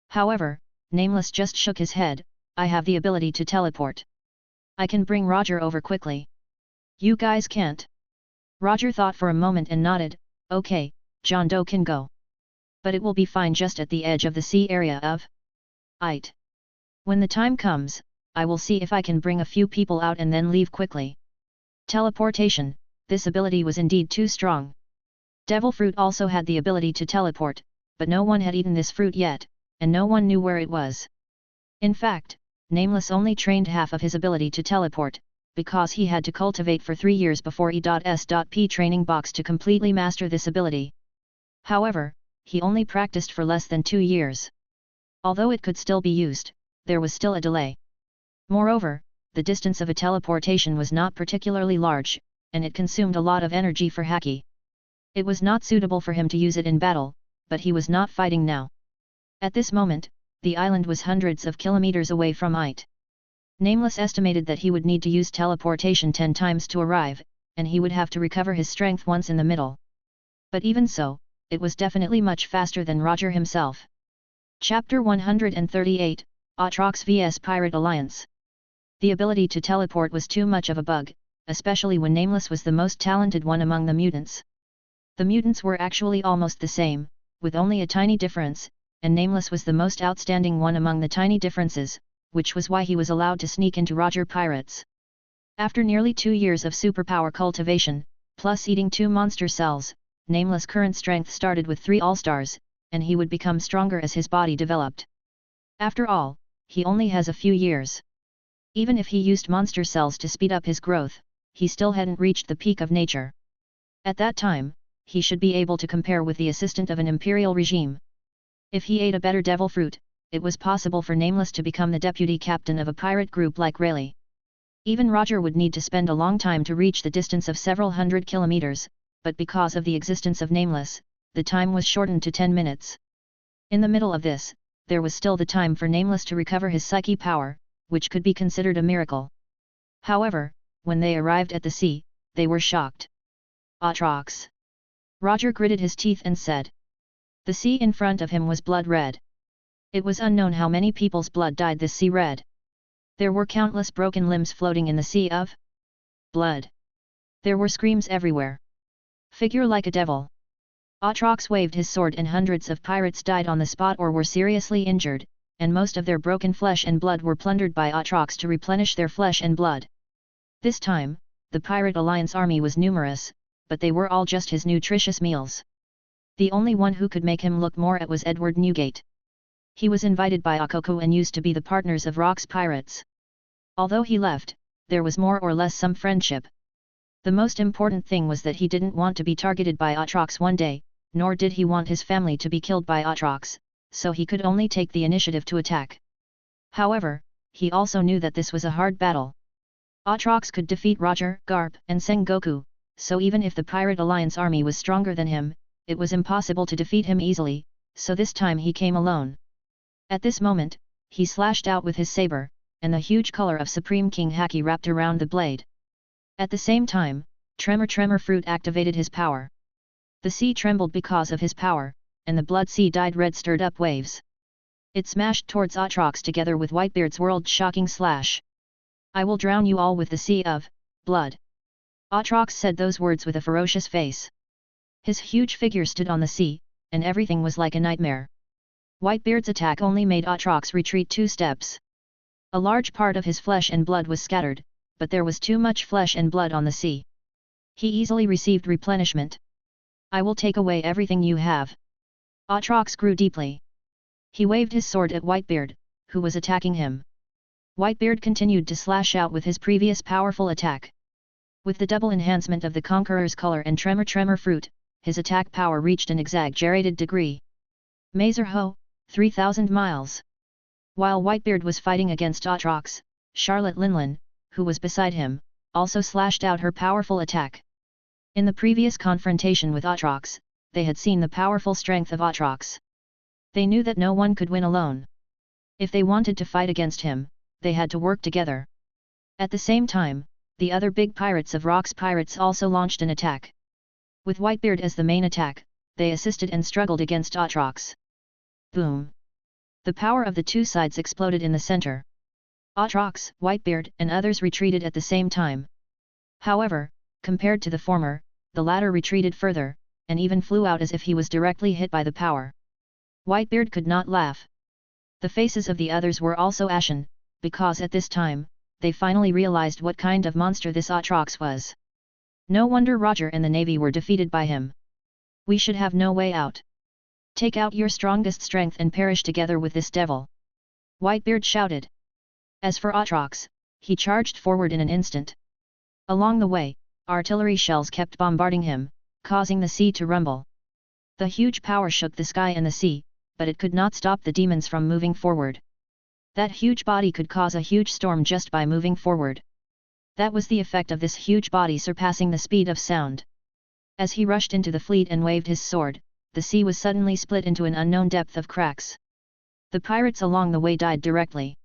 However, Nameless just shook his head, I have the ability to teleport. I can bring Roger over quickly. You guys can't. Roger thought for a moment and nodded, okay, John Doe can go. But it will be fine just at the edge of the sea area of It. When the time comes, I will see if I can bring a few people out and then leave quickly. Teleportation, this ability was indeed too strong. Devil Fruit also had the ability to teleport, but no one had eaten this fruit yet, and no one knew where it was. In fact, Nameless only trained half of his ability to teleport, because he had to cultivate for 3 years before E.S.P training box to completely master this ability. However, he only practiced for less than 2 years. Although it could still be used, there was still a delay. Moreover, the distance of a teleportation was not particularly large, and it consumed a lot of energy for Haki. It was not suitable for him to use it in battle, but he was not fighting now. At this moment, the island was hundreds of kilometers away from It. Nameless estimated that he would need to use teleportation 10 times to arrive, and he would have to recover his strength once in the middle. But even so, it was definitely much faster than Roger himself. Chapter 138, Atrox vs Pirate Alliance. The ability to teleport was too much of a bug, especially when Nameless was the most talented one among the mutants. The mutants were actually almost the same, with only a tiny difference, and Nameless was the most outstanding one among the tiny differences, which was why he was allowed to sneak into Roger Pirates. After nearly 2 years of superpower cultivation, plus eating 2 monster cells, Nameless' current strength started with 3 all-stars, and he would become stronger as his body developed. After all, he only has a few years. Even if he used monster cells to speed up his growth, he still hadn't reached the peak of nature. At that time, he should be able to compare with the assistant of an imperial regime. If he ate a better devil fruit, it was possible for Nameless to become the deputy captain of a pirate group like Rayleigh. Even Roger would need to spend a long time to reach the distance of several hundred kilometers, but because of the existence of Nameless, the time was shortened to 10 minutes. In the middle of this, there was still the time for Nameless to recover his psyche power, which could be considered a miracle. However, when they arrived at the sea, they were shocked. Atrox. Roger gritted his teeth and said. The sea in front of him was blood red. It was unknown how many people's blood dyed this sea red. There were countless broken limbs floating in the sea of blood. There were screams everywhere. Figure like a devil. Atrox waved his sword and hundreds of pirates died on the spot or were seriously injured, and most of their broken flesh and blood were plundered by Atrox to replenish their flesh and blood. This time, the Pirate Alliance army was numerous, but they were all just his nutritious meals. The only one who could make him look more at was Edward Newgate. He was invited by Akoko and used to be the partners of Rock's pirates. Although he left, there was more or less some friendship. The most important thing was that he didn't want to be targeted by Atrox one day, nor did he want his family to be killed by Atrox, so he could only take the initiative to attack. However, he also knew that this was a hard battle. Atrox could defeat Roger, Garp, and Sengoku, so even if the Pirate Alliance army was stronger than him, it was impossible to defeat him easily, so this time he came alone. At this moment, he slashed out with his saber, and the huge color of Supreme King Haki wrapped around the blade. At the same time, Tremor Fruit activated his power. The sea trembled because of his power, and the blood sea dyed red stirred up waves. It smashed towards Atrox together with Whitebeard's world-shocking slash. I will drown you all with the sea of blood. Atrox said those words with a ferocious face. His huge figure stood on the sea, and everything was like a nightmare. Whitebeard's attack only made Atrox retreat 2 steps. A large part of his flesh and blood was scattered, but there was too much flesh and blood on the sea. He easily received replenishment. I will take away everything you have. Atrox grew deeply. He waved his sword at Whitebeard, who was attacking him. Whitebeard continued to slash out with his previous powerful attack. With the double enhancement of the Conqueror's color and tremor fruit, his attack power reached an exaggerated degree. Mazer Ho, 3,000 miles. While Whitebeard was fighting against Aatrox, Charlotte Linlin, who was beside him, also slashed out her powerful attack. In the previous confrontation with Aatrox, they had seen the powerful strength of Aatrox. They knew that no one could win alone. If they wanted to fight against him, they had to work together. At the same time, the other big pirates of Rock's pirates also launched an attack. With Whitebeard as the main attack, they assisted and struggled against Aatrox. Boom! The power of the two sides exploded in the center. Aatrox, Whitebeard and others retreated at the same time. However, compared to the former, the latter retreated further, and even flew out as if he was directly hit by the power. Whitebeard could not laugh. The faces of the others were also ashen, because at this time, they finally realized what kind of monster this Aatrox was. No wonder Roger and the Navy were defeated by him. We should have no way out. Take out your strongest strength and perish together with this devil. Whitebeard shouted. As for Aatrox, he charged forward in an instant. Along the way, artillery shells kept bombarding him, causing the sea to rumble. The huge power shook the sky and the sea, but it could not stop the demons from moving forward. That huge body could cause a huge storm just by moving forward. That was the effect of this huge body surpassing the speed of sound. As he rushed into the fleet and waved his sword, the sea was suddenly split into an unknown depth of cracks. The pirates along the way died directly.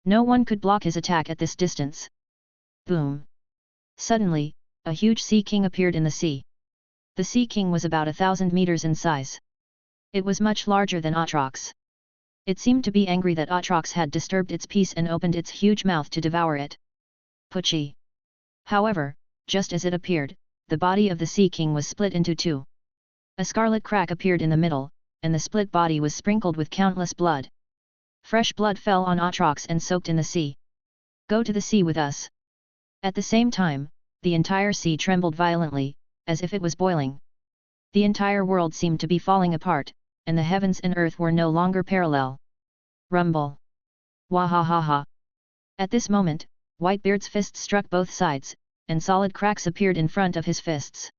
No one could block his attack at this distance. Boom! Suddenly, a huge sea king appeared in the sea. The sea king was about 1,000 meters in size. It was much larger than Aatrox. It seemed to be angry that Aatrox had disturbed its peace and opened its huge mouth to devour it. Pucci! However, just as it appeared, the body of the Sea King was split into two. A scarlet crack appeared in the middle, and the split body was sprinkled with countless blood. Fresh blood fell on Aatrox and soaked in the sea. Go to the sea with us. At the same time, the entire sea trembled violently, as if it was boiling. The entire world seemed to be falling apart, and the heavens and earth were no longer parallel. Rumble! Wahahaha! At this moment, Whitebeard's fists struck both sides, and solid cracks appeared in front of his fists.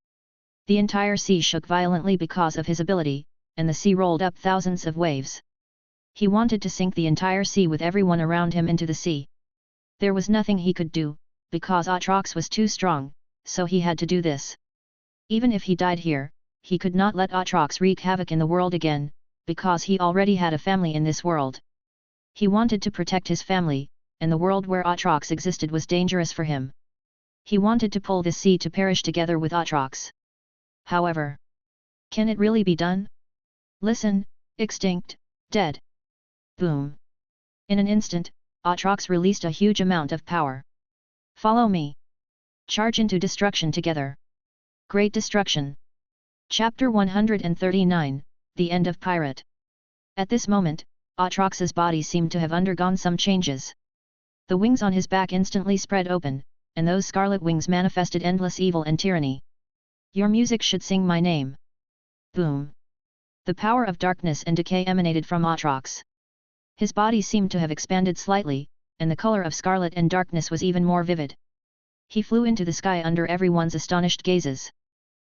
The entire sea shook violently because of his ability, and the sea rolled up thousands of waves. He wanted to sink the entire sea with everyone around him into the sea. There was nothing he could do, because Aatrox was too strong, so he had to do this. Even if he died here, he could not let Aatrox wreak havoc in the world again, because he already had a family in this world. He wanted to protect his family, and the world where Aatrox existed was dangerous for him. He wanted to pull this sea to perish together with Aatrox. However, can it really be done? Listen, extinct, dead. Boom! In an instant, Aatrox released a huge amount of power. Follow me. Charge into destruction together. Great destruction. Chapter 139, The End of Pirate. At this moment, Aatrox's body seemed to have undergone some changes. The wings on his back instantly spread open, and those scarlet wings manifested endless evil and tyranny. Your music should sing my name. Boom! The power of darkness and decay emanated from Aatrox. His body seemed to have expanded slightly, and the color of scarlet and darkness was even more vivid. He flew into the sky under everyone's astonished gazes.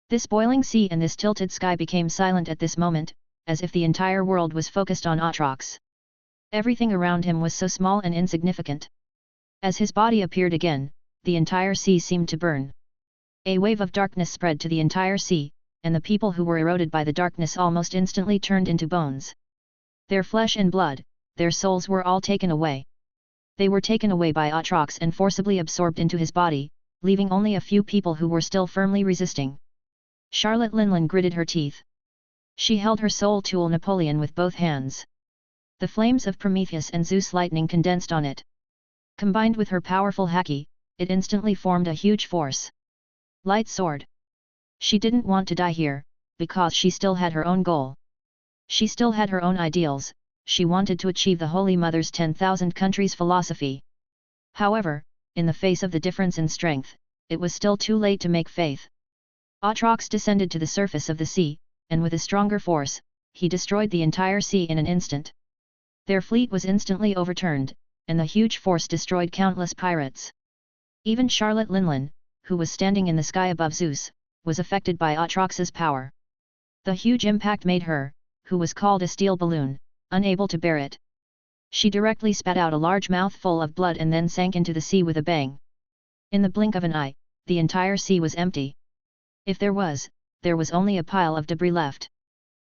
This boiling sea and this tilted sky became silent at this moment, as if the entire world was focused on Aatrox. Everything around him was so small and insignificant. As his body appeared again, the entire sea seemed to burn. A wave of darkness spread to the entire sea, and the people who were eroded by the darkness almost instantly turned into bones. Their flesh and blood, their souls were all taken away. They were taken away by Aatrox and forcibly absorbed into his body, leaving only a few people who were still firmly resisting. Charlotte Linlin gritted her teeth. She held her soul tool Napoleon with both hands. The flames of Prometheus and Zeus lightning condensed on it. Combined with her powerful haki, it instantly formed a huge force. Light sword. She didn't want to die here, because she still had her own goal. She still had her own ideals, she wanted to achieve the Holy Mother's 10,000 countries philosophy. However, in the face of the difference in strength, it was still too late to make faith. Aatrox descended to the surface of the sea, and with a stronger force, he destroyed the entire sea in an instant. Their fleet was instantly overturned, and the huge force destroyed countless pirates. Even Charlotte Linlin, who was standing in the sky above Zeus, was affected by Atrox's power. The huge impact made her, who was called a steel balloon, unable to bear it. She directly spat out a large mouthful of blood and then sank into the sea with a bang. In the blink of an eye, the entire sea was empty. If there was only a pile of debris left.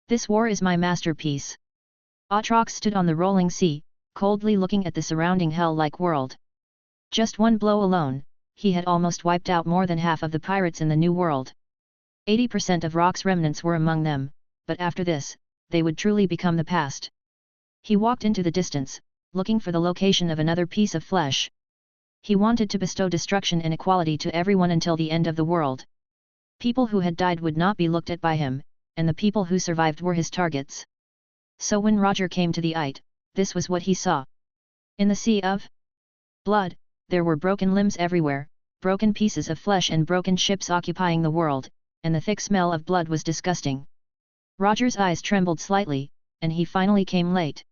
This war is my masterpiece. Atrox stood on the rolling sea, coldly looking at the surrounding hell-like world. Just one blow alone, he had almost wiped out more than half of the pirates in the New World. 80% of Rock's remnants were among them, but after this, they would truly become the past. He walked into the distance, looking for the location of another piece of flesh. He wanted to bestow destruction and equality to everyone until the end of the world. People who had died would not be looked at by him, and the people who survived were his targets. So when Roger came to the Ite, this was what he saw. In the sea of blood, there were broken limbs everywhere, broken pieces of flesh and broken ships occupying the world, and the thick smell of blood was disgusting. Roger's eyes trembled slightly, and he finally came late.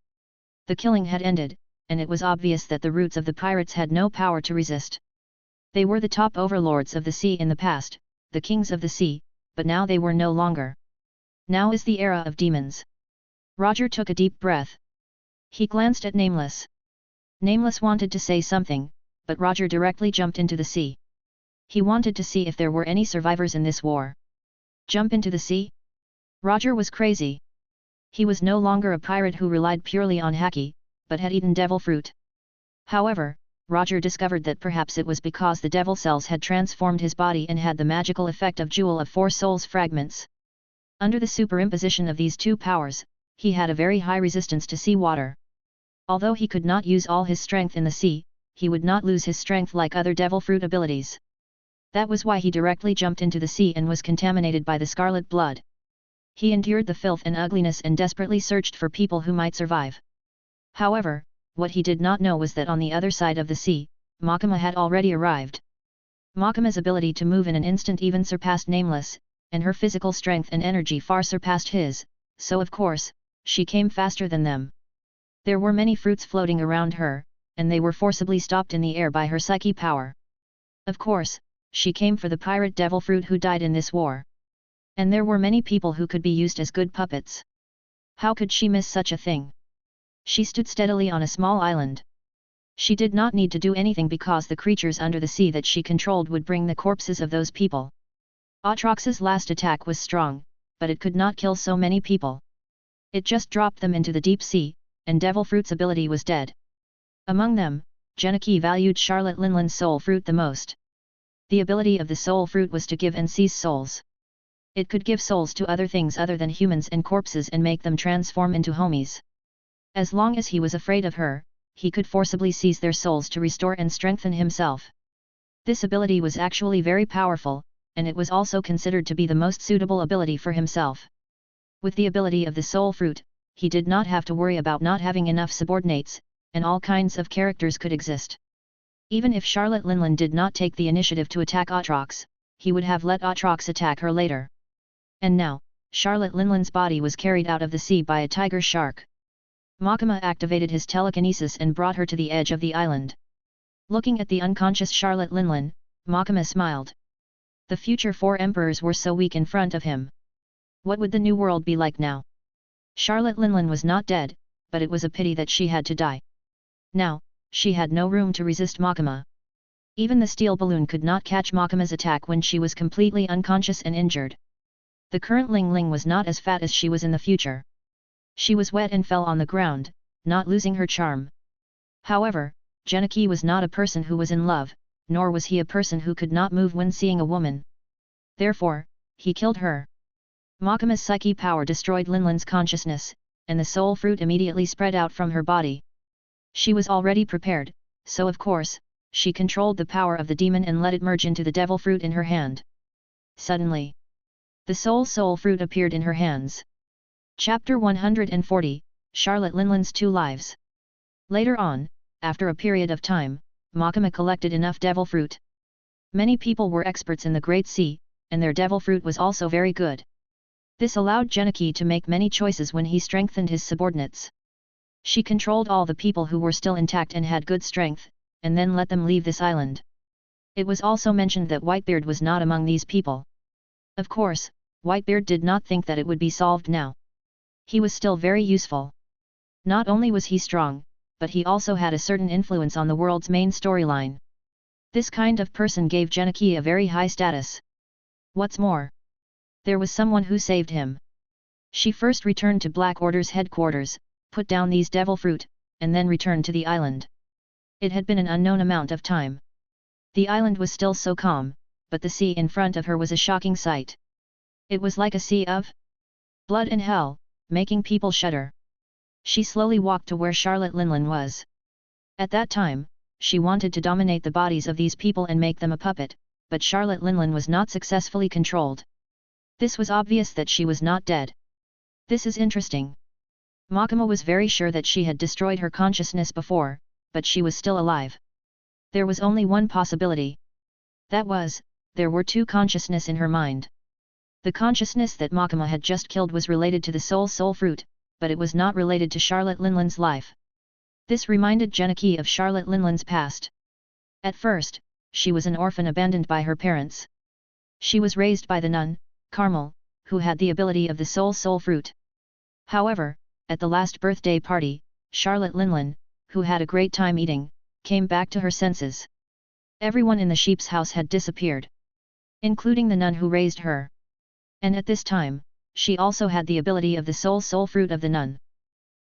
The killing had ended, and it was obvious that the roots of the pirates had no power to resist. They were the top overlords of the sea in the past, the kings of the sea, but now they were no longer. Now is the era of demons. Roger took a deep breath. He glanced at Nameless. Nameless wanted to say something, but Roger directly jumped into the sea. He wanted to see if there were any survivors in this war. Jump into the sea? Roger was crazy. He was no longer a pirate who relied purely on haki, but had eaten devil fruit. However, Roger discovered that perhaps it was because the devil cells had transformed his body and had the magical effect of Jewel of Four Souls fragments. Under the superimposition of these two powers, he had a very high resistance to sea water. Although he could not use all his strength in the sea, he would not lose his strength like other devil fruit abilities. That was why he directly jumped into the sea and was contaminated by the scarlet blood. He endured the filth and ugliness and desperately searched for people who might survive. However, what he did not know was that on the other side of the sea, Makima had already arrived. Makima's ability to move in an instant even surpassed Nameless, and her physical strength and energy far surpassed his, so of course, she came faster than them. There were many fruits floating around her, and they were forcibly stopped in the air by her psyche power. Of course, she came for the pirate devil fruit who died in this war. And there were many people who could be used as good puppets. How could she miss such a thing? She stood steadily on a small island. She did not need to do anything because the creatures under the sea that she controlled would bring the corpses of those people. Atrox's last attack was strong, but it could not kill so many people. It just dropped them into the deep sea, and Devil Fruit's ability was dead. Among them, Genichi valued Charlotte Linlin's soul fruit the most. The ability of the soul fruit was to give and seize souls. It could give souls to other things other than humans and corpses and make them transform into homies. As long as he was afraid of her, he could forcibly seize their souls to restore and strengthen himself. This ability was actually very powerful, and it was also considered to be the most suitable ability for himself. With the ability of the soul fruit, he did not have to worry about not having enough subordinates, and all kinds of characters could exist. Even if Charlotte Linlin did not take the initiative to attack Atrox, he would have let Atrox attack her later. And now, Charlotte Linlin's body was carried out of the sea by a tiger shark. Makima activated his telekinesis and brought her to the edge of the island. Looking at the unconscious Charlotte Linlin, Makima smiled. The future 4 emperors were so weak in front of him. What would the new world be like now? Charlotte Linlin was not dead, but it was a pity that she had to die. Now, she had no room to resist Makima. Even the steel balloon could not catch Makima's attack when she was completely unconscious and injured. The current Ling Ling was not as fat as she was in the future. She was wet and fell on the ground, not losing her charm. However, Genichi was not a person who was in love, nor was he a person who could not move when seeing a woman. Therefore, he killed her. Makima's psyche power destroyed Linlin's consciousness, and the soul fruit immediately spread out from her body. She was already prepared, so of course, she controlled the power of the demon and let it merge into the devil fruit in her hand. Suddenly, the soul fruit appeared in her hands. Chapter 140, Charlotte Linlin's 2 lives. Later on, after a period of time, Makima collected enough devil fruit. Many people were experts in the Great Sea, and their devil fruit was also very good. This allowed Genichi to make many choices when he strengthened his subordinates. She controlled all the people who were still intact and had good strength, and then let them leave this island. It was also mentioned that Whitebeard was not among these people. Of course, Whitebeard did not think that it would be solved now. He was still very useful. Not only was he strong, but he also had a certain influence on the world's main storyline. This kind of person gave Genichi a very high status. What's more, there was someone who saved him. She first returned to Black Order's headquarters, put down these devil fruit, and then returned to the island. It had been an unknown amount of time. The island was still so calm, but the sea in front of her was a shocking sight. It was like a sea of blood and hell, making people shudder. She slowly walked to where Charlotte Linlin was. At that time, she wanted to dominate the bodies of these people and make them a puppet, but Charlotte Linlin was not successfully controlled. This was obvious that she was not dead. This is interesting. Makima was very sure that she had destroyed her consciousness before, but she was still alive. There was only one possibility. That was, there were two consciousnesses in her mind. The consciousness that Makima had just killed was related to the soul fruit, but it was not related to Charlotte Linlin's life. This reminded Genichi of Charlotte Linlin's past. At first, she was an orphan abandoned by her parents. She was raised by the nun, Carmel, who had the ability of the soul fruit. However, at the last birthday party, Charlotte Linlin, who had a great time eating, came back to her senses. Everyone in the sheep's house had disappeared, including the nun who raised her. And at this time, she also had the ability of the soul fruit of the nun.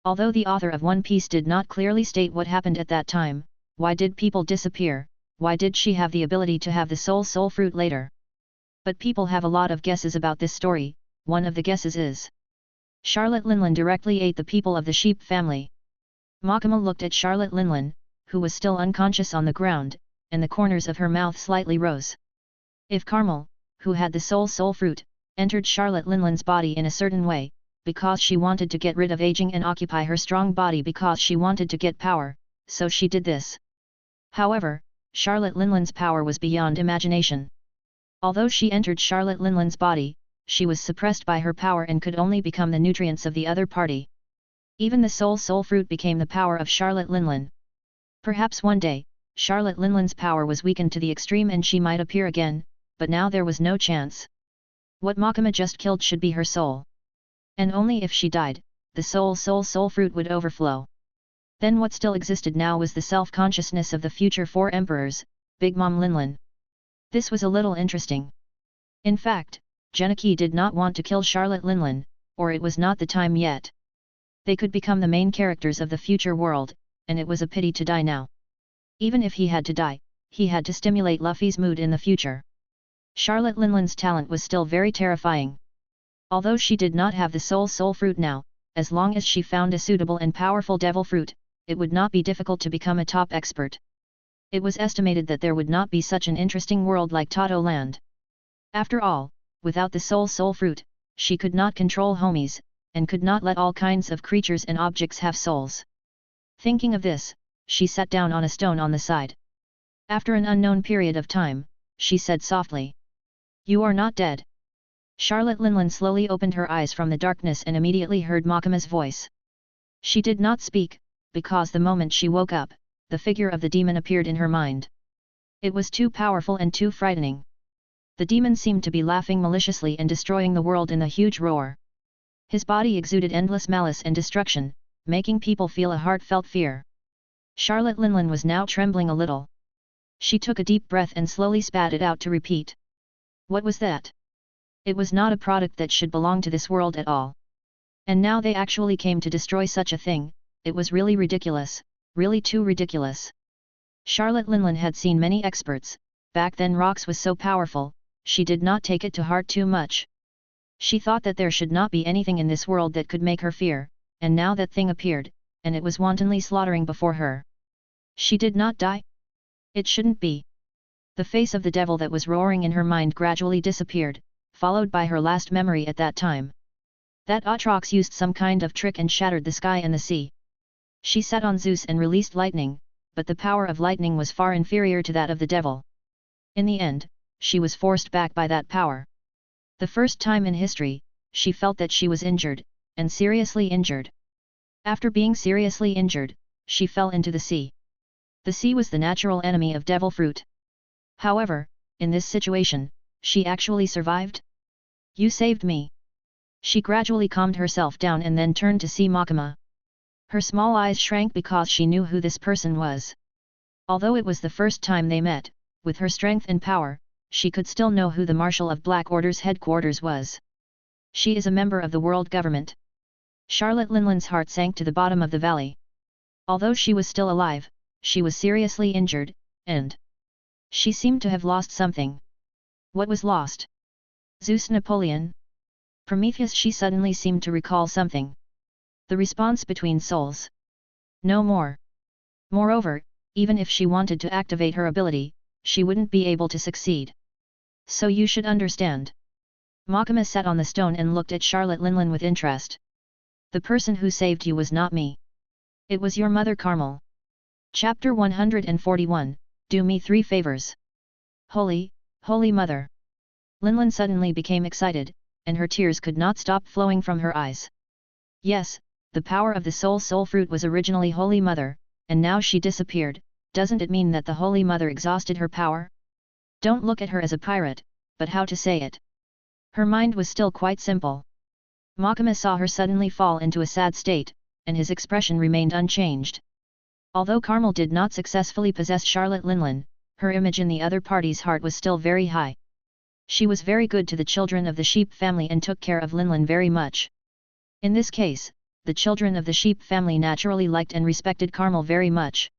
Although the author of One Piece did not clearly state what happened at that time, why did people disappear, why did she have the ability to have the soul fruit later? But people have a lot of guesses about this story. One of the guesses is Charlotte Linlin directly ate the people of the sheep family. Makima looked at Charlotte Linlin, who was still unconscious on the ground, and the corners of her mouth slightly rose. If Carmel, who had the soul fruit, entered Charlotte Linlin's body in a certain way, because she wanted to get rid of aging and occupy her strong body because she wanted to get power, so she did this. However, Charlotte Linlin's power was beyond imagination. Although she entered Charlotte Linlin's body, she was suppressed by her power and could only become the nutrients of the other party. Even the soul fruit became the power of Charlotte Linlin. Perhaps one day, Charlotte Linlin's power was weakened to the extreme and she might appear again, but now there was no chance. What Makima just killed should be her soul. And only if she died, the soul fruit would overflow. Then what still existed now was the self-consciousness of the future four emperors, Big Mom Linlin. This was a little interesting. In fact, Genichi did not want to kill Charlotte Linlin, or it was not the time yet. They could become the main characters of the future world, and it was a pity to die now. Even if he had to die, he had to stimulate Luffy's mood in the future. Charlotte Linlin's talent was still very terrifying. Although she did not have the soul fruit now, as long as she found a suitable and powerful devil fruit, it would not be difficult to become a top expert. It was estimated that there would not be such an interesting world like Toto Land. After all, without the soul fruit, she could not control homies, and could not let all kinds of creatures and objects have souls. Thinking of this, she sat down on a stone on the side. After an unknown period of time, she said softly, "You are not dead." Charlotte Linlin slowly opened her eyes from the darkness and immediately heard Makima's voice. She did not speak, because the moment she woke up, the figure of the demon appeared in her mind. It was too powerful and too frightening. The demon seemed to be laughing maliciously and destroying the world in a huge roar. His body exuded endless malice and destruction, making people feel a heartfelt fear. Charlotte Linlin was now trembling a little. She took a deep breath and slowly spat it out to repeat. What was that? It was not a product that should belong to this world at all. And now they actually came to destroy such a thing. It was really ridiculous, really too ridiculous. Charlotte Linlin had seen many experts. Back then Rox was so powerful, she did not take it to heart too much. She thought that there should not be anything in this world that could make her fear, and now that thing appeared, and it was wantonly slaughtering before her. She did not die? It shouldn't be. The face of the devil that was roaring in her mind gradually disappeared, followed by her last memory at that time. That Atrox used some kind of trick and shattered the sky and the sea. She sat on Zeus and released lightning, but the power of lightning was far inferior to that of the devil. In the end, she was forced back by that power. The first time in history, she felt that she was injured, and seriously injured. After being seriously injured, she fell into the sea. The sea was the natural enemy of devil fruit. However, in this situation, she actually survived? You saved me. She gradually calmed herself down and then turned to see Makima. Her small eyes shrank because she knew who this person was. Although it was the first time they met, with her strength and power, she could still know who the Marshal of Black Order's headquarters was. She is a member of the world government. Charlotte Linland's heart sank to the bottom of the valley. Although she was still alive, she was seriously injured, and she seemed to have lost something. What was lost? Zeus Napoleon? Prometheus? She suddenly seemed to recall something. The response between souls. No more. Moreover, even if she wanted to activate her ability, she wouldn't be able to succeed. So you should understand. Makima sat on the stone and looked at Charlotte Linland with interest. The person who saved you was not me. It was your mother Carmel. Chapter 141, Do Me 3 Favors. Holy Mother. Linland suddenly became excited, and her tears could not stop flowing from her eyes. Yes, the power of the soul fruit was originally Holy Mother, and now she disappeared. Doesn't it mean that the Holy Mother exhausted her power? Don't look at her as a pirate, but how to say it. Her mind was still quite simple. Makima saw her suddenly fall into a sad state, and his expression remained unchanged. Although Carmel did not successfully possess Charlotte Linland, her image in the other party's heart was still very high. She was very good to the children of the sheep family and took care of Linland very much. In this case, the children of the sheep family naturally liked and respected Carmel very much.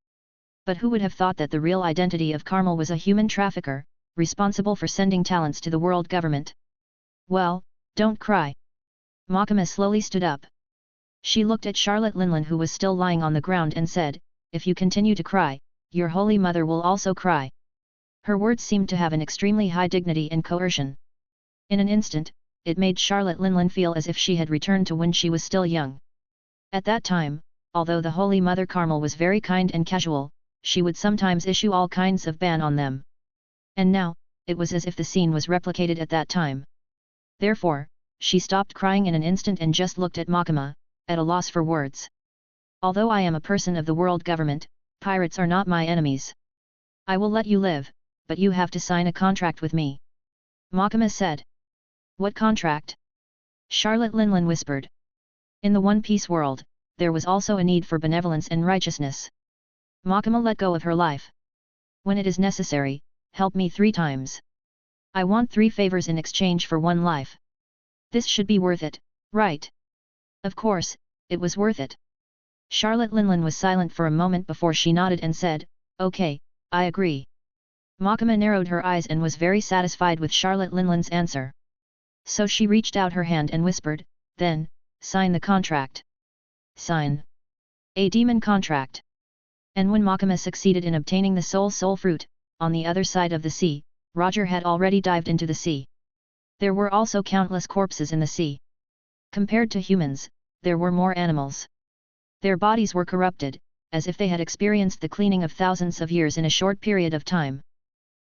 But who would have thought that the real identity of Carmel was a human trafficker, responsible for sending talents to the world government? Well, don't cry. Makima slowly stood up. She looked at Charlotte Linland, who was still lying on the ground, and said, if you continue to cry, your Holy Mother will also cry. Her words seemed to have an extremely high dignity and coercion. In an instant, it made Charlotte Linland feel as if she had returned to when she was still young. At that time, although the Holy Mother Carmel was very kind and casual, she would sometimes issue all kinds of ban on them. And now, it was as if the scene was replicated at that time. Therefore, she stopped crying in an instant and just looked at Makima, at a loss for words. Although I am a person of the world government, pirates are not my enemies. I will let you live, but you have to sign a contract with me. Makima said. What contract? Charlotte Linland whispered. In the One Piece world, there was also a need for benevolence and righteousness. Makima let go of her life. When it is necessary, help me 3 times. I want 3 favors in exchange for 1 life. This should be worth it, right? Of course, it was worth it. Charlotte Linland was silent for a moment before she nodded and said, okay, I agree. Makima narrowed her eyes and was very satisfied with Charlotte Linland's answer. So she reached out her hand and whispered, then, sign the contract. Sign. A demon contract. And when Makima succeeded in obtaining the soul fruit, on the other side of the sea, Roger had already dived into the sea. There were also countless corpses in the sea. Compared to humans, there were more animals. Their bodies were corrupted, as if they had experienced the cleaning of thousands of years in a short period of time.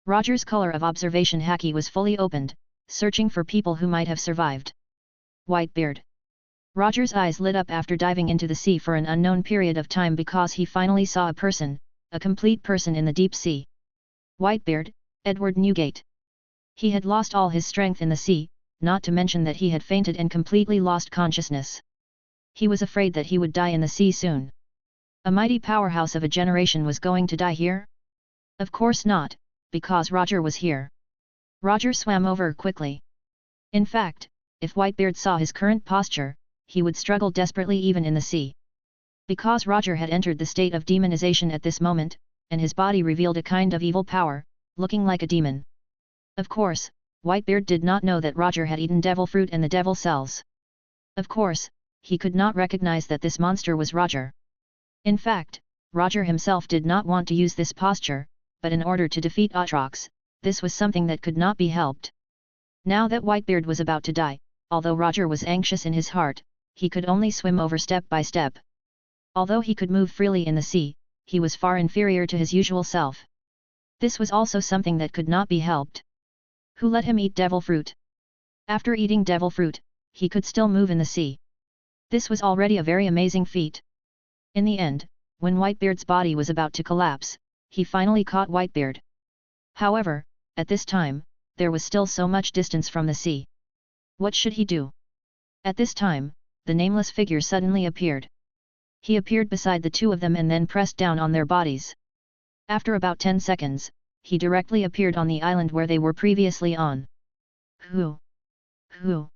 Roger's color of observation haki was fully opened, searching for people who might have survived. Whitebeard. Roger's eyes lit up after diving into the sea for an unknown period of time because he finally saw a person, a complete person in the deep sea. Whitebeard, Edward Newgate. He had lost all his strength in the sea, not to mention that he had fainted and completely lost consciousness. He was afraid that he would die in the sea soon. A mighty powerhouse of a generation was going to die here? Of course not, because Roger was here. Roger swam over quickly. In fact, if Whitebeard saw his current posture, he would struggle desperately even in the sea. Because Roger had entered the state of demonization at this moment, and his body revealed a kind of evil power, looking like a demon. Of course, Whitebeard did not know that Roger had eaten devil fruit and the devil cells. Of course, he could not recognize that this monster was Roger. In fact, Roger himself did not want to use this posture, but in order to defeat Atrox, this was something that could not be helped. Now that Whitebeard was about to die, although Roger was anxious in his heart, he could only swim over step by step. Although he could move freely in the sea, he was far inferior to his usual self. This was also something that could not be helped. Who let him eat devil fruit? After eating devil fruit, he could still move in the sea. This was already a very amazing feat. In the end, when Whitebeard's body was about to collapse, he finally caught Whitebeard. However, at this time, there was still so much distance from the sea. What should he do? At this time, the nameless figure suddenly appeared. He appeared beside the two of them and then pressed down on their bodies. After about 10 seconds, he directly appeared on the island where they were previously on. Who? Who?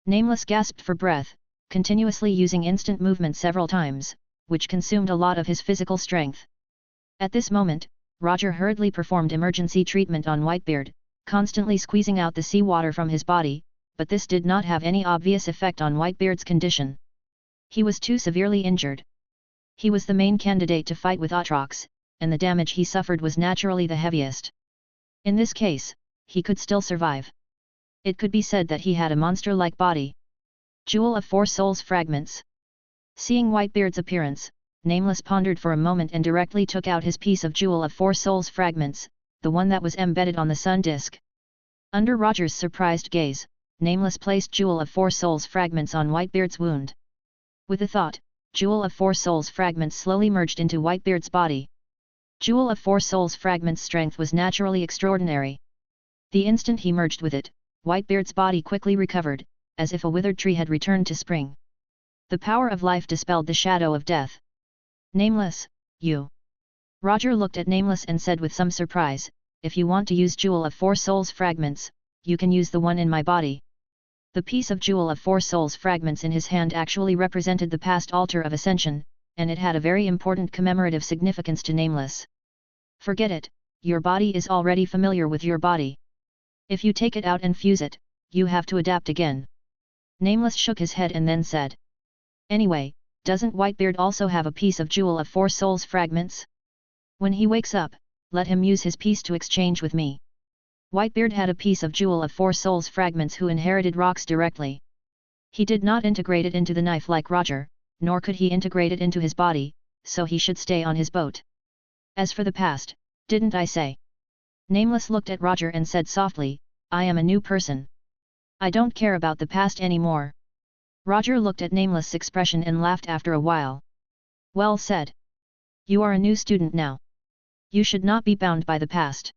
Nameless gasped for breath, continuously using instant movement several times, which consumed a lot of his physical strength. At this moment, Roger hurriedly performed emergency treatment on Whitebeard, constantly squeezing out the seawater from his body, but this did not have any obvious effect on Whitebeard's condition. He was too severely injured. He was the main candidate to fight with Aatrox, and the damage he suffered was naturally the heaviest. In this case, he could still survive. It could be said that he had a monster-like body. Jewel of 4 Souls fragments. Seeing Whitebeard's appearance, Nameless pondered for a moment and directly took out his piece of Jewel of 4 Souls fragments, the one that was embedded on the sun disk. Under Roger's surprised gaze, Nameless placed Jewel of 4 Souls fragments on Whitebeard's wound. With a thought, Jewel of 4 Souls fragments slowly merged into Whitebeard's body. Jewel of 4 Souls fragments' strength was naturally extraordinary. The instant he merged with it, Whitebeard's body quickly recovered, as if a withered tree had returned to spring. The power of life dispelled the shadow of death. Nameless, you. Roger looked at Nameless and said with some surprise, if you want to use Jewel of 4 Souls fragments, you can use the one in my body. The piece of Jewel of 4 Souls fragments in his hand actually represented the past altar of ascension, and it had a very important commemorative significance to Nameless. Forget it, your body is already familiar with your body. If you take it out and fuse it, you have to adapt again. Nameless shook his head and then said. Anyway, doesn't Whitebeard also have a piece of Jewel of 4 Souls fragments? When he wakes up, let him use his piece to exchange with me. Whitebeard had a piece of Jewel of 4 Souls fragments who inherited rocks directly. He did not integrate it into the knife like Roger, nor could he integrate it into his body, so he should stay on his boat. As for the past, didn't I say? Nameless looked at Roger and said softly, I am a new person. I don't care about the past anymore. Roger looked at Nameless' expression and laughed after a while. Well said. You are a new student now. You should not be bound by the past.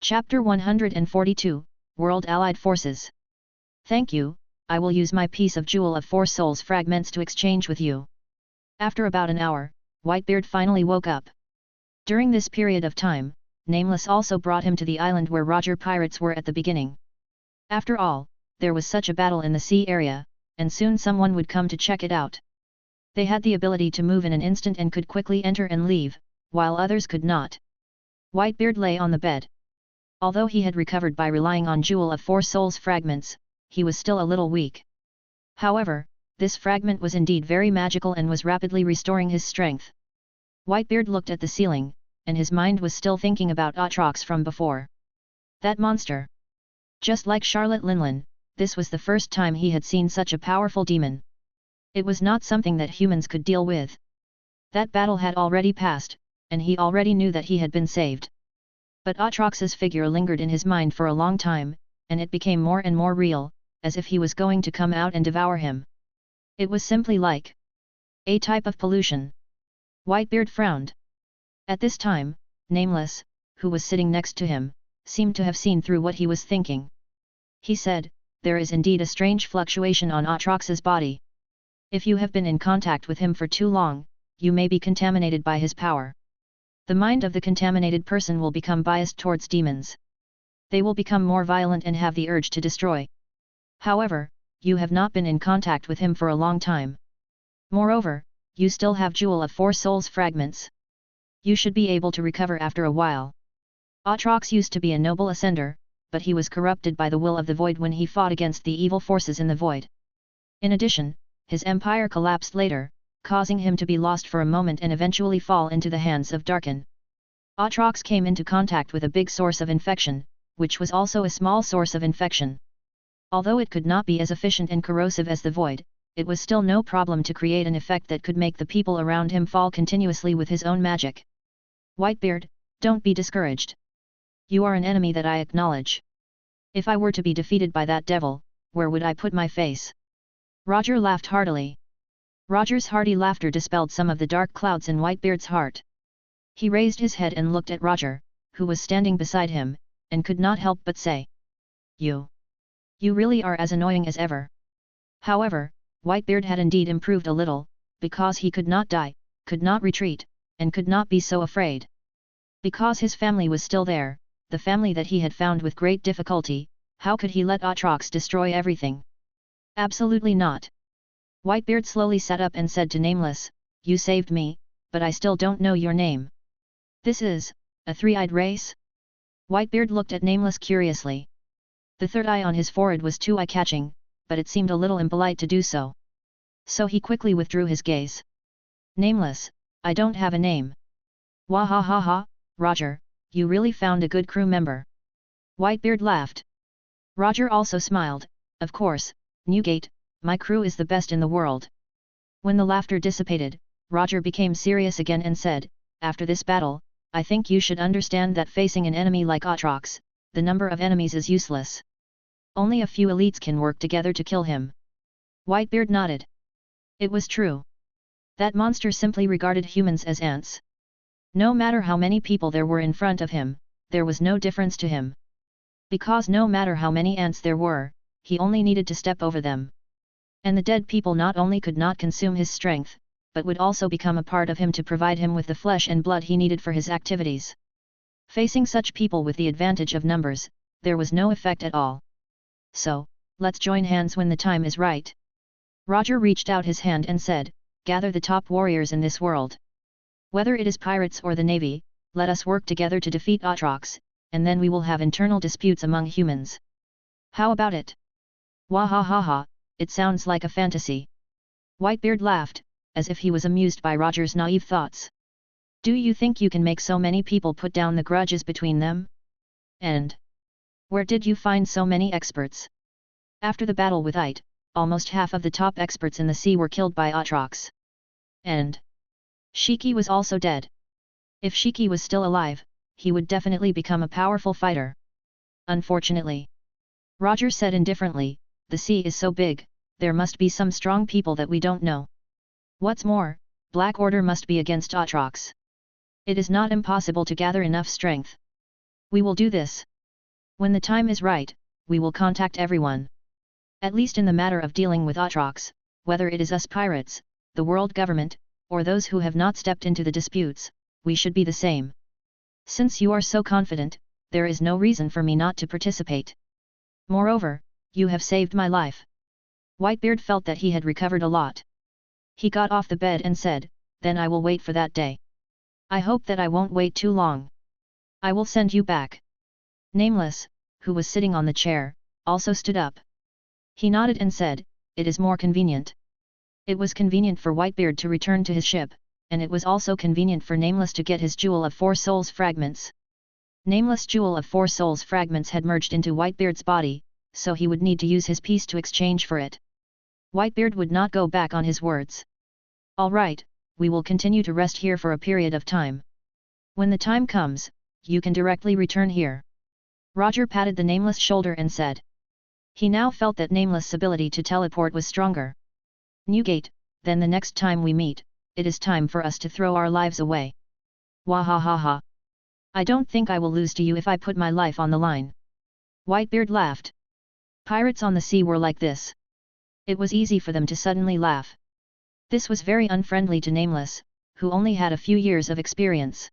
Chapter 142, World Allied Forces. Thank you, I will use my piece of Jewel of 4 Souls fragments to exchange with you. After about an hour, Whitebeard finally woke up. During this period of time, Nameless also brought him to the island where Roger pirates were at the beginning. After all, there was such a battle in the sea area, and soon someone would come to check it out. They had the ability to move in an instant and could quickly enter and leave, while others could not. Whitebeard lay on the bed. Although he had recovered by relying on Jewel of 4 Souls fragments, he was still a little weak. However, this fragment was indeed very magical and was rapidly restoring his strength. Whitebeard looked at the ceiling, and his mind was still thinking about Aatrox from before. That monster! Just like Charlotte Linlin, this was the first time he had seen such a powerful demon. It was not something that humans could deal with. That battle had already passed, and he already knew that he had been saved. But Aatrox's figure lingered in his mind for a long time, and it became more and more real, as if he was going to come out and devour him. It was simply like a type of pollution. Whitebeard frowned. At this time, Nameless, who was sitting next to him, seemed to have seen through what he was thinking. He said, there is indeed a strange fluctuation on Aatrox's body. If you have been in contact with him for too long, you may be contaminated by his power. The mind of the contaminated person will become biased towards demons. They will become more violent and have the urge to destroy. However, you have not been in contact with him for a long time. Moreover, you still have Jewel of 4 Souls fragments. You should be able to recover after a while. Aatrox used to be a noble ascender, but he was corrupted by the will of the void when he fought against the evil forces in the void. In addition, his empire collapsed later, causing him to be lost for a moment and eventually fall into the hands of Darkin. Aatrox came into contact with a big source of infection, which was also a small source of infection. Although it could not be as efficient and corrosive as the void, it was still no problem to create an effect that could make the people around him fall continuously with his own magic. Whitebeard, don't be discouraged. You are an enemy that I acknowledge. If I were to be defeated by that devil, where would I put my face? Roger laughed heartily. Roger's hearty laughter dispelled some of the dark clouds in Whitebeard's heart. He raised his head and looked at Roger, who was standing beside him, and could not help but say, You really are as annoying as ever. However, Whitebeard had indeed improved a little, because he could not die, could not retreat, and could not be so afraid. Because his family was still there, the family that he had found with great difficulty, how could he let Atrox destroy everything? Absolutely not. Whitebeard slowly sat up and said to Nameless, You saved me, but I still don't know your name. This is a three-eyed race? Whitebeard looked at Nameless curiously. The third eye on his forehead was too eye-catching, but it seemed a little impolite to do so. So he quickly withdrew his gaze. Nameless, I don't have a name. Wahahaha, Roger, you really found a good crew member. Whitebeard laughed. Roger also smiled, Of course, Newgate, my crew is the best in the world. When the laughter dissipated, Roger became serious again and said, After this battle, I think you should understand that facing an enemy like Atrox, the number of enemies is useless. Only a few elites can work together to kill him. Whitebeard nodded. It was true. That monster simply regarded humans as ants. No matter how many people there were in front of him, there was no difference to him. Because no matter how many ants there were, he only needed to step over them. And the dead people not only could not consume his strength, but would also become a part of him to provide him with the flesh and blood he needed for his activities. Facing such people with the advantage of numbers, there was no effect at all. So, let's join hands when the time is right. Roger reached out his hand and said, Gather the top warriors in this world. Whether it is pirates or the navy, let us work together to defeat Atrox, and then we will have internal disputes among humans. How about it? Wahahaha, it sounds like a fantasy. Whitebeard laughed, as if he was amused by Roger's naive thoughts. Do you think you can make so many people put down the grudges between them? And where did you find so many experts? After the battle with Ite, almost half of the top experts in the sea were killed by Atrox. And Shiki was also dead. If Shiki was still alive, he would definitely become a powerful fighter. Unfortunately. Roger said indifferently, the sea is so big, there must be some strong people that we don't know. What's more, Black Order must be against Atrox. It is not impossible to gather enough strength. We will do this. When the time is right, we will contact everyone. At least in the matter of dealing with Atrox, whether it is us pirates, the world government, or those who have not stepped into the disputes, we should be the same. Since you are so confident, there is no reason for me not to participate. Moreover, you have saved my life. Whitebeard felt that he had recovered a lot. He got off the bed and said, Then I will wait for that day. I hope that I won't wait too long. I will send you back. Nameless, who was sitting on the chair, also stood up. He nodded and said, It is more convenient. It was convenient for Whitebeard to return to his ship, and it was also convenient for Nameless to get his Jewel of 4 Souls fragments. Nameless Jewel of 4 Souls fragments had merged into Whitebeard's body, so he would need to use his piece to exchange for it. Whitebeard would not go back on his words. All right, we will continue to rest here for a period of time. When the time comes, you can directly return here. Roger patted the Nameless shoulder and said. He now felt that Nameless' ability to teleport was stronger. Newgate, then the next time we meet, it is time for us to throw our lives away. Wahahaha. I don't think I will lose to you if I put my life on the line. Whitebeard laughed. Pirates on the sea were like this. It was easy for them to suddenly laugh. This was very unfriendly to Nameless, who only had a few years of experience.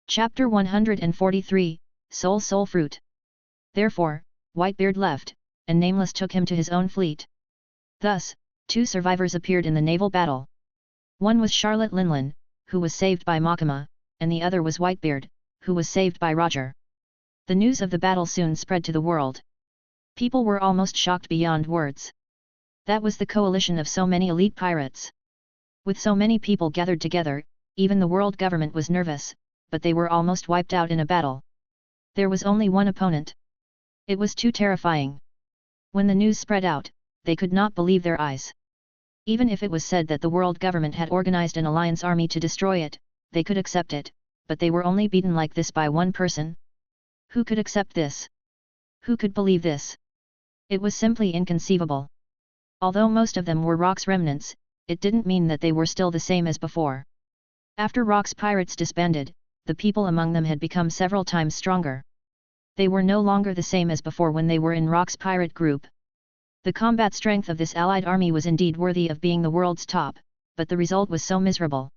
Chapter 143, Soul Fruit. Therefore, Whitebeard left, and Nameless took him to his own fleet. Thus, 2 survivors appeared in the naval battle. One was Charlotte Linlin, who was saved by Makima, and the other was Whitebeard, who was saved by Roger. The news of the battle soon spread to the world. People were almost shocked beyond words. That was the coalition of so many elite pirates. With so many people gathered together, even the world government was nervous, but they were almost wiped out in a battle. There was only one opponent. It was too terrifying. When the news spread out, they could not believe their eyes. Even if it was said that the world government had organized an alliance army to destroy it, they could accept it, but they were only beaten like this by one person. Who could accept this? Who could believe this? It was simply inconceivable. Although most of them were Rock's remnants, it didn't mean that they were still the same as before. After Rock's pirates disbanded, the people among them had become several times stronger. They were no longer the same as before when they were in Rock's pirate group. The combat strength of this allied army was indeed worthy of being the world's top, but the result was so miserable.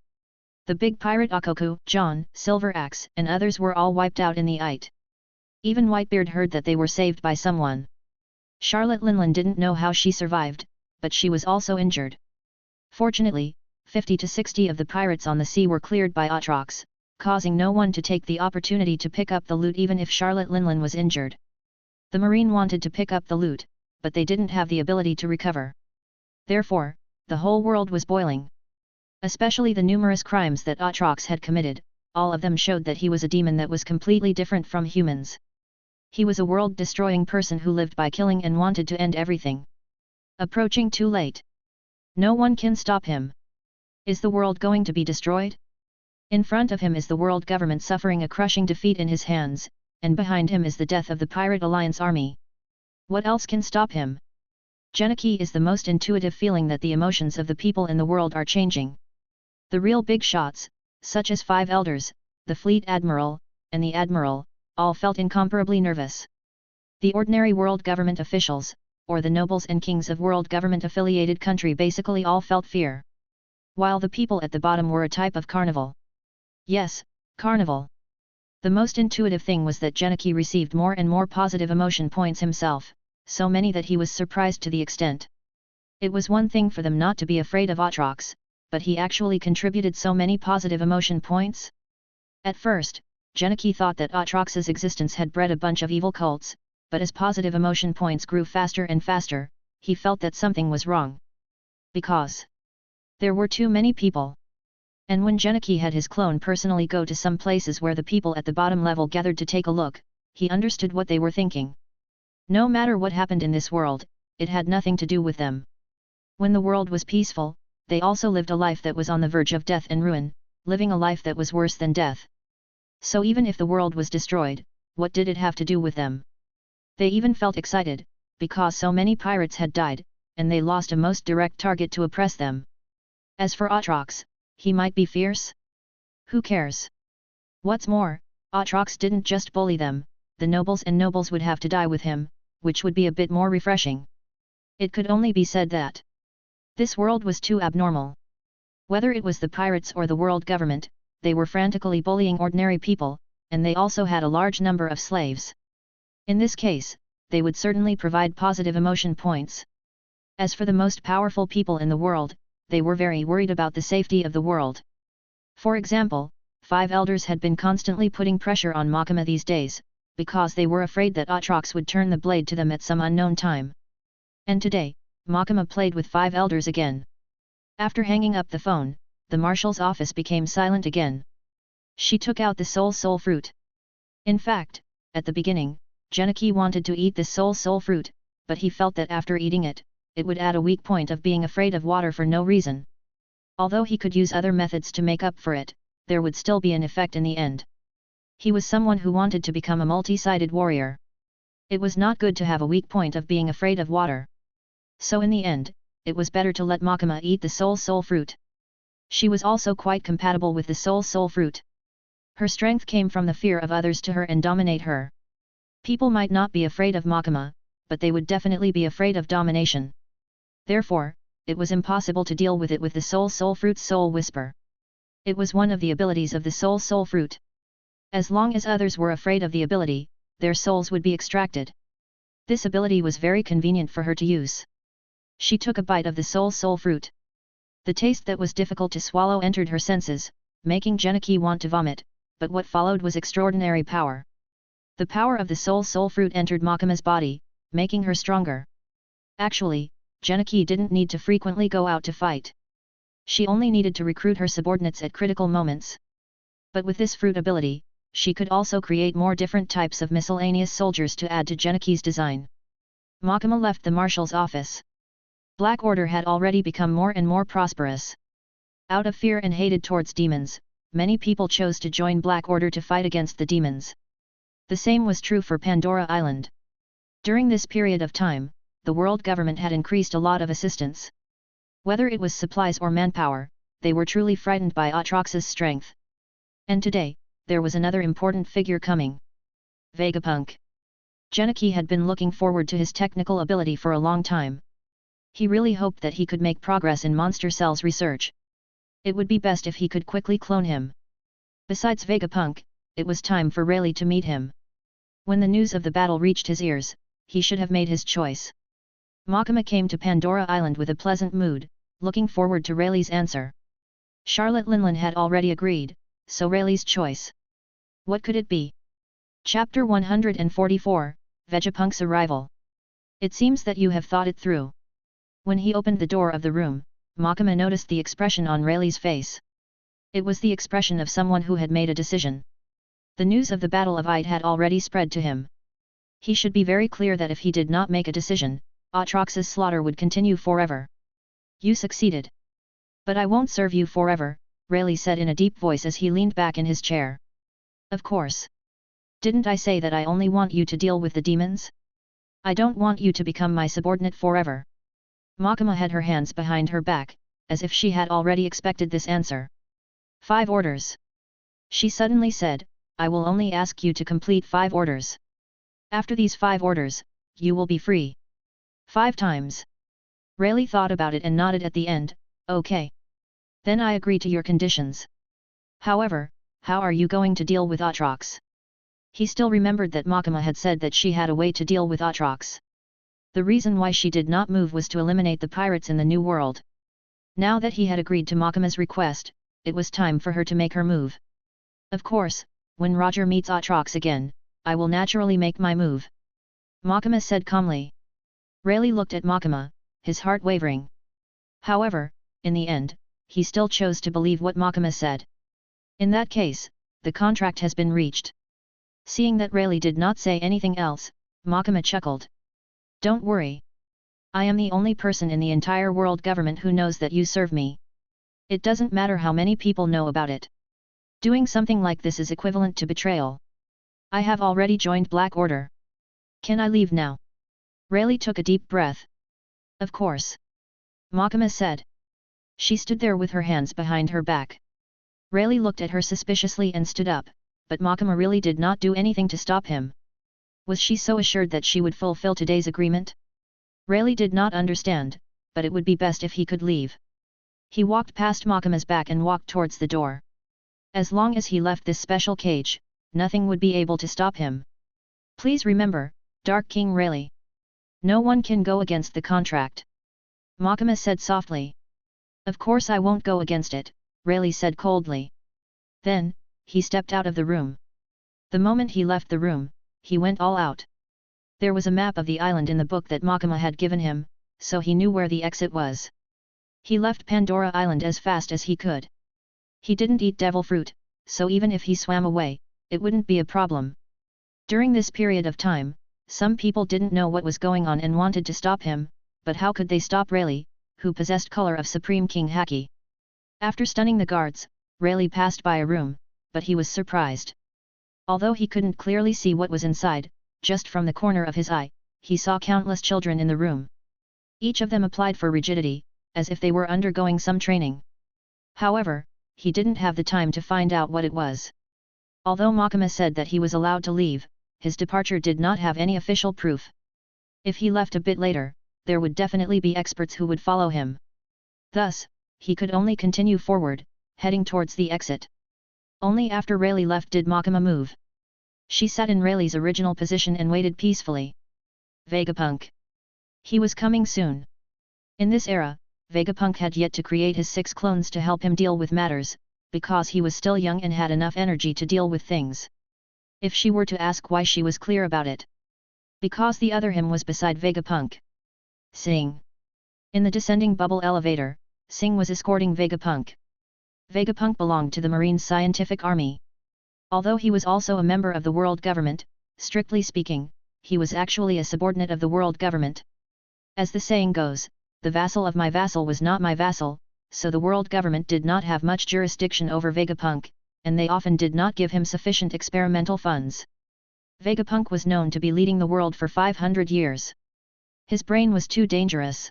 The big pirate Akoku, John, Silver Axe, and others were all wiped out in the fight. Even Whitebeard heard that they were saved by someone. Charlotte Linlin didn't know how she survived, but she was also injured. Fortunately, 50 to 60 of the pirates on the sea were cleared by Atrox, causing no one to take the opportunity to pick up the loot even if Charlotte Linlin was injured. The Marine wanted to pick up the loot, but they didn't have the ability to recover. Therefore, the whole world was boiling. Especially the numerous crimes that Atrox had committed, all of them showed that he was a demon that was completely different from humans. He was a world-destroying person who lived by killing and wanted to end everything. Approaching too late. No one can stop him. Is the world going to be destroyed? In front of him is the world government suffering a crushing defeat in his hands, and behind him is the death of the Pirate Alliance army. What else can stop him? Genichi is the most intuitive feeling that the emotions of the people in the world are changing. The real big shots, such as 5 elders, the fleet admiral, and the admiral, all felt incomparably nervous. The ordinary world government officials, or the nobles and kings of world government-affiliated country basically all felt fear. While the people at the bottom were a type of carnival. Yes, carnival. The most intuitive thing was that Genichi received more and more positive emotion points himself, so many that he was surprised to the extent. It was one thing for them not to be afraid of Atrox, but he actually contributed so many positive emotion points? At first, Genichi thought that Atrox's existence had bred a bunch of evil cults, but as positive emotion points grew faster and faster, he felt that something was wrong. Because there were too many people. And when Genichi had his clone personally go to some places where the people at the bottom level gathered to take a look, he understood what they were thinking. No matter what happened in this world, it had nothing to do with them. When the world was peaceful, they also lived a life that was on the verge of death and ruin, living a life that was worse than death. So even if the world was destroyed, what did it have to do with them? They even felt excited, because so many pirates had died, and they lost a most direct target to oppress them. As for Atrox, he might be fierce? Who cares? What's more, Atrox didn't just bully them, the nobles and nobles would have to die with him, which would be a bit more refreshing. It could only be said that this world was too abnormal. Whether it was the pirates or the world government, they were frantically bullying ordinary people, and they also had a large number of slaves. In this case, they would certainly provide positive emotion points. As for the most powerful people in the world, they were very worried about the safety of the world. For example, 5 elders had been constantly putting pressure on Makima these days, because they were afraid that Atrox would turn the blade to them at some unknown time. And today, Makima played with 5 elders again. After hanging up the phone, the marshal's office became silent again. She took out the soul fruit. In fact, at the beginning, Genichi wanted to eat this soul fruit, but he felt that after eating it, it would add a weak point of being afraid of water for no reason. Although he could use other methods to make up for it, there would still be an effect in the end. He was someone who wanted to become a multi-sided warrior. It was not good to have a weak point of being afraid of water. So in the end, it was better to let Makima eat the soul fruit. She was also quite compatible with the soul fruit. Her strength came from the fear of others to her and dominate her. People might not be afraid of Makima, but they would definitely be afraid of domination. Therefore, it was impossible to deal with it with the soul fruit's soul whisper. It was one of the abilities of the soul fruit. As long as others were afraid of the ability, their souls would be extracted. This ability was very convenient for her to use. She took a bite of the soul fruit. The taste that was difficult to swallow entered her senses, making Genichi want to vomit, but what followed was extraordinary power. The power of the soul fruit entered Makima's body, making her stronger. Actually, Genichi didn't need to frequently go out to fight. She only needed to recruit her subordinates at critical moments. But with this fruit ability, she could also create more different types of miscellaneous soldiers to add to Genichi's design. Makima left the marshal's office. Black Order had already become more and more prosperous. Out of fear and hated towards demons, many people chose to join Black Order to fight against the demons. The same was true for Pandora Island. During this period of time, the world government had increased a lot of assistance. Whether it was supplies or manpower, they were truly frightened by Atrox's strength. And today, there was another important figure coming. Vegapunk. Genichi had been looking forward to his technical ability for a long time. He really hoped that he could make progress in monster cells research. It would be best if he could quickly clone him. Besides Vegapunk, it was time for Rayleigh to meet him. When the news of the battle reached his ears, he should have made his choice. Makima came to Pandora Island with a pleasant mood, looking forward to Rayleigh's answer. Charlotte Linlin had already agreed, so Rayleigh's choice. What could it be? Chapter 144, Vegapunk's Arrival. It seems that you have thought it through. When he opened the door of the room, Makima noticed the expression on Rayleigh's face. It was the expression of someone who had made a decision. The news of the Battle of Ide had already spread to him. He should be very clear that if he did not make a decision, Atrox's slaughter would continue forever. You succeeded. But I won't serve you forever, Rayleigh said in a deep voice as he leaned back in his chair. Of course. Didn't I say that I only want you to deal with the demons? I don't want you to become my subordinate forever. Makima had her hands behind her back, as if she had already expected this answer. 5 orders. She suddenly said, I will only ask you to complete 5 orders. After these 5 orders, you will be free. 5 times. Rayleigh thought about it and nodded at the end, okay. Then I agree to your conditions. However, how are you going to deal with Atrox? He still remembered that Makima had said that she had a way to deal with Atrox. The reason why she did not move was to eliminate the pirates in the New World. Now that he had agreed to Makima's request, it was time for her to make her move. Of course, when Roger meets Atrox again, I will naturally make my move. Makima said calmly. Rayleigh looked at Makima, his heart wavering. However, in the end, he still chose to believe what Makima said. In that case, the contract has been reached. Seeing that Rayleigh did not say anything else, Makima chuckled. Don't worry. I am the only person in the entire world government who knows that you serve me. It doesn't matter how many people know about it. Doing something like this is equivalent to betrayal. I have already joined Black Order. Can I leave now? Rayleigh took a deep breath. Of course. Makima said. She stood there with her hands behind her back. Rayleigh looked at her suspiciously and stood up, but Makima really did not do anything to stop him. Was she so assured that she would fulfill today's agreement? Rayleigh did not understand, but it would be best if he could leave. He walked past Makima's back and walked towards the door. As long as he left this special cage, nothing would be able to stop him. Please remember, Dark King Rayleigh. No one can go against the contract. Makima said softly. Of course I won't go against it, Rayleigh said coldly. Then, he stepped out of the room. The moment he left the room, he went all out. There was a map of the island in the book that Makima had given him, so he knew where the exit was. He left Pandora Island as fast as he could. He didn't eat devil fruit, so even if he swam away, it wouldn't be a problem. During this period of time, some people didn't know what was going on and wanted to stop him, but how could they stop Rayleigh, who possessed color of Supreme King Haki? After stunning the guards, Rayleigh passed by a room, but he was surprised. Although he couldn't clearly see what was inside, just from the corner of his eye, he saw countless children in the room. Each of them applied for rigidity, as if they were undergoing some training. However, he didn't have the time to find out what it was. Although Makima said that he was allowed to leave, his departure did not have any official proof. If he left a bit later, there would definitely be experts who would follow him. Thus, he could only continue forward, heading towards the exit. Only after Rayleigh left did Makima move. She sat in Rayleigh's original position and waited peacefully. Vegapunk. He was coming soon. In this era, Vegapunk had yet to create his 6 clones to help him deal with matters, because he was still young and had enough energy to deal with things. If she were to ask why, she was clear about it. Because the other him was beside Vegapunk. Sing. In the descending bubble elevator, Sing was escorting Vegapunk. Vegapunk belonged to the Marine Scientific Army. Although he was also a member of the world government, strictly speaking, he was actually a subordinate of the world government. As the saying goes, the vassal of my vassal was not my vassal, so the world government did not have much jurisdiction over Vegapunk, and they often did not give him sufficient experimental funds. Vegapunk was known to be leading the world for 500 years. His brain was too dangerous.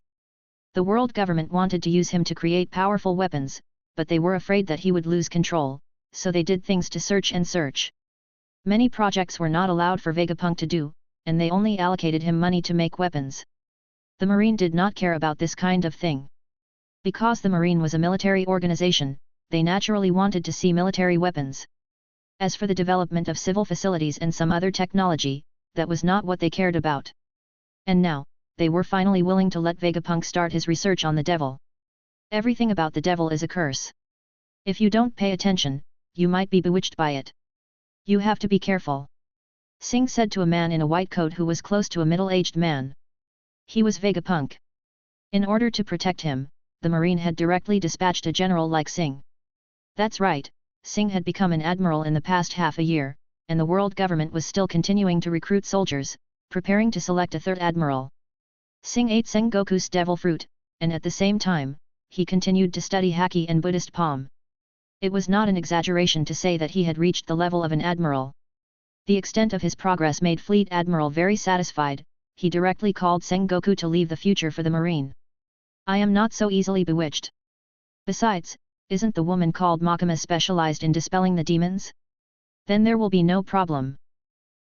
The world government wanted to use him to create powerful weapons, but they were afraid that he would lose control, so they did things to search and search. Many projects were not allowed for Vegapunk to do, and they only allocated him money to make weapons. The Marine did not care about this kind of thing. Because the Marine was a military organization, they naturally wanted to see military weapons. As for the development of civil facilities and some other technology, that was not what they cared about. And now, they were finally willing to let Vegapunk start his research on the devil. Everything about the devil is a curse. If you don't pay attention, you might be bewitched by it. You have to be careful. Singh said to a man in a white coat who was close to a middle-aged man. He was Vegapunk. In order to protect him, the Marine had directly dispatched a general like Singh. That's right, Singh had become an admiral in the past half a year, and the world government was still continuing to recruit soldiers, preparing to select a third admiral. Singh ate Sengoku's devil fruit, and at the same time, he continued to study Haki and Buddhist palm. It was not an exaggeration to say that he had reached the level of an admiral. The extent of his progress made Fleet Admiral very satisfied. He directly called Sengoku to leave the future for the Marine. I am not so easily bewitched. Besides, isn't the woman called Makima specialized in dispelling the demons? Then there will be no problem.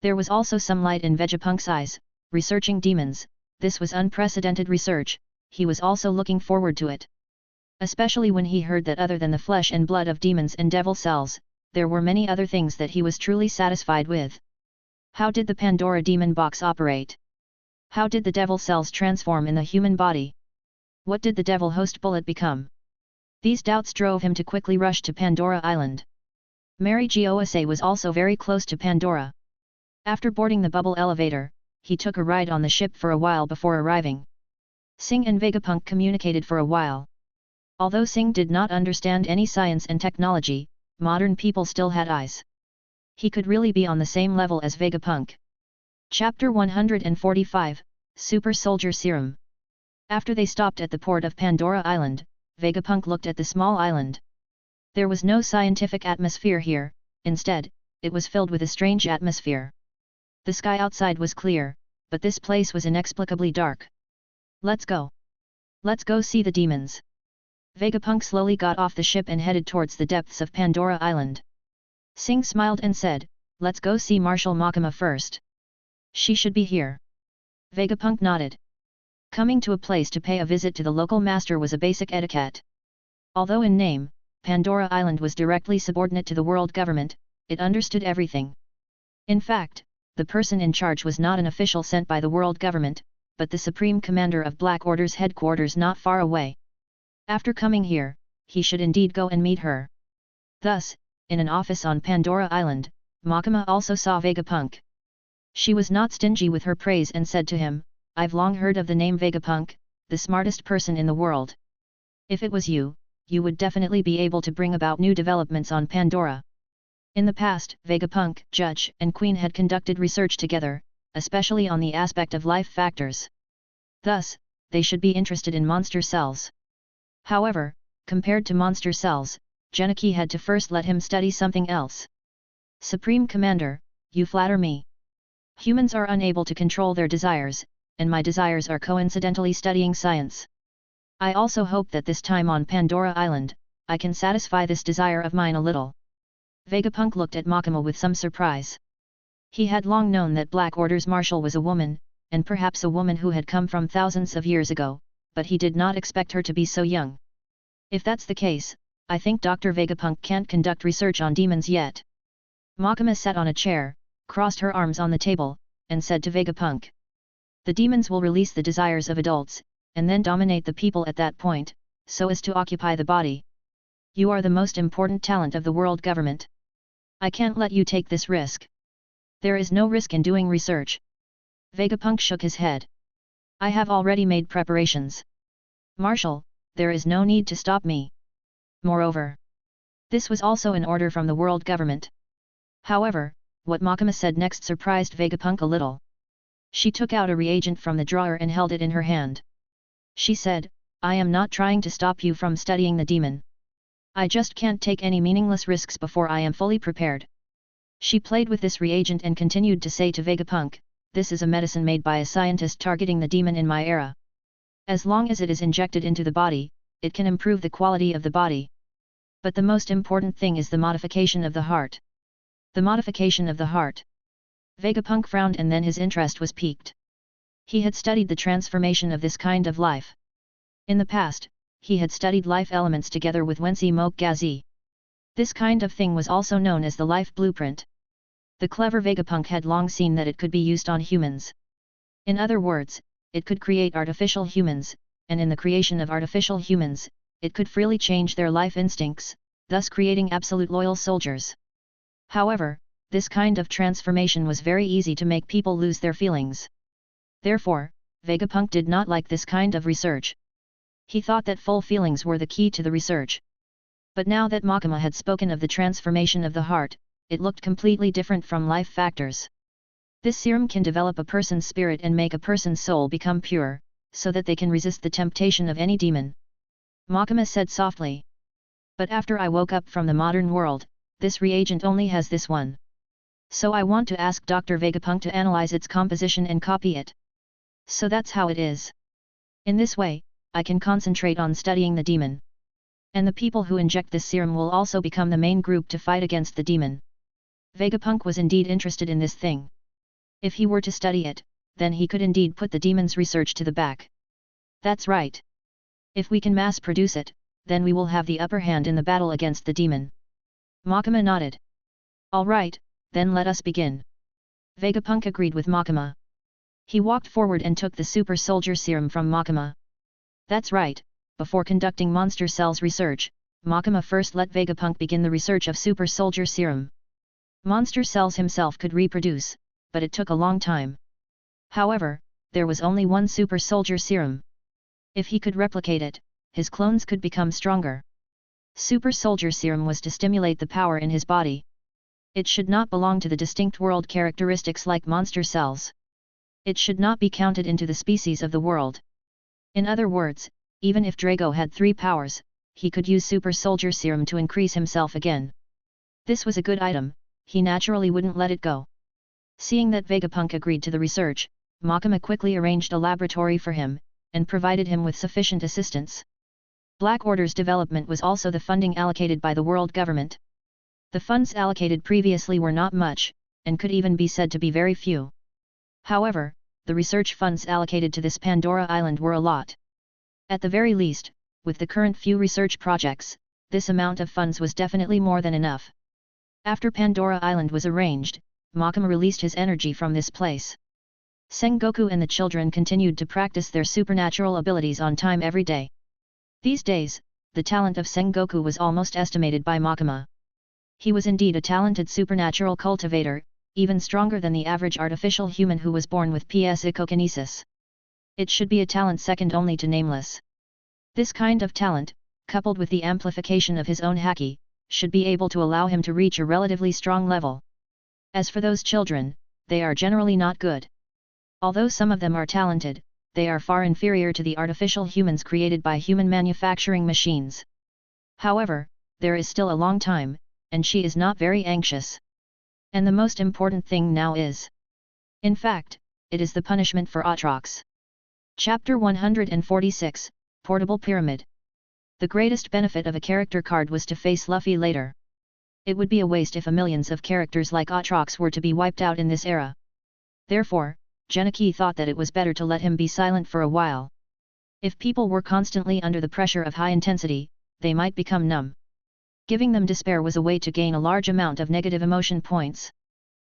There was also some light in Vegapunk's eyes, researching demons. This was unprecedented research, he was also looking forward to it. Especially when he heard that other than the flesh and blood of demons and devil cells, there were many other things that he was truly satisfied with. How did the Pandora demon box operate? How did the devil cells transform in the human body? What did the devil host bullet become? These doubts drove him to quickly rush to Pandora Island. Mary Gosa was also very close to Pandora. After boarding the bubble elevator, he took a ride on the ship for a while before arriving. Singh and Vegapunk communicated for a while. Although Singh did not understand any science and technology, modern people still had eyes. He could really be on the same level as Vegapunk. Chapter 145, Super Soldier Serum. After they stopped at the port of Pandora Island, Vegapunk looked at the small island. There was no scientific atmosphere here, instead, it was filled with a strange atmosphere. The sky outside was clear, but this place was inexplicably dark. Let's go. Let's go see the demons. Vegapunk slowly got off the ship and headed towards the depths of Pandora Island. Singh smiled and said, let's go see Marshal Makima first. She should be here. Vegapunk nodded. Coming to a place to pay a visit to the local master was a basic etiquette. Although in name, Pandora Island was directly subordinate to the world government, it understood everything. In fact, the person in charge was not an official sent by the world government, but the supreme commander of Black Order's headquarters not far away. After coming here, he should indeed go and meet her. Thus, in an office on Pandora Island, Makima also saw Vegapunk. She was not stingy with her praise and said to him, I've long heard of the name Vegapunk, the smartest person in the world. If it was you, you would definitely be able to bring about new developments on Pandora. In the past, Vegapunk, Judge, and Queen had conducted research together, especially on the aspect of life factors. Thus, they should be interested in monster cells. However, compared to monster cells, Genichi had to first let him study something else. Supreme Commander, you flatter me. Humans are unable to control their desires, and my desires are coincidentally studying science. I also hope that this time on Pandora Island, I can satisfy this desire of mine a little. Vegapunk looked at Makima with some surprise. He had long known that Black Order's marshal was a woman, and perhaps a woman who had come from thousands of years ago, but he did not expect her to be so young. If that's the case, I think Dr. Vegapunk can't conduct research on demons yet. Makima sat on a chair, crossed her arms on the table, and said to Vegapunk. The demons will release the desires of adults, and then dominate the people at that point, so as to occupy the body. You are the most important talent of the world government. I can't let you take this risk. There is no risk in doing research. Vegapunk shook his head. I have already made preparations. Marshal, there is no need to stop me. Moreover, this was also an order from the world government. However, what Makima said next surprised Vegapunk a little. She took out a reagent from the drawer and held it in her hand. She said, I am not trying to stop you from studying the demon. I just can't take any meaningless risks before I am fully prepared. She played with this reagent and continued to say to Vegapunk, this is a medicine made by a scientist targeting the demon in my era. As long as it is injected into the body, it can improve the quality of the body. But the most important thing is the modification of the heart. The modification of the heart. Vegapunk frowned and then his interest was piqued. He had studied the transformation of this kind of life. In the past, he had studied life elements together with Wensi Mok Gazi. This kind of thing was also known as the life blueprint. The clever Vegapunk had long seen that it could be used on humans. In other words, it could create artificial humans, and in the creation of artificial humans, it could freely change their life instincts, thus creating absolute loyal soldiers. However, this kind of transformation was very easy to make people lose their feelings. Therefore, Vegapunk did not like this kind of research. He thought that full feelings were the key to the research. But now that Makima had spoken of the transformation of the heart, it looked completely different from life factors. This serum can develop a person's spirit and make a person's soul become pure, so that they can resist the temptation of any demon. Makima said softly. But after I woke up from the modern world, this reagent only has this one. So I want to ask Dr. Vegapunk to analyze its composition and copy it. So that's how it is. In this way, I can concentrate on studying the demon. And the people who inject this serum will also become the main group to fight against the demon. Vegapunk was indeed interested in this thing. If he were to study it, then he could indeed put the demon's research to the back. That's right. If we can mass produce it, then we will have the upper hand in the battle against the demon. Makima nodded. All right, then let us begin. Vegapunk agreed with Makima. He walked forward and took the super soldier serum from Makima. That's right, before conducting monster cells research, Makima first let Vegapunk begin the research of super soldier serum. Monster cells himself could reproduce, but it took a long time. However, there was only one super soldier serum. If he could replicate it, his clones could become stronger. Super soldier serum was to stimulate the power in his body. It should not belong to the distinct world characteristics like monster cells. It should not be counted into the species of the world. In other words, even if Drago had 3 powers, he could use super soldier serum to increase himself again. This was a good item, he naturally wouldn't let it go. Seeing that Vegapunk agreed to the research, Makima quickly arranged a laboratory for him, and provided him with sufficient assistance. Black Order's development was also the funding allocated by the world government. The funds allocated previously were not much, and could even be said to be very few. However, the research funds allocated to this Pandora Island were a lot. At the very least, with the current few research projects, this amount of funds was definitely more than enough. After Pandora Island was arranged, Makima released his energy from this place. Sengoku and the children continued to practice their supernatural abilities on time every day. These days, the talent of Sengoku was almost estimated by Makima. He was indeed a talented supernatural cultivator, even stronger than the average artificial human who was born with psychokinesis. It should be a talent second only to nameless. This kind of talent, coupled with the amplification of his own haki, should be able to allow him to reach a relatively strong level. As for those children, they are generally not good. Although some of them are talented, they are far inferior to the artificial humans created by human manufacturing machines. However, there is still a long time, and she is not very anxious. And the most important thing now is. In fact, it is the punishment for Aatrox. Chapter 146, Portable Pyramid. The greatest benefit of a character card was to face Luffy later. It would be a waste if millions of characters like Aatrox were to be wiped out in this era. Therefore, Genichi thought that it was better to let him be silent for a while. If people were constantly under the pressure of high intensity, they might become numb. Giving them despair was a way to gain a large amount of negative emotion points.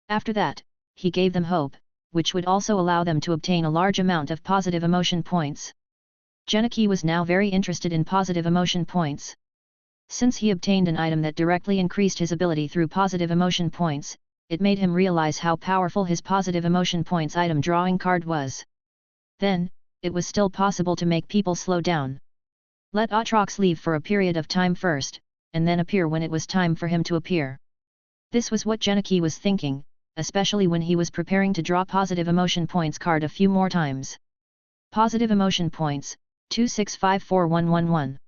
After that, he gave them hope, which would also allow them to obtain a large amount of positive emotion points. Genichi was now very interested in positive emotion points. Since he obtained an item that directly increased his ability through positive emotion points, it made him realize how powerful his positive emotion points item drawing card was. Then, it was still possible to make people slow down. Let Aatrox leave for a period of time first, and then appear when it was time for him to appear. This was what Genichi was thinking, especially when he was preparing to draw positive emotion points card a few more times. Positive emotion points, 2654111.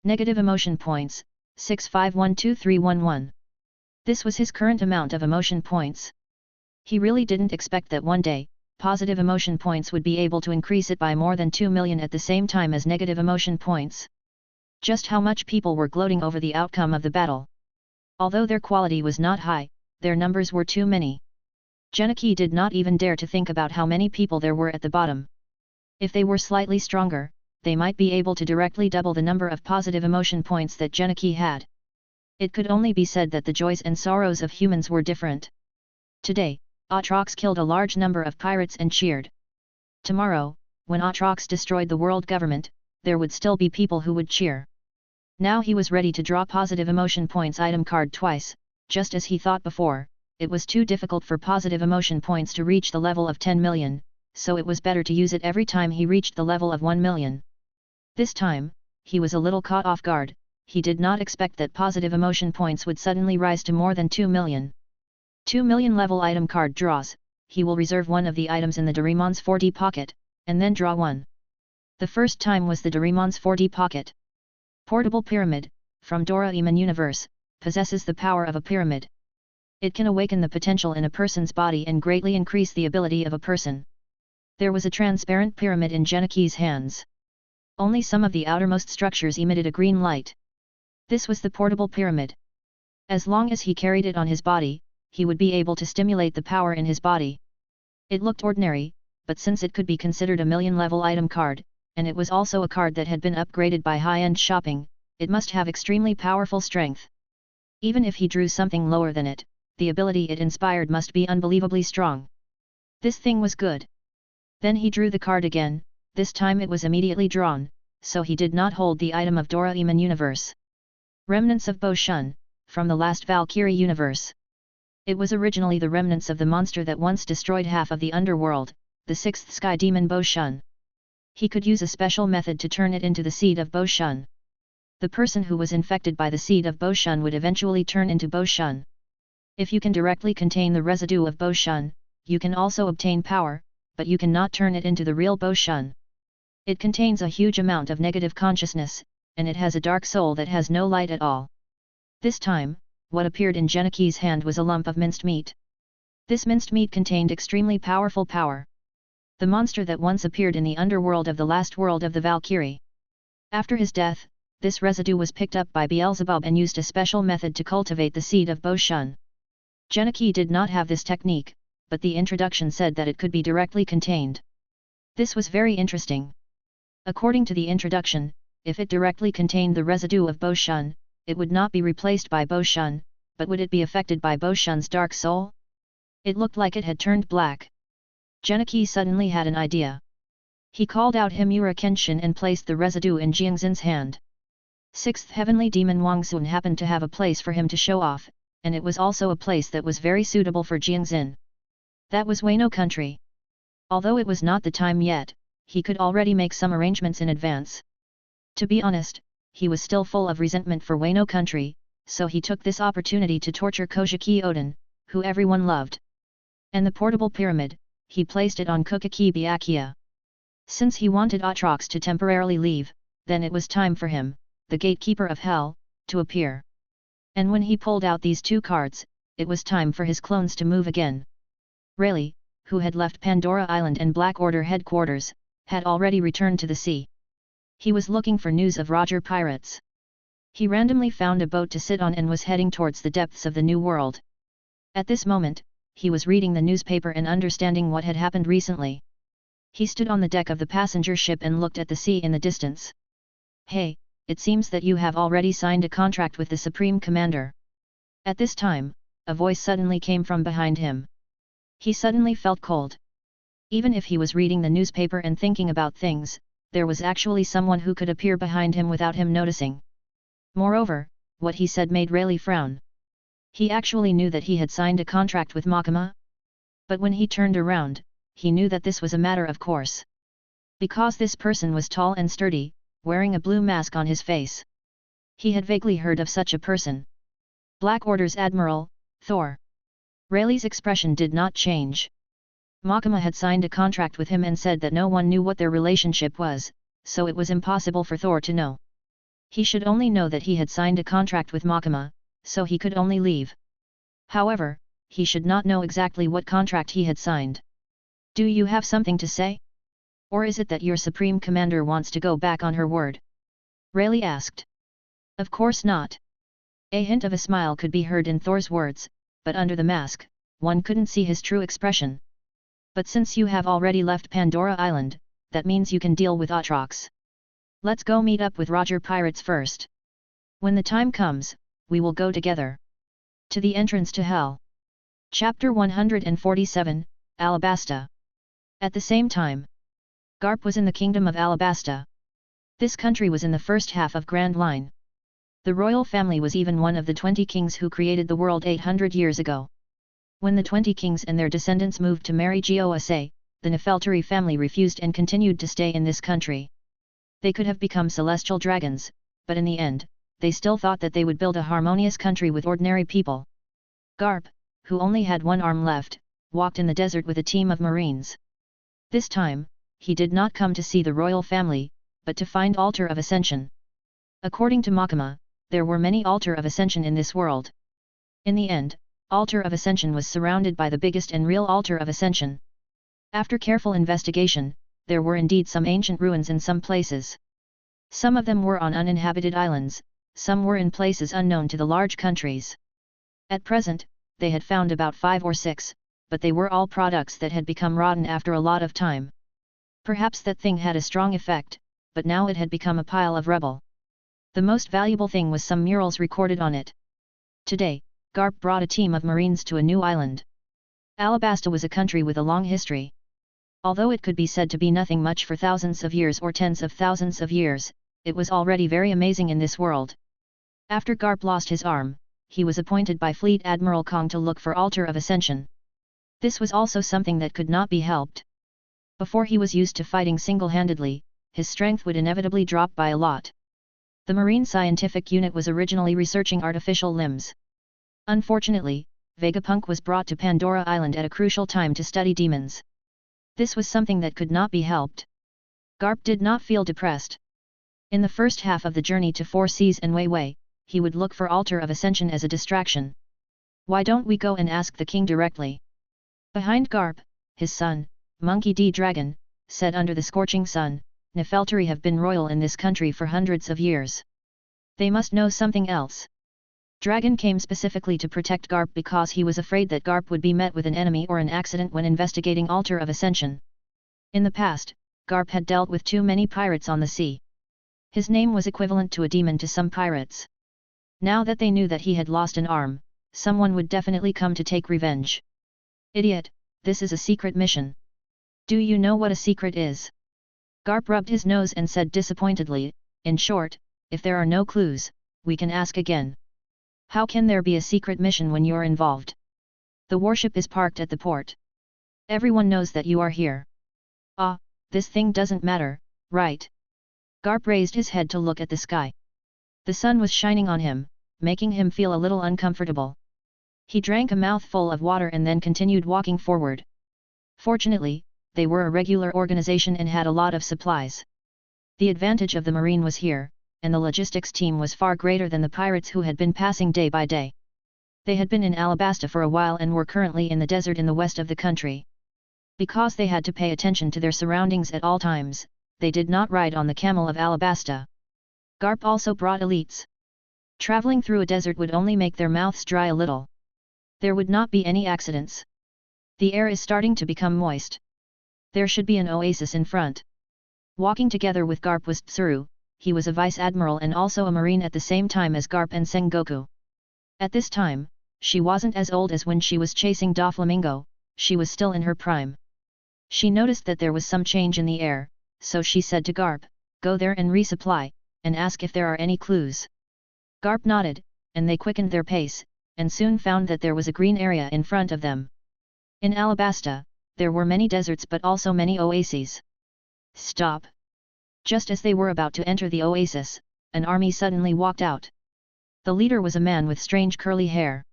Negative emotion points, 65123111. This was his current amount of emotion points. He really didn't expect that one day, positive emotion points would be able to increase it by more than 2 million at the same time as negative emotion points. Just how much people were gloating over the outcome of the battle. Although their quality was not high, their numbers were too many. Genichi did not even dare to think about how many people there were at the bottom. If they were slightly stronger, they might be able to directly double the number of positive emotion points that Genichi had. It could only be said that the joys and sorrows of humans were different. Today, Atrox killed a large number of pirates and cheered. Tomorrow, when Atrox destroyed the world government, there would still be people who would cheer. Now he was ready to draw positive emotion points item card twice, just as he thought before. It was too difficult for positive emotion points to reach the level of 10 million, so it was better to use it every time he reached the level of 1 million. This time, he was a little caught off guard. He did not expect that positive emotion points would suddenly rise to more than 2 million. 2 million level item card draws. He will reserve one of the items in the Doraemon's 4D pocket, and then draw one. The first time was the Doraemon's 4D pocket. Portable Pyramid, from Doraemon Universe, possesses the power of a pyramid. It can awaken the potential in a person's body and greatly increase the ability of a person. There was a transparent pyramid in Genichi's hands. Only some of the outermost structures emitted a green light. This was the portable pyramid. As long as he carried it on his body, he would be able to stimulate the power in his body. It looked ordinary, but since it could be considered a million level item card, and it was also a card that had been upgraded by high-end shopping, it must have extremely powerful strength. Even if he drew something lower than it, the ability it inspired must be unbelievably strong. This thing was good. Then he drew the card again. This time it was immediately drawn, so he did not hold the item of Doraemon Universe. Remnants of Bo-shun, from the last Valkyrie universe. It was originally the remnants of the monster that once destroyed half of the underworld, the sixth sky demon Bo-shun. He could use a special method to turn it into the seed of Bo-shun. The person who was infected by the seed of Bo-shun would eventually turn into Bo-shun. If you can directly contain the residue of Bo-shun, you can also obtain power, but you cannot turn it into the real Bo-shun. It contains a huge amount of negative consciousness, and it has a dark soul that has no light at all. This time, what appeared in Genichi's hand was a lump of minced meat. This minced meat contained extremely powerful power. The monster that once appeared in the underworld of the last world of the Valkyrie. After his death, this residue was picked up by Beelzebub and used a special method to cultivate the seed of Bo-shun. Genichi did not have this technique, but the introduction said that it could be directly contained. This was very interesting. According to the introduction, if it directly contained the residue of Bo-shun, it would not be replaced by Bo-shun, but would it be affected by Bo-shun's dark soul? It looked like it had turned black. Genichi suddenly had an idea. He called out Himura Kenshin and placed the residue in Jiangxin's hand. Sixth heavenly demon Wangxun happened to have a place for him to show off, and it was also a place that was very suitable for Jiangxin. That was Wano country. Although it was not the time yet, he could already make some arrangements in advance. To be honest, he was still full of resentment for Wano country, so he took this opportunity to torture Kojiki Odin, who everyone loved. And the portable pyramid, he placed it on Kukiki Byakuya. Since he wanted Atrox to temporarily leave, then it was time for him, the gatekeeper of hell, to appear. And when he pulled out these two cards, it was time for his clones to move again. Rayleigh, who had left Pandora Island and Black Order headquarters, had already returned to the sea. He was looking for news of Roger pirates. He randomly found a boat to sit on and was heading towards the depths of the New World. At this moment, he was reading the newspaper and understanding what had happened recently. He stood on the deck of the passenger ship and looked at the sea in the distance. "Hey, it seems that you have already signed a contract with the Supreme Commander." At this time, a voice suddenly came from behind him. He suddenly felt cold. Even if he was reading the newspaper and thinking about things, there was actually someone who could appear behind him without him noticing. Moreover, what he said made Rayleigh frown. He actually knew that he had signed a contract with Makima. But when he turned around, he knew that this was a matter of course. Because this person was tall and sturdy, wearing a blue mask on his face. He had vaguely heard of such a person. Black Order's Admiral, Thor. Rayleigh's expression did not change. Makima had signed a contract with him and said that no one knew what their relationship was, so it was impossible for Thor to know. He should only know that he had signed a contract with Makima, so he could only leave. However, he should not know exactly what contract he had signed. Do you have something to say? Or is it that your Supreme Commander wants to go back on her word? Rayleigh asked. Of course not. A hint of a smile could be heard in Thor's words, but under the mask, one couldn't see his true expression. But since you have already left Pandora Island, that means you can deal with Atrox. Let's go meet up with Roger Pirates first. When the time comes, we will go together. To the entrance to Hell. Chapter 147, Alabasta. At the same time, Garp was in the Kingdom of Alabasta. This country was in the first half of Grand Line. The royal family was even one of the 20 kings who created the world 800 years ago. When the 20 kings and their descendants moved to marry Gosa, the Nefeltari family refused and continued to stay in this country. They could have become celestial dragons, but in the end, they still thought that they would build a harmonious country with ordinary people. Garp, who only had one arm left, walked in the desert with a team of marines. This time, he did not come to see the royal family, but to find Altar of Ascension. According to Makama, there were many Altar of Ascension in this world. In the end, Altar of Ascension was surrounded by the biggest and real Altar of Ascension. After careful investigation, there were indeed some ancient ruins in some places. Some of them were on uninhabited islands, some were in places unknown to the large countries. At present, they had found about 5 or 6, but they were all products that had become rotten after a lot of time. Perhaps that thing had a strong effect, but now it had become a pile of rubble. The most valuable thing was some murals recorded on it. Today, Garp brought a team of marines to a new island. Alabasta was a country with a long history. Although it could be said to be nothing much for thousands of years or tens of thousands of years, it was already very amazing in this world. After Garp lost his arm, he was appointed by Fleet Admiral Kong to look for Altar of Ascension. This was also something that could not be helped. Before he was used to fighting single-handedly, his strength would inevitably drop by a lot. The Marine Scientific Unit was originally researching artificial limbs. Unfortunately, Vegapunk was brought to Pandora Island at a crucial time to study demons. This was something that could not be helped. Garp did not feel depressed. In the first half of the journey to Four Seas and Weiwei, he would look for Altar of Ascension as a distraction. Why don't we go and ask the king directly? Behind Garp, his son, Monkey D. Dragon, said under the scorching sun, Nefeltari have been royal in this country for hundreds of years. They must know something else. Dragon came specifically to protect Garp because he was afraid that Garp would be met with an enemy or an accident when investigating Altar of Ascension. In the past, Garp had dealt with too many pirates on the sea. His name was equivalent to a demon to some pirates. Now that they knew that he had lost an arm, someone would definitely come to take revenge. Idiot, this is a secret mission. Do you know what a secret is? Garp rubbed his nose and said disappointedly, in short, if there are no clues, we can ask again. How can there be a secret mission when you're involved? The warship is parked at the port. Everyone knows that you are here. Ah, this thing doesn't matter, right? Garp raised his head to look at the sky. The sun was shining on him, making him feel a little uncomfortable. He drank a mouthful of water and then continued walking forward. Fortunately, they were a regular organization and had a lot of supplies. The advantage of the marine was here, and the logistics team was far greater than the pirates who had been passing day by day. They had been in Alabasta for a while and were currently in the desert in the west of the country. Because they had to pay attention to their surroundings at all times, they did not ride on the camel of Alabasta. Garp also brought elites. Traveling through a desert would only make their mouths dry a little. There would not be any accidents. The air is starting to become moist. There should be an oasis in front. Walking together with Garp was Tsuru. He was a vice admiral and also a marine at the same time as Garp and Sengoku. At this time, she wasn't as old as when she was chasing Doflamingo, she was still in her prime. She noticed that there was some change in the air, so she said to Garp, go there and resupply, and ask if there are any clues. Garp nodded, and they quickened their pace, and soon found that there was a green area in front of them. In Alabasta, there were many deserts but also many oases. Stop! Just as they were about to enter the oasis, an army suddenly walked out. The leader was a man with strange curly hair.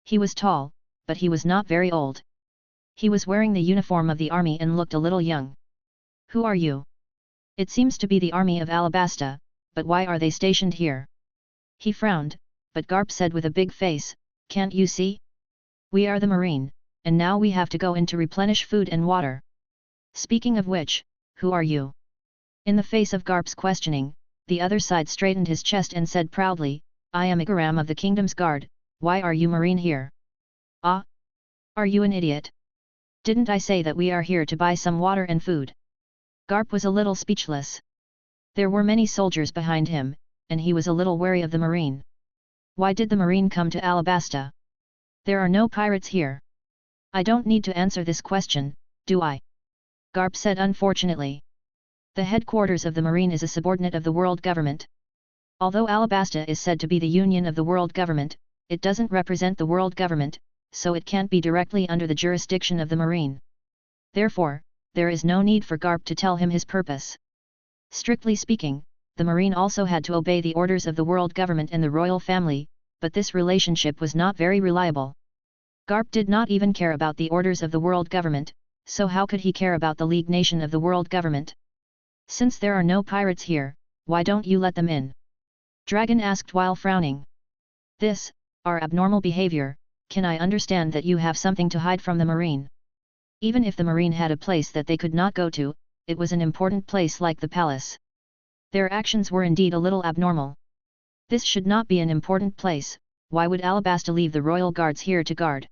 He was tall, but he was not very old. He was wearing the uniform of the army and looked a little young. Who are you? It seems to be the army of Alabasta, but why are they stationed here? He frowned, but Garp said with a big face, can't you see? We are the marine, and now we have to go in to replenish food and water. Speaking of which, who are you? In the face of Garp's questioning, the other side straightened his chest and said proudly, I am Igaram of the Kingdom's Guard, why are you marine here? Ah? Are you an idiot? Didn't I say that we are here to buy some water and food? Garp was a little speechless. There were many soldiers behind him, and he was a little wary of the marine. Why did the marine come to Alabasta? There are no pirates here. I don't need to answer this question, do I? Garp said unfortunately. The headquarters of the marine is a subordinate of the world government. Although Alabasta is said to be the union of the world government, it doesn't represent the world government, so it can't be directly under the jurisdiction of the marine. Therefore, there is no need for Garp to tell him his purpose. Strictly speaking, the marine also had to obey the orders of the world government and the royal family, but this relationship was not very reliable. Garp did not even care about the orders of the world government, so how could he care about the League Nation of the world government? Since there are no pirates here, why don't you let them in? Dragon asked while frowning. This, our abnormal behavior, can I understand that you have something to hide from the marine? Even if the marine had a place that they could not go to, it was an important place like the palace. Their actions were indeed a little abnormal. This should not be an important place, why would Alabasta leave the royal guards here to guard?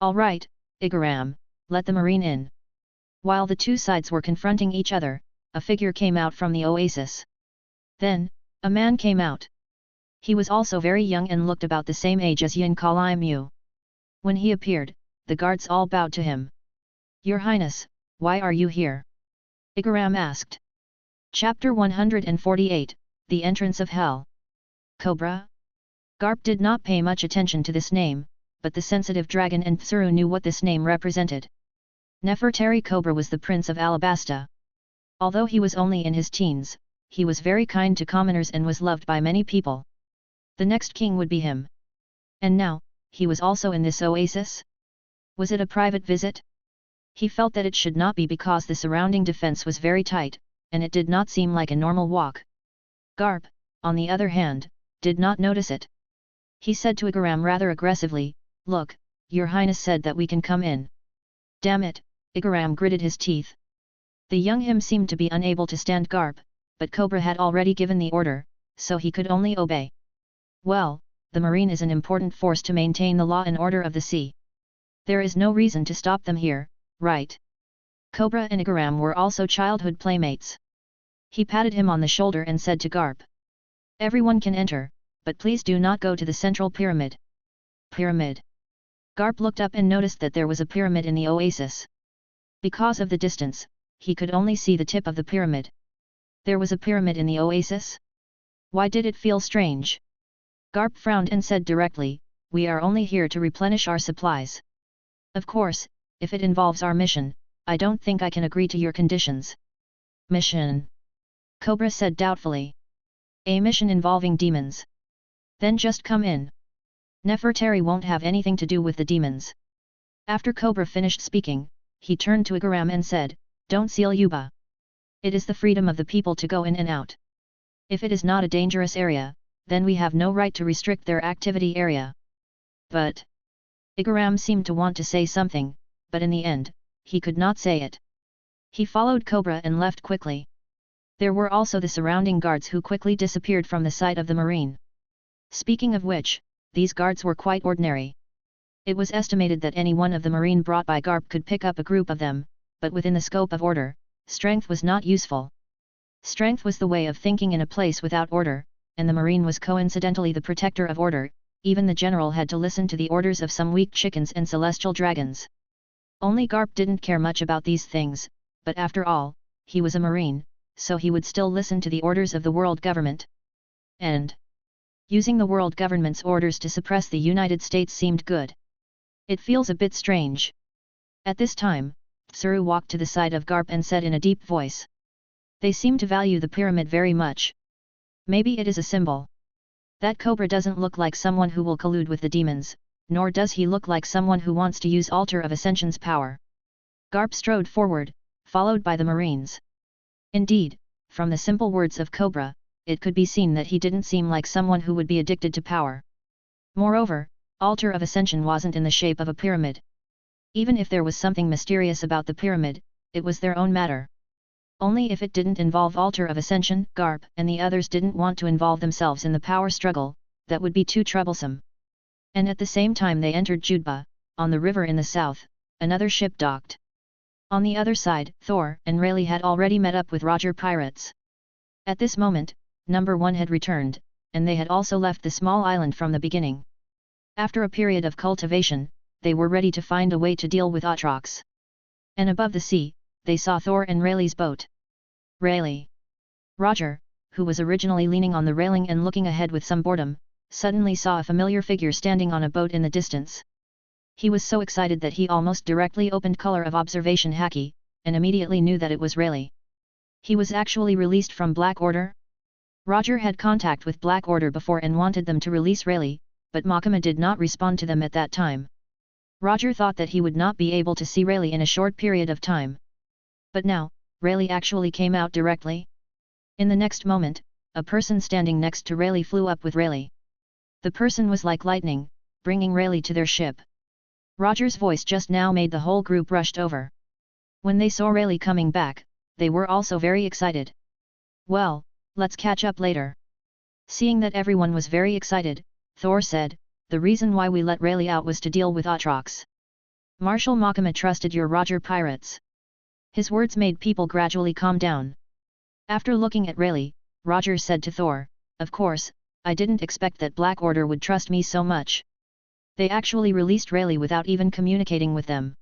All right, Igaram, let the marine in. While the two sides were confronting each other, a figure came out from the oasis. Then, a man came out. He was also very young and looked about the same age as Yin Kalai Mu. When he appeared, the guards all bowed to him. Your Highness, why are you here? Igaram asked. Chapter 148, The Entrance of Hell. Cobra? Garp did not pay much attention to this name, but the sensitive dragon and Tsuru knew what this name represented. Nefertari Cobra was the prince of Alabasta. Although he was only in his teens, he was very kind to commoners and was loved by many people. The next king would be him. And now, he was also in this oasis? Was it a private visit? He felt that it should not be because the surrounding defense was very tight, and it did not seem like a normal walk. Garp, on the other hand, did not notice it. He said to Igaram rather aggressively, Look, your highness said that we can come in. Damn it, Igaram gritted his teeth. The young him seemed to be unable to stand Garp, but Cobra had already given the order, so he could only obey. Well, the marine is an important force to maintain the law and order of the sea. There is no reason to stop them here, right? Cobra and Igaram were also childhood playmates. He patted him on the shoulder and said to Garp. Everyone can enter, but please do not go to the central pyramid. Pyramid. Garp looked up and noticed that there was a pyramid in the oasis. Because of the distance, he could only see the tip of the pyramid. There was a pyramid in the oasis? Why did it feel strange? Garp frowned and said directly, We are only here to replenish our supplies. Of course, if it involves our mission, I don't think I can agree to your conditions. Mission? Cobra said doubtfully. A mission involving demons. Then just come in. Nefertari won't have anything to do with the demons. After Cobra finished speaking, he turned to Igaram and said, Don't seal Yuba. It is the freedom of the people to go in and out. If it is not a dangerous area, then we have no right to restrict their activity area. But Igaram seemed to want to say something, but in the end, he could not say it. He followed Cobra and left quickly. There were also the surrounding guards who quickly disappeared from the sight of the marine. Speaking of which, these guards were quite ordinary. It was estimated that any one of the marine brought by Garp could pick up a group of them, but within the scope of order, strength was not useful. Strength was the way of thinking in a place without order, and the marine was coincidentally the protector of order. Even the general had to listen to the orders of some weak chickens and celestial dragons. Only Garp didn't care much about these things, but after all, he was a marine, so he would still listen to the orders of the world government. And using the world government's orders to suppress the United States seemed good. It feels a bit strange. At this time, Tsuru walked to the side of Garp and said in a deep voice. They seem to value the pyramid very much. Maybe it is a symbol. That Cobra doesn't look like someone who will collude with the demons, nor does he look like someone who wants to use Altar of Ascension's power. Garp strode forward, followed by the marines. Indeed, from the simple words of Cobra, it could be seen that he didn't seem like someone who would be addicted to power. Moreover, Altar of Ascension wasn't in the shape of a pyramid. Even if there was something mysterious about the pyramid, it was their own matter. Only if it didn't involve altar of ascension, Garp, and the others didn't want to involve themselves in the power struggle, that would be too troublesome. And at the same time they entered Judba, on the river in the south, another ship docked. On the other side, Thor and Rayleigh had already met up with Roger pirates. At this moment, number 1 had returned, and they had also left the small island from the beginning. After a period of cultivation, they were ready to find a way to deal with Atrox. And above the sea, they saw Thor and Rayleigh's boat. Rayleigh. Roger, who was originally leaning on the railing and looking ahead with some boredom, suddenly saw a familiar figure standing on a boat in the distance. He was so excited that he almost directly opened Color of Observation Haki, and immediately knew that it was Rayleigh. He was actually released from Black Order? Roger had contact with Black Order before and wanted them to release Rayleigh, but Makima did not respond to them at that time. Roger thought that he would not be able to see Rayleigh in a short period of time. But now, Rayleigh actually came out directly. In the next moment, a person standing next to Rayleigh flew up with Rayleigh. The person was like lightning, bringing Rayleigh to their ship. Roger's voice just now made the whole group rushed over. When they saw Rayleigh coming back, they were also very excited. Well, let's catch up later. Seeing that everyone was very excited, Thor said, the reason why we let Rayleigh out was to deal with Atrox. Marshal Makima trusted your Roger pirates. His words made people gradually calm down. After looking at Rayleigh, Roger said to Thor, of course, I didn't expect that Black Order would trust me so much. They actually released Rayleigh without even communicating with them.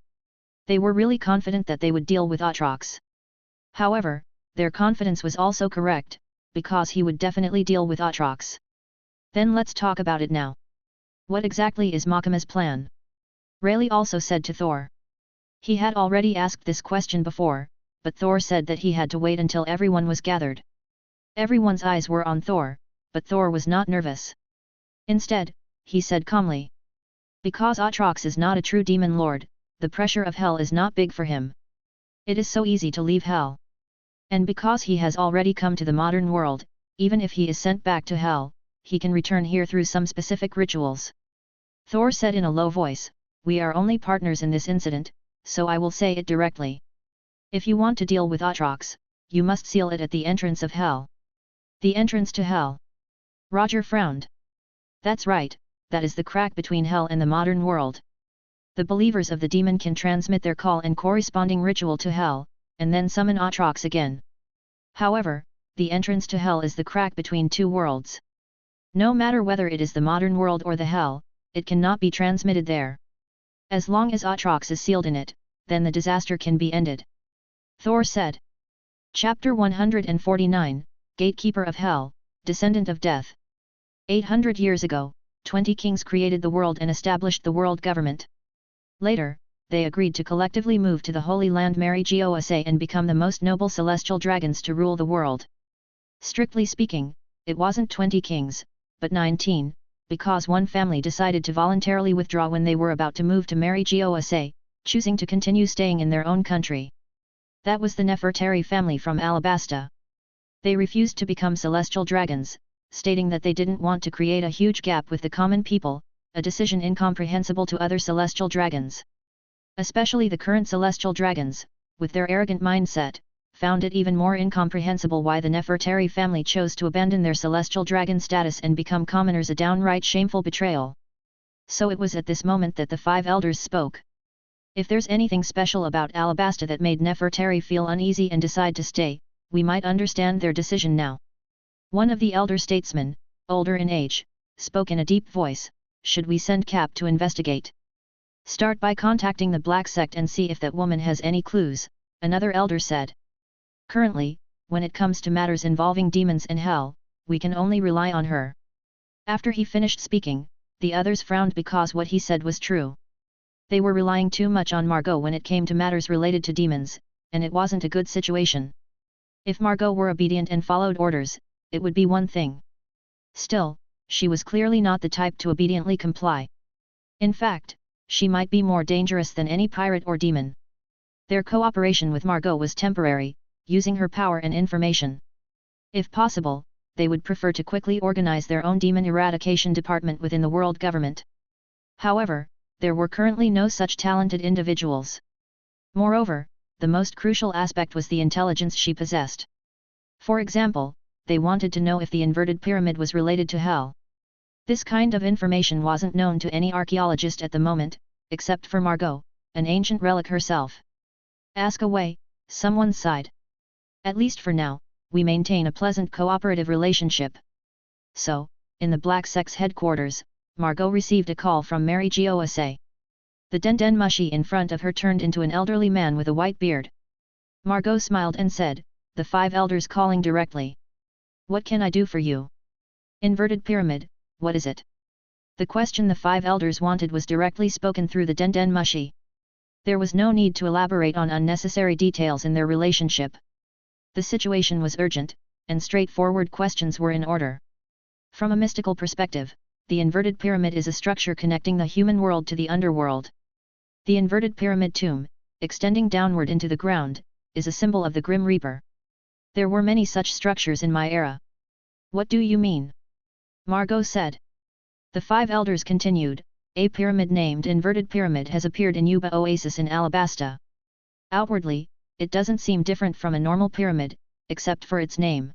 They were really confident that they would deal with Atrox. However, their confidence was also correct, because he would definitely deal with Atrox. Then let's talk about it now. What exactly is Makima's plan? Rayleigh also said to Thor. He had already asked this question before, but Thor said that he had to wait until everyone was gathered. Everyone's eyes were on Thor, but Thor was not nervous. Instead, he said calmly. Because Atrox is not a true demon lord, the pressure of hell is not big for him. It is so easy to leave hell. And because he has already come to the modern world, even if he is sent back to hell, he can return here through some specific rituals. Thor said in a low voice, we are only partners in this incident, so I will say it directly. If you want to deal with Atrox, you must seal it at the entrance of hell. The entrance to hell. Roger frowned. That's right, that is the crack between hell and the modern world. The believers of the demon can transmit their call and corresponding ritual to hell, and then summon Atrox again. However, the entrance to hell is the crack between two worlds. No matter whether it is the modern world or the hell, it cannot be transmitted there. As long as Atrox is sealed in it, then the disaster can be ended. Thor said. Chapter 149, Gatekeeper of Hell, Descendant of Death. 800 years ago, 20 kings created the world and established the world government. Later, they agreed to collectively move to the Holy Land Mary-Gosa and become the most noble celestial dragons to rule the world. Strictly speaking, it wasn't 20 kings, but 19, because one family decided to voluntarily withdraw when they were about to move to Mary-Gosa, choosing to continue staying in their own country. That was the Nefertari family from Alabasta. They refused to become celestial dragons, stating that they didn't want to create a huge gap with the common people, a decision incomprehensible to other celestial dragons. Especially the current celestial dragons, with their arrogant mindset, found it even more incomprehensible why the Nefertari family chose to abandon their celestial dragon status and become commoners, a downright shameful betrayal. So it was at this moment that the 5 elders spoke. If there's anything special about Alabasta that made Nefertari feel uneasy and decide to stay, we might understand their decision now. One of the elder statesmen, older in age, spoke in a deep voice, should we send Cap to investigate? Start by contacting the Black Sect and see if that woman has any clues, another elder said. Currently, when it comes to matters involving demons and hell, we can only rely on her. After he finished speaking, the others frowned because what he said was true. They were relying too much on Margot when it came to matters related to demons, and it wasn't a good situation. If Margot were obedient and followed orders, it would be one thing. Still, she was clearly not the type to obediently comply. In fact, she might be more dangerous than any pirate or demon. Their cooperation with Margot was temporary, using her power and information. If possible, they would prefer to quickly organize their own demon eradication department within the world government. However, there were currently no such talented individuals. Moreover, the most crucial aspect was the intelligence she possessed. For example, they wanted to know if the inverted pyramid was related to hell. This kind of information wasn't known to any archaeologist at the moment, except for Margot, an ancient relic herself. Ask away, someone sighed. At least for now, we maintain a pleasant cooperative relationship. So, in the Black Sect's headquarters, Margot received a call from Mary Gosa. The Den Mushi in front of her turned into an elderly man with a white beard. Margot smiled and said, "The 5 elders calling directly. What can I do for you?" "Inverted pyramid, what is it?" The question the 5 elders wanted was directly spoken through the Den Mushi. There was no need to elaborate on unnecessary details in their relationship. The situation was urgent, and straightforward questions were in order. From a mystical perspective, the inverted pyramid is a structure connecting the human world to the underworld. The inverted pyramid tomb, extending downward into the ground, is a symbol of the Grim Reaper. There were many such structures in my era. What do you mean? Margot said. The 5 elders continued, a pyramid named Inverted Pyramid has appeared in Yuba Oasis in Alabasta. Outwardly, it doesn't seem different from a normal pyramid, except for its name.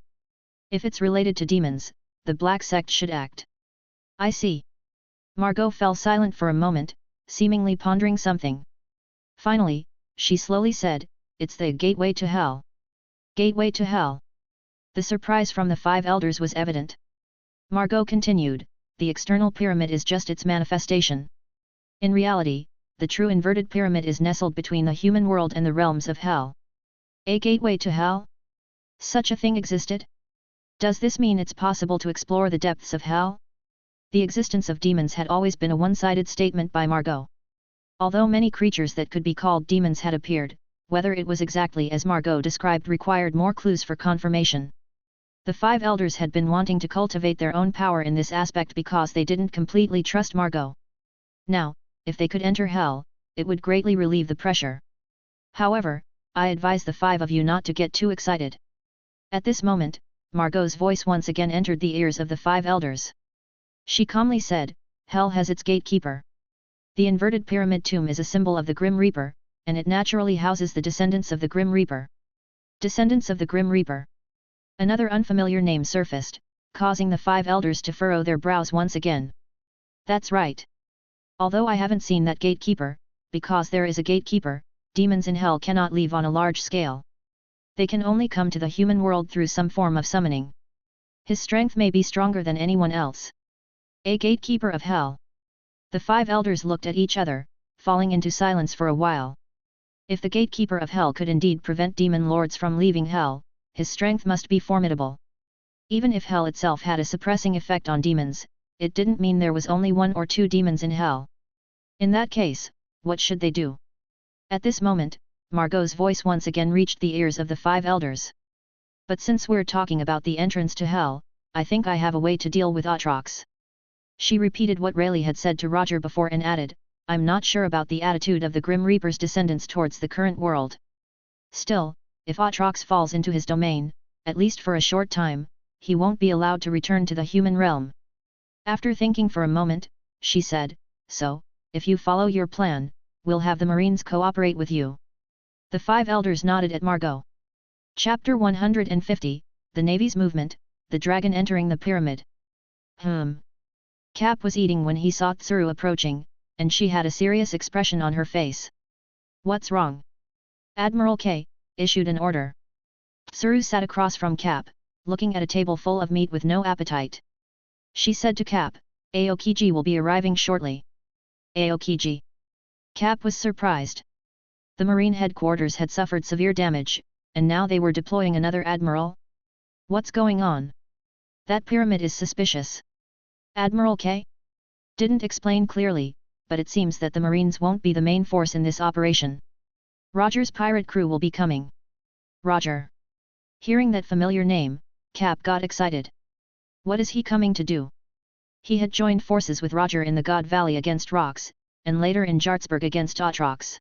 If it's related to demons, the Black Sect should act. I see. Margot fell silent for a moment, seemingly pondering something. Finally, she slowly said, "It's the gateway to hell." Gateway to hell. The surprise from the 5 elders was evident. Margot continued, "The external pyramid is just its manifestation. In reality, the true inverted pyramid is nestled between the human world and the realms of hell." A gateway to hell? Such a thing existed? Does this mean it's possible to explore the depths of hell? The existence of demons had always been a one-sided statement by Margot. Although many creatures that could be called demons had appeared, whether it was exactly as Margot described required more clues for confirmation. The 5 elders had been wanting to cultivate their own power in this aspect because they didn't completely trust Margot. Now, if they could enter hell, it would greatly relieve the pressure. However, I advise the 5 of you not to get too excited. At this moment, Margot's voice once again entered the ears of the 5 elders. She calmly said, "Hell has its gatekeeper. The inverted pyramid tomb is a symbol of the Grim Reaper, and it naturally houses the descendants of the Grim Reaper." Descendants of the Grim Reaper. Another unfamiliar name surfaced, causing the 5 elders to furrow their brows once again. That's right. Although I haven't seen that gatekeeper, because there is a gatekeeper, demons in hell cannot leave on a large scale. They can only come to the human world through some form of summoning. His strength may be stronger than anyone else. A gatekeeper of hell. The 5 elders looked at each other, falling into silence for a while. If the gatekeeper of hell could indeed prevent demon lords from leaving hell, his strength must be formidable. Even if hell itself had a suppressing effect on demons, it didn't mean there was only 1 or 2 demons in hell. In that case, what should they do? At this moment, Margot's voice once again reached the ears of the 5 elders. "But since we're talking about the entrance to hell, I think I have a way to deal with Atrox." She repeated what Rayleigh had said to Roger before and added, "I'm not sure about the attitude of the Grim Reaper's descendants towards the current world. Still, if Atrox falls into his domain, at least for a short time, he won't be allowed to return to the human realm." After thinking for a moment, she said, "So, if you follow your plan, we'll have the Marines cooperate with you." The 5 elders nodded at Margot. Chapter 150, The Navy's Movement, the Dragon Entering the Pyramid. Cap was eating when he saw Tsuru approaching, and she had a serious expression on her face. "What's wrong?" Admiral K issued an order. Tsuru sat across from Cap, looking at a table full of meat with no appetite. She said to Cap, "Aokiji will be arriving shortly." Aokiji. Cap was surprised. The Marine headquarters had suffered severe damage, and now they were deploying another admiral? What's going on? That pyramid is suspicious. Admiral K didn't explain clearly, but it seems that the Marines won't be the main force in this operation. Roger's pirate crew will be coming. Roger. Hearing that familiar name, Cap got excited. What is he coming to do? He had joined forces with Roger in the God Valley against Rox, and later in Jartsburg against Atrox.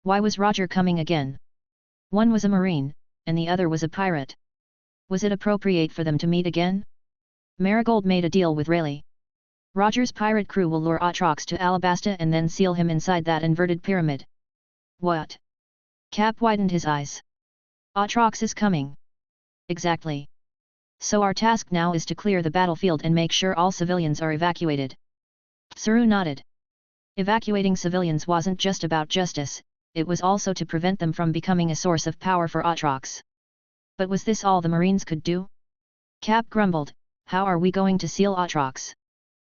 Why was Roger coming again? One was a Marine, and the other was a pirate. Was it appropriate for them to meet again? Marigold made a deal with Rayleigh. Roger's pirate crew will lure Atrox to Alabasta and then seal him inside that inverted pyramid. What? Cap widened his eyes. Aatrox is coming. Exactly. So our task now is to clear the battlefield and make sure all civilians are evacuated. Tsuru nodded. Evacuating civilians wasn't just about justice, it was also to prevent them from becoming a source of power for Aatrox. But was this all the Marines could do? Cap grumbled, how are we going to seal Aatrox?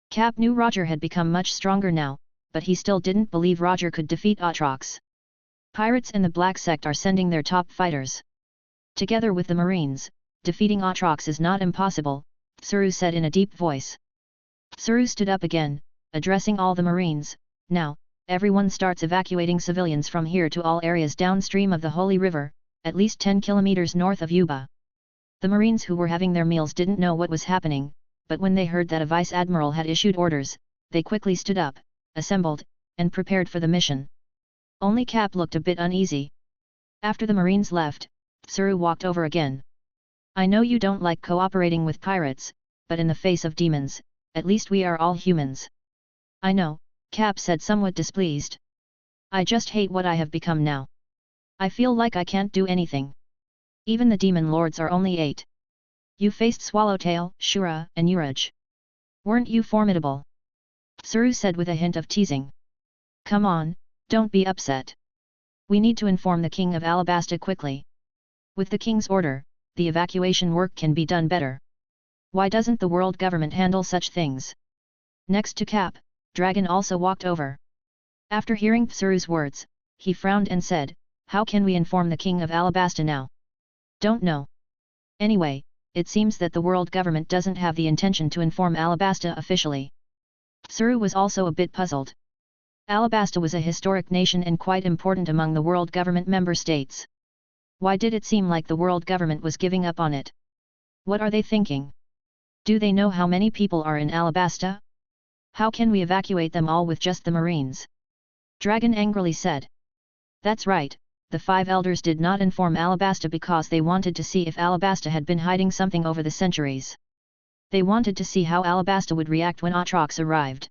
Cap knew Roger had become much stronger now, but he still didn't believe Roger could defeat Aatrox. Pirates and the Black Sect are sending their top fighters. Together with the Marines, defeating Aatrox is not impossible, Tsuru said in a deep voice. Tsuru stood up again, addressing all the Marines. Now, everyone starts evacuating civilians from here to all areas downstream of the Holy River, at least 10 kilometers north of Yuba. The Marines who were having their meals didn't know what was happening, but when they heard that a Vice Admiral had issued orders, they quickly stood up, assembled, and prepared for the mission. Only Cap looked a bit uneasy. After the Marines left, Tsuru walked over again. I know you don't like cooperating with pirates, but in the face of demons, at least we are all humans. I know, Cap said somewhat displeased. I just hate what I have become now. I feel like I can't do anything. Even the demon lords are only 8. You faced Swallowtail, Shura, and Uraj. Weren't you formidable? Tsuru said with a hint of teasing. Come on, don't be upset. We need to inform the King of Alabasta quickly. With the King's order, the evacuation work can be done better. Why doesn't the world government handle such things? Next to Cap, Dragon also walked over. After hearing Tsuru's words, he frowned and said, how can we inform the King of Alabasta now? Don't know. Anyway, it seems that the world government doesn't have the intention to inform Alabasta officially. Tsuru was also a bit puzzled. Alabasta was a historic nation and quite important among the world government member states. Why did it seem like the world government was giving up on it? What are they thinking? Do they know how many people are in Alabasta? How can we evacuate them all with just the Marines? Dragon angrily said. That's right, the 5 elders did not inform Alabasta because they wanted to see if Alabasta had been hiding something over the centuries. They wanted to see how Alabasta would react when Aatrox arrived.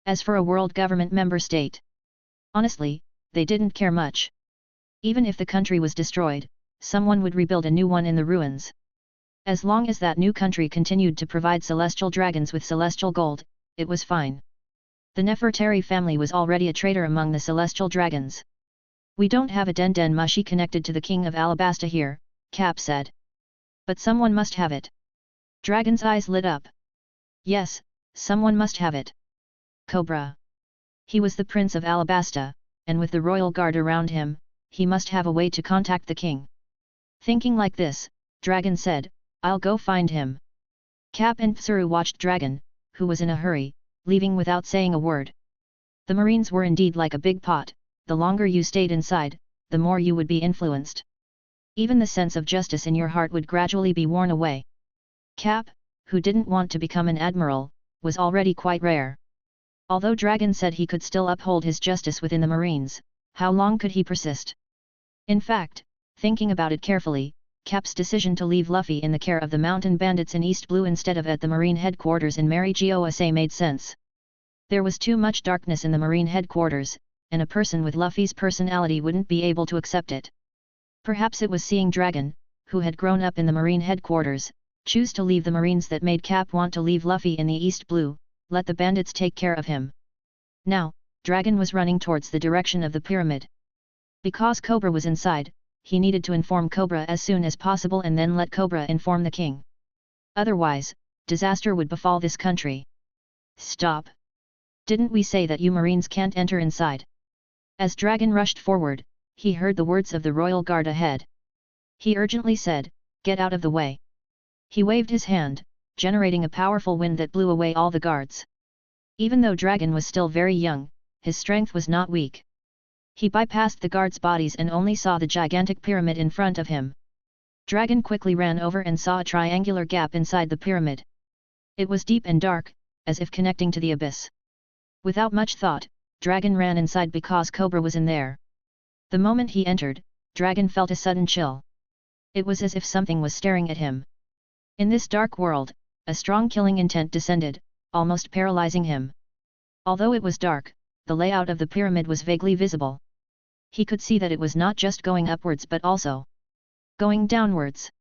As for a world government member state, honestly, they didn't care much. Even if the country was destroyed, someone would rebuild a new one in the ruins. As long as that new country continued to provide celestial dragons with celestial gold, it was fine. The Nefertari family was already a traitor among the celestial dragons. We don't have a Den Mushi connected to the King of Alabasta here, Cap said. But someone must have it. Dragon's eyes lit up. Yes, someone must have it. Cobra. He was the Prince of Alabasta, and with the royal guard around him, he must have a way to contact the king. Thinking like this, Dragon said, I'll go find him. Cap and Tsuru watched Dragon, who was in a hurry, leaving without saying a word. The Marines were indeed like a big pot, the longer you stayed inside, the more you would be influenced. Even the sense of justice in your heart would gradually be worn away. Cap, who didn't want to become an admiral, was already quite rare. Although Dragon said he could still uphold his justice within the Marines, how long could he persist? In fact, thinking about it carefully, Cap's decision to leave Luffy in the care of the mountain bandits in East Blue instead of at the Marine headquarters in Mary Gosa made sense. There was too much darkness in the Marine headquarters, and a person with Luffy's personality wouldn't be able to accept it. Perhaps it was seeing Dragon, who had grown up in the Marine headquarters, choose to leave the Marines that made Cap want to leave Luffy in the East Blue, let the bandits take care of him. Now, Dragon was running towards the direction of the pyramid. Because Cobra was inside, he needed to inform Cobra as soon as possible and then let Cobra inform the king. Otherwise, disaster would befall this country. Stop! Didn't we say that you Marines can't enter inside? As Dragon rushed forward, he heard the words of the royal guard ahead. He urgently said, get out of the way. He waved his hand, generating a powerful wind that blew away all the guards. Even though Dragon was still very young, his strength was not weak. He bypassed the guards' bodies and only saw the gigantic pyramid in front of him. Dragon quickly ran over and saw a triangular gap inside the pyramid. It was deep and dark, as if connecting to the abyss. Without much thought, Dragon ran inside because Cobra was in there. The moment he entered, Dragon felt a sudden chill. It was as if something was staring at him. In this dark world, a strong killing intent descended, almost paralyzing him. Although it was dark, the layout of the pyramid was vaguely visible. He could see that it was not just going upwards but also going downwards.